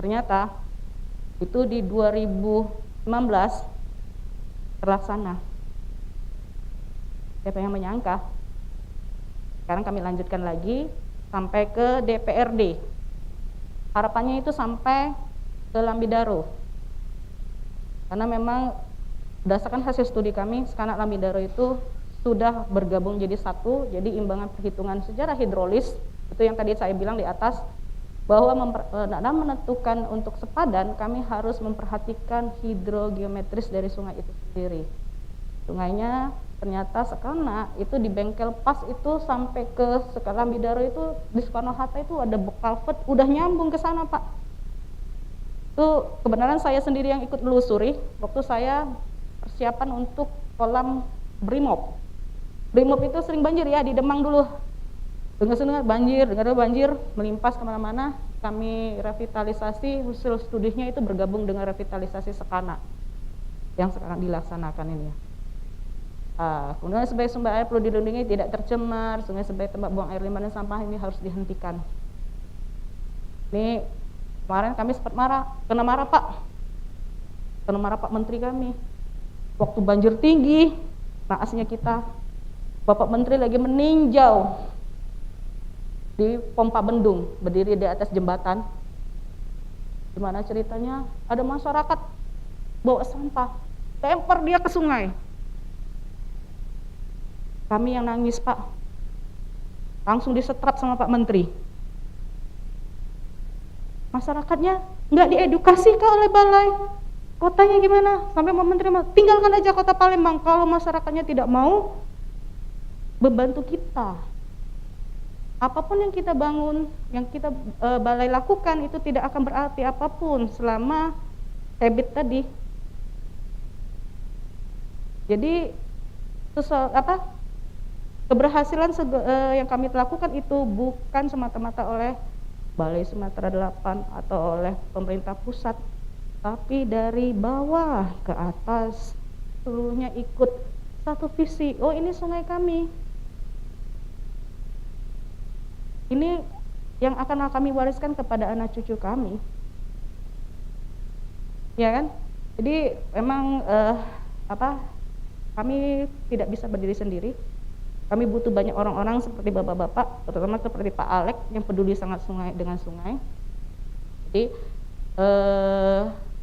Ternyata itu di 2019 terlaksana. Siapa yang menyangka? Sekarang kami lanjutkan lagi sampai ke DPRD. Harapannya itu sampai ke Lambidaro. Karena memang berdasarkan hasil studi kami, Sekanak Lambidaro itu sudah bergabung jadi satu. Jadi imbangan perhitungan secara hidrolis, itu yang tadi saya bilang di atas, bahwa dalam menentukan untuk sepadan kami harus memperhatikan hidrogeometris dari sungai itu sendiri. Sungainya ternyata Sekanak itu di bengkel pas itu sampai ke Lambidaro itu di Soekarno-Hatta itu ada culvert udah nyambung ke sana Pak. Itu kebenaran saya sendiri yang ikut melusuri waktu saya persiapan untuk kolam Brimob. Brimob itu sering banjir ya di Demang dulu. Dengar banjir melimpas kemana-mana. Kami revitalisasi, hasil studinya itu bergabung dengan revitalisasi Sekanak yang sekarang dilaksanakan ini. Kemudian sebagai sumber air perlu dilindungi, tidak tercemar. Sungai sebagai tempat buang air limbah dan sampah ini harus dihentikan. Ini kemarin kami sempat kena marah Pak Menteri kami. Waktu banjir tinggi, naasnya kita, Bapak Menteri lagi meninjau di pompa bendung, berdiri di atas jembatan. Gimana ceritanya? Ada masyarakat bawa sampah, lempar dia ke sungai. Kami yang nangis Pak, langsung disetrap sama Pak Menteri. Masyarakatnya nggak diedukasi kah oleh balai? Kotanya gimana? Sampai Pak Menteri tinggalkan aja Kota Palembang kalau masyarakatnya tidak mau membantu kita. Apapun yang kita bangun, yang kita balai lakukan itu tidak akan berarti apapun selama habit tadi. Jadi keberhasilan yang kami lakukan itu bukan semata-mata oleh Balai Sumatera 8 atau oleh pemerintah pusat, tapi dari bawah ke atas seluruhnya ikut satu visi. Oh, ini sungai kami, ini yang akan kami wariskan kepada anak cucu kami, ya kan? Jadi memang kami tidak bisa berdiri sendiri. Kami butuh banyak orang-orang seperti bapak-bapak, terutama seperti Pak Alek yang peduli sangat dengan sungai. Jadi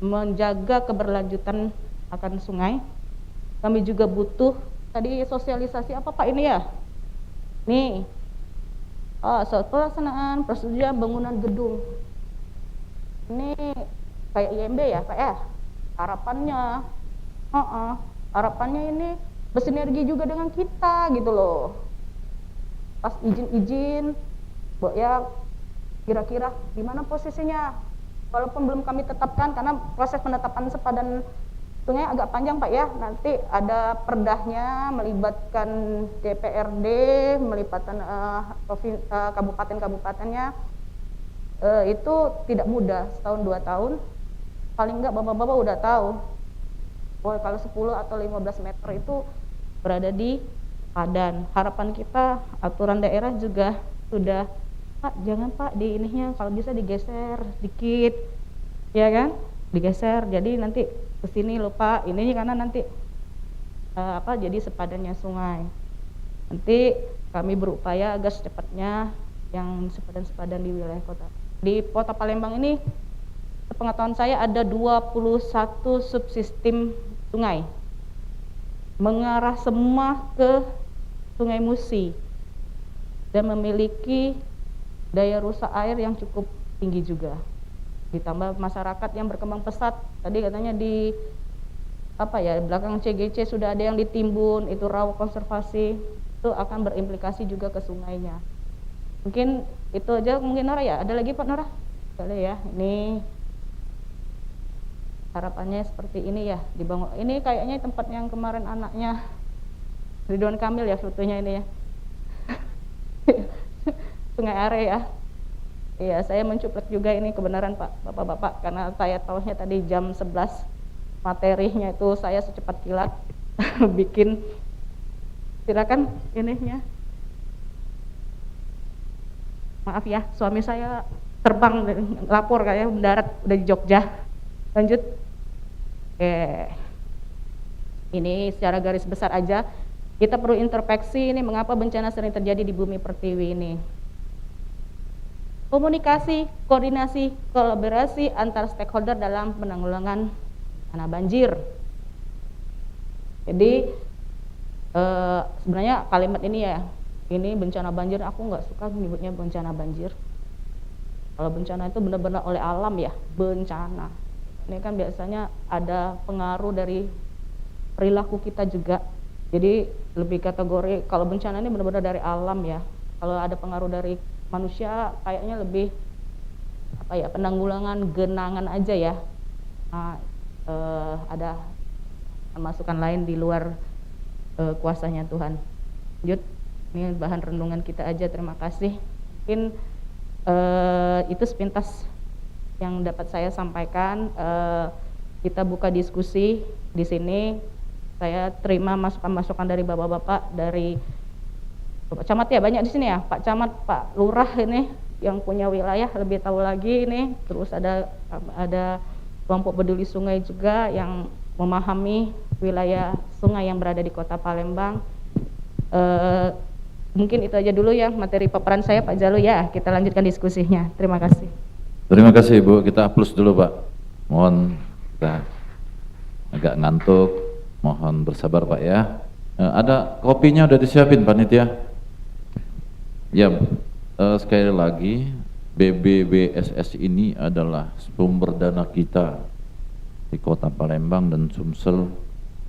menjaga keberlanjutan akan sungai. Kami juga butuh tadi sosialisasi apa Pak ini ya? Nih, pelaksanaan persetujuan bangunan gedung. Ini kayak IMB ya Pak ya? Harapannya ini bersinergi juga dengan kita gitu loh. Pas izin-izin, ya kira-kira di mana posisinya? Walaupun belum kami tetapkan karena proses penetapan sepadan sungai agak panjang Pak ya. Nanti ada perdahnya melibatkan DPRD, melibatkan kabupaten-kabupatennya. Itu tidak mudah, setahun 2 tahun. Paling enggak bapak-bapak udah tahu. Wah, kalau 10 atau 15 meter itu berada di padan. Harapan kita aturan daerah juga sudah, Pak jangan Pak di ininya, kalau bisa digeser sedikit, ya kan? Digeser, jadi nanti kesini loh Pak, ini karena nanti jadi sepadannya sungai. Nanti kami berupaya agar secepatnya yang sepadan-sepadan di wilayah kota. Di Kota Palembang ini, sepengetahuan saya ada 21 subsistem sungai, mengarah semua ke Sungai Musi dan memiliki daya rusak air yang cukup tinggi juga. Ditambah masyarakat yang berkembang pesat, tadi katanya di belakang CGC sudah ada yang ditimbun, itu rawa konservasi, itu akan berimplikasi juga ke sungainya. Mungkin itu aja mungkin Nora ya. Ada lagi Pak Nora? Boleh ya. Ini harapannya seperti ini ya, dibangun. Ini kayaknya tempat yang kemarin anaknya Ridwan Kamil ya fotonya ini ya. Sungai Are ya. Iya, saya mencuplek juga ini kebenaran Pak, Bapak-bapak, karena saya tahunya tadi jam 11 materinya itu saya secepat kilat bikin. Silakan ininya. Maaf ya, suami saya terbang lapor kayak mendarat udah di Jogja. Lanjut. Ini secara garis besar aja. Kita perlu introspeksi ini mengapa bencana sering terjadi di bumi pertiwi ini. Komunikasi, koordinasi, kolaborasi antar stakeholder dalam penanggulangan bencana banjir. Jadi sebenarnya kalimat ini ya, ini bencana banjir, aku nggak suka menyebutnya bencana banjir. Kalau bencana itu benar-benar oleh alam ya, bencana. Ini kan biasanya ada pengaruh dari perilaku kita juga. Jadi lebih kategori kalau bencana ini benar-benar dari alam ya. Kalau ada pengaruh dari manusia kayaknya lebih penanggulangan genangan aja ya. Ada masukan lain di luar kuasanya Tuhan. Lanjut, ini bahan renungan kita aja. Terima kasih. Mungkin itu sepintas yang dapat saya sampaikan. Kita buka diskusi di sini. Saya terima masukan-masukan dari bapak-bapak, dari Bapak Camat ya, banyak di sini ya, Pak Camat, Pak Lurah ini yang punya wilayah lebih tahu lagi ini. Terus ada kelompok peduli sungai juga yang memahami wilayah sungai yang berada di Kota Palembang. Mungkin itu aja dulu ya materi paparan saya Pak Jalu ya. Kita lanjutkan diskusinya. Terima kasih. Terima kasih Ibu. Kita plus dulu Pak. Mohon kita agak ngantuk. Mohon bersabar Pak ya. Ada kopinya udah disiapin panitia. Ya, sekali lagi BBBSS ini adalah sumber dana kita di Kota Palembang dan Sumsel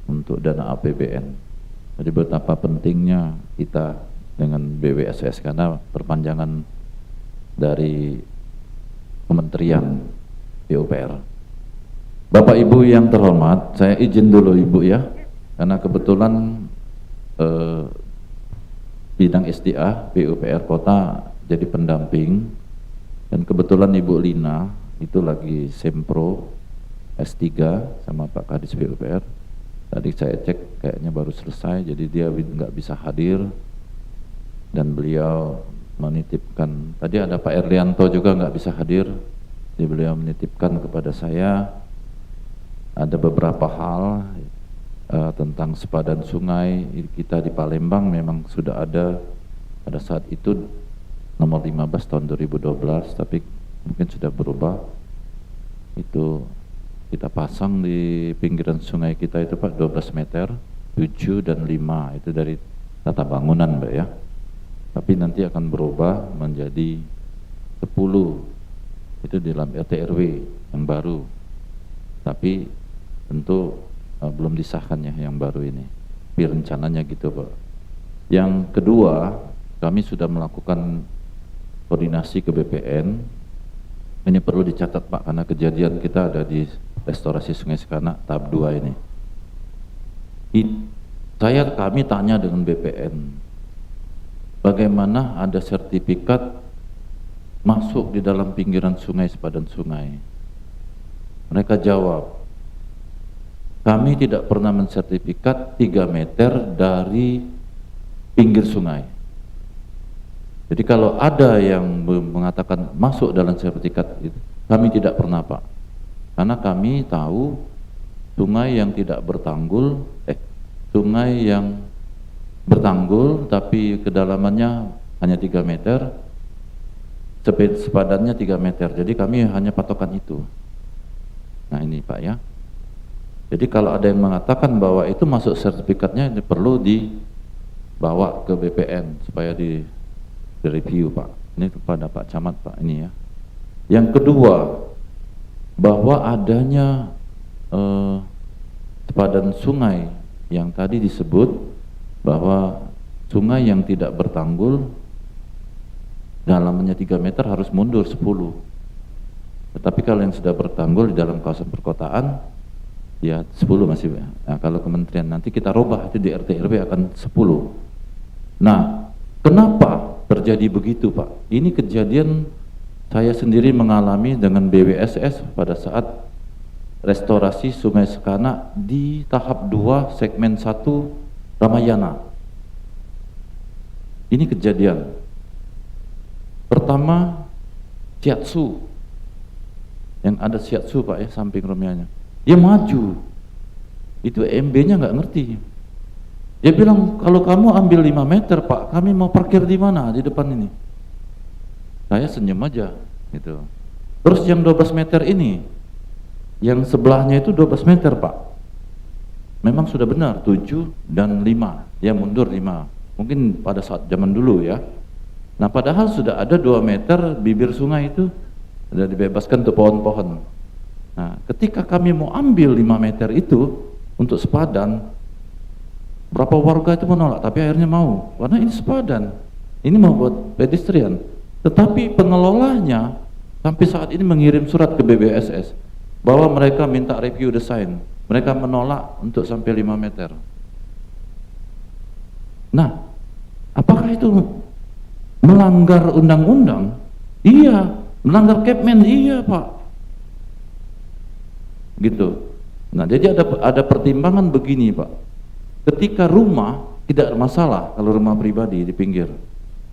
untuk dana APBN. Jadi betapa pentingnya kita dengan BBSS karena perpanjangan dari Kementerian PUPR. Bapak Ibu yang terhormat, saya izin dulu Ibu ya, karena kebetulan bidang SDA PUPR Kota jadi pendamping, dan kebetulan Ibu Lina itu lagi sempro S3 sama Pak Kadis PUPR. Tadi saya cek kayaknya baru selesai, jadi dia nggak bisa hadir, dan beliau menitipkan, tadi ada Pak Erlianto juga nggak bisa hadir, jadi beliau menitipkan kepada saya ada beberapa hal tentang sepadan sungai kita di Palembang. Memang sudah ada pada saat itu nomor 15 tahun 2012, tapi mungkin sudah berubah. Itu kita pasang di pinggiran sungai kita itu Pak 12 meter, 7 dan 5 itu dari tata bangunan Mbak ya. Tapi nanti akan berubah menjadi 10 itu di dalam RT/RW yang baru. Tapi tentu belum disahkan ya yang baru ini. Tapi rencananya gitu Pak. Yang kedua, kami sudah melakukan koordinasi ke BPN. Ini perlu dicatat Pak, karena kejadian kita ada di restorasi Sungai Sekanak tahap 2 ini. Kami tanya dengan BPN, bagaimana ada sertifikat masuk di dalam pinggiran sungai, sepadan sungai. Mereka jawab, kami tidak pernah mensertifikat 3 meter dari pinggir sungai. Jadi kalau ada yang mengatakan masuk dalam sertifikat itu, kami tidak pernah Pak. Karena kami tahu sungai yang tidak bertanggul, sungai yang bertanggul tapi kedalamannya hanya 3 meter, sepadannya 3 meter. Jadi kami hanya patokan itu. Nah ini Pak ya. Jadi kalau ada yang mengatakan bahwa itu masuk sertifikatnya, ini perlu dibawa ke BPN supaya direview Pak. Ini kepada Pak Camat Pak ini ya. Yang kedua, bahwa adanya sepadan sungai yang tadi disebut bahwa sungai yang tidak bertanggul dalamnya 3 meter harus mundur 10. Tetapi kalau yang sudah bertanggul di dalam kawasan perkotaan ya 10 masih. Nah, kalau kementerian nanti kita robah itu di RT/RW akan 10. Nah, kenapa terjadi begitu Pak? Ini kejadian saya sendiri mengalami dengan BWSS pada saat restorasi Sungai Sekanak di tahap 2 segmen 1 Ramayana. Ini kejadian. Pertama, shiatsu. Yang ada shiatsu Pak ya, samping Romianya. Dia maju. Itu MB-nya nggak ngerti. Dia bilang, kalau kamu ambil 5 meter Pak, kami mau parkir di mana? Di depan ini. Saya senyum aja gitu. Terus yang 12 meter ini, yang sebelahnya itu 12 meter Pak. Memang sudah benar 7 dan 5. Dia mundur 5. Mungkin pada saat zaman dulu ya. Nah padahal sudah ada 2 meter bibir sungai itu sudah dibebaskan untuk pohon-pohon. Nah ketika kami mau ambil 5 meter itu untuk sepadan, berapa warga itu menolak, tapi akhirnya mau, karena ini sepadan, ini mau buat pedestrian. Tetapi pengelolanya sampai saat ini mengirim surat ke BBSS bahwa mereka minta review desain, mereka menolak untuk sampai 5 meter. Nah, apakah itu melanggar undang-undang? Iya. Melanggar Kepmen? Iya Pak. Gitu. Nah, jadi ada pertimbangan begini Pak. Ketika rumah tidak masalah kalau rumah pribadi di pinggir,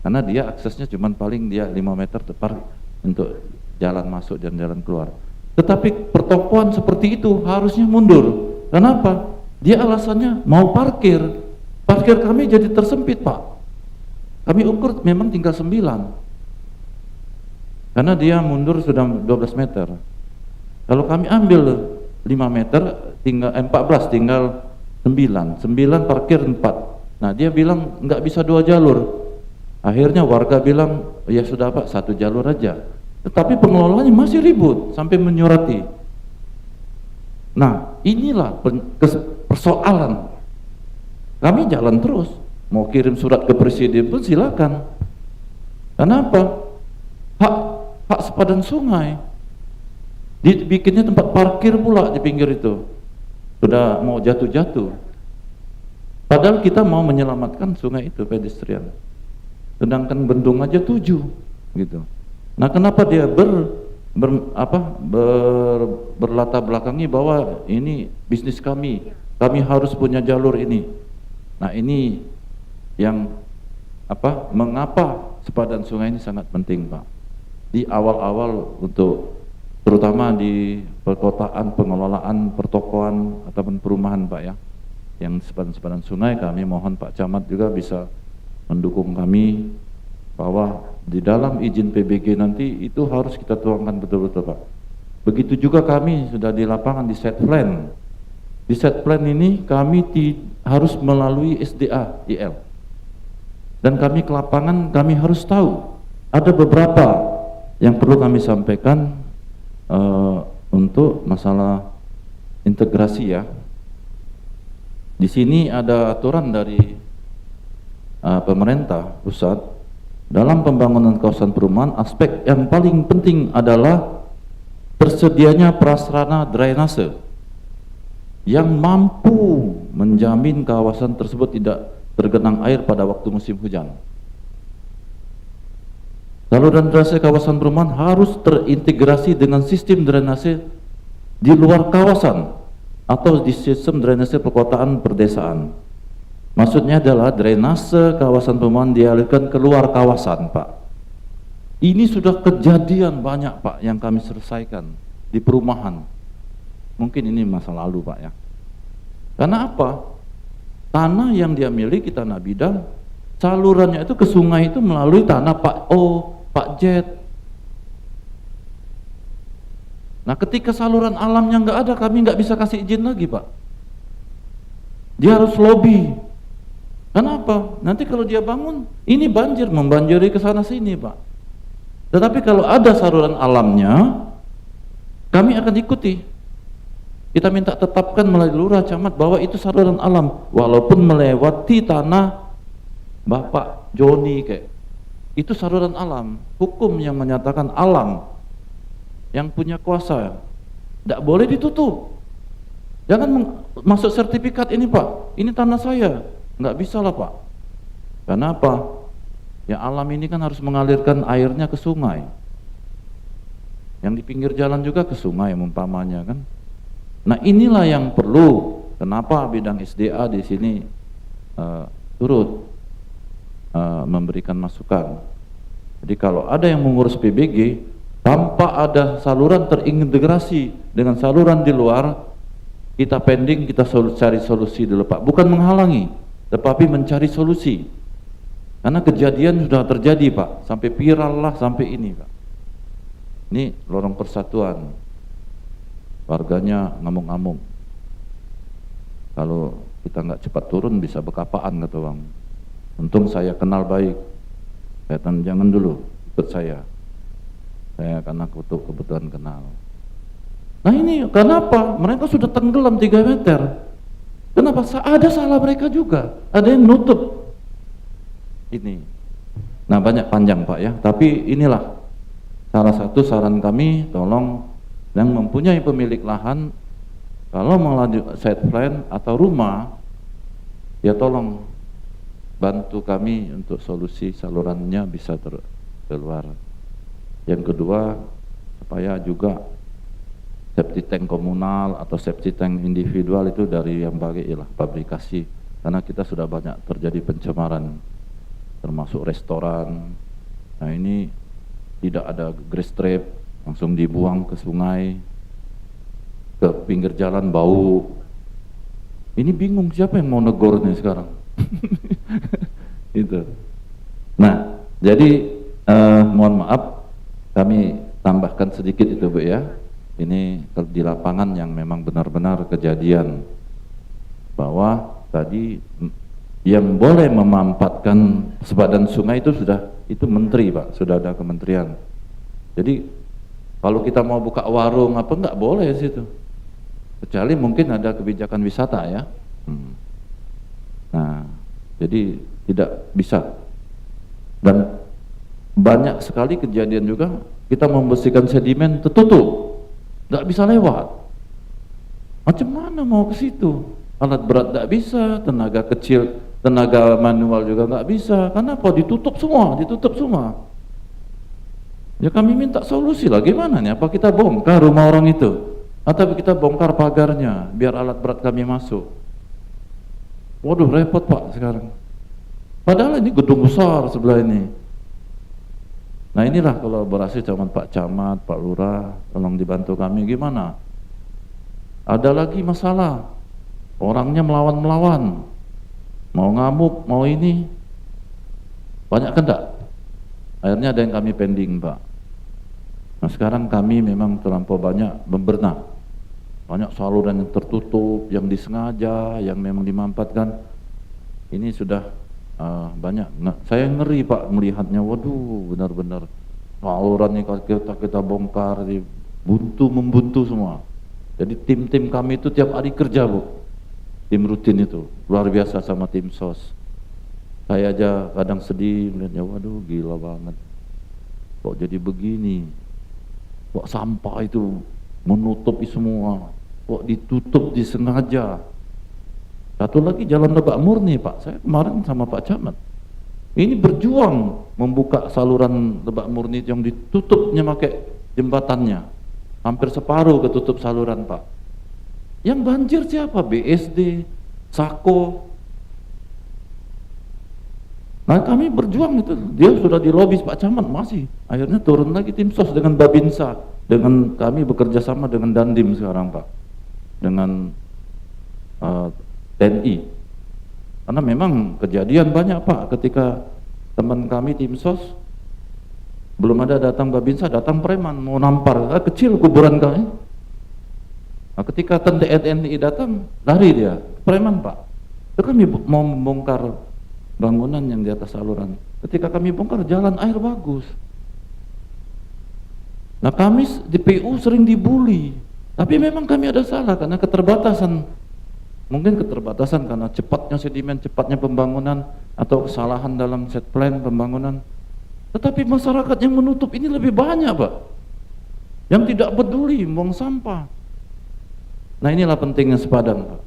karena dia aksesnya cuma paling dia 5 meter tepat untuk jalan masuk dan jalan keluar. Tetapi pertokoan seperti itu harusnya mundur. Kenapa? Dia alasannya mau parkir. Parkir kami jadi tersempit Pak. Kami ukur memang tinggal 9. Karena dia mundur sudah 12 meter. Kalau kami ambil 5 meter tinggal 14, tinggal 9 parkir 4. Nah dia bilang nggak bisa 2 jalur. Akhirnya warga bilang ya sudah Pak 1 jalur aja. Tetapi pengelolanya masih ribut sampai menyurati. Nah inilah persoalan. Kami jalan terus, mau kirim surat ke presiden pun silakan. Kenapa? Hak sepadan sungai. Dibikinnya tempat parkir pula di pinggir itu. Sudah mau jatuh-jatuh. Padahal kita mau menyelamatkan sungai itu pedestrian. sedangkan bendung aja 7 gitu. Nah, kenapa dia berlatar belakangi bahwa ini bisnis kami harus punya jalur ini. Nah, ini yang mengapa sepadan sungai ini sangat penting, Pak. Di awal-awal untuk terutama di perkotaan, pengelolaan pertokoan ataupun perumahan, Pak ya, yang sepadan-sepadan sungai, kami mohon Pak Camat juga bisa mendukung kami bahwa di dalam izin PBG nanti itu harus kita tuangkan betul-betul, Pak. Begitu juga kami sudah di lapangan di set plan. Di set plan ini kami harus melalui SDA IL. Dan kami ke lapangan, kami harus tahu ada beberapa yang perlu kami sampaikan untuk masalah integrasi ya. Di sini ada aturan dari pemerintah pusat dalam pembangunan kawasan perumahan. Aspek yang paling penting adalah tersedianya prasarana drainase yang mampu menjamin kawasan tersebut tidak tergenang air pada waktu musim hujan. Saluran drainase kawasan perumahan harus terintegrasi dengan sistem drainase di luar kawasan atau di sistem drainase perkotaan perdesaan. Maksudnya adalah drainase kawasan perumahan dialirkan keluar kawasan, Pak. Ini sudah kejadian banyak, Pak, yang kami selesaikan di perumahan. Mungkin ini masa lalu, Pak ya. Karena apa? Tanah yang dia miliki, tanah bidang, salurannya itu ke sungai itu melalui tanah Pak O, Pak Jet. Nah, ketika saluran alamnya nggak ada, kami nggak bisa kasih izin lagi, Pak. Dia harus lobby. Kenapa? Nanti kalau dia bangun, ini banjir, membanjiri ke sana sini, Pak. Tetapi kalau ada saluran alamnya, kami akan ikuti. Kita minta tetapkan melalui lurah camat bahwa itu saluran alam, walaupun melewati tanah Bapak Joni kayak. Itu saluran alam, hukum yang menyatakan alam yang punya kuasa, tidak boleh ditutup. Jangan masuk sertifikat ini, Pak, ini tanah saya, nggak bisa lah, Pak. Karena apa? Ya, alam ini kan harus mengalirkan airnya ke sungai, yang di pinggir jalan juga ke sungai umpamanya kan. Nah, inilah yang perlu. Kenapa bidang SDA di sini turut memberikan masukan. Jadi kalau ada yang mengurus PBG tanpa ada saluran terintegrasi dengan saluran di luar, kita pending, kita cari solusi dulu, Pak. Bukan menghalangi, tetapi mencari solusi. Karena kejadian sudah terjadi, Pak, sampai viral lah, sampai ini, Pak. Ini lorong persatuan, warganya ngamuk-ngamuk. Kalau kita nggak cepat turun bisa bekapaan, kata Bang. Untung saya kenal baik. Kaitan jangan dulu ikut saya karena kebetulan kenal. Nah, ini kenapa? Mereka sudah tenggelam 3 meter. Kenapa? Ada salah mereka juga. Ada yang nutup ini. Nah, banyak panjang, Pak ya. Tapi inilah salah satu saran kami, tolong yang mempunyai pemilik lahan, kalau mau lanjut site plan atau rumah, ya tolong bantu kami untuk solusi salurannya bisa keluar. Yang kedua, supaya juga septic tank komunal atau septic tank individual itu dari yang bagilah pabrikasi, karena kita sudah banyak terjadi pencemaran, termasuk restoran. Nah, ini tidak ada grease trap, langsung dibuang ke sungai, ke pinggir jalan, bau. Ini bingung siapa yang mau negor nih sekarang. Itu. Nah, jadi mohon maaf kami tambahkan sedikit itu, Bu ya. Ini di lapangan yang memang benar-benar kejadian bahwa tadi yang boleh memanfaatkan sepadan sungai itu itu menteri, Pak, sudah ada kementerian. Jadi kalau kita mau buka warung apa nggak boleh situ, kecuali mungkin ada kebijakan wisata ya. Nah, jadi tidak bisa. Dan banyak sekali kejadian juga kita membersihkan sedimen tertutup, nggak bisa lewat. Macam mana mau ke situ? Alat berat nggak bisa, tenaga kecil tenaga manual juga nggak bisa. Karena apa? Ditutup semua. Ya kami minta solusi lah, gimana nih? Apa kita bongkar rumah orang itu? Atau kita bongkar pagarnya, biar alat berat kami masuk? Waduh, repot Pak sekarang. Padahal ini gedung besar sebelah ini. Nah inilah kolaborasi sama Pak Camat, Pak Lurah, tolong dibantu kami gimana? Ada lagi masalah, orangnya melawan-melawan, mau ngamuk, mau ini, banyak kan enggak? Akhirnya ada yang kami pending Pak. Nah sekarang kami memang terlampau banyak membenah, banyak saluran yang tertutup, yang disengaja, yang memang dimampatkan. Ini sudah banyak. Nah, saya ngeri Pak melihatnya, waduh benar-benar saluran ini kita bongkar, membuntu semua. Jadi tim-tim kami itu tiap hari kerja Bu, tim rutin itu luar biasa sama tim SOS. Saya aja kadang sedih melihatnya, waduh gila banget kok jadi begini, kok sampah itu menutupi semua, kok ditutup disengaja. Satu lagi jalan Lebak Murni Pak, saya kemarin sama Pak Camat ini berjuang membuka saluran Lebak Murni yang ditutupnya pakai jembatannya, hampir separuh ketutup saluran Pak. Yang banjir siapa? BSD, Sako. Nah kami berjuang itu, dia sudah dilobis Pak Camat masih. Akhirnya turun lagi tim SOS dengan Babinsa, dengan kami bekerja sama dengan Dandim sekarang Pak, dengan TNI. Karena memang kejadian banyak Pak, ketika teman kami tim SOS belum ada datang Babinsa, datang preman mau nampar, kecil kuburan kami. Nah, ketika TNI datang lari dia, preman Pak. Itu kami mau membongkar bangunan yang di atas saluran. Ketika kami bongkar jalan air bagus. Nah kami di PU sering dibully, tapi memang kami ada salah karena keterbatasan. Mungkin keterbatasan karena cepatnya sedimen, cepatnya pembangunan, atau kesalahan dalam set plan pembangunan. Tetapi masyarakat yang menutup ini lebih banyak Pak, yang tidak peduli buang sampah. Nah inilah pentingnya sepadan Pak.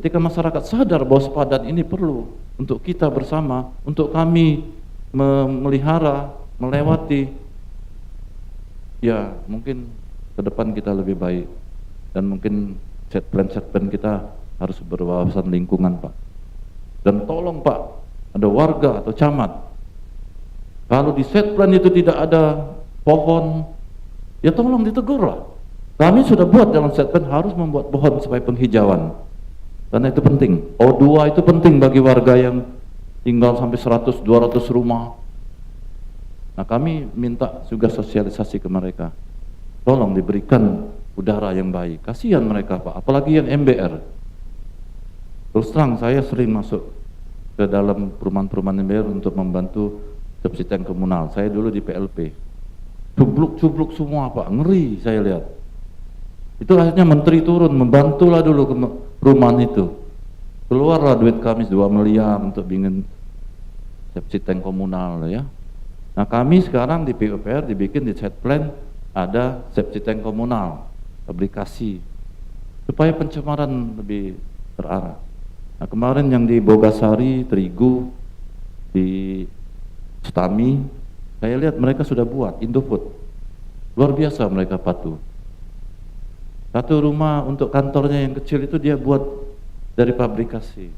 Ketika masyarakat sadar bahwa sepadan ini perlu untuk kita bersama, untuk kami memelihara, melewati, ya mungkin ke depan kita lebih baik. Dan mungkin set plan kita harus berwawasan lingkungan Pak. Dan tolong Pak, ada warga atau camat, kalau di set plan itu tidak ada pohon, ya tolong ditegur lah. Kami sudah buat dalam set plan harus membuat pohon supaya penghijauan, karena itu penting. O2 itu penting bagi warga yang tinggal sampai 100-200 rumah. Nah kami minta juga sosialisasi ke mereka, tolong diberikan udara yang baik. Kasihan mereka Pak, apalagi yang MBR. Terus terang saya sering masuk ke dalam perumahan-perumahan MBR untuk membantu sepsi tank komunal. Saya dulu di PLP, cubluk-cubluk semua Pak, ngeri saya lihat. Itu akhirnya menteri turun, membantulah dulu ke perumahan itu. Keluarlah duit kami 2 miliar untuk bikin sepsi tank komunal ya. Nah kami sekarang di PUPR dibikin di set plan ada sepsi tank komunal, aplikasi, supaya pencemaran lebih terarah. Nah kemarin yang di Bogasari, Terigu, di Stami, saya lihat mereka sudah buat Indofood. Luar biasa mereka patuh. Satu rumah untuk kantornya yang kecil itu dia buat dari pabrikasi.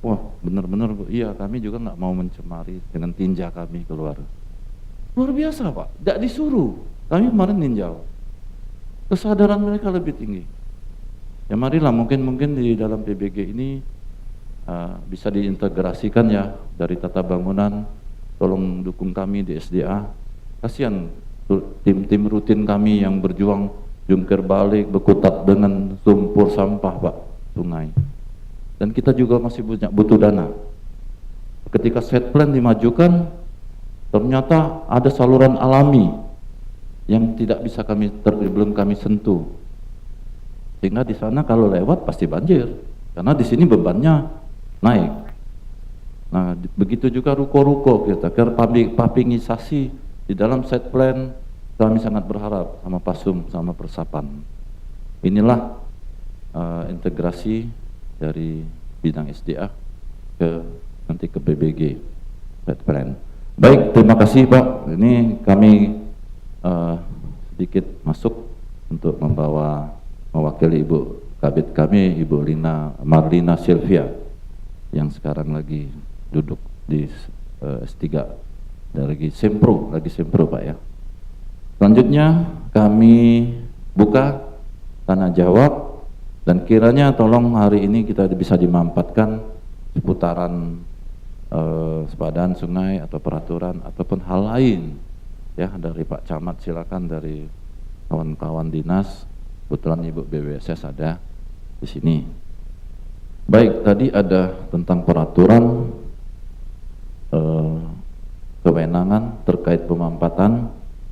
Wah benar-benar iya, kami juga nggak mau mencemari dengan tinja kami keluar. Luar biasa Pak, tidak disuruh. Kami kemarin ninjau. Kesadaran mereka lebih tinggi. Ya marilah mungkin di dalam PBG ini bisa diintegrasikan ya dari tata bangunan. Tolong dukung kami di SDA. Kasihan tim-tim rutin kami yang berjuang jungkir balik, berkutat dengan lumpur sampah Pak, sungai. Dan kita juga masih butuh dana. Ketika set plan dimajukan, ternyata ada saluran alami yang tidak bisa belum kami sentuh. Sehingga di sana kalau lewat pasti banjir, karena di sini bebannya naik. Nah, begitu juga ruko-ruko kita, karena papingisasi di dalam set plan kami sangat berharap sama Pasum, sama Persapan. Inilah integrasi dari bidang SDA nanti ke BBG Site Plan. Baik, terima kasih Pak. Ini kami sedikit masuk untuk mewakili Ibu Kabid kami, Ibu Marlina Sylvia, yang sekarang lagi duduk di S3 dari Sempro Pak ya. Selanjutnya kami buka tanya jawab, dan kiranya tolong hari ini kita bisa dimampatkan seputaran sepadan sungai atau peraturan ataupun hal lain ya, dari Pak Camat silakan, dari kawan-kawan dinas, kebetulan Ibu BWSS ada di sini. Baik, tadi ada tentang peraturan kewenangan terkait pemampatan.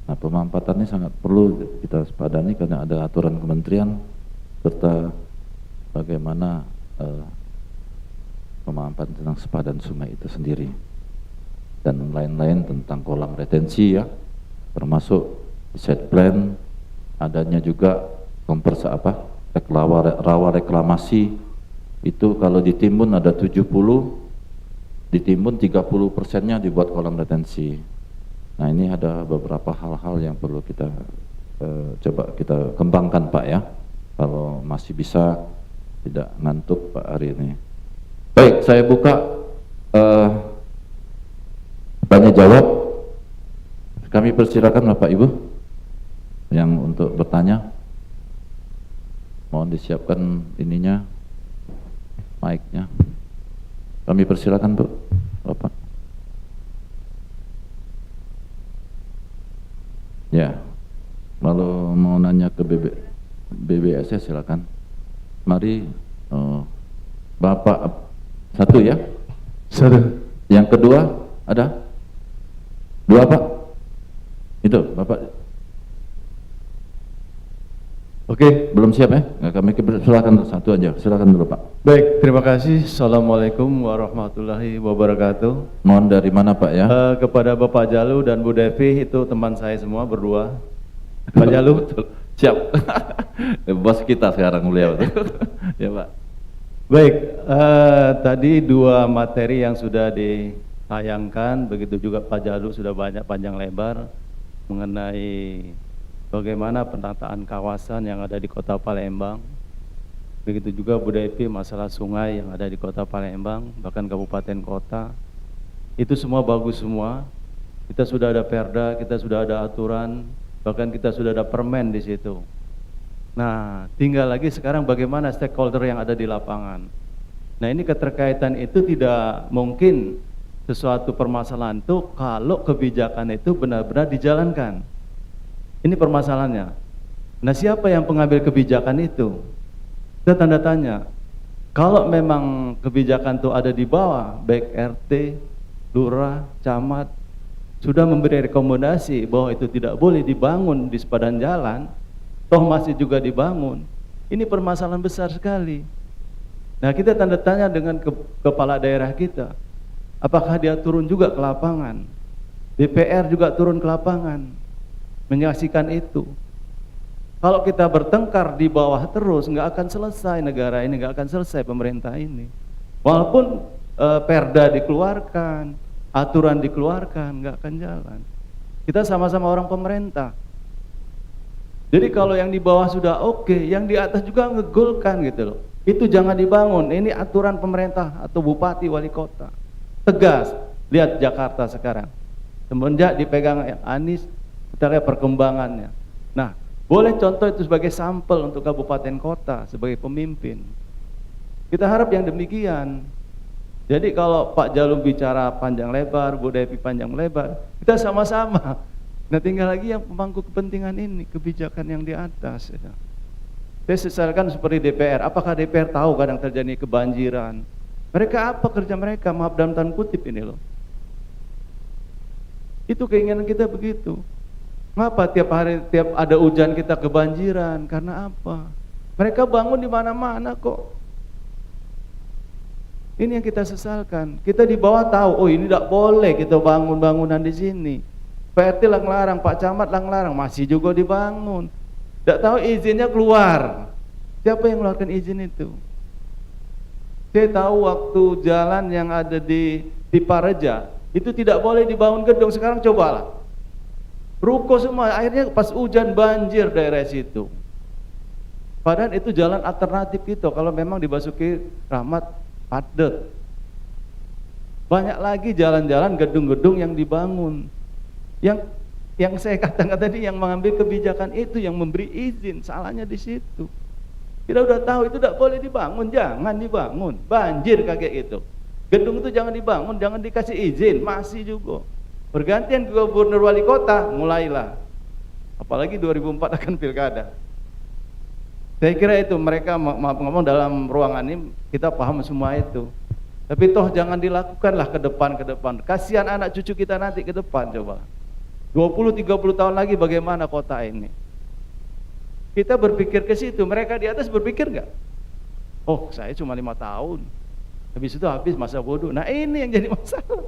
Nah, pemampatan ini sangat perlu kita sepadani karena ada aturan kementerian serta bagaimana pemampatan tentang sepadan sungai itu sendiri dan lain-lain tentang kolam retensi ya, termasuk site plan, adanya juga rawa reklamasi itu kalau ditimbun ada 70, ditimbun 30%-nya dibuat kolam retensi. Nah, ini ada beberapa hal-hal yang perlu kita coba kita kembangkan Pak ya, kalau masih bisa, tidak ngantuk Pak hari ini. Baik, saya buka tanya jawab. Kami persilakan Bapak Ibu yang untuk bertanya. Mohon disiapkan ininya, mic-nya. Kami persilakan Bu, Bapak. Ya, kalau mau nanya ke BBSS silakan. Mari, Bapak satu ya. Satu. Yang kedua ada? Dua Pak? Itu Bapak. Oke, belum siap ya? Nah, kami silakan satu aja. Silakan dulu Pak. Baik, terima kasih. Assalamualaikum warahmatullahi wabarakatuh. Mohon dari mana Pak ya? Kepada Bapak Jalu dan Bu Devi, itu teman saya semua berdua. Pak Jalu, siap. Bos kita sekarang beliau. Ya Pak. Baik, tadi dua materi yang sudah ditayangkan, begitu juga Pak Jalu sudah banyak panjang lebar mengenai bagaimana penataan kawasan yang ada di Kota Palembang. Begitu juga Bu Devi masalah sungai yang ada di Kota Palembang, bahkan kabupaten kota. Itu semua bagus semua. Kita sudah ada perda, kita sudah ada aturan, bahkan kita sudah ada permen di situ. Nah, tinggal lagi sekarang bagaimana stakeholder yang ada di lapangan. Nah, ini keterkaitan itu tidak mungkin sesuatu permasalahan itu kalau kebijakan itu benar-benar dijalankan. Ini permasalahannya. Nah, siapa yang pengambil kebijakan itu? Kita tanda tanya. Kalau memang kebijakan itu ada di bawah, baik RT, lurah, camat, sudah memberi rekomendasi bahwa itu tidak boleh dibangun di sepadan jalan, toh masih juga dibangun. Ini permasalahan besar sekali. Nah, kita tanda tanya dengan kepala daerah kita. Apakah dia turun juga ke lapangan? DPR juga turun ke lapangan menyaksikan itu. Kalau kita bertengkar di bawah terus, nggak akan selesai negara ini, nggak akan selesai pemerintah ini. Walaupun perda dikeluarkan, aturan dikeluarkan, nggak akan jalan. Kita sama-sama orang pemerintah. Jadi kalau yang di bawah sudah oke, yang di atas juga ngegolkan gitu loh. Itu jangan dibangun, ini aturan pemerintah atau bupati wali kota. Tegas, lihat Jakarta sekarang. Semenjak dipegang Anies, kita lihat perkembangannya. Nah, boleh contoh itu sebagai sampel untuk kabupaten kota, sebagai pemimpin. Kita harap yang demikian. Jadi kalau Pak Jalum bicara panjang lebar, Bu Devi panjang lebar, kita sama-sama. Nah, tinggal lagi yang pemangku kepentingan ini, kebijakan yang di atas. Ya. Saya sesalkan seperti DPR. Apakah DPR tahu kadang terjadi kebanjiran? Mereka apa kerja mereka? Maaf dalam tanda kutip ini loh. Itu keinginan kita begitu. Mengapa tiap hari, tiap ada hujan kita kebanjiran? Karena apa? Mereka bangun di mana-mana kok. Ini yang kita sesalkan. Kita di bawah tahu, oh ini tidak boleh kita bangun bangunan di sini. Pak RT lah ngelarang, Pak Camat lah ngelarang, masih juga dibangun. Tidak tahu izinnya keluar. Siapa yang mengeluarkan izin itu? Saya tahu waktu jalan yang ada di Pareja itu tidak boleh dibangun gedung, sekarang cobalah. Ruko semua, akhirnya pas hujan banjir daerah situ. Padahal itu jalan alternatif gitu, kalau memang dimasuki Rahmat padat. Banyak lagi jalan-jalan, gedung-gedung yang dibangun. Yang saya katakan tadi, yang mengambil kebijakan itu, yang memberi izin, salahnya di situ. Kita udah tahu itu tidak boleh dibangun, jangan dibangun. Banjir kayak gitu. Gedung itu jangan dibangun, jangan dikasih izin, masih juga. Pergantian gubernur wali kota, mulailah. Apalagi 2004 akan pilkada. Saya kira itu mereka ngomong dalam ruangan ini, kita paham semua itu. Tapi toh jangan dilakukanlah ke depan. Kasihan anak cucu kita nanti ke depan, coba. 20-30 tahun lagi bagaimana kota ini? Kita berpikir ke situ, mereka di atas berpikir nggak? Oh, saya cuma 5 tahun. Habis itu habis masa bodoh. Nah, ini yang jadi masalah.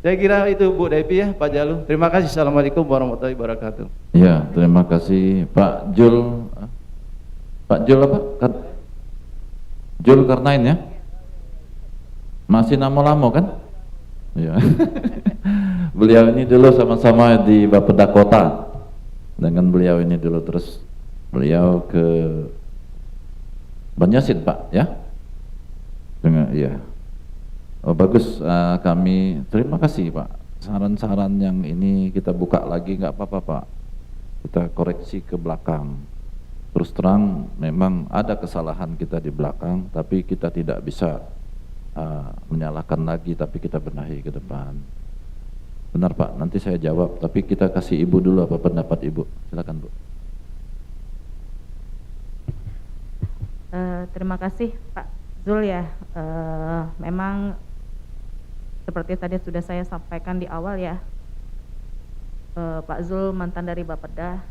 Saya kira itu Bu Devi ya, Pak Jalu. Terima kasih. Assalamualaikum warahmatullahi wabarakatuh. Ya, terima kasih Pak Jul. Pak Jul apa? Jul Karnain ya? Masih Namo-Lamo kan? Ya. Beliau ini dulu sama-sama di Bapeda Kota. Dengan beliau ini dulu, terus beliau ke Banyasin Pak ya? Dengan ya. Oh bagus, kami terima kasih Pak. Saran-saran yang ini kita buka lagi, nggak apa-apa Pak. Kita koreksi ke belakang. Terus terang memang ada kesalahan kita di belakang, tapi kita tidak bisa menyalahkan lagi, tapi kita benahi ke depan. Benar Pak, nanti saya jawab, tapi kita kasih Ibu dulu apa pendapat Ibu. Silakan Bu. Terima kasih Pak Zul ya. Memang seperti tadi sudah saya sampaikan di awal ya, Pak Zul mantan dari Bapeda,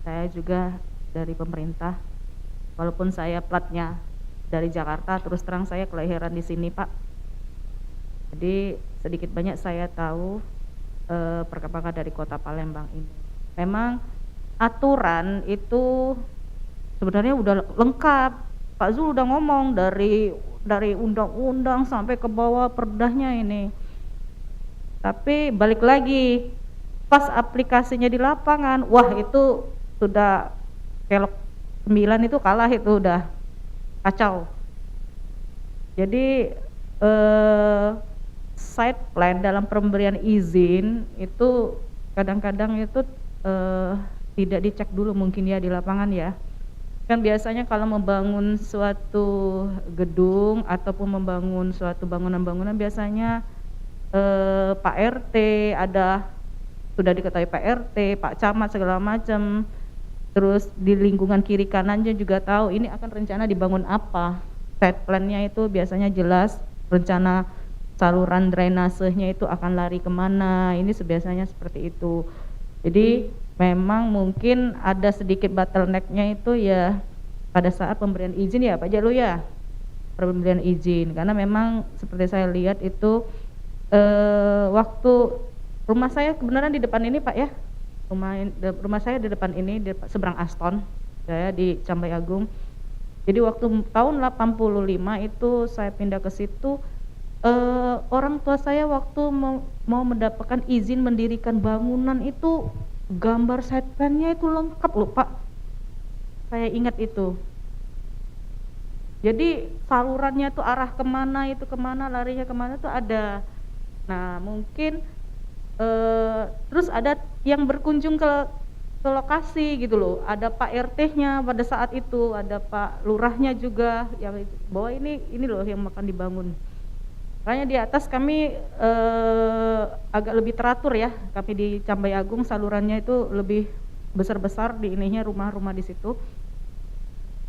saya juga dari pemerintah. Walaupun saya platnya dari Jakarta, terus terang saya kelahiran di sini Pak. Jadi sedikit banyak saya tahu perkembangan dari kota Palembang ini. Memang aturan itu sebenarnya udah lengkap. Pak Zul udah ngomong dari undang-undang sampai ke bawah perdahnya ini. Tapi balik lagi pas aplikasinya di lapangan, wah itu sudah kelok 9 itu kalah, itu udah kacau. Jadi site plan dalam pemberian izin itu kadang-kadang itu tidak dicek dulu mungkin ya di lapangan ya. Kan biasanya kalau membangun suatu gedung ataupun membangun suatu bangunan-bangunan biasanya Pak RT ada, sudah diketahui Pak RT, Pak Camat segala macam. Terus di lingkungan kiri kanannya juga tahu ini akan rencana dibangun apa. Site plan-nya itu biasanya jelas, rencana saluran drainasenya itu akan lari kemana, ini biasanya seperti itu. Jadi memang mungkin ada sedikit bottleneck-nya itu ya pada saat pemberian izin ya Pak Jalu ya, pemberian izin, karena memang seperti saya lihat itu waktu rumah saya kebenaran di depan ini Pak ya, rumah saya di depan ini di seberang Aston, saya di Cambai Agung. Jadi waktu tahun 85 itu saya pindah ke situ, orang tua saya waktu mau mendapatkan izin mendirikan bangunan itu gambar site plan-nya itu lengkap loh Pak, saya ingat itu. Jadi salurannya tuh arah kemana, itu kemana, larinya kemana tuh ada. Nah mungkin terus ada yang berkunjung ke lokasi gitu loh, ada Pak RT-nya pada saat itu, ada Pak Lurahnya juga yang bahwa ini loh yang akan dibangun. Makanya di atas kami agak lebih teratur ya, kami di Cambai Agung salurannya itu lebih besar-besar di ininya, rumah-rumah di situ.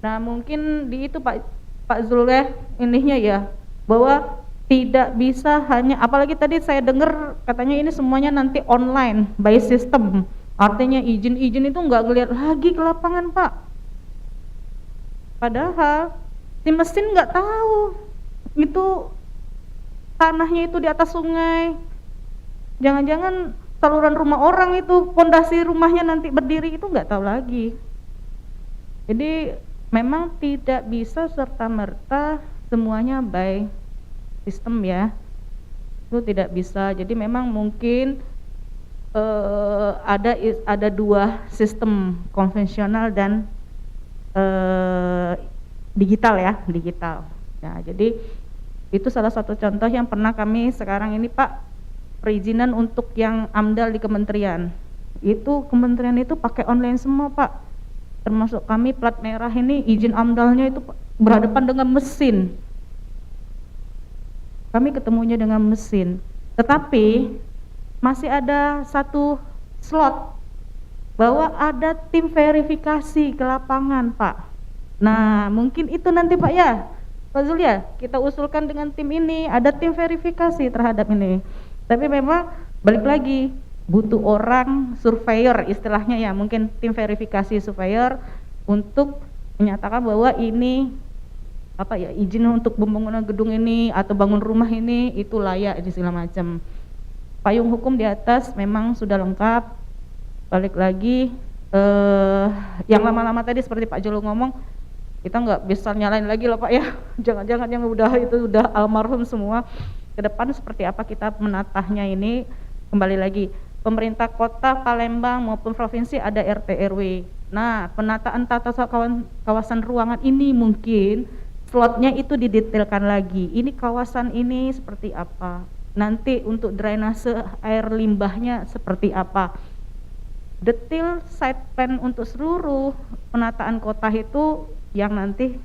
Nah mungkin di itu Pak Zul ya ininya ya, bahwa tidak bisa hanya, apalagi tadi saya dengar katanya ini semuanya nanti online by system, artinya izin-izin itu nggak ngeliat lagi ke lapangan Pak. Padahal si mesin nggak tahu itu tanahnya itu di atas sungai, jangan-jangan saluran rumah orang itu, pondasi rumahnya nanti berdiri itu nggak tahu lagi. Jadi memang tidak bisa serta-merta semuanya by sistem ya, itu tidak bisa. Jadi memang mungkin ada dua sistem, konvensional dan digital ya, digital. Nah, jadi itu salah satu contoh yang pernah kami sekarang ini Pak, perizinan untuk yang AMDAL di kementerian. Itu kementerian itu pakai online semua Pak. Termasuk kami plat merah ini izin AMDALnya itu berhadapan dengan mesin. Kami ketemunya dengan mesin. Tetapi masih ada satu slot bahwa ada tim verifikasi ke lapangan Pak. Nah, mungkin itu nanti Pak ya, Pak Zul ya, kita usulkan dengan tim ini, ada tim verifikasi terhadap ini. Tapi memang balik lagi, butuh orang surveyor istilahnya ya, mungkin tim verifikasi surveyor untuk menyatakan bahwa ini apa ya, izin untuk pembangunan gedung ini atau bangun rumah ini itu layak di segala macam. Payung hukum di atas memang sudah lengkap. Balik lagi yang lama-lama tadi seperti Pak Jolo ngomong, kita nggak bisa nyalain lagi loh Pak ya, jangan-jangan yang udah almarhum semua. Ke depan seperti apa kita menatahnya ini, kembali lagi pemerintah kota Palembang maupun provinsi ada RT RW. Nah, penataan tata kawasan ruangan ini mungkin slotnya itu didetailkan lagi, ini kawasan ini seperti apa, nanti untuk drainase air limbahnya seperti apa, detail site plan untuk seluruh penataan kota itu yang nanti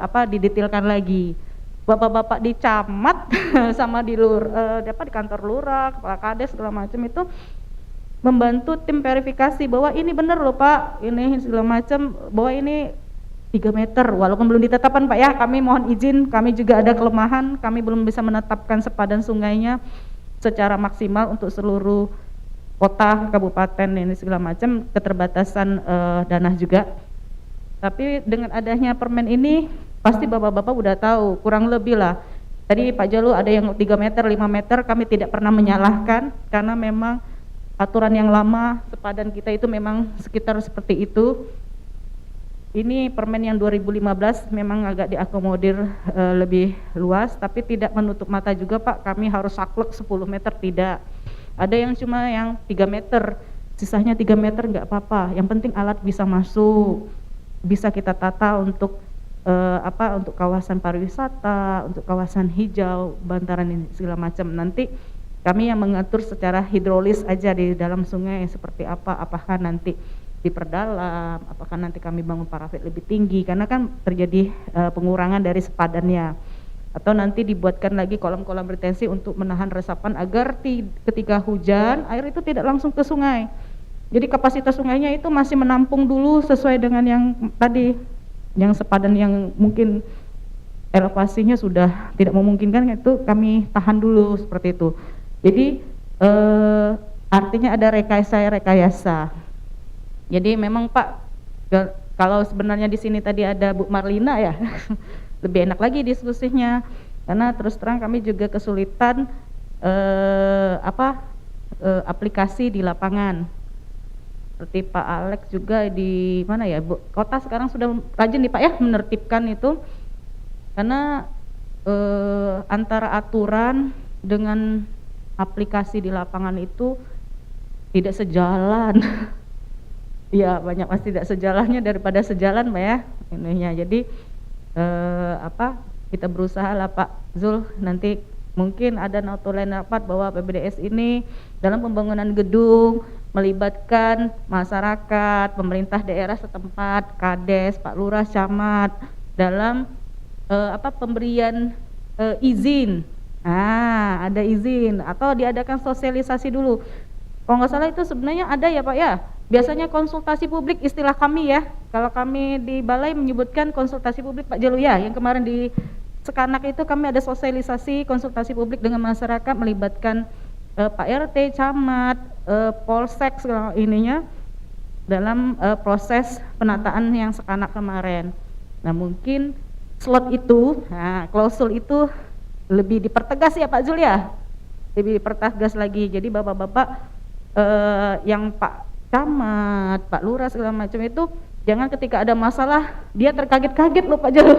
didetailkan lagi. Bapak-bapak di camat sama di di kantor lurah, kepala kades segala macam itu membantu tim verifikasi bahwa ini benar loh Pak, ini segala macam, bahwa ini 3 meter walaupun belum ditetapkan Pak ya, kami mohon izin, kami juga ada kelemahan, kami belum bisa menetapkan sepadan sungainya secara maksimal untuk seluruh kota, kabupaten ini segala macam, keterbatasan dana juga. Tapi dengan adanya permen ini pasti bapak-bapak udah tahu kurang lebih lah. Tadi Pak Jolo ada yang 3 meter, 5 meter, kami tidak pernah menyalahkan karena memang aturan yang lama sepadan kita itu memang sekitar seperti itu. Ini permen yang 2015 memang agak diakomodir lebih luas, tapi tidak menutup mata juga Pak, kami harus saklek 10 meter tidak. Ada yang cuma yang 3 meter, sisanya 3 meter nggak apa-apa, yang penting alat bisa masuk, bisa kita tata untuk untuk kawasan pariwisata, untuk kawasan hijau, bantaran ini segala macam. Nanti kami yang mengatur secara hidrolis aja di dalam sungai seperti apa, apakah nanti diperdalam, apakah nanti kami bangun parapet lebih tinggi karena kan terjadi pengurangan dari sepadannya, atau nanti dibuatkan lagi kolam-kolam retensi untuk menahan resapan agar ketika hujan air itu tidak langsung ke sungai. Jadi kapasitas sungainya itu masih menampung dulu sesuai dengan yang tadi, yang sepadan yang mungkin elevasinya sudah tidak memungkinkan, itu kami tahan dulu seperti itu. Jadi artinya ada rekayasa. Jadi memang Pak, kalau sebenarnya di sini tadi ada Bu Marlina ya, lebih enak lagi diskusinya, karena terus terang kami juga kesulitan aplikasi di lapangan. Seperti Pak Alex juga di mana ya, Bu, kota sekarang sudah rajin nih Pak ya menertibkan itu, karena antara aturan dengan aplikasi di lapangan itu tidak sejalan. Ya banyak pasti tidak sejalannya daripada sejalan Pak ya ininya. Jadi kita berusaha lah Pak Zul, nanti mungkin ada notulen rapat bahwa PBDS ini dalam pembangunan gedung melibatkan masyarakat, pemerintah daerah setempat, kades, Pak Lurah, camat dalam pemberian izin. Ada izin atau diadakan sosialisasi dulu. Kalau nggak salah itu sebenarnya ada ya Pak ya. Biasanya konsultasi publik istilah kami ya. Kalau kami di balai menyebutkan konsultasi publik Pak Jelu ya. Yang kemarin di Sekanak itu kami ada sosialisasi konsultasi publik dengan masyarakat melibatkan Pak RT, camat, polsek segala ininya dalam proses penataan yang Sekanak kemarin. Nah mungkin slot itu, klausul itu lebih dipertegas ya Pak Zul ya, lebih dipertegas lagi. Jadi bapak-bapak yang Pak camat, Pak Lurah segala macam itu jangan ketika ada masalah dia terkaget-kaget loh Pak Jul,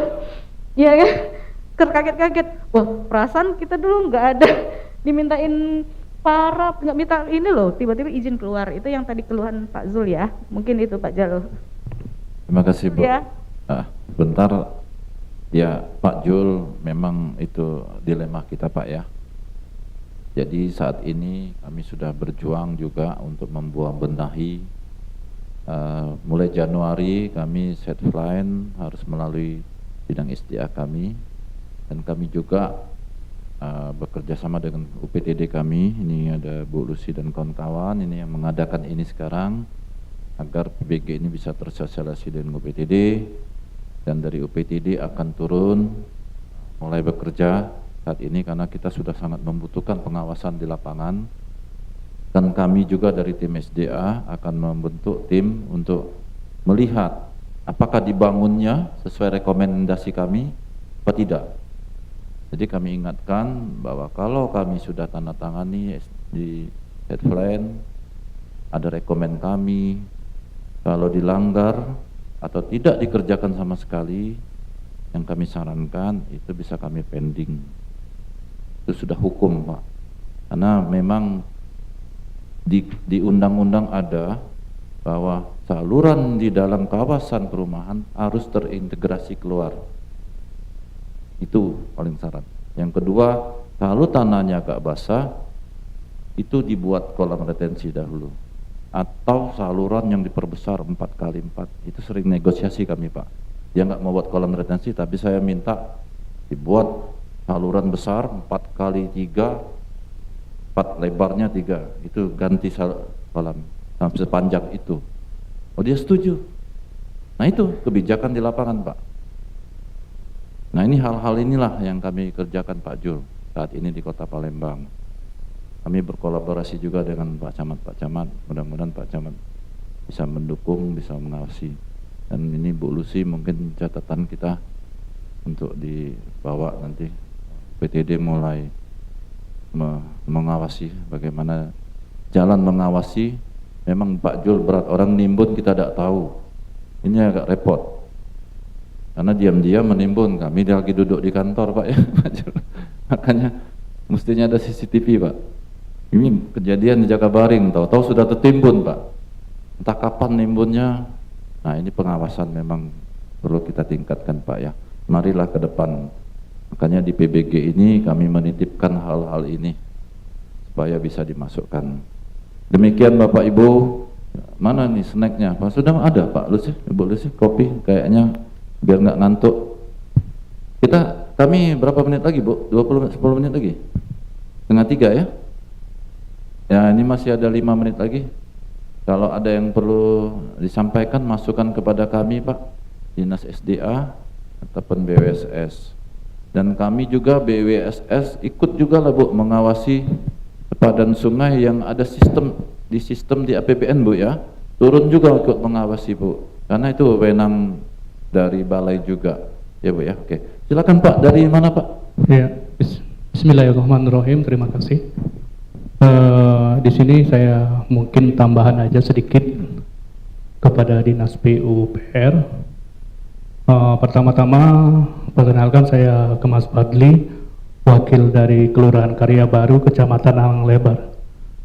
iya kan? kaget-kaget. Wah, perasaan kita dulu nggak ada dimintain nggak minta ini loh, tiba-tiba izin keluar. Itu yang tadi keluhan Pak Zul ya. Mungkin itu Pak Jaluh. Terima kasih Bu. Ya. Bentar ya, Pak Jul, memang itu dilema kita Pak ya. Jadi saat ini kami sudah berjuang juga untuk benahi. Mulai Januari kami set line harus melalui bidang SDA kami, dan kami juga bekerja sama dengan UPTD kami. Ini ada Bu Lucy dan kawan-kawan ini yang mengadakan ini sekarang agar PBG ini bisa tersosialisasi dengan UPTD, dan dari UPTD akan turun mulai bekerja saat ini karena kita sudah sangat membutuhkan pengawasan di lapangan. Dan kami juga dari tim SDA akan membentuk tim untuk melihat apakah dibangunnya sesuai rekomendasi kami atau tidak. Jadi kami ingatkan bahwa kalau kami sudah tanda tangani di headline, ada rekomen kami, kalau dilanggar atau tidak dikerjakan sama sekali, yang kami sarankan itu bisa kami pending. Itu sudah hukum Pak, karena memang di undang-undang ada bahwa saluran di dalam kawasan perumahan harus terintegrasi keluar. Itu paling syarat. Yang kedua, kalau tanahnya agak basah, itu dibuat kolam retensi dahulu, atau saluran yang diperbesar 4x4. Itu sering negosiasi kami Pak. Dia nggak mau buat kolam retensi, tapi saya minta dibuat saluran besar 4x3, 4 lebarnya 3, itu ganti kolam sampai sepanjang itu. Oh, dia setuju. Nah, itu kebijakan di lapangan Pak. Nah, ini hal-hal inilah yang kami kerjakan Pak Jul saat ini di Kota Palembang. Kami berkolaborasi juga dengan Pak Camat. Mudah-mudahan Pak Camat bisa mendukung, bisa mengawasi. Dan ini Bu Lucy mungkin catatan kita untuk dibawa nanti. PTD mulai mengawasi bagaimana jalan mengawasi. Memang Pak Jul berat, orang nimbun kita tidak tahu. Ini agak repot. Karena diam-diam menimbun, kami lagi duduk di kantor Pak ya. Makanya mestinya ada CCTV Pak. Ini kejadian di Jakabaring, tahu-tahu sudah tertimbun Pak. Entah kapan nimbunnya. Nah, ini pengawasan memang perlu kita tingkatkan Pak ya. Marilah ke depan. Makanya di PBG ini kami menitipkan hal-hal ini supaya bisa dimasukkan. Demikian Bapak Ibu. Mana nih snacknya Pak? Sudah ada Pak Lucy, Ibu Lucy, kopi kayaknya biar nggak ngantuk. Kami berapa menit lagi Bu? 10 menit lagi? 2:30 ya? Ya, ini masih ada 5 menit lagi. Kalau ada yang perlu disampaikan, masukan kepada kami Pak, Dinas SDA ataupun BWSS. Dan kami juga BWSS ikut juga lah Bu mengawasi sepadan sungai yang ada sistem di APBN Bu ya. Turun juga ikut mengawasi Bu. Karena itu wewenang dari balai juga. Ya Bu ya. Oke. Silakan Pak, dari mana Pak? Ya, Bismillahirrahmanirrahim. Terima kasih. Di sini saya mungkin tambahan aja sedikit kepada Dinas PUPR. Pertama-tama perkenalkan saya Kemas Fadli, wakil dari Kelurahan Karya Baru, Kecamatan Awang Lebar.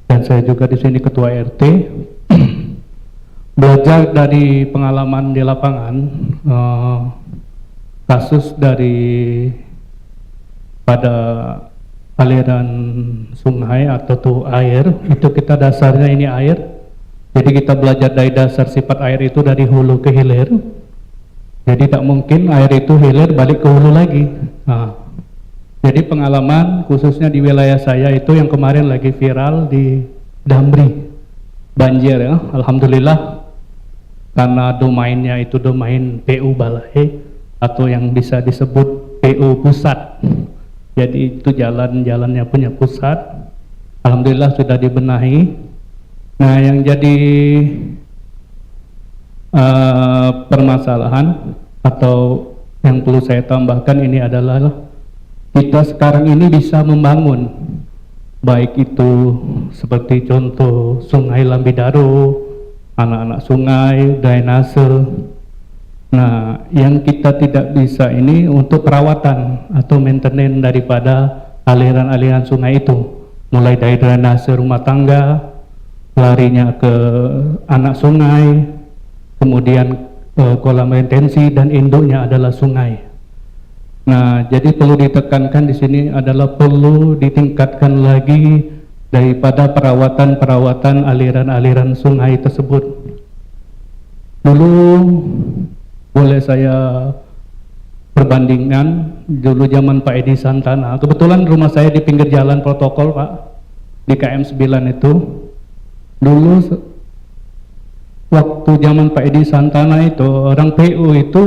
Dan saya juga di sini Ketua RT. Belajar dari pengalaman di lapangan, kasus dari pada aliran sungai atau tuh air, itu kita dasarnya ini air. Jadi kita belajar dari dasar sifat air itu dari hulu ke hilir. Jadi tak mungkin air itu hilir balik ke hulu lagi. Nah, jadi pengalaman khususnya di wilayah saya itu yang kemarin lagi viral di Damri, banjir ya. Alhamdulillah karena domainnya itu domain PU Balai atau yang bisa disebut PU pusat. Jadi itu jalan-jalannya punya pusat. Alhamdulillah sudah dibenahi. Nah, yang jadi permasalahan atau yang perlu saya tambahkan ini adalah kita sekarang ini bisa membangun, baik itu seperti contoh Sungai Lambidaro, anak-anak sungai, drainase, Nah, yang kita tidak bisa ini untuk perawatan atau maintenance daripada aliran-aliran sungai itu, mulai dari drainase rumah tangga, larinya ke anak sungai, kemudian kolam retensi, dan induknya adalah sungai. Nah, jadi perlu ditekankan di sini adalah perlu ditingkatkan lagi daripada perawatan aliran-aliran sungai tersebut. Dulu boleh saya perbandingkan, dulu zaman Pak Edi Santana, kebetulan rumah saya di pinggir jalan protokol Pak, di KM 9 itu. Dulu waktu zaman Pak Edi Santana itu, orang PU itu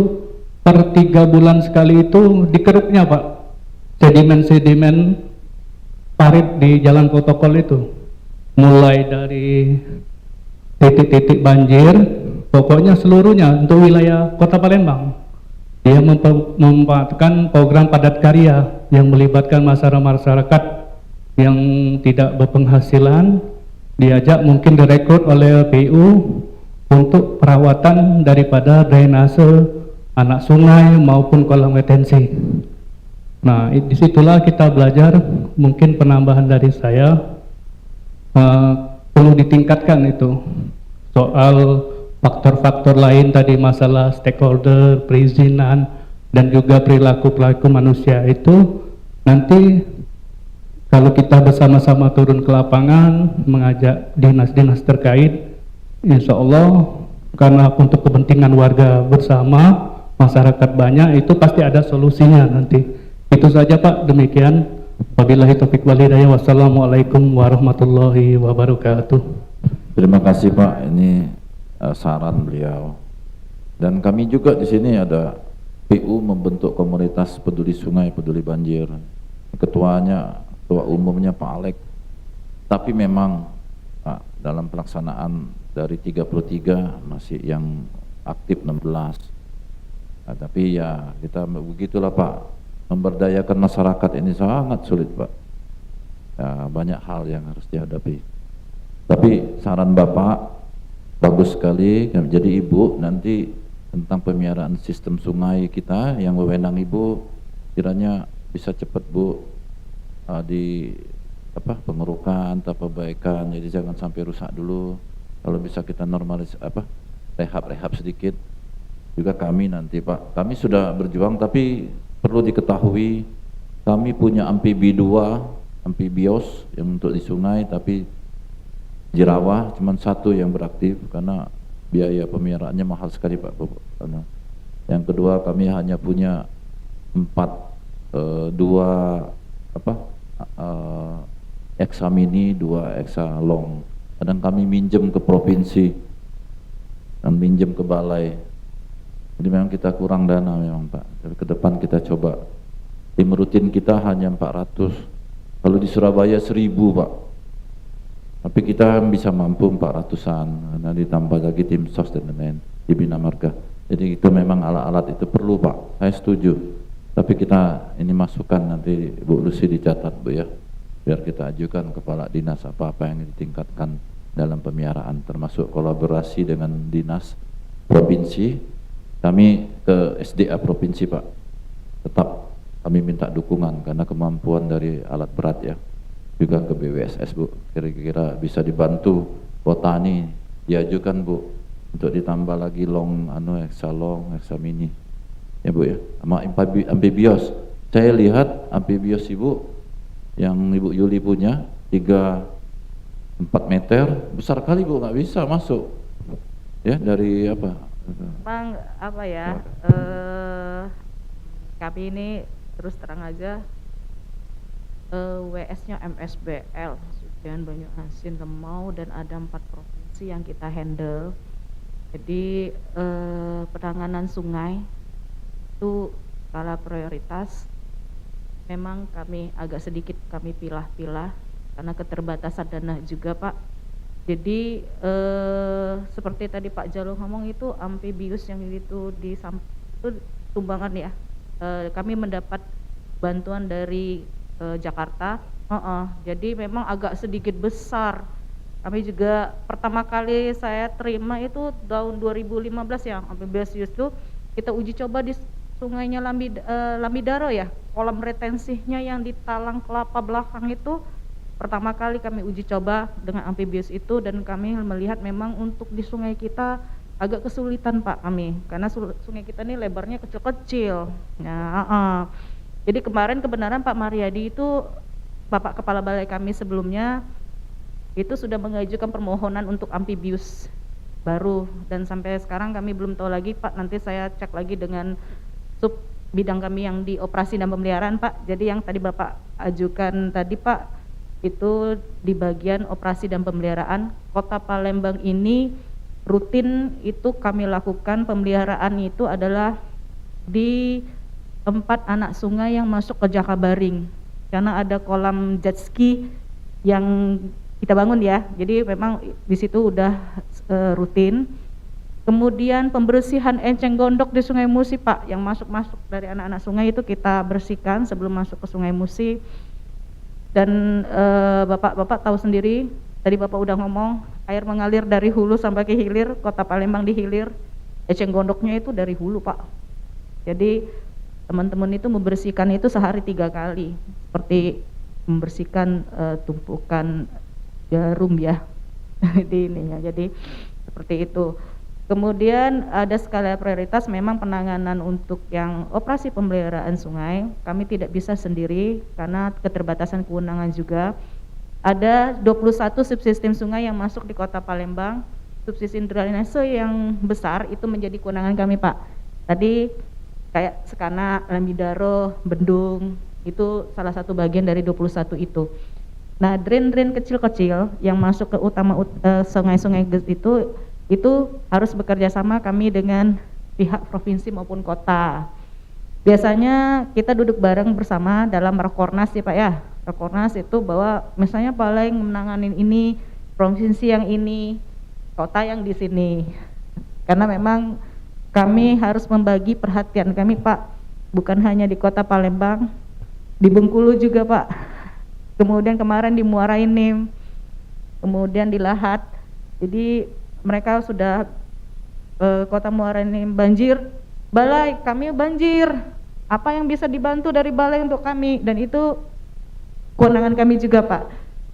per 3 bulan sekali itu dikeruknya Pak, sedimen-sedimen parit di jalan protokol itu, mulai dari titik-titik banjir, pokoknya seluruhnya untuk wilayah Kota Palembang. Dia memanfaatkan program padat karya yang melibatkan masyarakat yang tidak berpenghasilan, diajak mungkin direkrut oleh PU untuk perawatan daripada drainase anak sungai maupun kolam retensi. Nah, disitulah kita belajar, mungkin penambahan dari saya, perlu ditingkatkan itu soal faktor-faktor lain tadi, masalah stakeholder, perizinan, dan juga perilaku manusia itu. Nanti kalau kita bersama-sama turun ke lapangan, mengajak dinas-dinas terkait, insya Allah karena untuk kepentingan warga bersama, masyarakat banyak, itu pasti ada solusinya nanti. Itu saja Pak, demikian. Wabillahi taufiq wal hidayah. Wassalamualaikum warahmatullahi wabarakatuh. Terima kasih Pak, ini saran beliau. Dan kami juga di sini ada PU membentuk komunitas peduli sungai, peduli banjir. Ketuanya, ketua umumnya Pak Alek. Tapi memang Pak, dalam pelaksanaan dari 33 masih yang aktif 16. Nah, tapi ya kita begitulah Pak, memberdayakan masyarakat ini sangat sulit Pak. Ya, banyak hal yang harus dihadapi. Tapi saran Bapak bagus sekali. Jadi Ibu nanti tentang pemeliharaan sistem sungai kita yang wewenang Ibu, kiranya bisa cepat Bu di pengerukan atau perbaikan. Jadi jangan sampai rusak dulu. Kalau bisa kita normalis rehab sedikit. Juga kami nanti Pak, kami sudah berjuang, tapi perlu diketahui kami punya amfibios yang untuk di sungai, tapi jerawah cuma 1 yang beraktif karena biaya pemeliharaannya mahal sekali Pak. Karena yang kedua kami hanya punya 2 eksa mini, 2 eksa long. Kadang kami minjem ke provinsi dan minjem ke balai. Jadi memang kita kurang dana memang Pak. Tapi ke depan kita coba. Tim rutin kita hanya 400. Kalau di Surabaya 1000 Pak. Tapi kita bisa mampu 400-an. Karena ditambah lagi tim sos dan lain-lain di Bina Marga. Jadi itu memang alat-alat itu perlu Pak. Saya setuju. Tapi kita ini masukan nanti Bu Lucy dicatat Bu ya. Biar kita ajukan kepala dinas apa-apa yang ditingkatkan dalam pemeliharaan. Termasuk kolaborasi dengan dinas provinsi. Kami ke SDA provinsi Pak, tetap kami minta dukungan karena kemampuan dari alat berat ya. Juga ke BWSS Bu, kira-kira bisa dibantu botani, diajukan Bu untuk ditambah lagi eksa long, eksa mini ya Bu ya. Sama amfibios, saya lihat amfibios Ibu yang Ibu Yuli punya 3-4 meter, besar kali Bu, nggak bisa masuk ya dari Bang, kami ini terus terang aja WS-nya MSBL, Sudian, Banyuasin, Lemau, dan ada 4 provinsi yang kita handle. Jadi penanganan sungai itu skala prioritas memang kami agak sedikit kami pilah-pilah karena keterbatasan dana juga Pak. Jadi seperti tadi Pak Jalul ngomong itu amfibius yang itu tumbangan ya. Kami mendapat bantuan dari Jakarta. Jadi memang agak sedikit besar. Kami juga pertama kali saya terima itu tahun 2015 yang amfibius itu kita uji coba di sungainya Lambidaro ya, kolam retensinya yang di Talang Kelapa belakang itu pertama kali kami uji coba dengan amfibius itu, dan kami melihat memang untuk di sungai kita agak kesulitan Pak kami, karena sungai kita ini lebarnya kecil-kecil. Nah, jadi kemarin kebenaran Pak Mariadi itu Bapak Kepala Balai kami sebelumnya itu sudah mengajukan permohonan untuk amfibius baru, dan sampai sekarang kami belum tahu lagi Pak, nanti saya cek lagi dengan sub bidang kami yang di operasi dan pemeliharaan Pak. Jadi yang tadi Bapak ajukan tadi Pak, itu di bagian operasi dan pemeliharaan. Kota Palembang ini rutin itu kami lakukan pemeliharaan itu adalah di 4 anak sungai yang masuk ke Jakabaring, karena ada kolam jet ski yang kita bangun ya, jadi memang di situ udah rutin. Kemudian pembersihan enceng gondok di Sungai Musi Pak, yang masuk-masuk dari anak-anak sungai itu kita bersihkan sebelum masuk ke Sungai Musi. Dan Bapak tahu sendiri, tadi Bapak udah ngomong, air mengalir dari hulu sampai ke hilir, Kota Palembang di hilir, enceng gondoknya itu dari hulu Pak. Jadi teman-teman itu membersihkan itu sehari 3 kali, seperti membersihkan tumpukan jarum ya di ininya, jadi seperti itu. Kemudian ada skala prioritas, memang penanganan untuk yang operasi pemeliharaan sungai kami tidak bisa sendiri karena keterbatasan kewenangan juga. Ada 21 subsistem sungai yang masuk di Kota Palembang. Subsistem drainase yang besar itu menjadi kewenangan kami Pak. Tadi kayak Sekana, Lambidaro, Bendung, itu salah satu bagian dari 21 itu. Nah, drain-drain kecil-kecil yang masuk ke sungai-sungai itu harus bekerja sama kami dengan pihak provinsi maupun kota. Biasanya kita duduk bareng bersama dalam Rakornas ya Pak ya. Rakornas itu bahwa misalnya paling menanganin ini, provinsi yang ini, kota yang di sini. Karena memang kami harus membagi perhatian kami Pak, bukan hanya di Kota Palembang, di Bengkulu juga Pak. Kemudian kemarin di Muara Enim, kemudian di Lahat. Jadi mereka sudah Kota Muara Enim banjir, balai kami banjir. Apa yang bisa dibantu dari balai untuk kami, dan itu kewenangan kami juga Pak.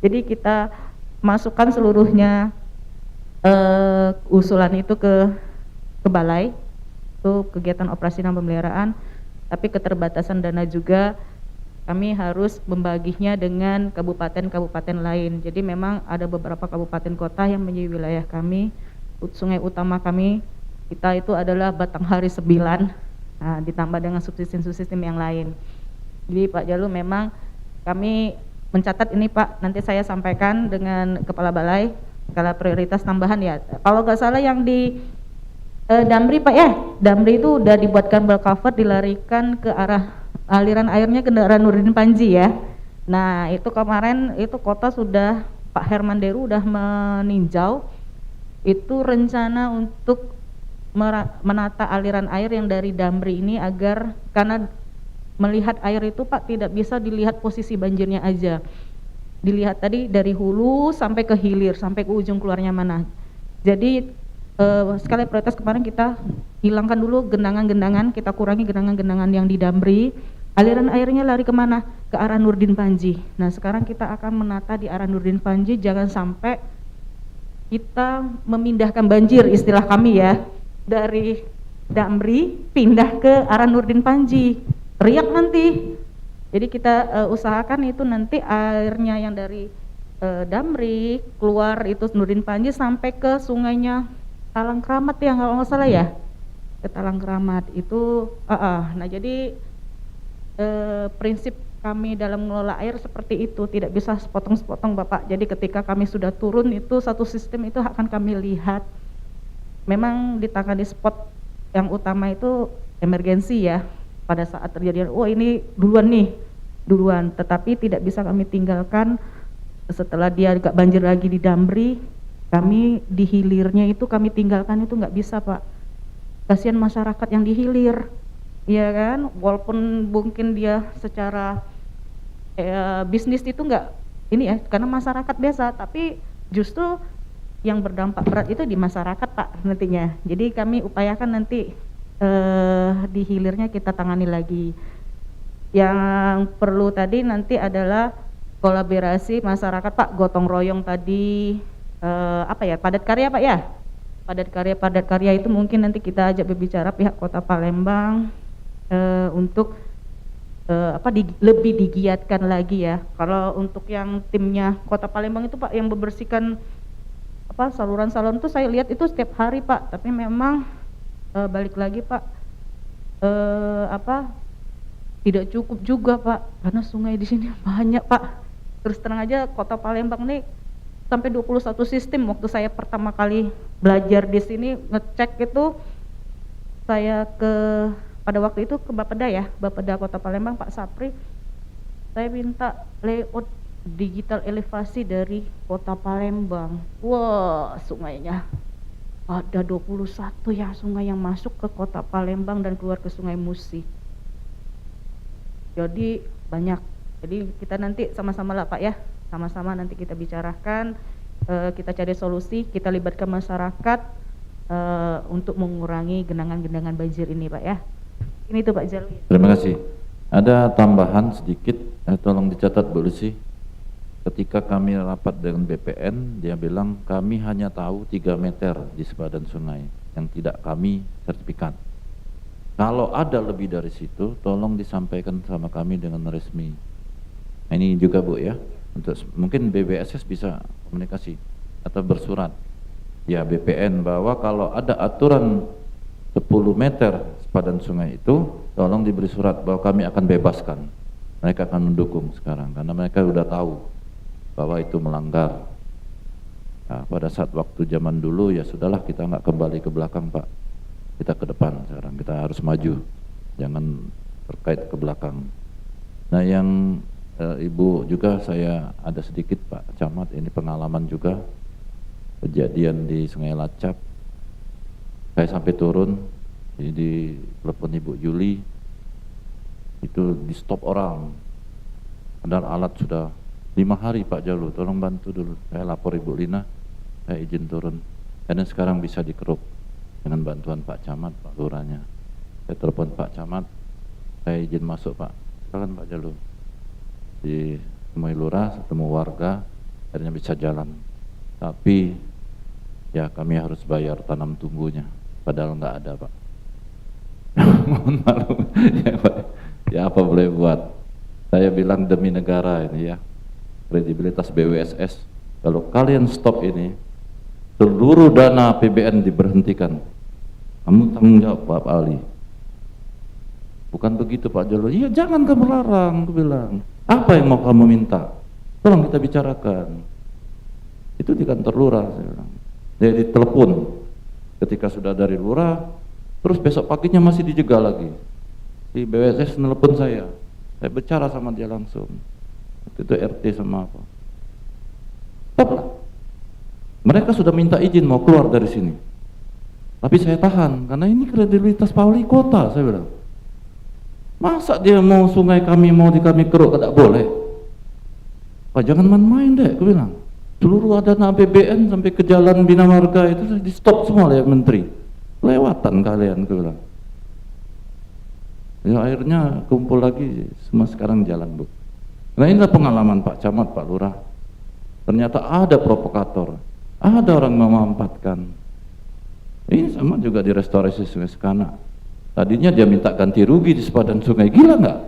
Jadi kita masukkan seluruhnya usulan itu ke balai, itu kegiatan operasi dan pemeliharaan. Tapi keterbatasan dana juga, kami harus membaginya dengan kabupaten-kabupaten lain. Jadi memang ada beberapa kabupaten kota yang menjadi wilayah kami. Sungai utama kami, kita itu adalah Batanghari 9, nah, ditambah dengan subsistem-subsistem yang lain. Jadi Pak Jalu, memang kami mencatat ini Pak, nanti saya sampaikan dengan Kepala Balai, skala prioritas tambahan ya. Kalau nggak salah yang di Damri Pak ya, Damri itu udah dibuatkan bel cover, dilarikan ke arah aliran airnya ke daerah Nurdin Panji ya. Nah itu kemarin itu kota sudah, Pak Herman Deru udah meninjau itu rencana untuk menata aliran air yang dari Damri ini, agar karena melihat air itu Pak tidak bisa dilihat posisi banjirnya aja, dilihat tadi dari hulu sampai ke hilir, sampai ke ujung keluarnya mana. Jadi skala prioritas kemarin kita hilangkan dulu genangan-genangan, kita kurangi genangan-genangan yang di Damri. Aliran airnya lari kemana? Ke arah Nurdin Panji. Nah sekarang kita akan menata di arah Nurdin Panji, jangan sampai kita memindahkan banjir, istilah kami ya, dari Damri pindah ke arah Nurdin Panji, riak nanti. Jadi kita usahakan itu nanti airnya yang dari Damri keluar itu Nurdin Panji sampai ke sungainya Talang Keramat ya, kalau nggak salah ya, ke Talang Keramat itu. Nah jadi prinsip kami dalam mengelola air seperti itu, tidak bisa sepotong-sepotong Bapak. Jadi ketika kami sudah turun itu satu sistem itu akan kami lihat. Memang ditangani spot yang utama itu emergensi ya, pada saat terjadi, oh ini duluan, tetapi tidak bisa kami tinggalkan setelah dia agak banjir lagi di Damri, kami di hilirnya itu kami tinggalkan, itu nggak bisa Pak. Kasihan masyarakat yang di hilir, ya kan, walaupun mungkin dia secara bisnis itu nggak ini ya, karena masyarakat biasa, tapi justru yang berdampak berat itu di masyarakat Pak nantinya. Jadi kami upayakan nanti di hilirnya kita tangani lagi. Yang perlu tadi nanti adalah kolaborasi masyarakat Pak, gotong royong tadi, padat karya Pak ya, padat karya itu mungkin nanti kita ajak berbicara pihak Kota Palembang untuk lebih digiatkan lagi ya. Kalau untuk yang timnya Kota Palembang itu Pak yang membersihkan saluran-saluran itu saya lihat itu setiap hari Pak, tapi memang balik lagi Pak tidak cukup juga Pak, karena sungai di sini banyak Pak. Terus terang aja Kota Palembang nih sampai 21 sistem. Waktu saya pertama kali belajar di sini ngecek itu, saya pada waktu itu ke Bapeda Kota Palembang Pak Sapri, saya minta layout digital elevasi dari Kota Palembang. Wah, sungainya ada 21 ya sungai yang masuk ke Kota Palembang dan keluar ke Sungai Musi. Jadi banyak. Jadi kita nanti sama-sama lah Pak ya, sama-sama nanti kita bicarakan, kita cari solusi, kita libatkan masyarakat untuk mengurangi genangan-genangan banjir ini Pak ya. Ini tuh Pak Jalu. Terima kasih. Ada tambahan sedikit, tolong dicatat Bu Lucy. Ketika kami rapat dengan BPN, dia bilang kami hanya tahu 3 meter di sepadan sungai yang tidak kami sertifikat. Kalau ada lebih dari situ, tolong disampaikan sama kami dengan resmi. Nah, ini juga Bu ya, untuk mungkin BBSS bisa komunikasi atau bersurat ya BPN bahwa kalau ada aturan 10 meter sepadan sungai itu, tolong diberi surat bahwa kami akan bebaskan. Mereka akan mendukung sekarang karena mereka sudah tahu bahwa itu melanggar. Nah, pada saat waktu zaman dulu ya sudahlah, kita nggak kembali ke belakang Pak, kita ke depan sekarang, kita harus maju, jangan terkait ke belakang. Nah yang Ibu juga saya ada sedikit Pak Camat, ini pengalaman juga kejadian di Sungai Lacap. Saya sampai turun, di telepon Ibu Juli, itu di stop orang, padahal alat sudah 5 hari Pak Jalu, tolong bantu dulu. Saya lapor Ibu Lina, saya izin turun, dan sekarang bisa dikeruk dengan bantuan Pak Camat, Pak Lurahnya. Saya telepon Pak Camat, saya izin masuk Pak, silakan Pak Jalu. Di temui lurah, ketemu warga, akhirnya bisa jalan. Tapi ya kami harus bayar tanam tumbuhnya, padahal nggak ada Pak. Mohon maklum ya Pak, ya apa boleh buat. Saya bilang demi negara ini ya, kredibilitas BWSS. Kalau kalian stop ini, seluruh dana APBN diberhentikan. Kamu tanggung jawab Pak Ali. Bukan begitu Pak Jalu. Iya jangan kamu larang, aku bilang. Apa yang mau kamu minta? Tolong kita bicarakan. Itu di kantor lurah saya bilang. Dia ditelepon ketika sudah dari lurah, terus besok paginya masih dijegal lagi. Di BWSS nelpon saya bicara sama dia langsung. Itu RT sama apa? Stoplah. Mereka sudah minta izin mau keluar dari sini, tapi saya tahan karena ini kredibilitas Pak Wali Kota. Saya bilang, masa dia mau sungai kami mau kami keruk, tidak boleh. Pak jangan main-main deh, aku bilang. Seluruh dana APBN sampai ke jalan Bina Marga itu di stop semua oleh Menteri. Lewatan kalian, aku bilang. Ya akhirnya kumpul lagi, semua sekarang jalan Bu. Nah inilah pengalaman Pak Camat, Pak Lurah. Ternyata ada provokator, ada orang memanfaatkan. Ini sama juga di restorasi Sungai Sekana. Tadinya dia minta ganti rugi di sepadan sungai, gila nggak?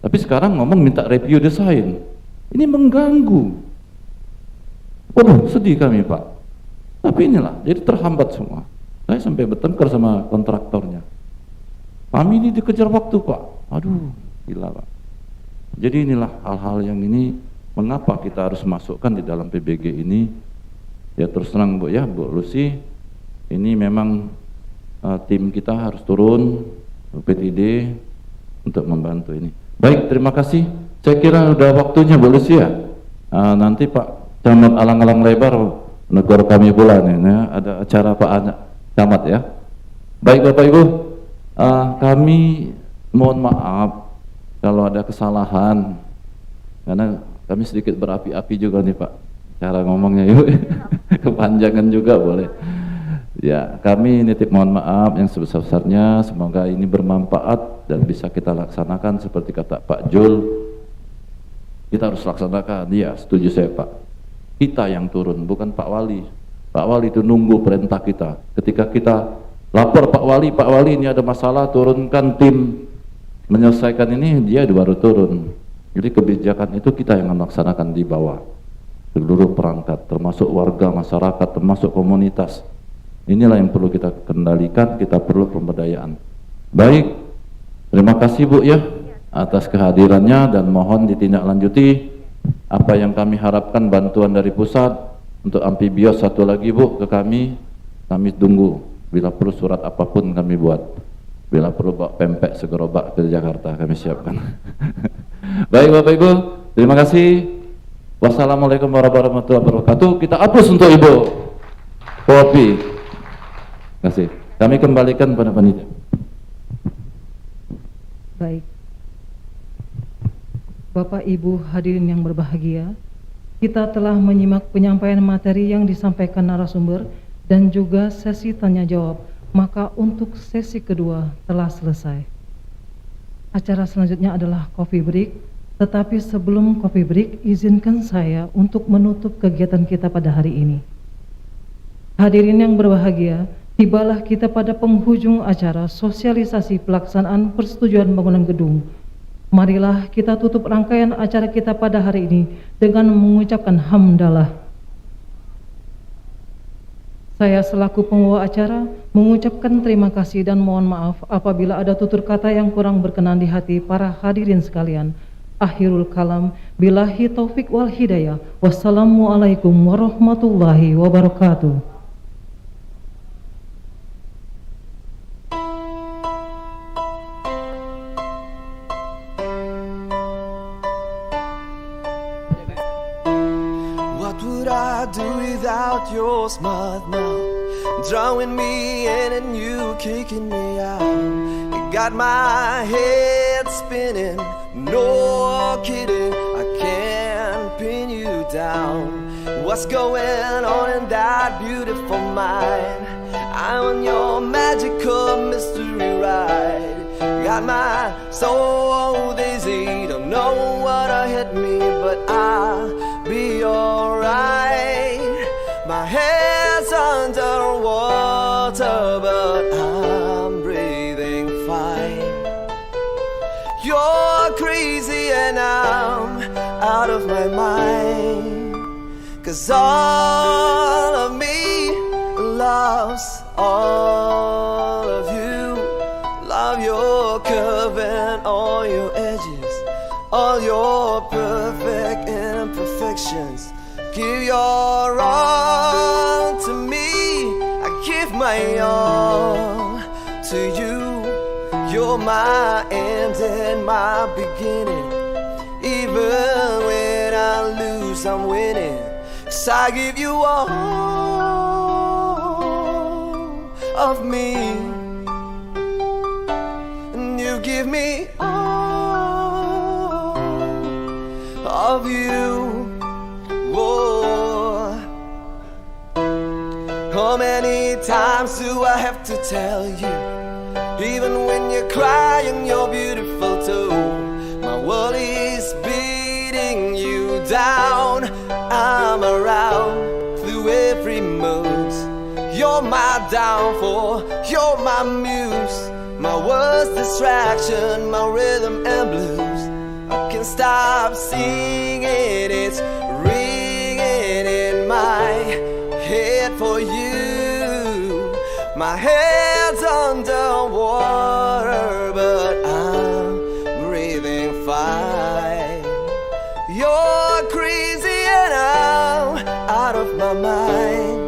Tapi sekarang ngomong minta review desain. Ini mengganggu. Waduh, sedih kami Pak. Tapi inilah, jadi terhambat semua. Saya sampai bertengkar sama kontraktornya. Kami ini dikejar waktu Pak. Aduh, gila Pak. Jadi inilah hal-hal yang ini, mengapa kita harus masukkan di dalam PBG ini. Ya terus terang Bu ya, Bu Lucy, ini memang tim kita harus turun, PTD, untuk membantu ini. Baik, terima kasih. Saya kira udah waktunya Bu Lucy ya. Nanti Pak Camat alang-alang lebar negor kami pula nih, ya. Ada acara Pak Camat ya. Baik Bapak Ibu, kami mohon maaf kalau ada kesalahan, karena kami sedikit berapi-api juga nih Pak, cara ngomongnya yuk. Kepanjangan juga boleh. Ya, kami nitip mohon maaf yang sebesar-besarnya, semoga ini bermanfaat dan bisa kita laksanakan seperti kata Pak Jul. Kita harus laksanakan, ya setuju saya Pak. Kita yang turun, bukan Pak Wali. Pak Wali itu nunggu perintah kita. Ketika kita lapor Pak Wali ini ada masalah, turunkan tim menyelesaikan ini, dia baru turun. Jadi kebijakan itu kita yang melaksanakan di bawah. Seluruh perangkat, termasuk warga, masyarakat, termasuk komunitas. Inilah yang perlu kita kendalikan, kita perlu pemberdayaan. Baik, terima kasih Bu ya atas kehadirannya dan mohon ditindaklanjuti apa yang kami harapkan bantuan dari pusat untuk amfibios satu lagi Bu ke kami tunggu. Bila perlu surat apapun kami buat. Bila perlu bawa pempek segerobak ke Jakarta kami siapkan. Baik Bapak Ibu, terima kasih. Wassalamualaikum warahmatullahi wabarakatuh. Kita hapus untuk Ibu kopi. Terima kasih. Kami kembalikan pada panitia. Baik. Bapak Ibu hadirin yang berbahagia, kita telah menyimak penyampaian materi yang disampaikan narasumber dan juga sesi tanya jawab. Maka untuk sesi kedua telah selesai. Acara selanjutnya adalah coffee break, tetapi sebelum coffee break izinkan saya untuk menutup kegiatan kita pada hari ini. Hadirin yang berbahagia, tibalah kita pada penghujung acara sosialisasi pelaksanaan persetujuan bangunan gedung. Marilah kita tutup rangkaian acara kita pada hari ini dengan mengucapkan hamdalah. Saya selaku pembawa acara mengucapkan terima kasih dan mohon maaf apabila ada tutur kata yang kurang berkenan di hati para hadirin sekalian. Akhirul kalam, billahi taufik wal hidayah. Wassalamualaikum warahmatullahi wabarakatuh. Do without your smart mouth, drawing me in and you kicking me out. You got my head spinning, no kidding, I can't pin you down. What's going on in that beautiful mind? I'm on your magical mystery ride. Got my soul dizzy, don't know what hit me, but I'll be alright. My head's underwater, but I'm breathing fine. You're crazy and I'm out of my mind, 'cause all of me loves all of you. Love your curve and all your edges, all your perfect imperfections. Give your all to me, I give my all to you. You're my end and my beginning. Even when I lose, I'm winning, 'cause I give you all of me, and you give me all of you. Whoa. How many times do I have to tell you? Even when you're crying, you're beautiful too. My world is beating you down. I'm around through every mood. You're my downfall, you're my muse, my worst distraction, my rhythm and blues. I can't stop singing, it's in my head for you. My head's underwater, but I'm breathing fine. You're crazy and I'm out of my mind,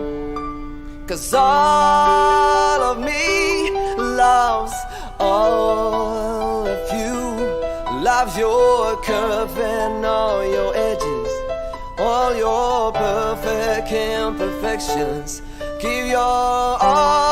'cause all of me loves all of you. Loves your curve and all your edges, all your perfect imperfections. Give your all